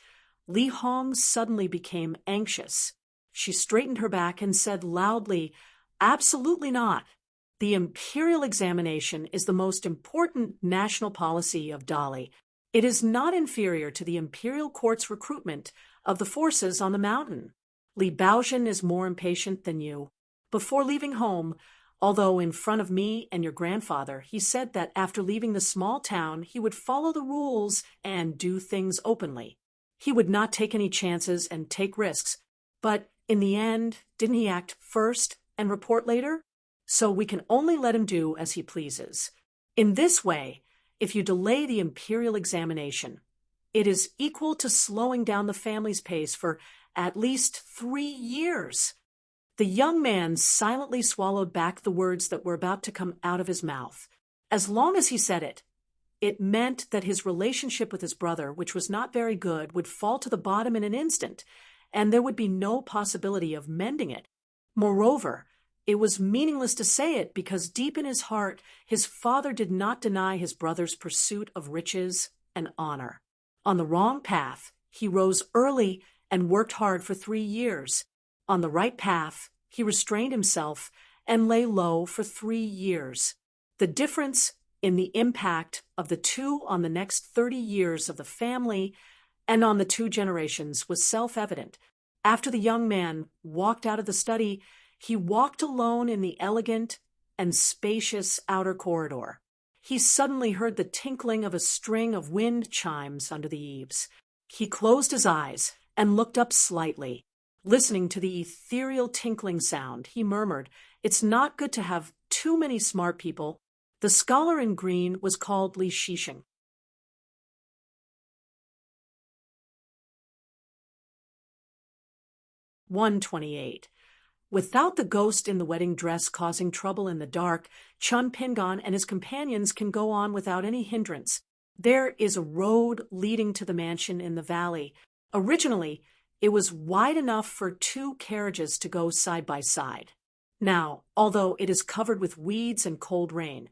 Li Hong suddenly became anxious. She straightened her back and said loudly, "Absolutely not. The imperial examination is the most important national policy of Dali. It is not inferior to the imperial court's recruitment of the forces on the mountain. Li Baotian is more impatient than you. Before leaving home, although in front of me and your grandfather, he said that after leaving the small town, he would follow the rules and do things openly. He would not take any chances and take risks. But in the end, didn't he act first and report later? So we can only let him do as he pleases. In this way, if you delay the imperial examination, it is equal to slowing down the family's pace for at least 3 years. The young man silently swallowed back the words that were about to come out of his mouth. As long as he said it, it meant that his relationship with his brother, which was not very good, would fall to the bottom in an instant, and there would be no possibility of mending it. Moreover, it was meaningless to say it because deep in his heart, his father did not deny his brother's pursuit of riches and honor. On the wrong path, he rose early and worked hard for 3 years. On the right path, he restrained himself and lay low for 3 years. The difference in the impact of the two on the next 30 years of the family and on the two generations was self-evident. After the young man walked out of the study, he walked alone in the elegant and spacious outer corridor. He suddenly heard the tinkling of a string of wind chimes under the eaves. He closed his eyes and looked up slightly. Listening to the ethereal tinkling sound, he murmured, "It's not good to have too many smart people." The scholar in green was called Li Shishing. 128. Without the ghost in the wedding dress causing trouble in the dark, Chun Pingon and his companions can go on without any hindrance. There is a road leading to the mansion in the valley. Originally, it was wide enough for two carriages to go side by side. Now, although it is covered with weeds and cold rain,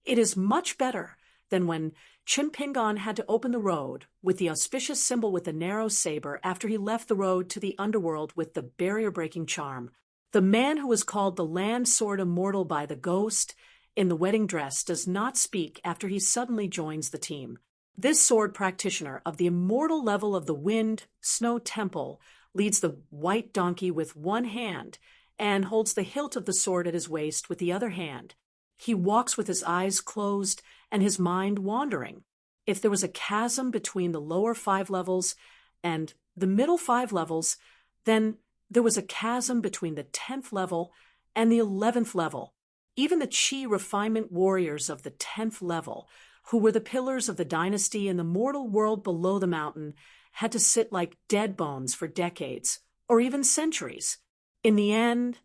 it is much better than when Chun Pingon had to open the road with the auspicious symbol with the narrow saber after he left the road to the underworld with the barrier-breaking charm. The man who was called the Land Sword Immortal by the ghost in the wedding dress does not speak after he suddenly joins the team. This sword practitioner of the immortal level of the Wind Snow Temple leads the white donkey with one hand and holds the hilt of the sword at his waist with the other hand. He walks with his eyes closed and his mind wandering. If there was a chasm between the lower 5 levels and the middle 5 levels, then there was a chasm between the 10th level and the 11th level. Even the Qi refinement warriors of the 10th level, who were the pillars of the dynasty in the mortal world below the mountain, had to sit like dead bones for decades, or even centuries. In the end,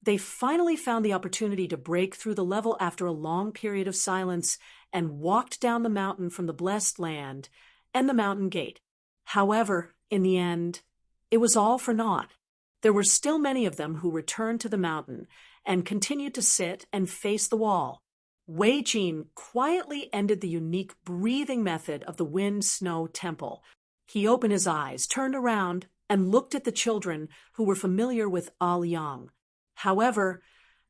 they finally found the opportunity to break through the level after a long period of silence and walked down the mountain from the blessed land and the mountain gate. However, in the end, it was all for naught. There were still many of them who returned to the mountain and continued to sit and face the wall. Wei Jin quietly ended the unique breathing method of the Wind Snow Temple. He opened his eyes, turned around, and looked at the children who were familiar with Liang. However,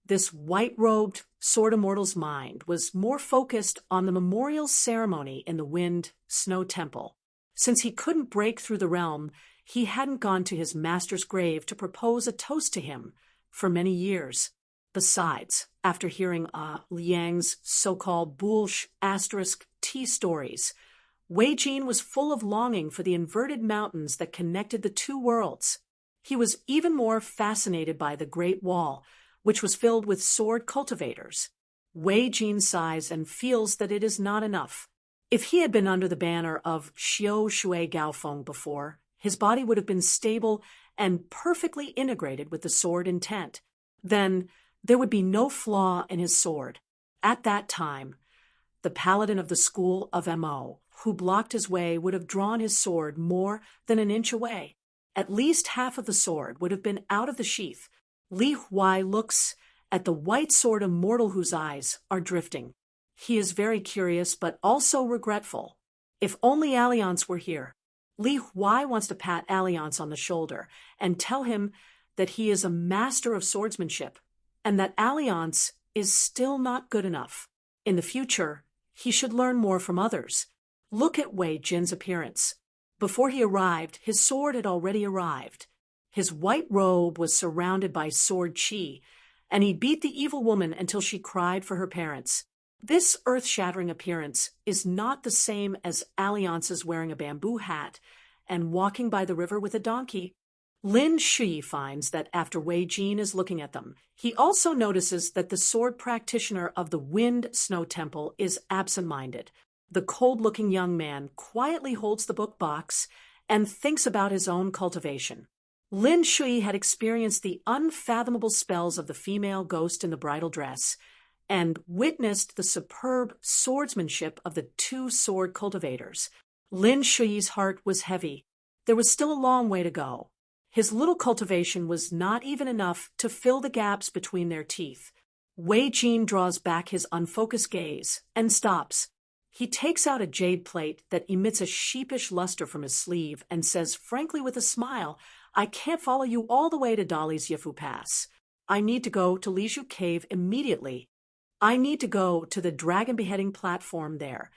this white-robed sword immortal's mind was more focused on the memorial ceremony in the Wind Snow Temple. Since he couldn't break through the realm, he hadn't gone to his master's grave to propose a toast to him for many years. Besides, after hearing Liang's so-called **T stories, Wei Jin was full of longing for the inverted mountains that connected the two worlds. He was even more fascinated by the Great Wall, which was filled with sword cultivators. Wei Jin sighs and feels that it is not enough. If he had been under the banner of Xiao Shui Gaofeng before, his body would have been stable and perfectly integrated with the sword intent. Then there would be no flaw in his sword. At that time, the paladin of the school of Mo, who blocked his way, would have drawn his sword more than an inch away. At least half of the sword would have been out of the sheath. Li Huai looks at the white sword immortal whose eyes are drifting. He is very curious but also regretful. If only Alliance were here. Li Huai wants to pat Alliance on the shoulder and tell him that he is a master of swordsmanship and that Alliance is still not good enough. In the future, he should learn more from others. Look at Wei Jin's appearance. Before he arrived, his sword had already arrived. His white robe was surrounded by sword qi, and he beat the evil woman until she cried for her parents. This earth-shattering appearance is not the same as Alliance's wearing a bamboo hat and walking by the river with a donkey. Lin Shi finds that after Wei Jin is looking at them, he also notices that the sword practitioner of the Wind Snow Temple is absent-minded. The cold-looking young man quietly holds the book box and thinks about his own cultivation. Lin Shui had experienced the unfathomable spells of the female ghost in the bridal dress and witnessed the superb swordsmanship of the two sword cultivators. Lin Shui's heart was heavy. There was still a long way to go. His little cultivation was not even enough to fill the gaps between their teeth. Wei Jin draws back his unfocused gaze and stops. He takes out a jade plate that emits a sheepish luster from his sleeve and says frankly with a smile, "I can't follow you all the way to Dali's Yifu Pass. I need to go to Liju Cave immediately." I need to go to the dragon beheading platform there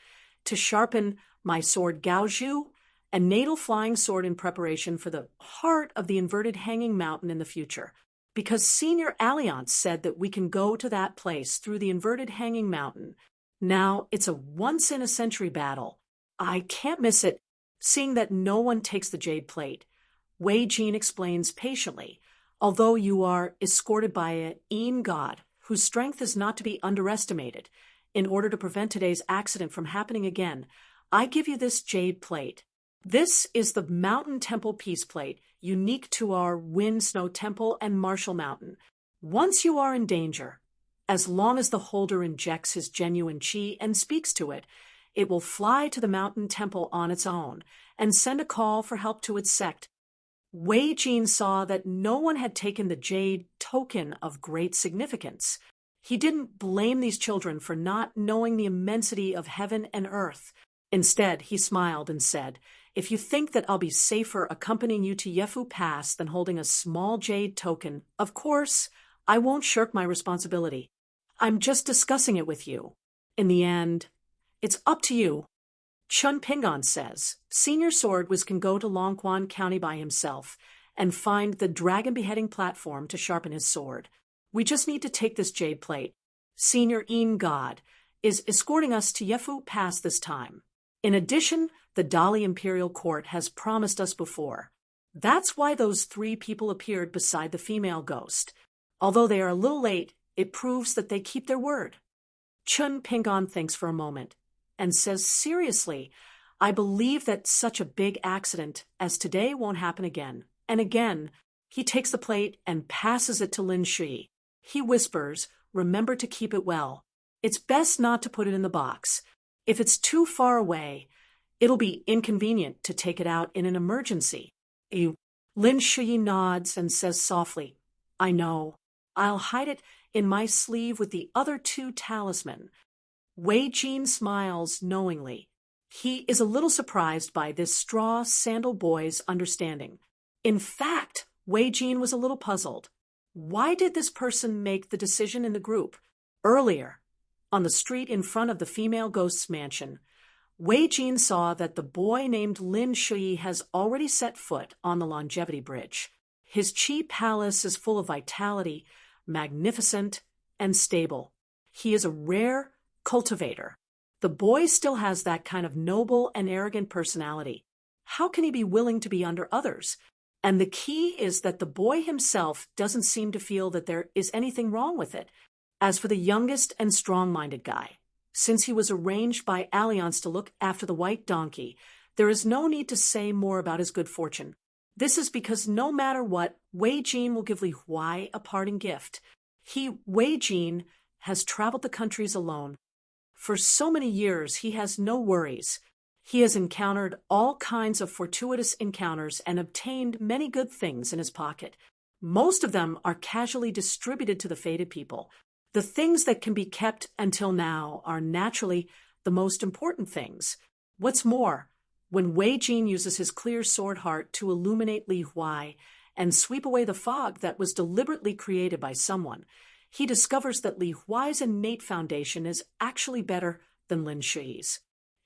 to sharpen my sword Gaoju and natal flying sword in preparation for the heart of the inverted hanging mountain in the future. Because Senior Alliance said that we can go to that place through the inverted hanging mountain. Now it's a once-in-a-century battle. I can't miss it, seeing that no one takes the jade plate. Wei Jin explains patiently, although you are escorted by an god whose strength is not to be underestimated. In order to prevent today's accident from happening again, I give you this jade plate. This is the Mountain Temple Peace Plate, unique to our Wind Snow Temple and Marshall Mountain. Once you are in danger, as long as the holder injects his genuine chi and speaks to it, it will fly to the Mountain Temple on its own and send a call for help to its sect. Wei Jin saw that no one had taken the jade token of great significance. He didn't blame these children for not knowing the immensity of heaven and earth. Instead, he smiled and said, "If you think that I'll be safer accompanying you to Yefu Pass than holding a small jade token, of course, I won't shirk my responsibility. I'm just discussing it with you. In the end, it's up to you." Chun Pingon says, Senior Swordwiz can go to Longquan County by himself and find the dragon beheading platform to sharpen his sword. We just need to take this jade plate. Senior God is escorting us to Yefu Pass this time. In addition, the Dali Imperial Court has promised us before. That's why those 3 people appeared beside the female ghost. Although they are a little late, it proves that they keep their word. Chun Pingon thinks for a moment and says seriously, I believe that such a big accident as today won't happen again. And again, he takes the plate and passes it to Lin Shi. He whispers, remember to keep it well. It's best not to put it in the box. If it's too far away, it'll be inconvenient to take it out in an emergency. Lin Shi nods and says softly, I know. I'll hide it in my sleeve with the other 2 talisman. Wei Jin smiles knowingly. He is a little surprised by this straw sandal boy's understanding. In fact, Wei Jin was a little puzzled. Why did this person make the decision in the group? Earlier, on the street in front of the female ghost's mansion, Wei Jin saw that the boy named Lin Shui has already set foot on the Longevity Bridge. His chi palace is full of vitality, magnificent, and stable. He is a rare cultivator. The boy still has that kind of noble and arrogant personality. How can he be willing to be under others? And the key is that the boy himself doesn't seem to feel that there is anything wrong with it. As for the youngest and strong-minded guy, since he was arranged by Alliance to look after the white donkey, there is no need to say more about his good fortune. This is because no matter what, Wei Jin will give Li Huai a parting gift. Wei Jin, has traveled the countries alone. For so many years, he has no worries. He has encountered all kinds of fortuitous encounters and obtained many good things in his pocket. Most of them are casually distributed to the fated people. The things that can be kept until now are naturally the most important things. What's more, when Wei Jin uses his clear sword heart to illuminate Li Huai and sweep away the fog that was deliberately created by someone, he discovers that Li Huai's innate foundation is actually better than Lin Shi's.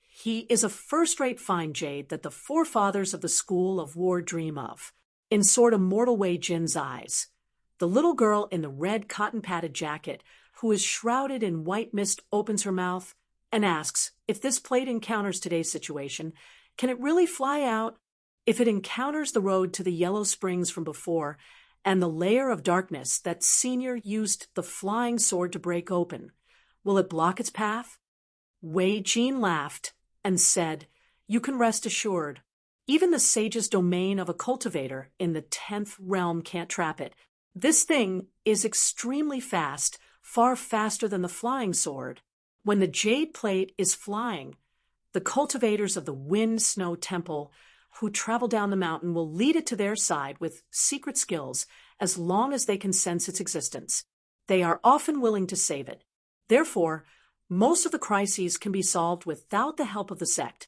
He is a first-rate fine jade that the forefathers of the school of war dream of. In sort of mortal Wei Jin's eyes, the little girl in the red cotton-padded jacket, who is shrouded in white mist, opens her mouth and asks, if this plate encounters today's situation, can it really fly out? If it encounters the road to the Yellow Springs from before, and the layer of darkness that Senior used the flying sword to break open, will it block its path? Wei Jin laughed and said, you can rest assured. Even the sage's domain of a cultivator in the 10th realm can't trap it. This thing is extremely fast, far faster than the flying sword. When the jade plate is flying, the cultivators of the Wind Snow Temple who travel down the mountain will lead it to their side with secret skills as long as they can sense its existence. They are often willing to save it. Therefore, most of the crises can be solved without the help of the sect.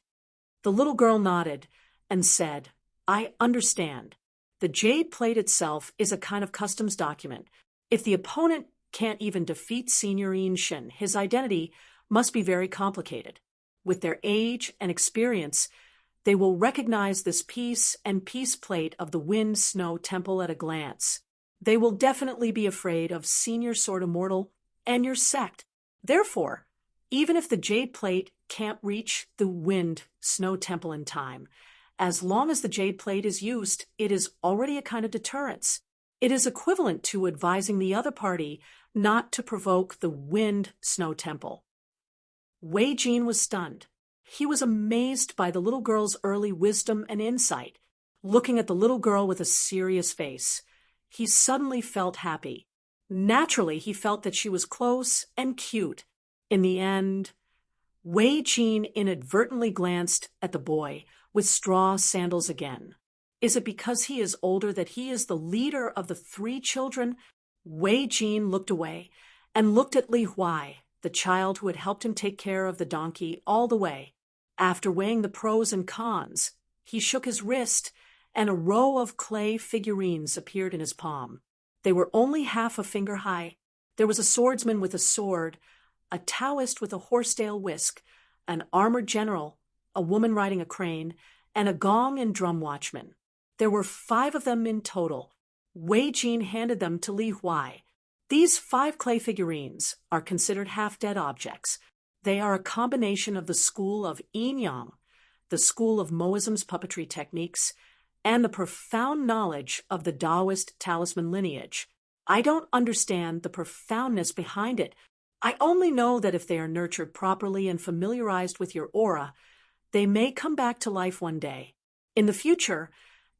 The little girl nodded and said, I understand. The jade plate itself is a kind of customs document. If the opponent can't even defeat Senior Yin Shin. His identity must be very complicated. With their age and experience, they will recognize this piece and piece plate of the Wind Snow Temple at a glance. They will definitely be afraid of Senior Sword Immortal and your sect. Therefore, even if the jade plate can't reach the Wind Snow Temple in time, as long as the jade plate is used, it is already a kind of deterrence. It is equivalent to advising the other party not to provoke the Wind Snow Temple. Wei Jin was stunned. He was amazed by the little girl's early wisdom and insight. Looking at the little girl with a serious face, he suddenly felt happy. Naturally, he felt that she was close and cute. In the end, Wei Jin inadvertently glanced at the boy with straw sandals again. Is it because he is older that he is the leader of the 3 children? Wei Jin looked away and looked at Li Huai, the child who had helped him take care of the donkey all the way. After weighing the pros and cons, he shook his wrist, and a row of clay figurines appeared in his palm. They were only half a finger high. There was a swordsman with a sword, a Taoist with a horsetail whisk, an armored general, a woman riding a crane, and a gong and drum watchman. There were 5 of them in total. Wei Jin handed them to Li Huai. These 5 clay figurines are considered half-dead objects. They are a combination of the school of Yin Yang, the school of Moism's puppetry techniques, and the profound knowledge of the Taoist talisman lineage. I don't understand the profoundness behind it. I only know that if they are nurtured properly and familiarized with your aura, they may come back to life one day. In the future,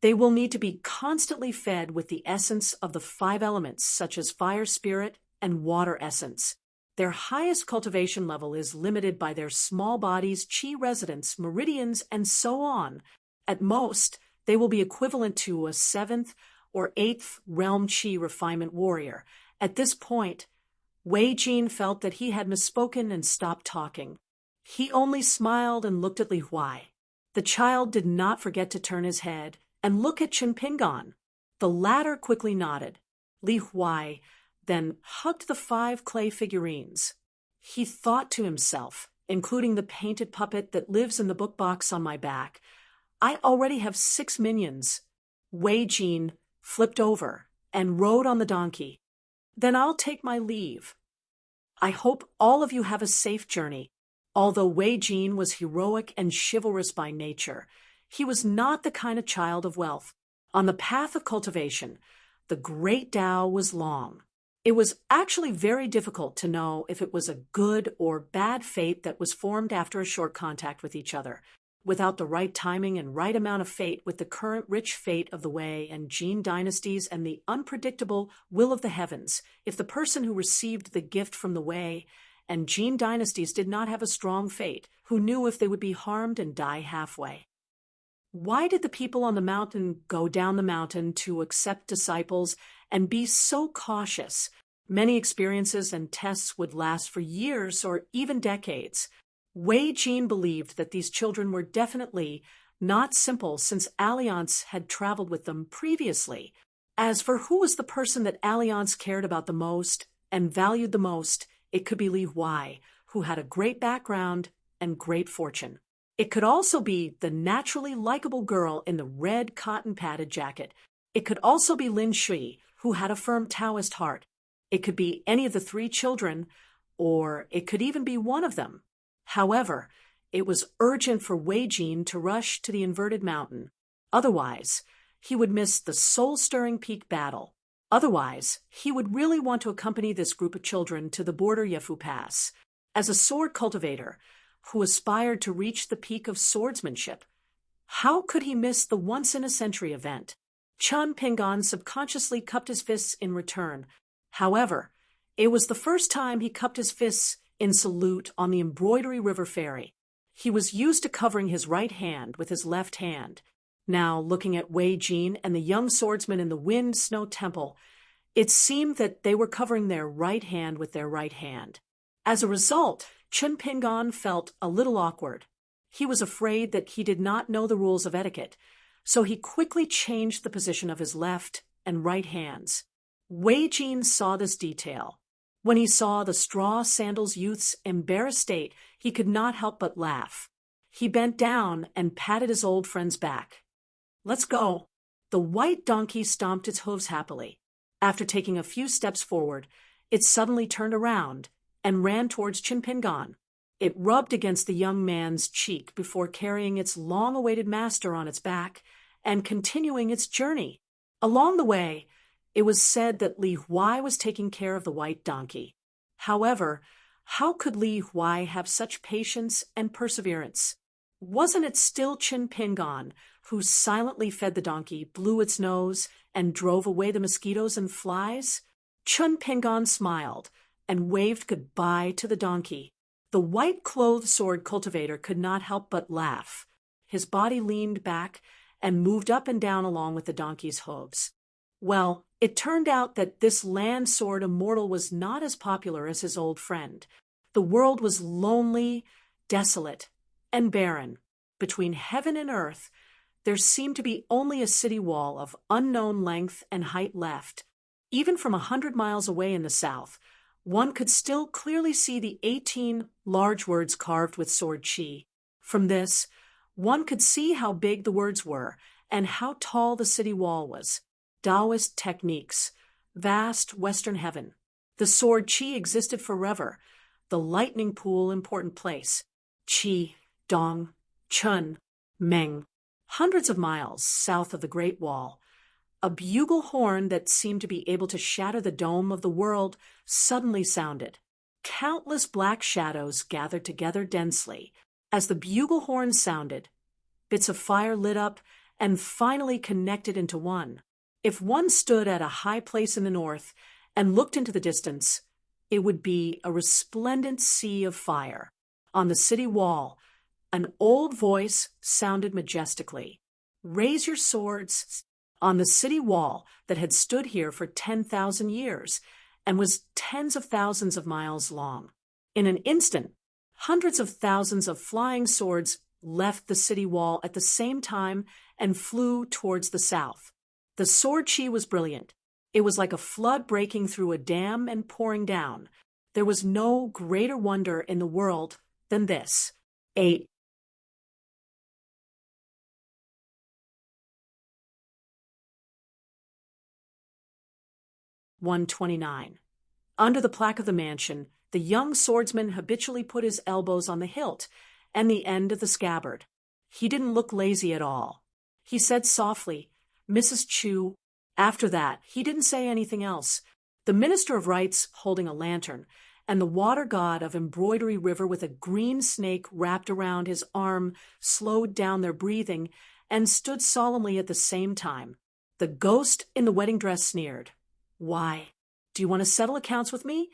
they will need to be constantly fed with the essence of the 5 elements, such as fire spirit and water essence. Their highest cultivation level is limited by their small bodies, chi residence, meridians, and so on. At most, they will be equivalent to a 7th or 8th realm chi refinement warrior. At this point, Wei Jin felt that he had misspoken and stopped talking. He only smiled and looked at Li Huai. The child did not forget to turn his head and look at Chen Pingan. The latter quickly nodded. Li Huai then hugged the 5 clay figurines. He thought to himself, including the painted puppet that lives in the book box on my back, I already have 6 minions. Wei Jin flipped over and rode on the donkey. Then I'll take my leave. I hope all of you have a safe journey. Although Wei Jin was heroic and chivalrous by nature, he was not the kind of child of wealth. On the path of cultivation, the great Tao was long. It was actually very difficult to know if it was a good or bad fate that was formed after a short contact with each other. Without the right timing and right amount of fate with the current rich fate of the Wei and Jin dynasties and the unpredictable will of the heavens, if the person who received the gift from the Wei and Jin dynasties did not have a strong fate, who knew if they would be harmed and die halfway? Why did the people on the mountain go down the mountain to accept disciples and be so cautious? Many experiences and tests would last for years or even decades. Wei Jin believed that these children were definitely not simple since Alliance had traveled with them previously. As for who was the person that Alliance cared about the most and valued the most, it could be Li Huai, who had a great background and great fortune. It could also be the naturally likable girl in the red cotton-padded jacket. It could also be Lin Shui, who had a firm Taoist heart. It could be any of the 3 children, or it could even be one of them. However, it was urgent for Wei Jin to rush to the inverted mountain. Otherwise, he would miss the soul-stirring peak battle. Otherwise, he would really want to accompany this group of children to the border Yefu Pass. As a sword cultivator who aspired to reach the peak of swordsmanship, how could he miss the once-in-a-century event? Chen Pingan subconsciously cupped his fists in return. However, it was the first time he cupped his fists in salute on the embroidery river ferry. He was used to covering his right hand with his left hand. Now, looking at Wei Jin and the young swordsman in the Wind Snow Temple, it seemed that they were covering their right hand with their right hand. As a result, Chen Pingan felt a little awkward. He was afraid that he did not know the rules of etiquette, so he quickly changed the position of his left and right hands. Wei Jin saw this detail. When he saw the straw sandals youth's embarrassed state, he could not help but laugh. He bent down and patted his old friend's back. "Let's go." The white donkey stomped its hooves happily. After taking a few steps forward, it suddenly turned around and ran towards Chinpingan. It rubbed against the young man's cheek before carrying its long-awaited master on its back and continuing its journey. Along the way, it was said that Li Huai was taking care of the white donkey. However, how could Li Huai have such patience and perseverance? Wasn't it still Chinpingan who silently fed the donkey, blew its nose, and drove away the mosquitoes and flies? Chinpingan smiled and waved goodbye to the donkey. The white-clothed sword cultivator could not help but laugh. His body leaned back and moved up and down along with the donkey's hooves. Well, it turned out that this land sword immortal was not as popular as his old friend. The world was lonely, desolate, and barren. Between heaven and earth, there seemed to be only a city wall of unknown length and height left. Even from 100 miles away in the south, one could still clearly see the 18 large words carved with sword chi. From this, one could see how big the words were and how tall the city wall was. Taoist techniques, vast western heaven. The sword chi existed forever. The lightning pool, important place. Qi, Dong, Chun, Meng. Hundreds of miles south of the Great Wall, a bugle horn that seemed to be able to shatter the dome of the world suddenly sounded. Countless black shadows gathered together densely. As the bugle horn sounded, bits of fire lit up and finally connected into one. If one stood at a high place in the north and looked into the distance, it would be a resplendent sea of fire. On the city wall, an old voice sounded majestically. "Raise your swords." On the city wall that had stood here for 10,000 years and was tens of thousands of miles long. In an instant, hundreds of thousands of flying swords left the city wall at the same time and flew towards the south. The sword chi was brilliant. It was like a flood breaking through a dam and pouring down. There was no greater wonder in the world than this. 129. Under the plaque of the mansion, the young swordsman habitually put his elbows on the hilt and the end of the scabbard. He didn't look lazy at all. He said softly, "Mrs. Chu." After that, he didn't say anything else. The minister of rites holding a lantern, and the water god of embroidery river with a green snake wrapped around his arm slowed down their breathing and stood solemnly at the same time. The ghost in the wedding dress sneered. "Why? Do you want to settle accounts with me?"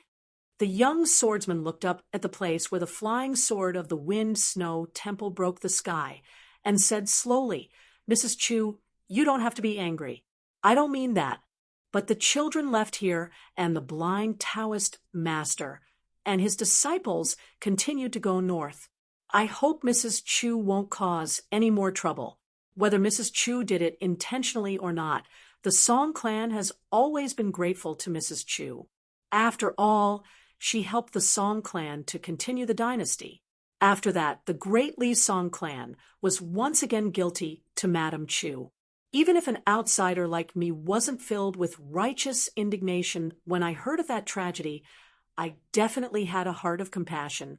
The young swordsman looked up at the place where the flying sword of the wind-snow temple broke the sky and said slowly, "Mrs. Chu, you don't have to be angry. I don't mean that. But the children left here and the blind Taoist master and his disciples continued to go north. I hope Mrs. Chu won't cause any more trouble. Whether Mrs. Chu did it intentionally or not, the Song clan has always been grateful to Mrs. Chu. After all, she helped the Song clan to continue the dynasty. After that, the great Li Song clan was once again guilty to Madame Chu. Even if an outsider like me wasn't filled with righteous indignation when I heard of that tragedy, I definitely had a heart of compassion.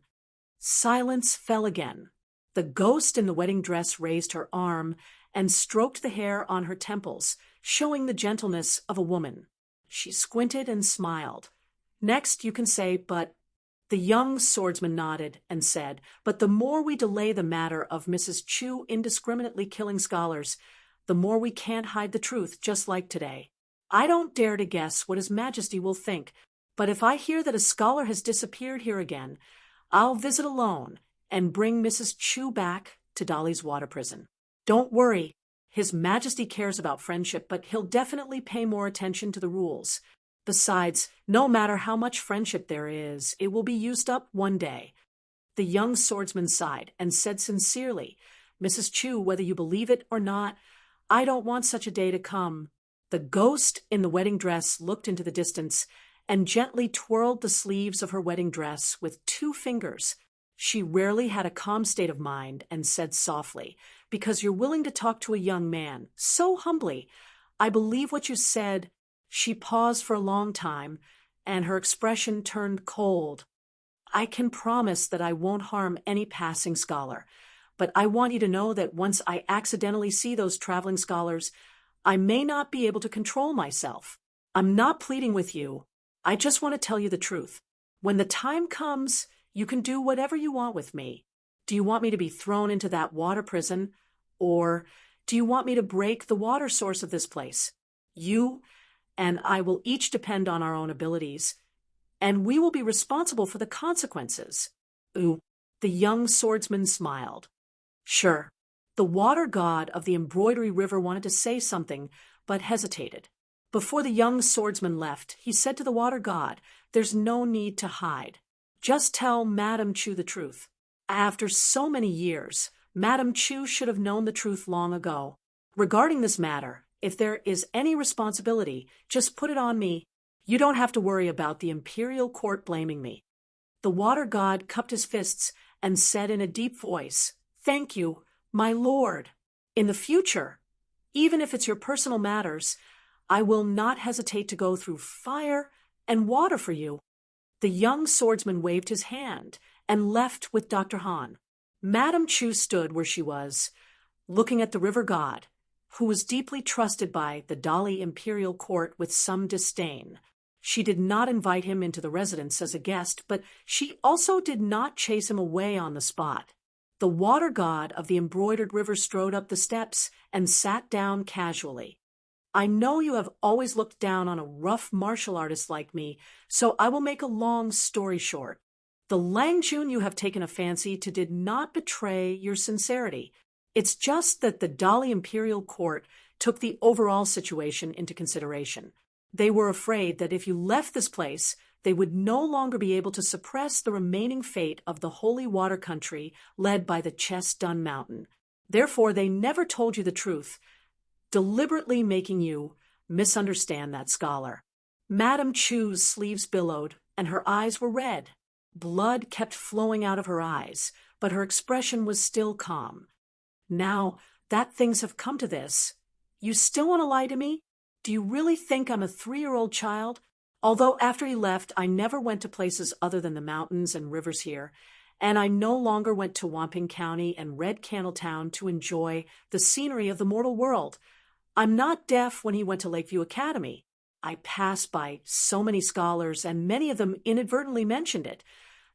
Silence fell again. The ghost in the wedding dress raised her arm and stroked the hair on her temples, showing the gentleness of a woman. She squinted and smiled. "Next you can say, but—" The young swordsman nodded and said, "But the more we delay the matter of Mrs. Chu indiscriminately killing scholars, the more we can't hide the truth, just like today. I don't dare to guess what His Majesty will think, but if I hear that a scholar has disappeared here again, I'll visit alone and bring Mrs. Chu back to Dolly's water prison. Don't worry, His Majesty cares about friendship, but he'll definitely pay more attention to the rules. Besides, no matter how much friendship there is, it will be used up one day." The young swordsman sighed and said sincerely, "Mrs. Chu, whether you believe it or not, I don't want such a day to come." The ghost in the wedding dress looked into the distance and gently twirled the sleeves of her wedding dress with 2 fingers. She rarely had a calm state of mind and said softly, "Because you're willing to talk to a young man, so humbly. I believe what you said." She paused for a long time, and her expression turned cold. "I can promise that I won't harm any passing scholar, but I want you to know that once I accidentally see those traveling scholars, I may not be able to control myself. I'm not pleading with you. I just want to tell you the truth. When the time comes, you can do whatever you want with me. Do you want me to be thrown into that water prison? Or do you want me to break the water source of this place? You and I will each depend on our own abilities, and we will be responsible for the consequences." Ooh, the young swordsman smiled. Sure. The water god of the embroidery river wanted to say something, but hesitated. Before the young swordsman left, he said to the water god, "There's no need to hide. Just tell Madame Chu the truth. After so many years, Madame Chu should have known the truth long ago. Regarding this matter, if there is any responsibility, just put it on me. You don't have to worry about the imperial court blaming me." The water god cupped his fists and said in a deep voice, "Thank you, my lord. In the future, even if it's your personal matters, I will not hesitate to go through fire and water for you." The young swordsman waved his hand and left with Dr. Han. Madame Chu stood where she was, looking at the river god, who was deeply trusted by the Dali imperial court, with some disdain. She did not invite him into the residence as a guest, but she also did not chase him away on the spot. The water god of the embroidered river strode up the steps and sat down casually. "I know you have always looked down on a rough martial artist like me, so I will make a long story short. The Lang Jun you have taken a fancy to did not betray your sincerity. It's just that the Dali Imperial Court took the overall situation into consideration. They were afraid that if you left this place, they would no longer be able to suppress the remaining fate of the holy water country led by the Chess-Dun Mountain. Therefore, they never told you the truth, deliberately making you misunderstand that scholar." Madame Chu's sleeves billowed, and her eyes were red. Blood kept flowing out of her eyes, but her expression was still calm. "Now that things have come to this, you still want to lie to me? Do you really think I'm a 3-year-old child? Although after he left, I never went to places other than the mountains and rivers here, and I no longer went to Wamping County and Red Candle Town to enjoy the scenery of the mortal world. I'm not deaf when he went to Lakeview Academy. I passed by so many scholars, and many of them inadvertently mentioned it.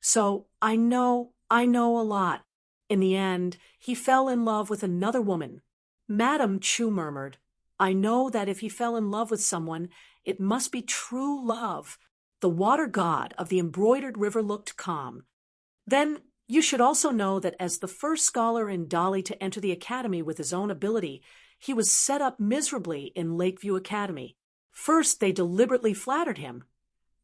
So I know a lot. In the end, he fell in love with another woman." Madame Chu murmured, "I know that if he fell in love with someone, it must be true love." The water god of the embroidered river looked calm. "Then you should also know that as the first scholar in Dali to enter the academy with his own ability, he was set up miserably in Lakeview Academy. First, they deliberately flattered him,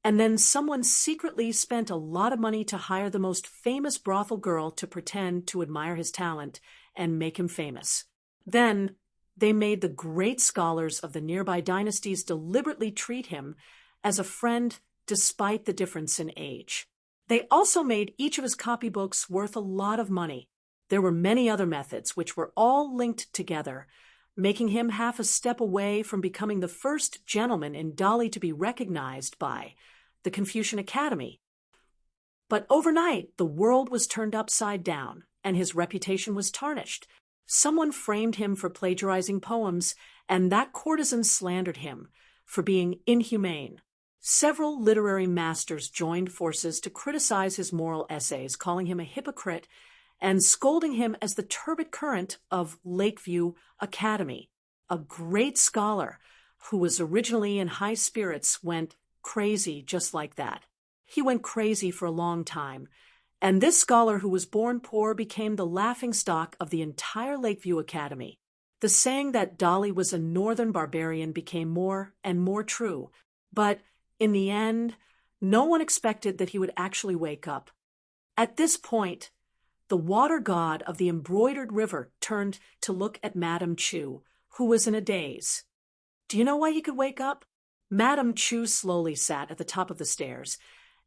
and then someone secretly spent a lot of money to hire the most famous brothel girl to pretend to admire his talent and make him famous. Then they made the great scholars of the nearby dynasties deliberately treat him as a friend despite the difference in age. They also made each of his copybooks worth a lot of money. There were many other methods which were all linked together, making him half a step away from becoming the first gentleman in Dali to be recognized by the Confucian Academy. But overnight, the world was turned upside down, and his reputation was tarnished. Someone framed him for plagiarizing poems, and that courtesan slandered him for being inhumane. Several literary masters joined forces to criticize his moral essays, calling him a hypocrite and scolding him as the turbid current of Lakeview Academy. A great scholar who was originally in high spirits went crazy just like that. He went crazy for a long time, and this scholar who was born poor became the laughingstock of the entire Lakeview Academy. The saying that Dali was a northern barbarian became more and more true, but in the end, no one expected that he would actually wake up. At this point, the water god of the embroidered river turned to look at Madame Chu, who was in a daze. Do you know why he could wake up? Madame Chu slowly sat at the top of the stairs,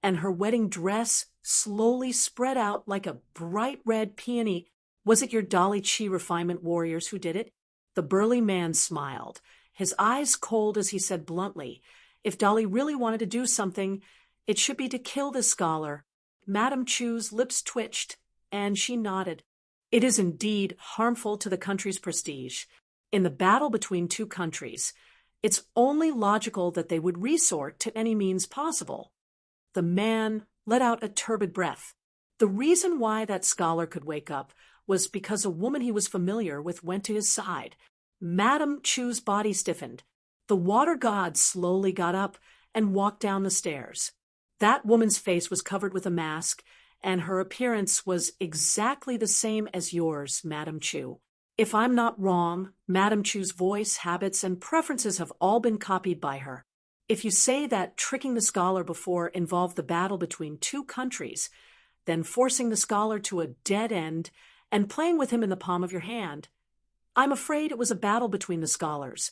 and her wedding dress slowly spread out like a bright red peony. Was it your Dolly Chi refinement warriors who did it? The burly man smiled, his eyes cold as he said bluntly, if Dolly really wanted to do something, it should be to kill this scholar. Madame Chu's lips twitched, and she nodded. It is indeed harmful to the country's prestige. In the battle between two countries, it's only logical that they would resort to any means possible. The man let out a turbid breath. The reason why that scholar could wake up was because a woman he was familiar with went to his side. Madame Chu's body stiffened. The water god slowly got up and walked down the stairs. That woman's face was covered with a mask, and her appearance was exactly the same as yours, Madame Chu. If I'm not wrong, Madame Chu's voice, habits, and preferences have all been copied by her. If you say that tricking the scholar before involved the battle between two countries, then forcing the scholar to a dead end and playing with him in the palm of your hand, I'm afraid it was a battle between the scholars.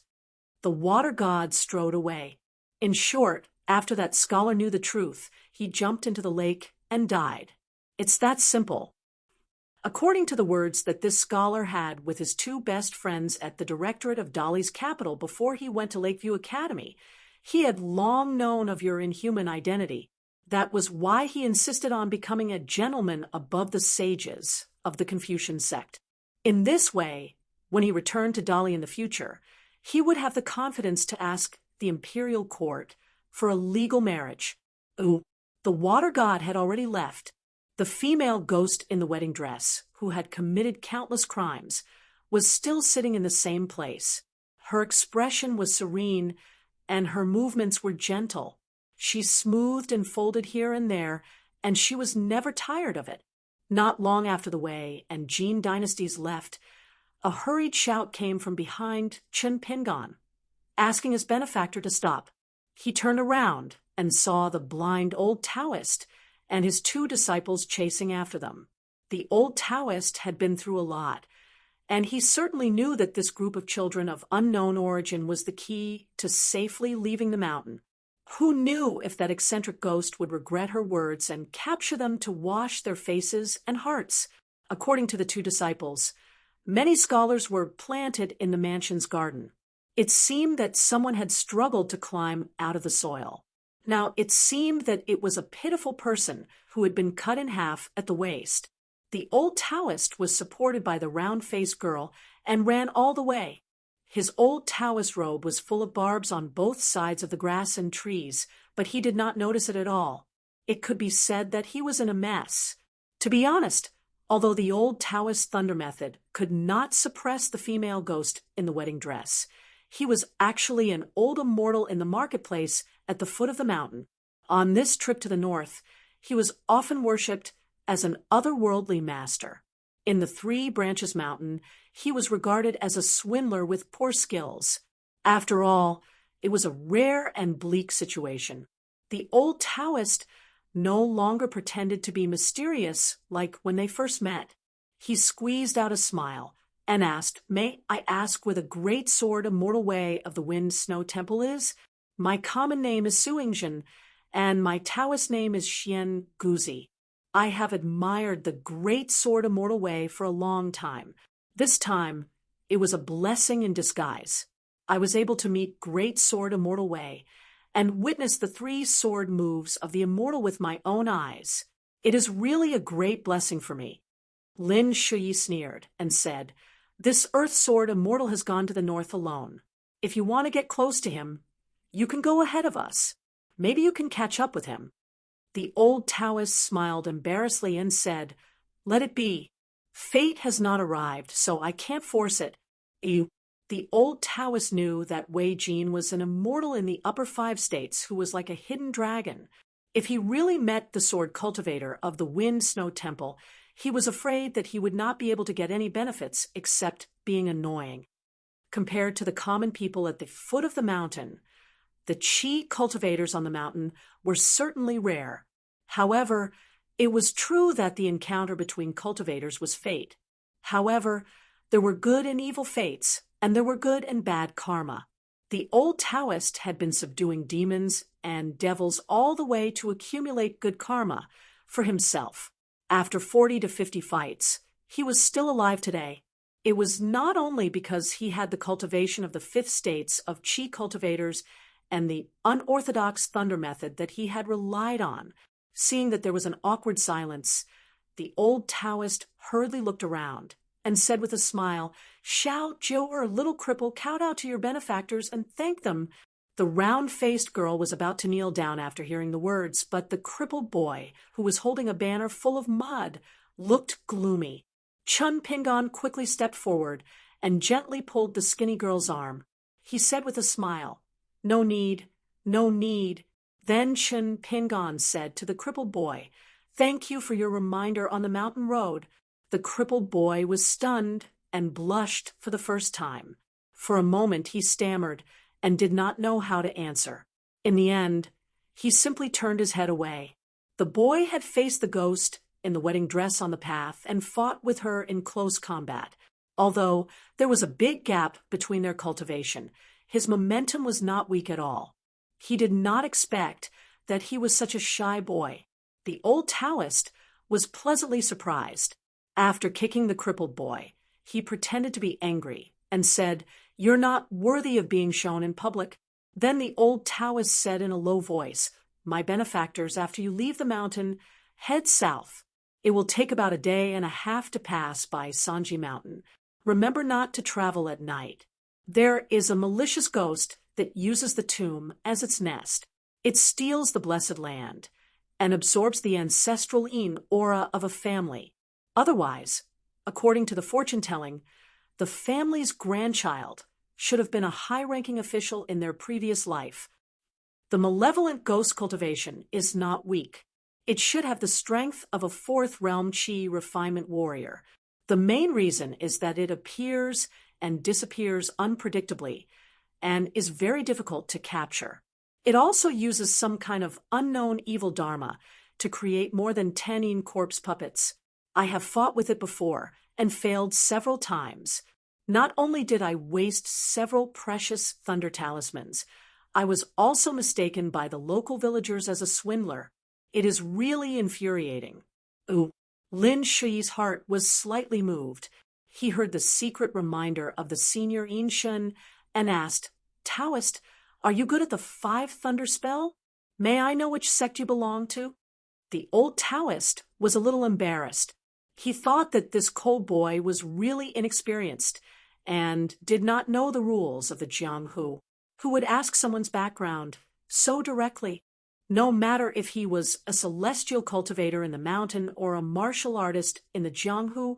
The water god strode away. In short, after that scholar knew the truth, he jumped into the lake and died. It's that simple. According to the words that this scholar had with his two best friends at the directorate of Dolly's capital before he went to Lakeview Academy, he had long known of your inhuman identity. That was why he insisted on becoming a gentleman above the sages of the Confucian sect. In this way, when he returned to Dolly in the future, he would have the confidence to ask the imperial court for a legal marriage. Ooh, the water god had already left. The female ghost in the wedding dress, who had committed countless crimes, was still sitting in the same place. Her expression was serene, and her movements were gentle. She smoothed and folded here and there, and she was never tired of it. Not long after the Wei and Jin dynasties left, a hurried shout came from behind Chen Pingon, asking his benefactor to stop. He turned around and saw the blind old Taoist and his two disciples chasing after them. The old Taoist had been through a lot, and he certainly knew that this group of children of unknown origin was the key to safely leaving the mountain. Who knew if that eccentric ghost would regret her words and capture them to wash their faces and hearts? According to the two disciples, many scholars were planted in the mansion's garden. It seemed that someone had struggled to climb out of the soil. Now, it seemed that it was a pitiful person who had been cut in half at the waist. The old Taoist was supported by the round-faced girl and ran all the way. His old Taoist robe was full of barbs on both sides of the grass and trees, but he did not notice it at all. It could be said that he was in a mess. To be honest, although the old Taoist thunder method could not suppress the female ghost in the wedding dress, he was actually an old immortal in the marketplace at the foot of the mountain. On this trip to the north, he was often worshipped as an otherworldly master. In the Three Branches Mountain, he was regarded as a swindler with poor skills. After all, it was a rare and bleak situation. The old Taoist no longer pretended to be mysterious like when they first met. He squeezed out a smile and asked, "May I ask where the great sword immortal way of the Wind Snow Temple is? My common name is Suingjin, and my Taoist name is Xian Guzi. I have admired the great sword immortal way for a long time. This time, it was a blessing in disguise. I was able to meet great sword immortal way and witness the three sword moves of the immortal with my own eyes. It is really a great blessing for me." Lin Shuyi sneered and said, "This earth sword immortal has gone to the north alone. If you want to get close to him, you can go ahead of us. Maybe you can catch up with him." The old Taoist smiled embarrassedly and said, "Let it be. Fate has not arrived, so I can't force it." The old Taoist knew that Wei Jin was an immortal in the upper 5 states who was like a hidden dragon. If he really met the sword cultivator of the Wind Snow Temple, he was afraid that he would not be able to get any benefits except being annoying. Compared to the common people at the foot of the mountain, the Qi cultivators on the mountain were certainly rare. However, it was true that the encounter between cultivators was fate. However, there were good and evil fates, and there were good and bad karma. The old Taoist had been subduing demons and devils all the way to accumulate good karma for himself. After 40 to 50 fights, he was still alive today. It was not only because he had the cultivation of the 5th states of Qi cultivators and the unorthodox thunder method that he had relied on. Seeing that there was an awkward silence, the old Taoist hurriedly looked around and said with a smile, "Shout, Joe, or little cripple, kowtow to your benefactors and thank them." The round-faced girl was about to kneel down after hearing the words, but the crippled boy, who was holding a banner full of mud, looked gloomy. Chun Pingon quickly stepped forward and gently pulled the skinny girl's arm. He said with a smile, "No need, no need." Then Chun Pingon said to the crippled boy, "Thank you for your reminder on the mountain road." The crippled boy was stunned and blushed for the first time. For a moment he stammered and did not know how to answer. In the end, he simply turned his head away. The boy had faced the ghost in the wedding dress on the path and fought with her in close combat. Although there was a big gap between their cultivation, his momentum was not weak at all. He did not expect that he was such a shy boy. The old Taoist was pleasantly surprised. After kicking the crippled boy, he pretended to be angry and said, "You're not worthy of being shown in public." Then the old Taoist said in a low voice, "My benefactors, after you leave the mountain, head south. It will take about a day and a half to pass by Sanji Mountain. Remember not to travel at night. There is a malicious ghost that uses the tomb as its nest. It steals the blessed land and absorbs the ancestral yin aura of a family. Otherwise, according to the fortune-telling, the family's grandchild should have been a high-ranking official in their previous life. The malevolent ghost cultivation is not weak. It should have the strength of a 4th realm Qi refinement warrior. The main reason is that it appears and disappears unpredictably and is very difficult to capture. It also uses some kind of unknown evil dharma to create more than 10 yin corpse puppets. I have fought with it before and failed several times. Not only did I waste several precious thunder talismans, I was also mistaken by the local villagers as a swindler. It is really infuriating." Ooh. Lin Shi's heart was slightly moved. He heard the secret reminder of the senior Yin Shun and asked, "Taoist, are you good at the 5 thunder spell? May I know which sect you belong to?" The old Taoist was a little embarrassed. He thought that this cold boy was really inexperienced and did not know the rules of the Jianghu, who would ask someone's background so directly. No matter if he was a celestial cultivator in the mountain or a martial artist in the Jianghu,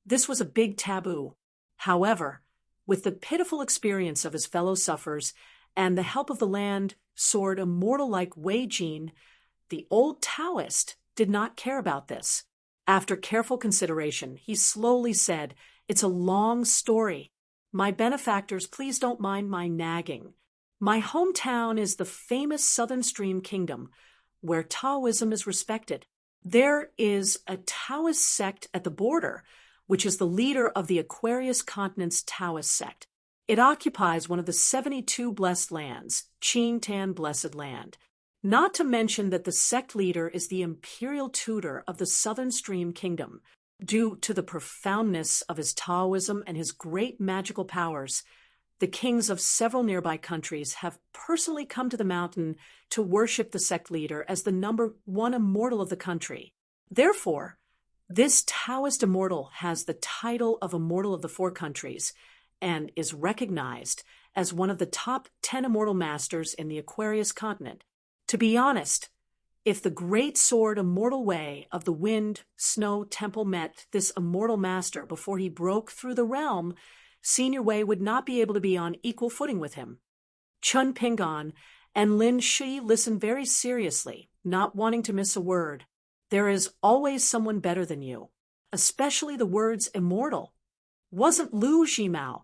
this was a big taboo. However, with the pitiful experience of his fellow sufferers and the help of the land sword immortal-like Wei Jin, the old Taoist did not care about this. After careful consideration, he slowly said, "It's a long story. My benefactors, please don't mind my nagging. My hometown is the famous Southern Stream Kingdom, where Taoism is respected. There is a Taoist sect at the border, which is the leader of the Aquarius Continent's Taoist sect. It occupies one of the 72 blessed lands, Qing Tan Blessed Land. Not to mention that the sect leader is the imperial tutor of the Southern Stream Kingdom. Due to the profoundness of his Taoism and his great magical powers, the kings of several nearby countries have personally come to the mountain to worship the sect leader as the #1 immortal of the country. Therefore, this Taoist immortal has the title of Immortal of the 4 countries and is recognized as one of the top 10 immortal masters in the Aquarius continent. To be honest, if the great sword Immortal Way of the Wind Snow Temple met this immortal master before he broke through the realm, Senior Wei would not be able to be on equal footing with him." Chun Pingon and Lin Shi listened very seriously, not wanting to miss a word. There is always someone better than you, especially the words immortal. Wasn't Lu Jimao,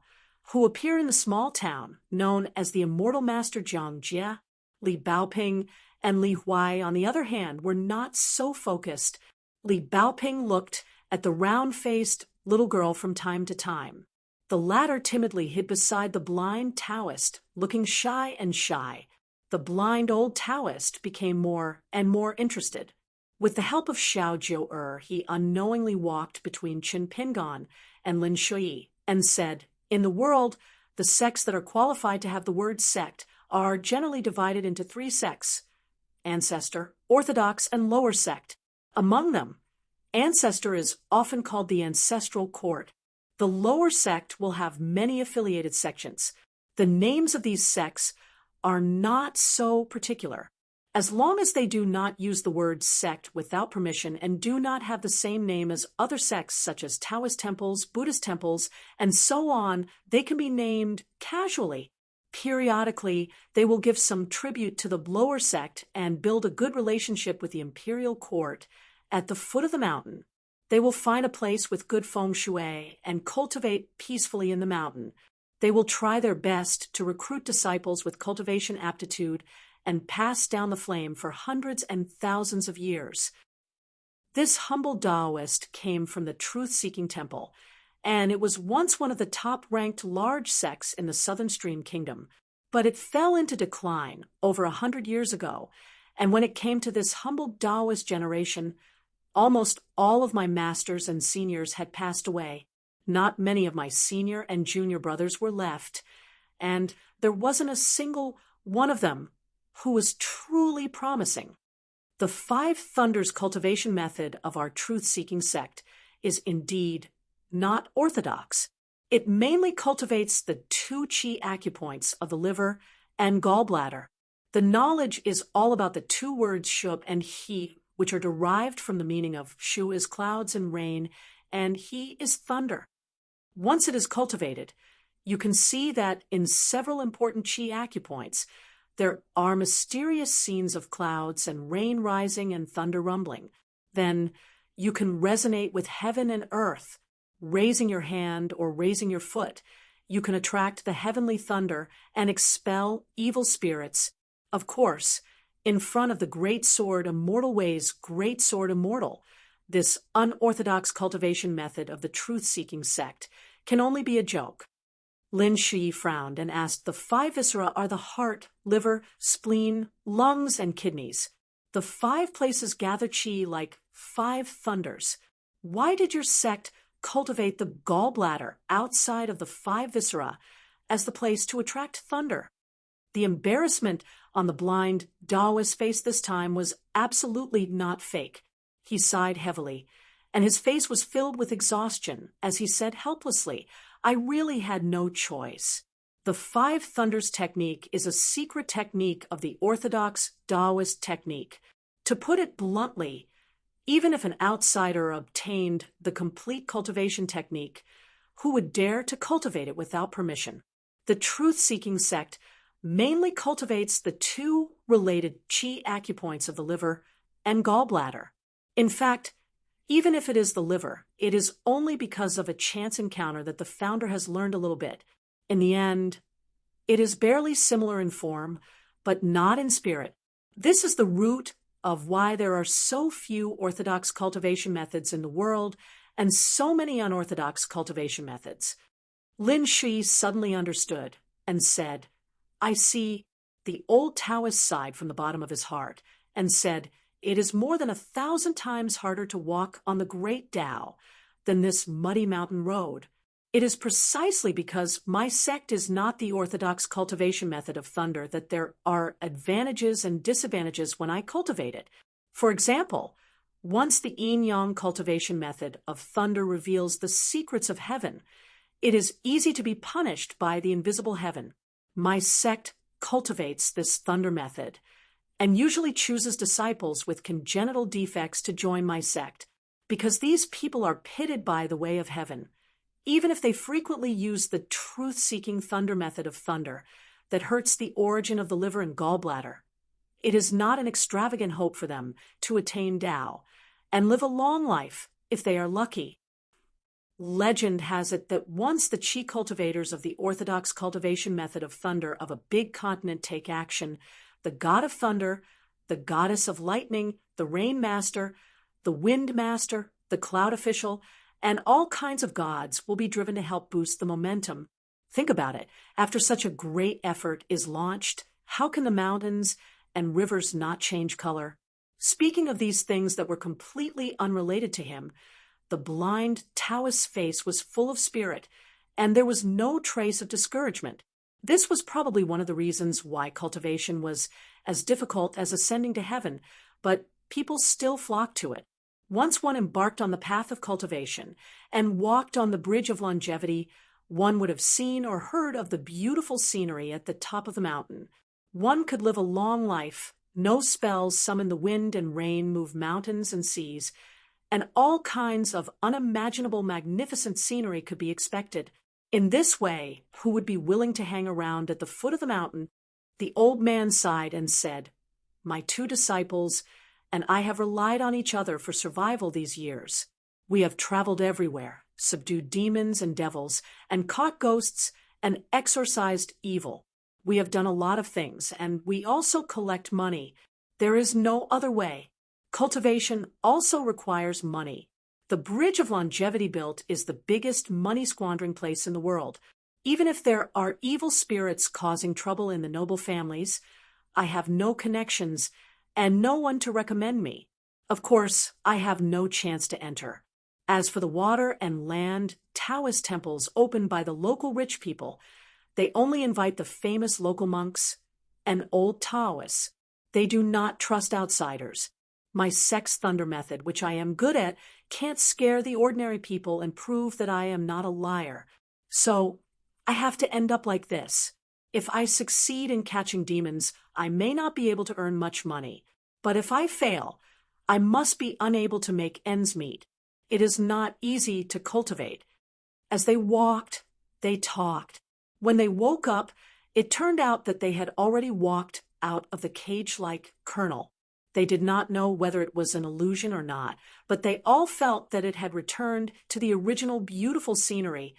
who appeared in the small town known as the Immortal Master Jiang Jie, Li Baoping, and Li Huai, on the other hand, were not so focused. Li Baoping looked at the round-faced little girl from time to time. The latter timidly hid beside the blind Taoist, looking shy and shy. The blind old Taoist became more and more interested. With the help of Xiao Jiu he unknowingly walked between Qin Pingan and Lin Shui and said, "In the world, the sects that are qualified to have the word sect are generally divided into 3 sects: Ancestor, Orthodox, and Lower Sect. Among them, Ancestor is often called the ancestral court. The Lower Sect will have many affiliated sections. The names of these sects are not so particular. As long as they do not use the word sect without permission and do not have the same name as other sects such as Taoist temples, Buddhist temples, and so on, they can be named casually. Periodically, they will give some tribute to the lower sect and build a good relationship with the imperial court. At the foot of the mountain, they will find a place with good feng shui and cultivate peacefully in the mountain. They will try their best to recruit disciples with cultivation aptitude and pass down the flame for hundreds and thousands of years. This humble Taoist came from the truth-seeking temple, and it was once one of the top-ranked large sects in the Southern Stream Kingdom, but it fell into decline over 100 years ago, and when it came to this humble Taoist generation, almost all of my masters and seniors had passed away. Not many of my senior and junior brothers were left, and there wasn't a single one of them who was truly promising. The 5 Thunders cultivation method of our truth-seeking sect is indeed not orthodox. It mainly cultivates the 2 qi acupoints of the liver and gallbladder. The knowledge is all about the 2 words shub and he, which are derived from the meaning of shu is clouds and rain, and he is thunder. Once it is cultivated, you can see that in several important qi acupoints, there are mysterious scenes of clouds and rain rising and thunder rumbling. Then you can resonate with heaven and earth. Raising your hand or raising your foot, you can attract the heavenly thunder and expel evil spirits. Of course, in front of the great sword Immortal Way's great sword immortal, this unorthodox cultivation method of the truth-seeking sect can only be a joke. Lin Shi frowned and asked, "The 5 viscera are the heart, liver, spleen, lungs, and kidneys. The 5 places gather qi like 5 thunders. Why did your sect cultivate the gallbladder outside of the 5 viscera as the place to attract thunder?" The embarrassment on the blind Taoist's face this time was absolutely not fake. He sighed heavily, and his face was filled with exhaustion as he said helplessly, "I really had no choice. The 5 Thunders technique is a secret technique of the orthodox Taoist technique. To put it bluntly, even if an outsider obtained the complete cultivation technique, who would dare to cultivate it without permission? The truth-seeking sect mainly cultivates the 2 related qi acupoints of the liver and gallbladder. In fact, even if it is the liver, it is only because of a chance encounter that the founder has learned a little bit. In the end, it is barely similar in form, but not in spirit. This is the root of why there are so few orthodox cultivation methods in the world and so many unorthodox cultivation methods. Lin Shi suddenly understood and said, "I see," the old Taoist sighed from the bottom of his heart and said, "It is more than 1,000 times harder to walk on the great Tao than this muddy mountain road. It is precisely because my sect is not the orthodox cultivation method of thunder that there are advantages and disadvantages when I cultivate it. For example, once the yin-yang cultivation method of thunder reveals the secrets of heaven, it is easy to be punished by the invisible heaven. My sect cultivates this thunder method and usually chooses disciples with congenital defects to join my sect, because these people are pitted by the way of heaven. Even if they frequently use the truth-seeking thunder method of thunder that hurts the origin of the liver and gallbladder, it is not an extravagant hope for them to attain Tao and live a long life if they are lucky. Legend has it that once the qi cultivators of the orthodox cultivation method of thunder of a big continent take action, the god of thunder, the goddess of lightning, the rain master, the wind master, the cloud official, and all kinds of gods will be driven to help boost the momentum. Think about it. After such a great effort is launched, how can the mountains and rivers not change color? Speaking of these things that were completely unrelated to him, the blind Taoist's face was full of spirit, and there was no trace of discouragement. This was probably one of the reasons why cultivation was as difficult as ascending to heaven, but people still flocked to it. Once one embarked on the path of cultivation and walked on the bridge of longevity, one would have seen or heard of the beautiful scenery at the top of the mountain. One could live a long life. No spells summon the wind and rain move mountains and seas, and all kinds of unimaginable magnificent scenery could be expected. In this way, who would be willing to hang around at the foot of the mountain? The old man sighed and said, "My 2 disciples and I have relied on each other for survival these years. We have traveled everywhere, subdued demons and devils, and caught ghosts and exorcised evil. We have done a lot of things, and we also collect money. There is no other way. Cultivation also requires money. The Bridge of Longevity built is the biggest money-squandering place in the world. Even if there are evil spirits causing trouble in the noble families, I have no connections and no one to recommend me. Of course, I have no chance to enter. As for the water and land Taoist temples opened by the local rich people, they only invite the famous local monks and old Taoists. They do not trust outsiders. My sex thunder method, which I am good at, can't scare the ordinary people and prove that I am not a liar. So, I have to end up like this. If I succeed in catching demons, I may not be able to earn much money. But if I fail, I must be unable to make ends meet. It is not easy to cultivate." As they walked, they talked. When they woke up, it turned out that they had already walked out of the cage-like kernel. They did not know whether it was an illusion or not, but they all felt that it had returned to the original beautiful scenery,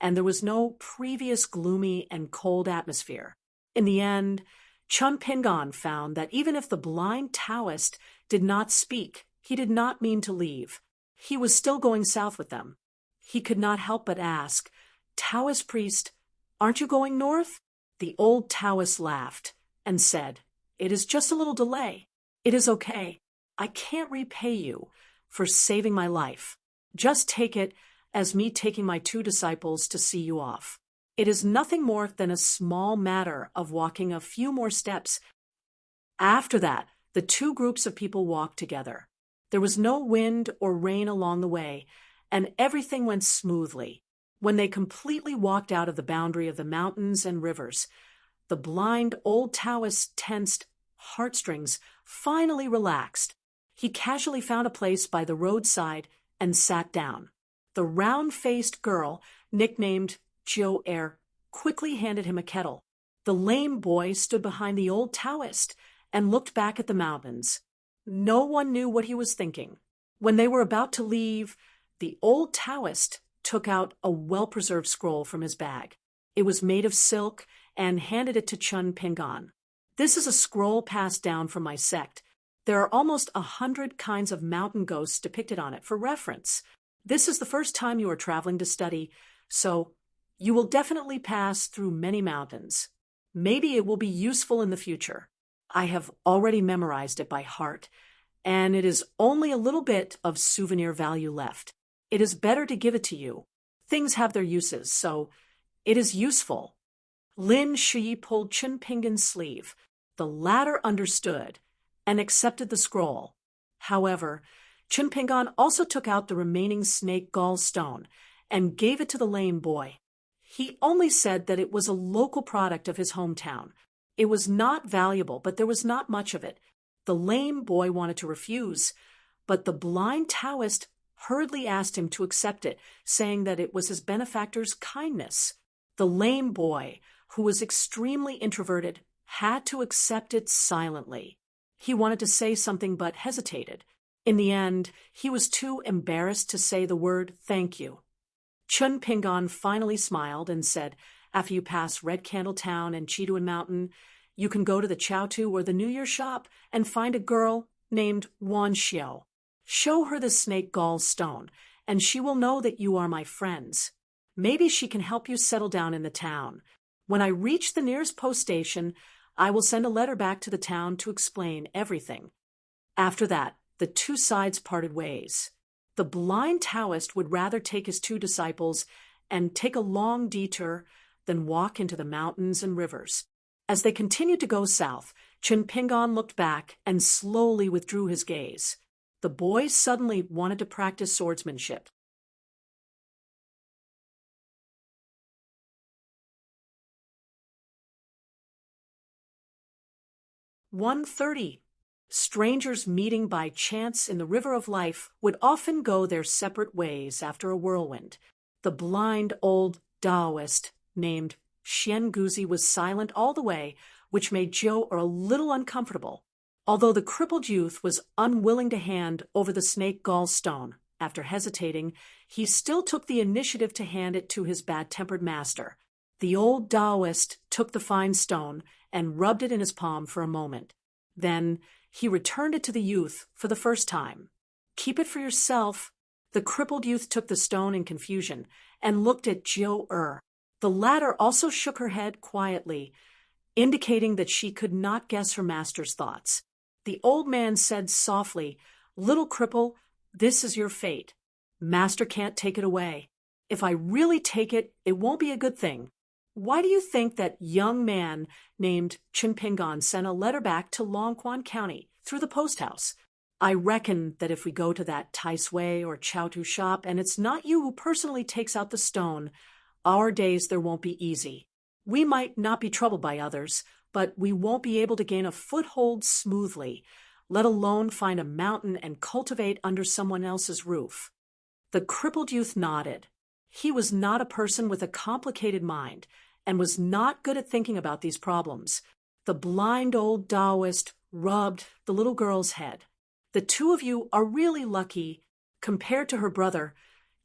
and there was no previous gloomy and cold atmosphere. In the end, Chun Pingon found that even if the blind Taoist did not speak, he did not mean to leave. He was still going south with them. He could not help but ask, "Taoist priest, aren't you going north?" The old Taoist laughed and said, "It is just a little delay. It is okay. I can't repay you for saving my life. Just take it as me taking my 2 disciples to see you off. It is nothing more than a small matter of walking a few more steps." After that, the 2 groups of people walked together. There was no wind or rain along the way, and everything went smoothly. When they completely walked out of the boundary of the mountains and rivers, the blind old Taoist's tensed heartstrings finally relaxed. He casually found a place by the roadside and sat down. The round-faced girl, nicknamed Jo Er, quickly handed him a kettle. The lame boy stood behind the old Taoist and looked back at the mountains. No one knew what he was thinking. When they were about to leave, the old Taoist took out a well-preserved scroll from his bag. It was made of silk and handed it to Chun Pingon. "This is a scroll passed down from my sect. There are almost 100 kinds of mountain ghosts depicted on it for reference. This is the first time you are traveling to study, so you will definitely pass through many mountains. Maybe it will be useful in the future. I have already memorized it by heart, and it is only a little bit of souvenir value left. It is better to give it to you. Things have their uses, so it is useful." Lin Shi pulled Chun Pingon's sleeve. The latter understood and accepted the scroll. However, Chun Pingon also took out the remaining snake gall stone and gave it to the lame boy. He only said that it was a local product of his hometown. It was not valuable, but there was not much of it. The lame boy wanted to refuse, but the blind Taoist hurriedly asked him to accept it, saying that it was his benefactor's kindness. The lame boy, who was extremely introverted, had to accept it silently. He wanted to say something but hesitated. In the end, he was too embarrassed to say the word "thank you." Chun Pingon finally smiled and said, "After you pass Red Candle Town and Chiduan Mountain, you can go to the Chowtu or the New Year shop and find a girl named Wan Xiao. Show her the snake gall stone, and she will know that you are my friends. Maybe she can help you settle down in the town. When I reach the nearest post station, I will send a letter back to the town to explain everything." After that, the two sides parted ways. The blind Taoist would rather take his two disciples and take a long detour than walk into the mountains and rivers. As they continued to go south, Chinpingon looked back and slowly withdrew his gaze. The boy suddenly wanted to practice swordsmanship. "130. Strangers meeting by chance in the river of life would often go their separate ways after a whirlwind. The blind old Taoist named Xian Guzi was silent all the way, which made Joe a little uncomfortable. Although the crippled youth was unwilling to hand over the snake gallstone, after hesitating, he still took the initiative to hand it to his bad-tempered master. The old Taoist took the fine stone and rubbed it in his palm for a moment. Then he returned it to the youth for the first time. "Keep it for yourself." The crippled youth took the stone in confusion and looked at Joe. The latter also shook her head quietly, indicating that she could not guess her master's thoughts. The old man said softly, "Little cripple, this is your fate. Master can't take it away. If I really take it, it won't be a good thing." Why do you think that young man named Chinpingon sent a letter back to Longquan County through the post house? I reckon that if we go to that Tai Sui or Chowtu shop and it's not you who personally takes out the stone, our days there won't be easy. We might not be troubled by others, but we won't be able to gain a foothold smoothly, let alone find a mountain and cultivate under someone else's roof. The crippled youth nodded. He was not a person with a complicated mind and was not good at thinking about these problems. The blind old Taoist rubbed the little girl's head. "The two of you are really lucky." Compared to her brother,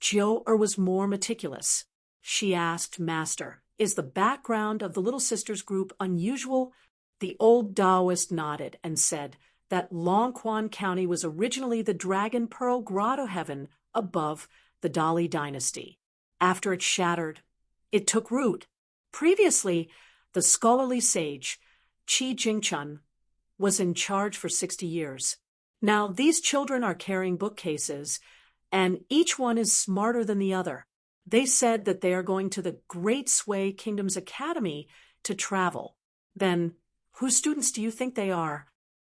Joe was more meticulous. She asked, "Master, is the background of the little sisters group unusual?" The old Taoist nodded and said that Longquan County was originally the Dragon Pearl Grotto heaven above the Dali dynasty. After it shattered, it took root. Previously, the scholarly sage, Qi Jingchun, was in charge for 60 years. Now these children are carrying bookcases, and each one is smarter than the other. They said that they are going to the Great Sui Kingdom's Academy to travel. Then, whose students do you think they are?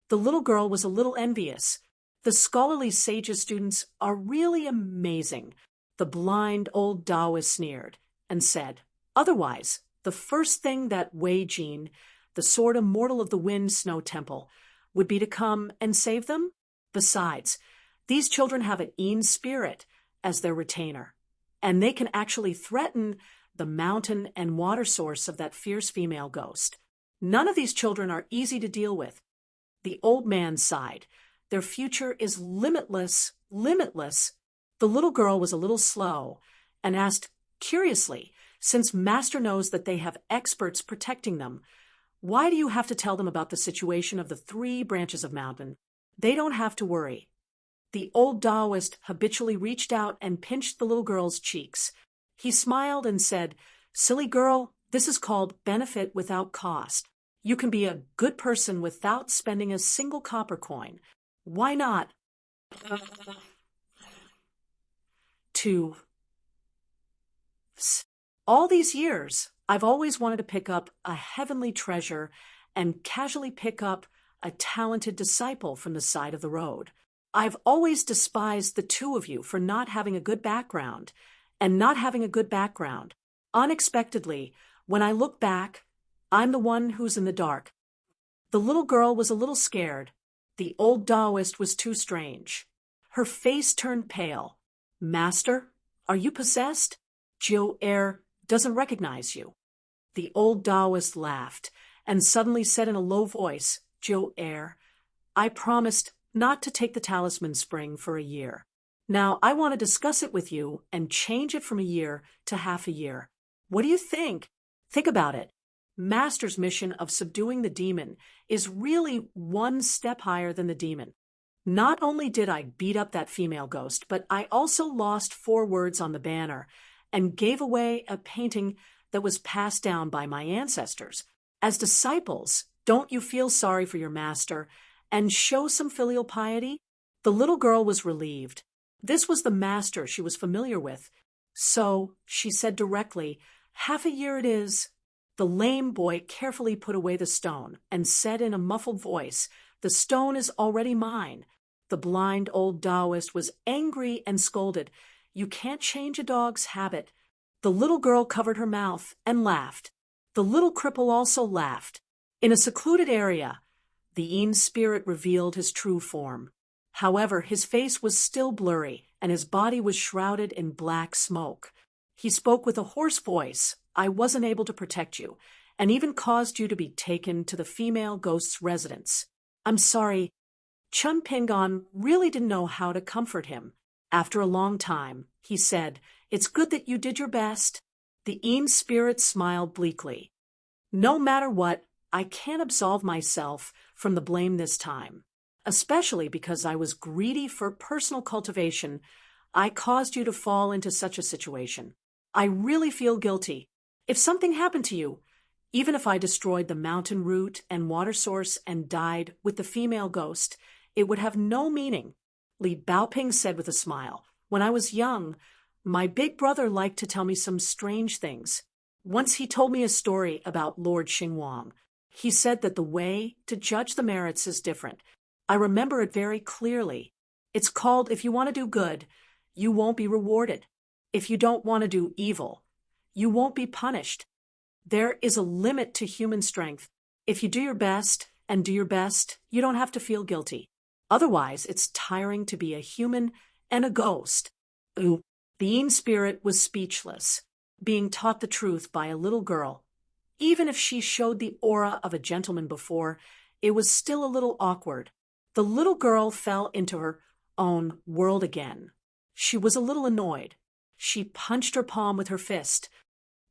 The little girl was a little envious. The scholarly sage's students are really amazing. The blind old Taoist sneered and said, "Otherwise, the first thing that Wei Jin, the sword immortal of the Wind Snow Temple, would be to come and save them? Besides, these children have an Een spirit as their retainer, and they can actually threaten the mountain and water source of that fierce female ghost. None of these children are easy to deal with." The old man sighed. "Their future is limitless, limitless." The little girl was a little slow and asked curiously, "Since Master knows that they have experts protecting them, why do you have to tell them about the situation of the 3 branches of mountain? They don't have to worry." The old Taoist habitually reached out and pinched the little girl's cheeks. He smiled and said, "Silly girl, this is called benefit without cost. You can be a good person without spending a single copper coin. Why not?" 2. All these years, I've always wanted to pick up a heavenly treasure and casually pick up a talented disciple from the side of the road. I've always despised the two of you for not having a good background and not having a good background. Unexpectedly, when I look back, I'm the one who's in the dark. The little girl was a little scared. The old Taoist was too strange. Her face turned pale. "Master, are you possessed? Joe doesn't recognize you." The old Taoist laughed and suddenly said in a low voice, "Joe, I promised not to take the talisman spring for a year. Now I want to discuss it with you and change it from a year to half a year. What do you think? Think about it. Master's mission of subduing the demon is really one step higher than the demon. Not only did I beat up that female ghost, but I also lost 4 words on the banner and gave away a painting that was passed down by my ancestors. As disciples, don't you feel sorry for your master and show some filial piety? The little girl was relieved. This was the master she was familiar with. So, she said directly, "Half a year it is." The lame boy carefully put away the stone and said in a muffled voice, "The stone is already mine." The blind old Taoist was angry and scolded, "You can't change a dog's habit." The little girl covered her mouth and laughed. The little cripple also laughed. In a secluded area, the Een spirit revealed his true form. However, his face was still blurry, and his body was shrouded in black smoke. He spoke with a hoarse voice, "I wasn't able to protect you, and even caused you to be taken to the female ghost's residence. I'm sorry." Chun Pingon really didn't know how to comfort him. After a long time, he said, "It's good that you did your best." The Een spirit smiled bleakly. "No matter what, I can't absolve myself from the blame this time. Especially because I was greedy for personal cultivation, I caused you to fall into such a situation. I really feel guilty. If something happened to you, even if I destroyed the mountain root and water source and died with the female ghost, it would have no meaning." Li Baoping said with a smile, "When I was young, my big brother liked to tell me some strange things. Once he told me a story about Lord Xingwang. He said that the way to judge the merits is different. I remember it very clearly. It's called, if you want to do good, you won't be rewarded. If you don't want to do evil, you won't be punished. There is a limit to human strength. If you do your best and do your best, you don't have to feel guilty. Otherwise, it's tiring to be a human and a ghost." Ooh. The Een spirit was speechless, being taught the truth by a little girl. Even if she showed the aura of a gentleman before, it was still a little awkward. The little girl fell into her own world again. She was a little annoyed. She punched her palm with her fist.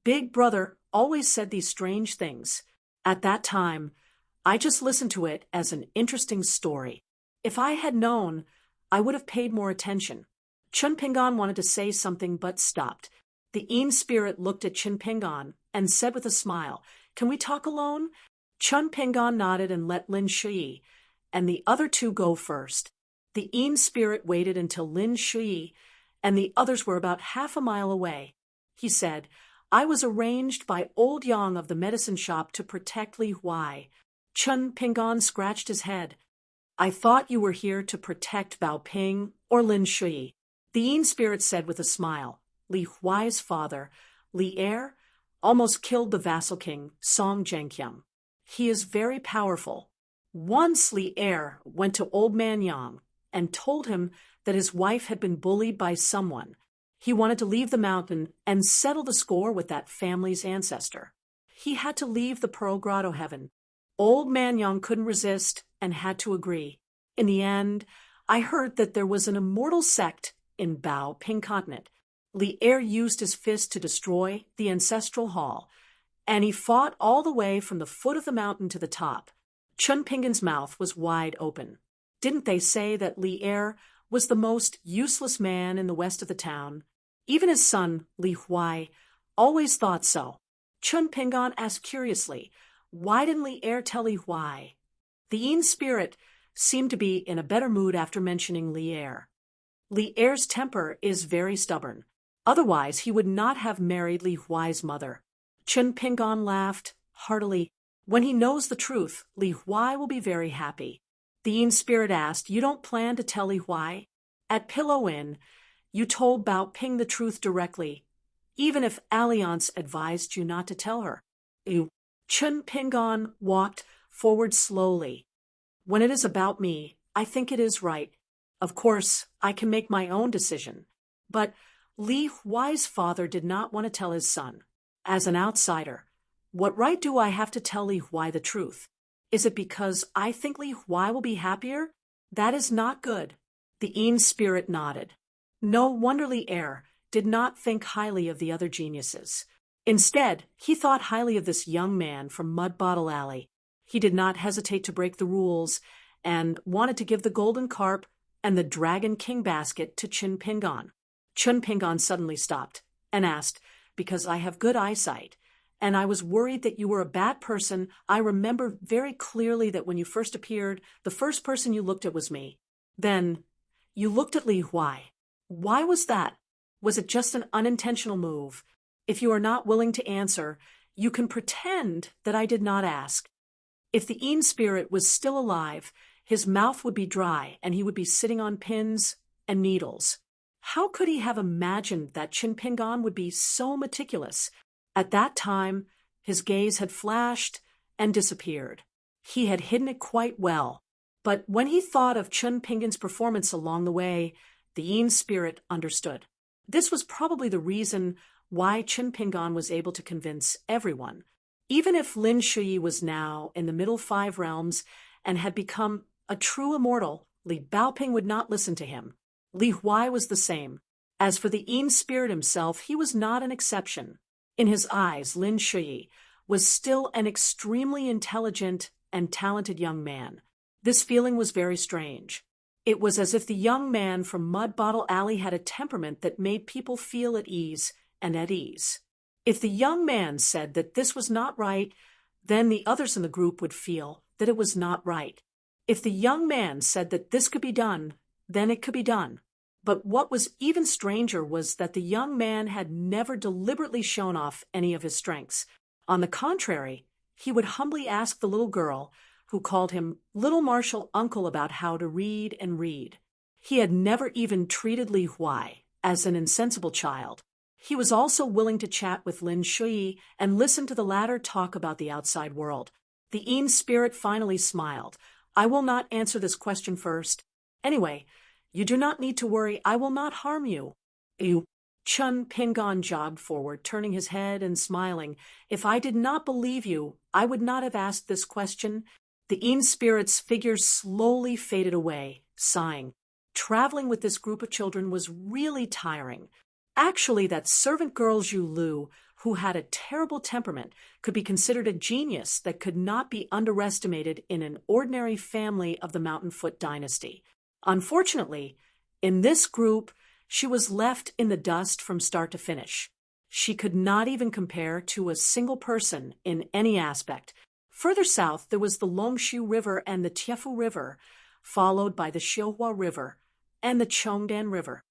Big brother always said these strange things. At that time, I just listened to it as an interesting story. If I had known, I would have paid more attention. Chun Pingon wanted to say something but stopped. The Een spirit looked at Chun Pingon and said with a smile, "Can we talk alone?" Chun Pingon nodded and let Lin Shui and the other 2 go first. The Een spirit waited until Lin Shui and the others were about half a mile away. He said, "I was arranged by old Yang of the medicine shop to protect Li Huai." Chun Pingon scratched his head. "I thought you were here to protect Bao Ping or Lin Shui." The Een spirit said with a smile, "Li Huai's father, Li Er, almost killed the vassal king, Song Zhengqiang. He is very powerful. Once Li Er went to old man Yang and told him that his wife had been bullied by someone. He wanted to leave the mountain and settle the score with that family's ancestor. He had to leave the Pearl Grotto heaven. Old man Yang couldn't resist and had to agree. In the end, I heard that there was an immortal sect in Bao Ping continent. Li Er used his fist to destroy the ancestral hall, and he fought all the way from the foot of the mountain to the top." Chun Pingon's mouth was wide open. Didn't they say that Li Er was the most useless man in the west of the town? Even his son, Li Huai, always thought so. Chun Pingon asked curiously, "Why didn't Li Er tell Li Huai?" The Een spirit seemed to be in a better mood after mentioning Li Er. Li Er's temper is very stubborn. Otherwise, he would not have married Li Huai's mother. Chun Pingon laughed heartily. When he knows the truth, Li Huai will be very happy. The Een spirit asked, "You don't plan to tell Li Huai? At Pillow Inn, you told Bao Ping the truth directly, even if Alliance advised you not to tell her." Chun Pingon walked forward slowly. "When it is about me, I think it is right. Of course, I can make my own decision. But Li Huai's father did not want to tell his son. As an outsider, what right do I have to tell Li Huai the truth? Is it because I think Li Huai will be happier? That is not good." The Een spirit nodded. No wonder Li Er did not think highly of the other geniuses. Instead, he thought highly of this young man from Mud Bottle Alley. He did not hesitate to break the rules and wanted to give the golden carp and the dragon king basket to Chun Pingon. Chun Pingon suddenly stopped and asked, "Because I have good eyesight, and I was worried that you were a bad person. I remember very clearly that when you first appeared, the first person you looked at was me. Then you looked at Li Huai. Why was that? Was it just an unintentional move? If you are not willing to answer, you can pretend that I did not ask." If the Een spirit was still alive, his mouth would be dry and he would be sitting on pins and needles. How could he have imagined that Chun Pingon would be so meticulous? At that time, his gaze had flashed and disappeared. He had hidden it quite well. But when he thought of Chun Pingon's performance along the way, the Een spirit understood. This was probably the reason why Chun Pingon was able to convince everyone. Even if Lin Shuyi was now in the middle 5 realms and had become a true immortal, Li Baoping would not listen to him. Li Huai was the same. As for the Een spirit himself, he was not an exception. In his eyes, Lin Shuyi was still an extremely intelligent and talented young man. This feeling was very strange. It was as if the young man from Mud Bottle Alley had a temperament that made people feel at ease and at ease. If the young man said that this was not right, then the others in the group would feel that it was not right. If the young man said that this could be done, then it could be done. But what was even stranger was that the young man had never deliberately shown off any of his strengths. On the contrary, he would humbly ask the little girl, who called him Little Marshal Uncle, about how to read and read. He had never even treated Li Huai as an insensible child. He was also willing to chat with Lin Shuyi and listen to the latter talk about the outside world. The Een spirit finally smiled. "I will not answer this question first. Anyway, you do not need to worry. I will not harm you." Chun Pingon jogged forward, turning his head and smiling. "If I did not believe you, I would not have asked this question." The Een spirit's figure slowly faded away, sighing. Traveling with this group of children was really tiring. Actually, that servant girl Zhu Lu, who had a terrible temperament, could be considered a genius that could not be underestimated in an ordinary family of the Mountain Foot dynasty. Unfortunately, in this group, she was left in the dust from start to finish. She could not even compare to a single person in any aspect. Further south, there was the Longshu River and the Tiefu River, followed by the Xiuhua River and the Chongdan River.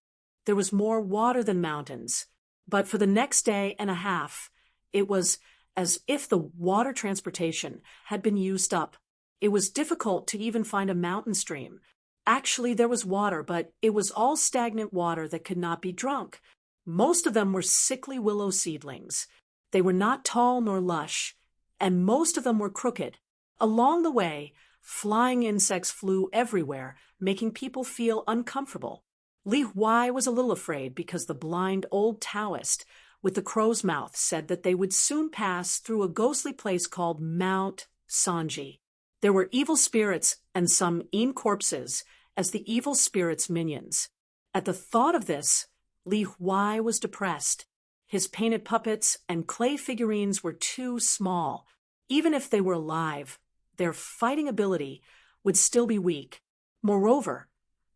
There was more water than mountains, but for the next day and a half, it was as if the water transportation had been used up. It was difficult to even find a mountain stream. Actually, there was water, but it was all stagnant water that could not be drunk. Most of them were sickly willow seedlings. They were not tall nor lush, and most of them were crooked. Along the way, flying insects flew everywhere, making people feel uncomfortable. Li Huai was a little afraid because the blind old Taoist with the crow's mouth said that they would soon pass through a ghostly place called Mount Sanji. There were evil spirits and some Een corpses as the evil spirits' minions. At the thought of this, Li Huai was depressed. His painted puppets and clay figurines were too small. Even if they were alive, their fighting ability would still be weak. Moreover,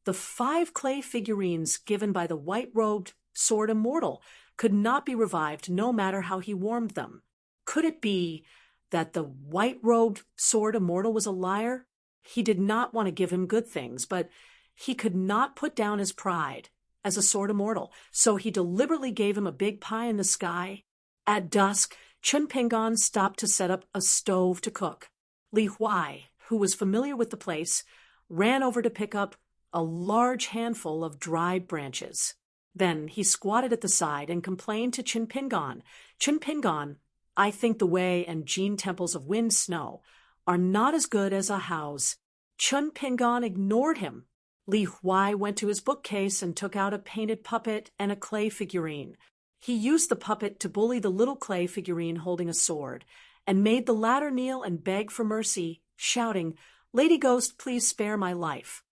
the 5 clay figurines given by the white-robed sword immortal could not be revived no matter how he warmed them. Could it be that the white-robed sword immortal was a liar? He did not want to give him good things, but he could not put down his pride as a sword immortal, so he deliberately gave him a big pie in the sky. At dusk, Chun Pingon stopped to set up a stove to cook. Li Huai, who was familiar with the place, ran over to pick up a large handful of dried branches. Then he squatted at the side and complained to Chun Pingon. "Chun Pingon, I think the Wei and Jin temples of Wind Snow are not as good as Ahau's." Chun Pingon ignored him. Li Huai went to his bookcase and took out a painted puppet and a clay figurine. He used the puppet to bully the little clay figurine holding a sword, and made the latter kneel and beg for mercy, shouting, "Lady Ghost, please spare my life."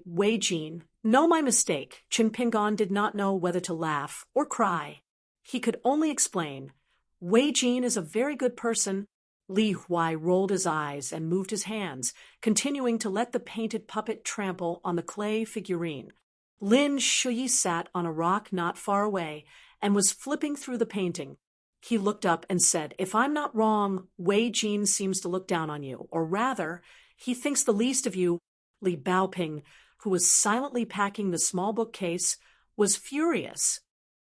Wei Jin, know my mistake." Chun Pingon did not know whether to laugh or cry. He could only explain, "Wei Jin is a very good person. Li Huai rolled his eyes and moved his hands, continuing to let the painted puppet trample on the clay figurine. Lin Shuyi sat on a rock not far away and was flipping through the painting. He looked up and said, "If I'm not wrong, Wei Jin seems to look down on you, or rather, he thinks the least of you." Li Baoping, who was silently packing the small bookcase, was furious.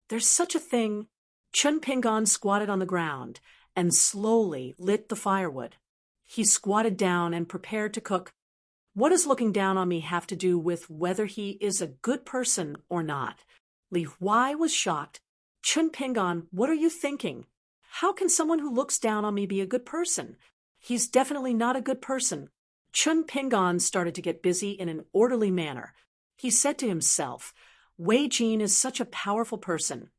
"There's such a thing." Chun Pingon squatted on the ground and slowly lit the firewood. He squatted down and prepared to cook. "What does looking down on me have to do with whether he is a good person or not?" Li Huai was shocked. "Chun Pingon, what are you thinking? How can someone who looks down on me be a good person? He's definitely not a good person." Chun Pingon started to get busy in an orderly manner. He said to himself, "Wei Jin is such a powerful person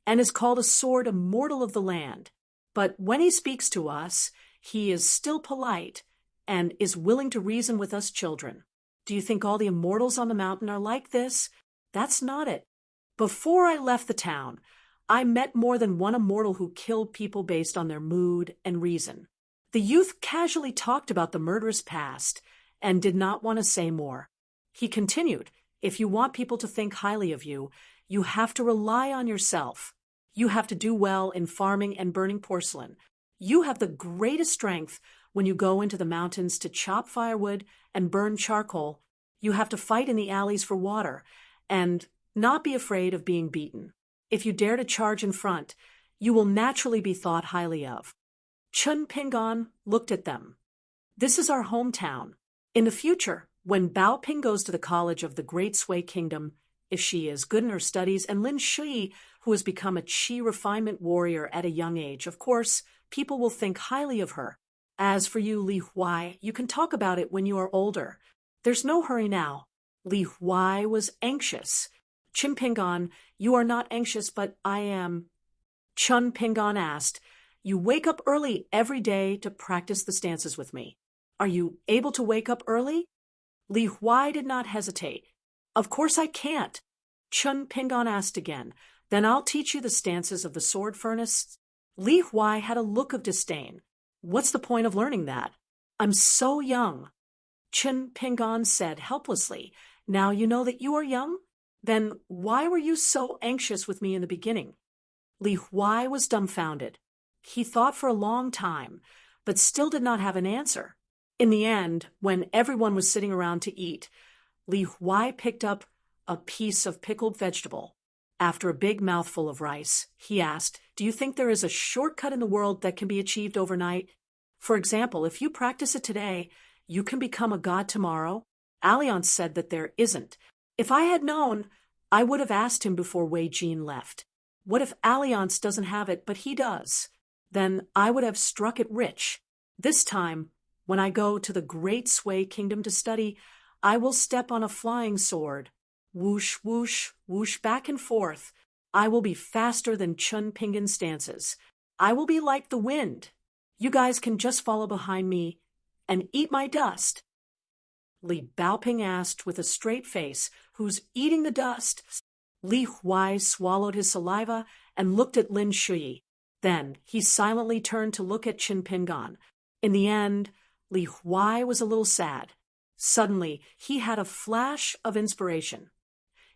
and is called a sword immortal of the land. But when he speaks to us, he is still polite and is willing to reason with us children. Do you think all the immortals on the mountain are like this? That's not it. Before I left the town, I met more than one immortal who killed people based on their mood and reason." The youth casually talked about the murderous past and did not want to say more. He continued, "If you want people to think highly of you, you have to rely on yourself. You have to do well in farming and burning porcelain. You have the greatest strength when you go into the mountains to chop firewood and burn charcoal. You have to fight in the alleys for water and not be afraid of being beaten. If you dare to charge in front, you will naturally be thought highly of." Chun Pingon looked at them. "This is our hometown. In the future, when Bao Ping goes to the college of the Great Sui Kingdom, if she is good in her studies, and Lin Shui, who has become a Qi refinement warrior at a young age, of course, people will think highly of her. As for you, Li Huai, you can talk about it when you are older. There's no hurry now." Li Huai was anxious. "Chun Pingon, you are not anxious, but I am." Chun Pingon asked, "You wake up early every day to practice the stances with me. Are you able to wake up early?" Li Huai did not hesitate. "Of course I can't." Chun Pingon asked again, "Then I'll teach you the stances of the sword furnace." Li Huai had a look of disdain. "What's the point of learning that? I'm so young." Chun Pingon said helplessly, "Now you know that you are young? Then why were you so anxious with me in the beginning?" Li Huai was dumbfounded. He thought for a long time, but still did not have an answer. In the end, when everyone was sitting around to eat, Li Huai picked up a piece of pickled vegetable. After a big mouthful of rice, he asked, "Do you think there is a shortcut in the world that can be achieved overnight? For example, if you practice it today, you can become a god tomorrow?" Alliance said that there isn't. If I had known, I would have asked him before Wei Jin left. What if Alliance doesn't have it, but he does? Then I would have struck it rich. This time, when I go to the Great Sui Kingdom to study, I will step on a flying sword. Whoosh, whoosh, whoosh back and forth. I will be faster than Chun Pingon's stances. I will be like the wind. You guys can just follow behind me and eat my dust." Li Baoping asked with a straight face, "Who's eating the dust?" Li Huai swallowed his saliva and looked at Lin Shui. Then he silently turned to look at Chun Pingon. In the end, Li Huai was a little sad. Suddenly, he had a flash of inspiration.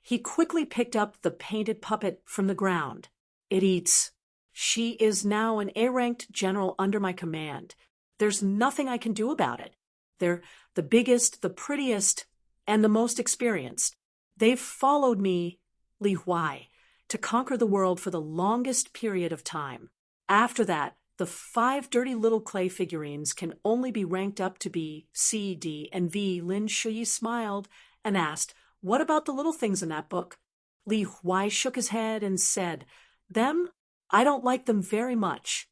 He quickly picked up the painted puppet from the ground. "It eats. She is now an A-ranked general under my command. There's nothing I can do about it. They're the biggest, the prettiest, and the most experienced. They've followed me, Li Huai, to conquer the world for the longest period of time. After that, the 5 dirty little clay figurines can only be ranked up to B, C, D, and V." Lin Shui smiled and asked, "What about the little things in that book?" Li Huai shook his head and said, "Them? I don't like them very much."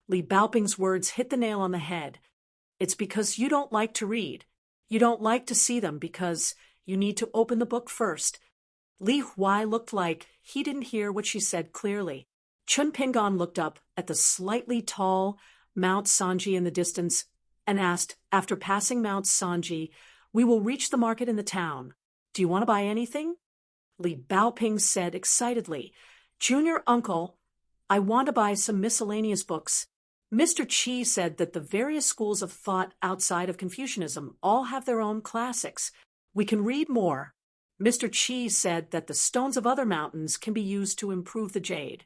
Li Baoping's words hit the nail on the head. "It's because you don't like to read. You don't like to see them because you need to open the book first." Li Huai looked like he didn't hear what she said clearly. Chun Pingon looked up at the slightly tall Mount Sanji in the distance and asked, "After passing Mount Sanji, we will reach the market in the town. Do you want to buy anything?" Li Baoping said excitedly, "Junior uncle, I want to buy some miscellaneous books." Mr. Chi said that the various schools of thought outside of Confucianism all have their own classics. We can read more. Mr. Chi said that the stones of other mountains can be used to improve the jade.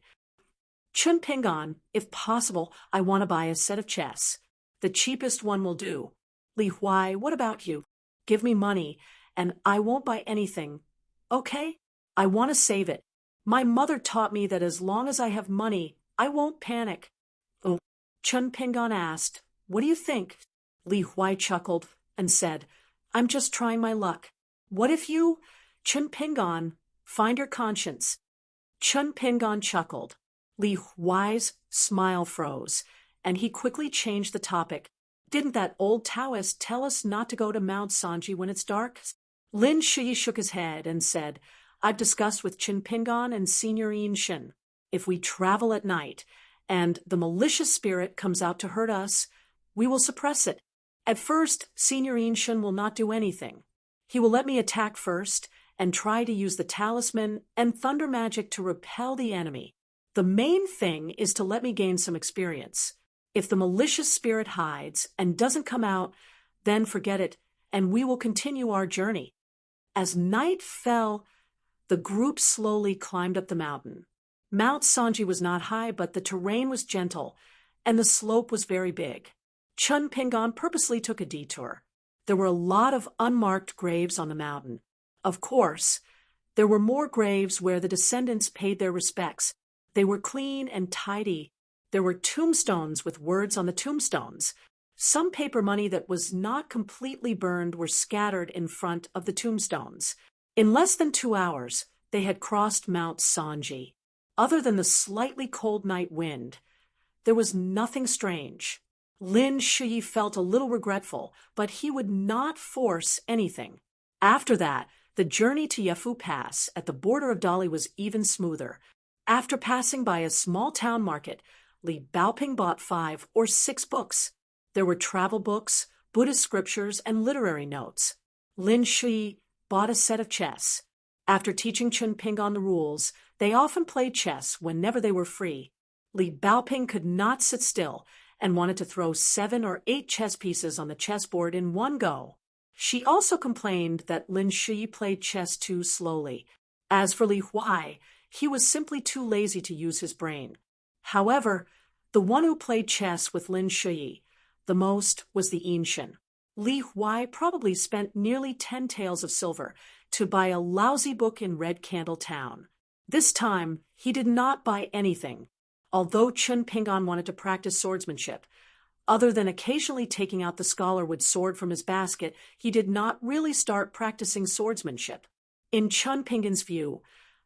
Chun Pingon, if possible, I want to buy a set of chess. The cheapest one will do. Li Huai, what about you? Give me money, and I won't buy anything. Okay? I want to save it. My mother taught me that as long as I have money, I won't panic. Oh, Chun Pingon asked, what do you think? Li Huai chuckled and said, I'm just trying my luck. What if you, Chun Pingon, find your conscience? Chun Pingon chuckled. Li Huai's smile froze, and he quickly changed the topic. Didn't that old Taoist tell us not to go to Mount Sanji when it's dark? Lin Shi shook his head and said, I've discussed with Chun Pingon and Senior Yin Shin. If we travel at night, and the malicious spirit comes out to hurt us, we will suppress it. At first, Senior Yin Shin will not do anything. He will let me attack first, and try to use the talisman and thunder magic to repel the enemy. The main thing is to let me gain some experience. If the malicious spirit hides and doesn't come out, then forget it, and we will continue our journey. As night fell, the group slowly climbed up the mountain. Mount Sanji was not high, but the terrain was gentle, and the slope was very big. Chun Pingon purposely took a detour. There were a lot of unmarked graves on the mountain. Of course, there were more graves where the descendants paid their respects. They were clean and tidy. There were tombstones with words on the tombstones. Some paper money that was not completely burned were scattered in front of the tombstones. In less than 2 hours, they had crossed Mount Sanji. Other than the slightly cold night wind, there was nothing strange. Lin Shi felt a little regretful, but he would not force anything. After that, the journey to Yafu Pass at the border of Dali was even smoother. After passing by a small town market, Li Baoping bought 5 or 6 books. There were travel books, Buddhist scriptures, and literary notes. Lin Shi bought a set of chess. After teaching Chun Pingon the rules, they often played chess whenever they were free. Li Baoping could not sit still and wanted to throw 7 or 8 chess pieces on the chessboard in one go. She also complained that Lin Shi played chess too slowly. As for Li Huai, he was simply too lazy to use his brain. However, the one who played chess with Lin Shi the most was the Yinshin. Li Huai probably spent nearly 10 taels of silver to buy a lousy book in Red Candle Town. This time, he did not buy anything. Although Chun Pingon wanted to practice swordsmanship, other than occasionally taking out the scholarwood sword from his basket, he did not really start practicing swordsmanship. In Chun Pingon's view,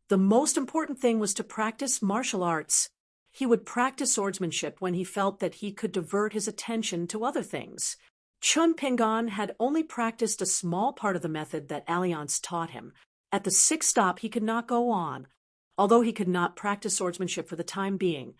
the most important thing was to practice martial arts. He would practice swordsmanship when he felt that he could divert his attention to other things. Chun Pingon had only practiced a small part of the method that Alliance taught him. At the 6th stop, he could not go on. Although he could not practice swordsmanship for the time being,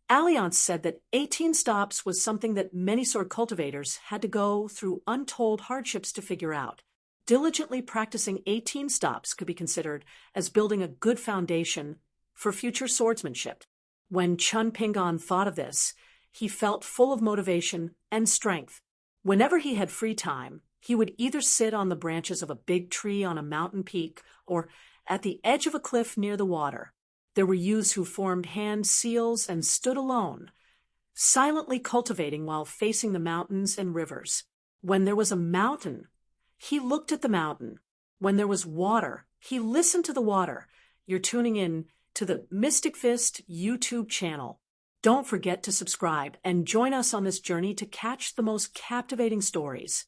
Alliance said that 18 stops was something that many sword cultivators had to go through untold hardships to figure out. Diligently practicing 18 stops could be considered as building a good foundation for future swordsmanship. When Chun Pingon thought of this, he felt full of motivation and strength. Whenever he had free time, he would either sit on the branches of a big tree on a mountain peak or at the edge of a cliff near the water. There were youths who formed hand seals and stood alone, silently cultivating while facing the mountains and rivers. When there was a mountain, he looked at the mountain. When there was water, he listened to the water. You're tuning in to the Mystic Fist YouTube channel. Don't forget to subscribe and join us on this journey to catch the most captivating stories.